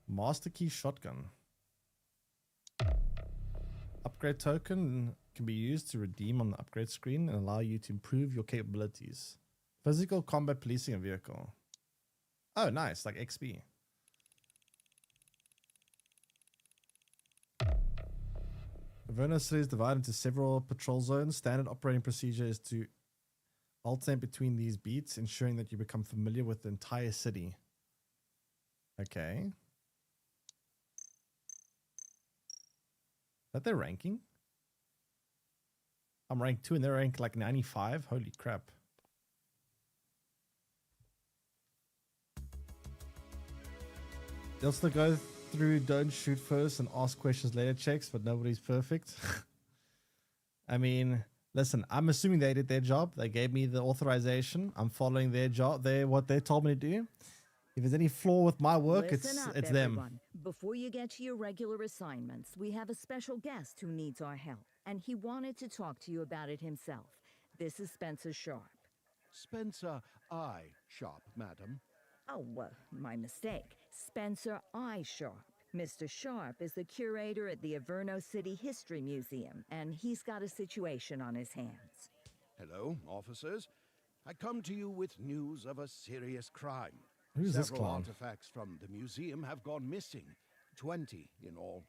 Master key shotgun. Upgrade token can be used to redeem on the upgrade screen and allow you to improve your capabilities. Physical combat policing a vehicle. Oh, nice. Like XP. Verno City is divided into several patrol zones. Standard operating procedure is to alternate between these beats, ensuring that you become familiar with the entire city. Okay. Is that their ranking? I'm ranked 2 and they're ranked like 95. Holy crap. They'll still go through don't shoot first and ask questions later checks, but nobody's perfect. I mean, listen, I'm assuming they did their job. They gave me the authorization. I'm following their job. What they told me to do. If there's any flaw with my work, Listen up, it's everyone. them. Before you get to your regular assignments, we have a special guest who needs our help, and he wanted to talk to you about it himself. This is Spencer Sharp. Spencer Eye Shop, madam. Oh, my mistake. Spencer I. Sharp. Mr. Sharp is the curator at the Averno City History Museum, and he's got a situation on his hands. Hello, officers. I come to you with news of a serious crime. Who's this Several clown? artifacts from the museum have gone missing. 20 in all.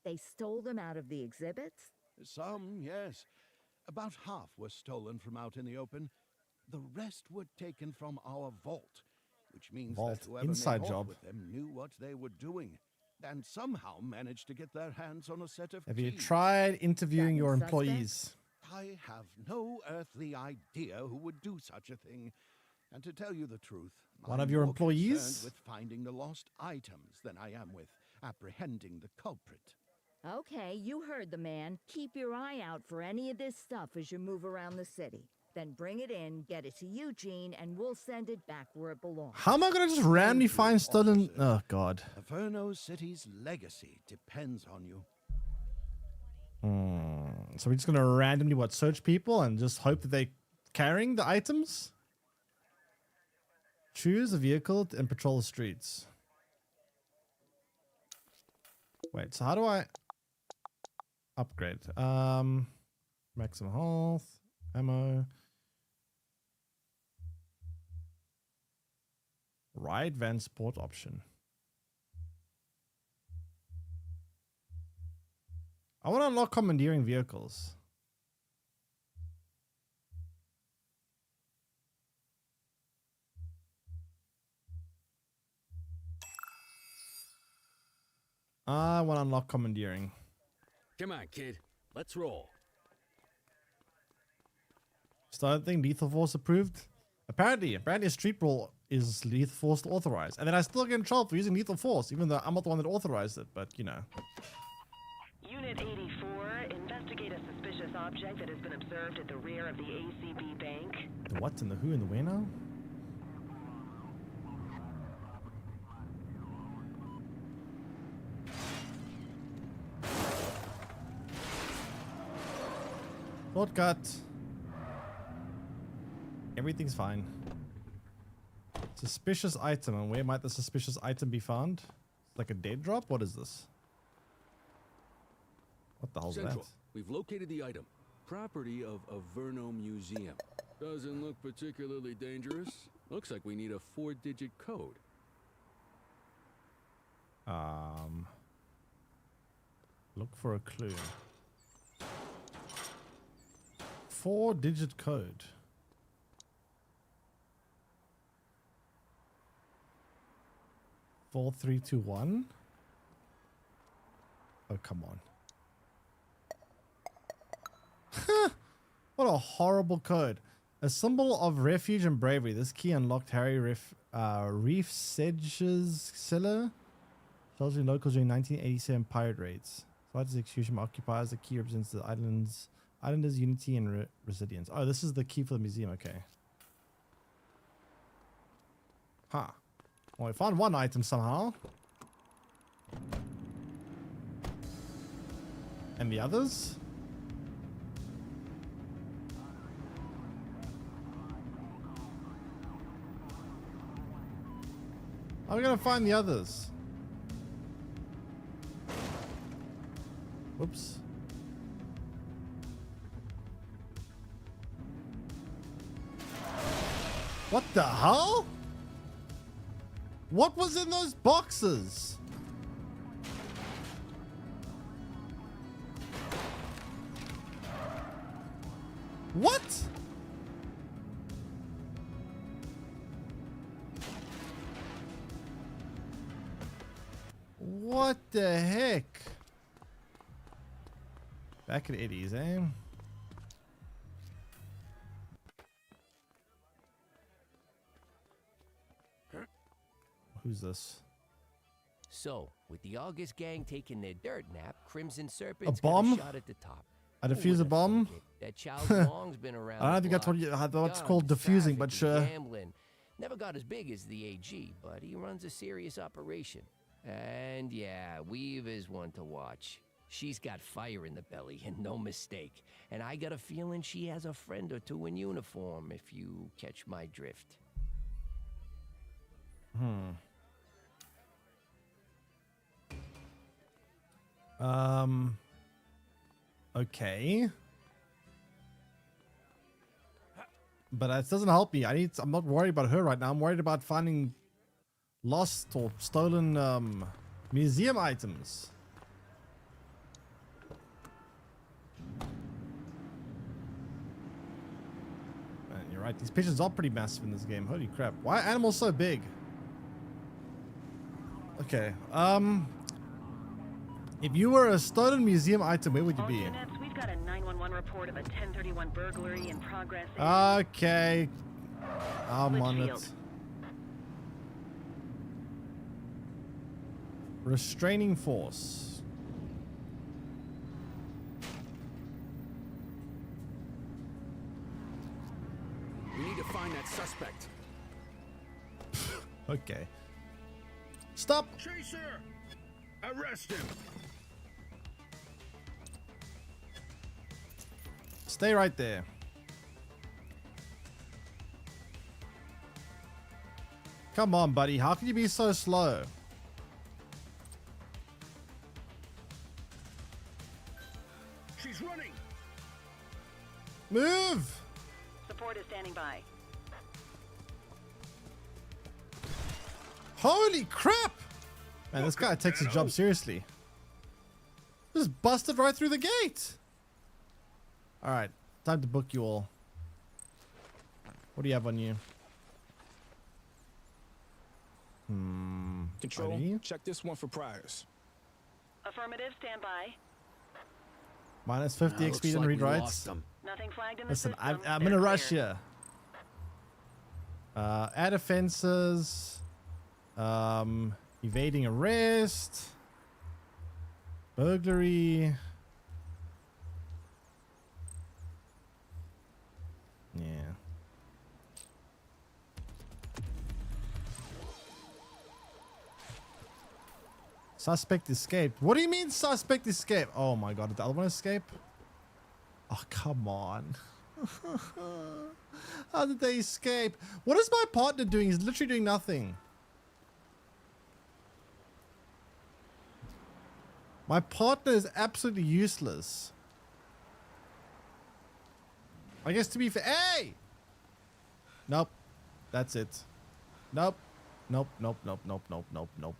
They stole them out of the exhibits? Some, yes. About half were stolen from out in the open. The rest were taken from our vault, which means Vault. that whoever Inside made job. off with them knew what they were doing, and somehow managed to get their hands on a set of Have you keys. tried interviewing your Suspect? employees? I have no earthly idea who would do such a thing. And to tell you the truth, One I'm of your more employees? concerned with finding the lost items than I am with apprehending the culprit. Okay, you heard the man. Keep your eye out for any of this stuff as you move around the city. Then bring it in, get it to Eugene, and we'll send it back where it belongs. How am I gonna just randomly find stolen? Oh God. Averno City's legacy depends on you. So we're just gonna randomly search people and just hope that they're carrying the items? Choose a vehicle and patrol the streets. Wait, so how do I upgrade? Maximum health, ammo. Ride van sport option. I want to unlock commandeering vehicles. I want to unlock commandeering. Come on, kid. Let's roll. Still don't think lethal force approved. Apparently a street brawl is lethal force authorized, and then I still get in trouble for using lethal force, even though I'm not the one that authorized it. But you know. Unit 84, investigate a suspicious object that has been observed at the rear of the ACB bank. The what and the who and the where now? Shortcut. Everything's fine. Suspicious item. And where might the suspicious item be found? Like a dead drop? What is this? What the hell is Central. that? We've located the item. Property of Averno Museum. Doesn't look particularly dangerous. Looks like we need a 4-digit code. Look for a clue. 4-digit code. Four, 3, 2, 1. Oh, come on. What a horrible code. A symbol of refuge and bravery. This key unlocked Harry Reef Sedge's cellar. Sheltering locals during 1987 pirate raids. Slight execution by occupiers. The key represents the islanders' unity and resilience. Oh, this is the key for the museum. Okay. Huh. Well, we found one item somehow. And the others? How are we gonna find the others? Whoops. What the hell? What was in those boxes? What? What the heck? Back at Eddie's, eh? Who's this? So, with the August gang taking their dirt nap, Crimson Serpent's bomb? got a shot at the top. I Who defuse a would've bomb? thunk it? That Charles Long's been around. I don't the think I told you block. what's Young, called diffusing, but savage, and sure. Gambling. Never got as big as the AG, but he runs a serious operation. And yeah, Weave is one to watch. She's got fire in the belly, and no mistake. And I got a feeling she has a friend or two in uniform, if you catch my drift. Okay. But that doesn't help me. I'm not worried about her right now. I'm worried about finding lost or stolen museum items. Man, you're right. These pigeons are pretty massive in this game. Holy crap. Why are animals so big? Okay. If you were a stolen museum item, where would you be? Units, we've got a 911 report of a 1031 burglary in progress. Okay. I'm on it. Litchfield. Restraining force. We need to find that suspect. Okay. Stop! Chaser! Arrest him! Stay right there. Come on, buddy. How can you be so slow? She's running! Move! Support is standing by. Holy crap! Man, this guy takes his job seriously. Just busted right through the gate. Alright, time to book you all. What do you have on you? Control, ID? check this one for priors. Affirmative, stand by. Minus 50 XP and read writes. Nothing flagged in the Listen, system. I'm They're in a rush clear. here. Add offenses. Evading arrest. Burglary. Yeah. Suspect escaped. What do you mean suspect escaped? Oh my god, did the other one escape? Oh, come on. How did they escape? What is my partner doing? He's literally doing nothing. My partner is absolutely useless. I guess to be fair. Hey! Nope. That's it. Nope. Nope, nope, nope, nope, nope, nope, nope.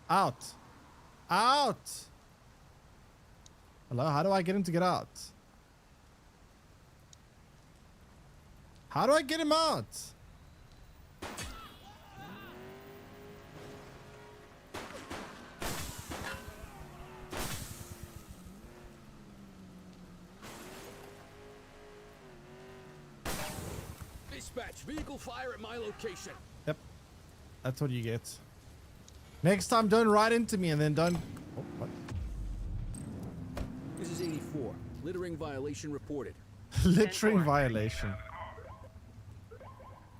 Out. Out! Hello? How do I get him to get out? How do I get him out? Dispatch, vehicle fire at my location. Yep. That's what you get. Next time, don't ride into me and then don't... Oh, what? This is 84. Littering violation reported. Littering violation.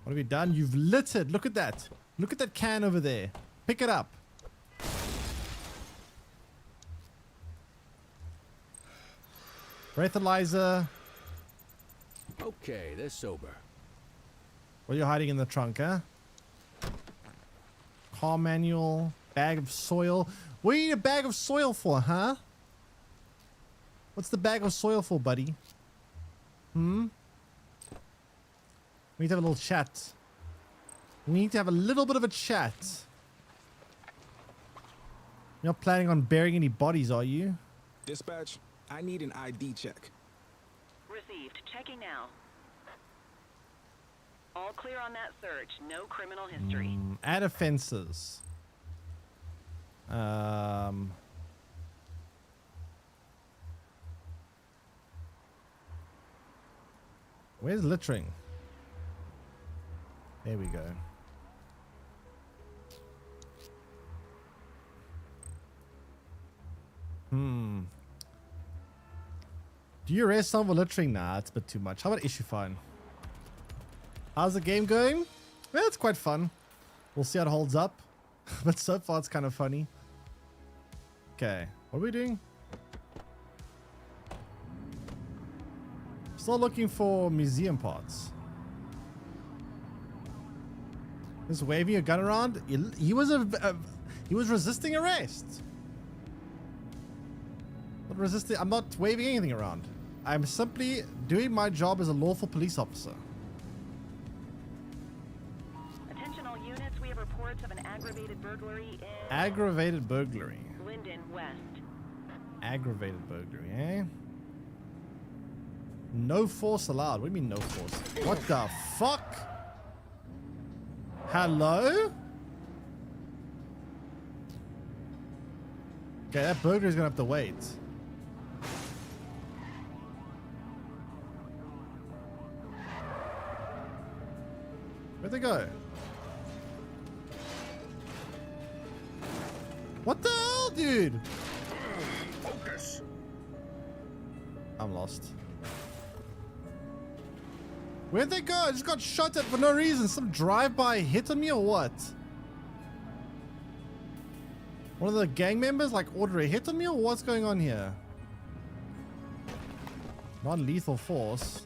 What have you done? You've littered. Look at that. Look at that can over there. Pick it up. Breathalyzer. Okay, they're sober. What are you hiding in the trunk, huh? Car manual. Bag of soil. What do you need a bag of soil for, huh? What's the bag of soil for, buddy? We need to have a little chat. We need to have a little bit of a chat. You're not planning on burying any bodies, are you? Dispatch, I need an ID check. Received. Checking now. All clear on that search. No criminal history. Add offenses. Where's littering? There we go. Do you arrest someone for littering? Nah, it's a bit too much. How about issue fine? How's the game going? Well, it's quite fun. We'll see how it holds up. But so far, it's kind of funny. Okay, what are we doing? Still looking for museum parts. Just waving a gun around. He was he was resisting arrest. Not resisting. I'm not waving anything around. I'm simply doing my job as a lawful police officer. Attention all units, we have reports of an aggravated burglary in... Aggravated burglary. Linden West. Aggravated burglary, eh? No force allowed. What do you mean no force? What the fuck? Hello? Okay, that burglar's gonna have to wait. Where'd they go? What the hell, dude? Focus. I'm lost. Where'd they go? I just got shot at for no reason. Some drive-by hit on me or what? One of the gang members like order a hit on me or what's going on here? Non-lethal force.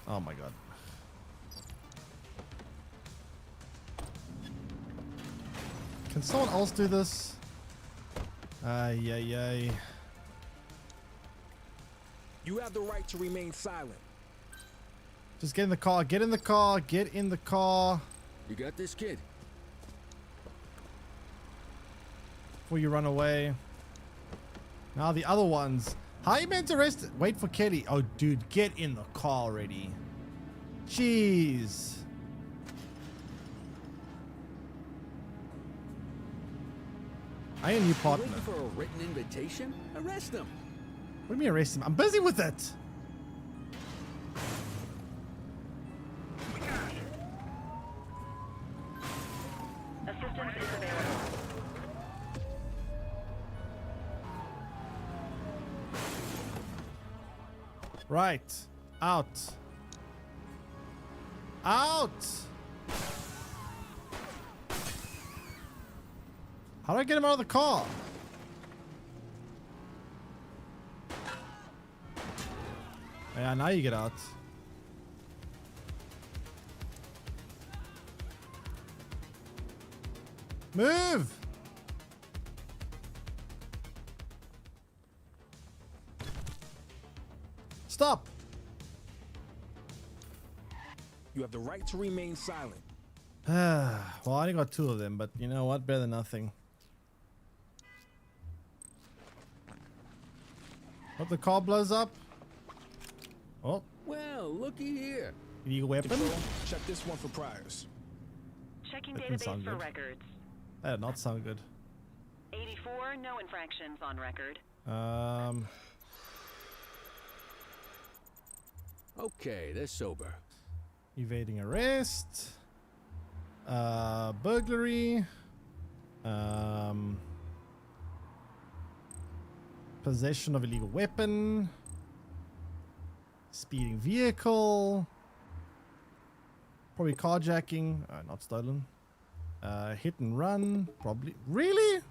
Oh my god. Can someone else do this? Yay. You have the right to remain silent. Just get in the car. Get in the car. Get in the car. You got this, kid? Before you run away. Now the other ones. How are you meant to arrest? Wait for Kelly. Oh, dude, get in the car already. Jeez. I need a new partner. Waiting for a written invitation? Arrest him. What do you mean arrest him? I'm busy with it. Assistance is available. Right. Out. Out. How do I get him out of the car? Yeah, now you get out. Move! Stop! You have the right to remain silent. Well, I only got 2 of them, but you know what? Better than nothing. Hope the car blows up. Oh. Well, looky here. Illegal weapon? Control, check this one for priors. Checking That didn't database sound for good. records. That did not sound good. 84, no infractions on record. Okay, they're sober. Evading arrest. Burglary. Possession of illegal weapon. Speeding vehicle. Probably carjacking. Not stolen. Hit and run. Probably. Really?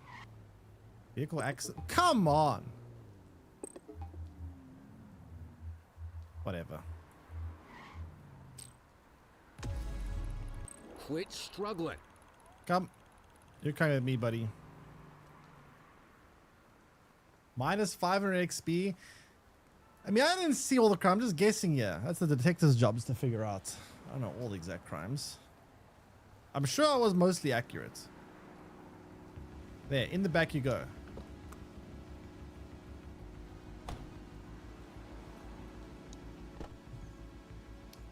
Vehicle accident. Come on. Whatever. Quit struggling. Come. You're coming with me, buddy. Minus 500 XP. I mean, I didn't see all the crimes. I'm just guessing, yeah. That's the detective's job, is to figure out. I don't know all the exact crimes. I'm sure I was mostly accurate. There, in the back you go.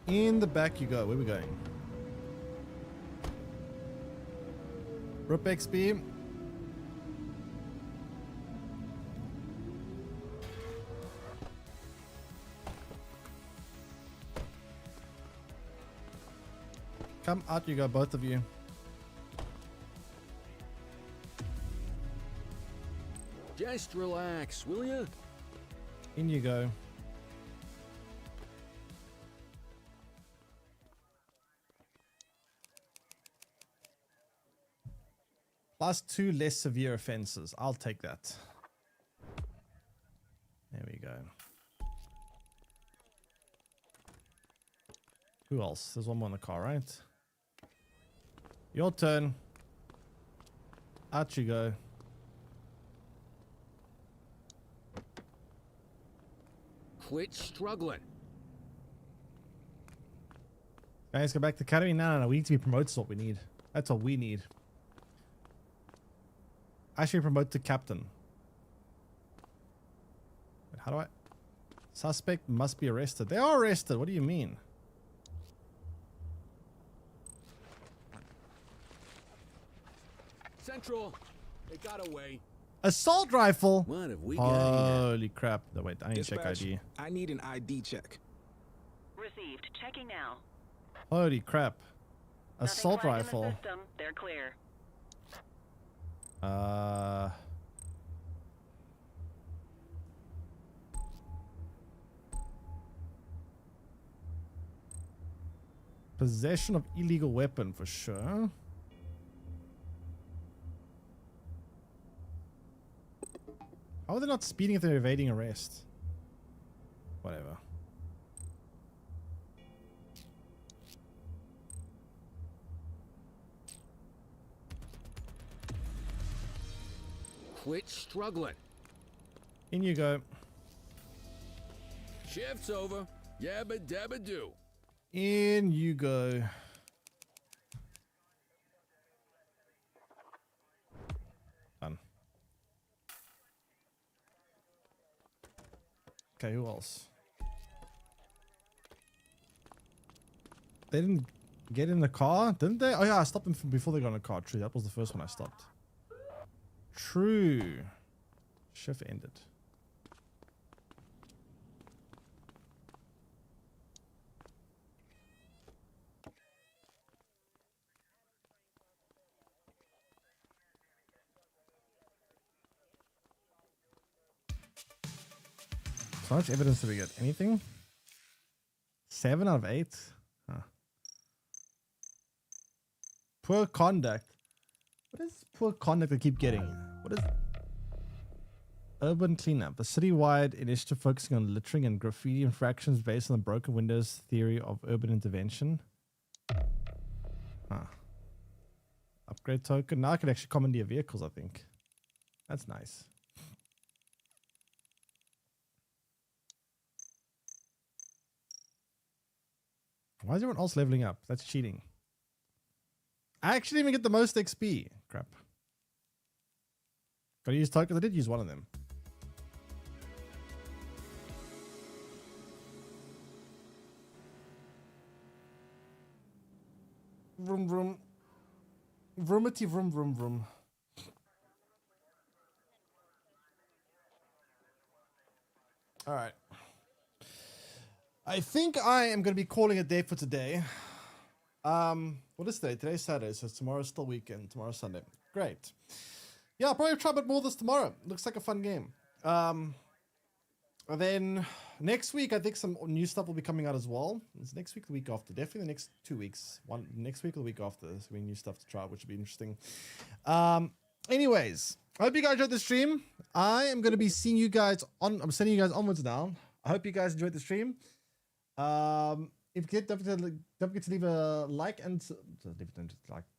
In the back you go. Where are we going? Rip XP. Come out you go, both of you. Just relax, will you? In you go. +2 less severe offenses. I'll take that. There we go. Who else? There's one more in the car, right? Your turn. Out you go. Quit struggling. Guys, go back to the academy. No. We need to be promoted. Is what we need. That's all we need. Actually, promote to captain. Wait, how do I? Suspect must be arrested. They are arrested. What do you mean? Central. They got away. Assault rifle. What have we got Holy crap. No, wait, I need to check Dispatch, ID. I need an ID check. Received. Checking now. Holy crap. Assault Nothing flagged in the rifle. system. They're clear. Possession of illegal weapon for sure. How are they not speeding if they're evading arrest? Whatever. Quit struggling. In you go. Shift's over. Yabba dabba do. In you go. Done. Okay, who else? They didn't get in the car, didn't they? Oh yeah, I stopped them from before they got in the car. True, that was the first one I stopped. True. Shift ended. So much evidence did we get? Anything? 7 out of 8? Huh. Poor conduct. What is poor conduct I keep getting? What is urban cleanup? A citywide initiative focusing on littering and graffiti infractions based on the broken windows theory of urban intervention. Huh. Upgrade token. Now I can actually commandeer vehicles, I think. That's nice. Why is everyone else leveling up? That's cheating. I actually didn't even get the most XP. Crap. Gotta use tokens. I did use one of them. Vroom vroom. Vroomity vroom vroom vroom. Alright. I think I am going to be calling a day for today. What is today? Today's Saturday, so tomorrow's still weekend. Tomorrow's Sunday. Great. Yeah, I'll probably try a bit more this tomorrow. Looks like a fun game. And then next week, I think some new stuff will be coming out as well. It's next week, the week after. Definitely the next 2 weeks. Next week or the week after. There's going to be new stuff to try, which will be interesting. Anyways, I hope you guys enjoyed the stream. I am going to be seeing you guys on. I'm sending you guys onwards now. I hope you guys enjoyed the stream. If you don't forget to leave a like and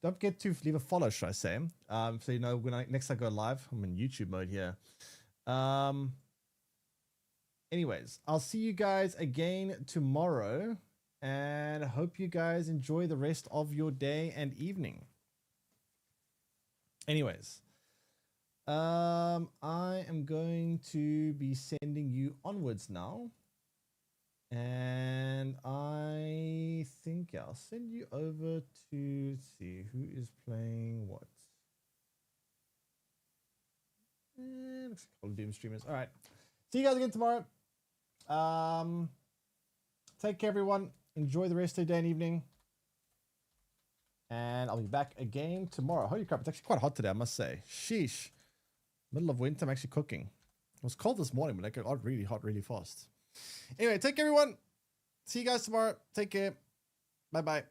don't forget to leave a follow, should I say? So you know when next I go live. I'm in YouTube mode here. Anyways, I'll see you guys again tomorrow, and I hope you guys enjoy the rest of your day and evening. Anyways, I am going to be sending you onwards now. And I think I'll send you over to, let's see, who is playing what? Looks like all Doom streamers. All right. See you guys again tomorrow. Take care, everyone. Enjoy the rest of your day and evening. And I'll be back again tomorrow. Holy crap, it's actually quite hot today, I must say. Sheesh. Middle of winter, I'm actually cooking. It was cold this morning, but it got really hot really fast. Anyway, take care, everyone. See you guys tomorrow. Take care. Bye-bye.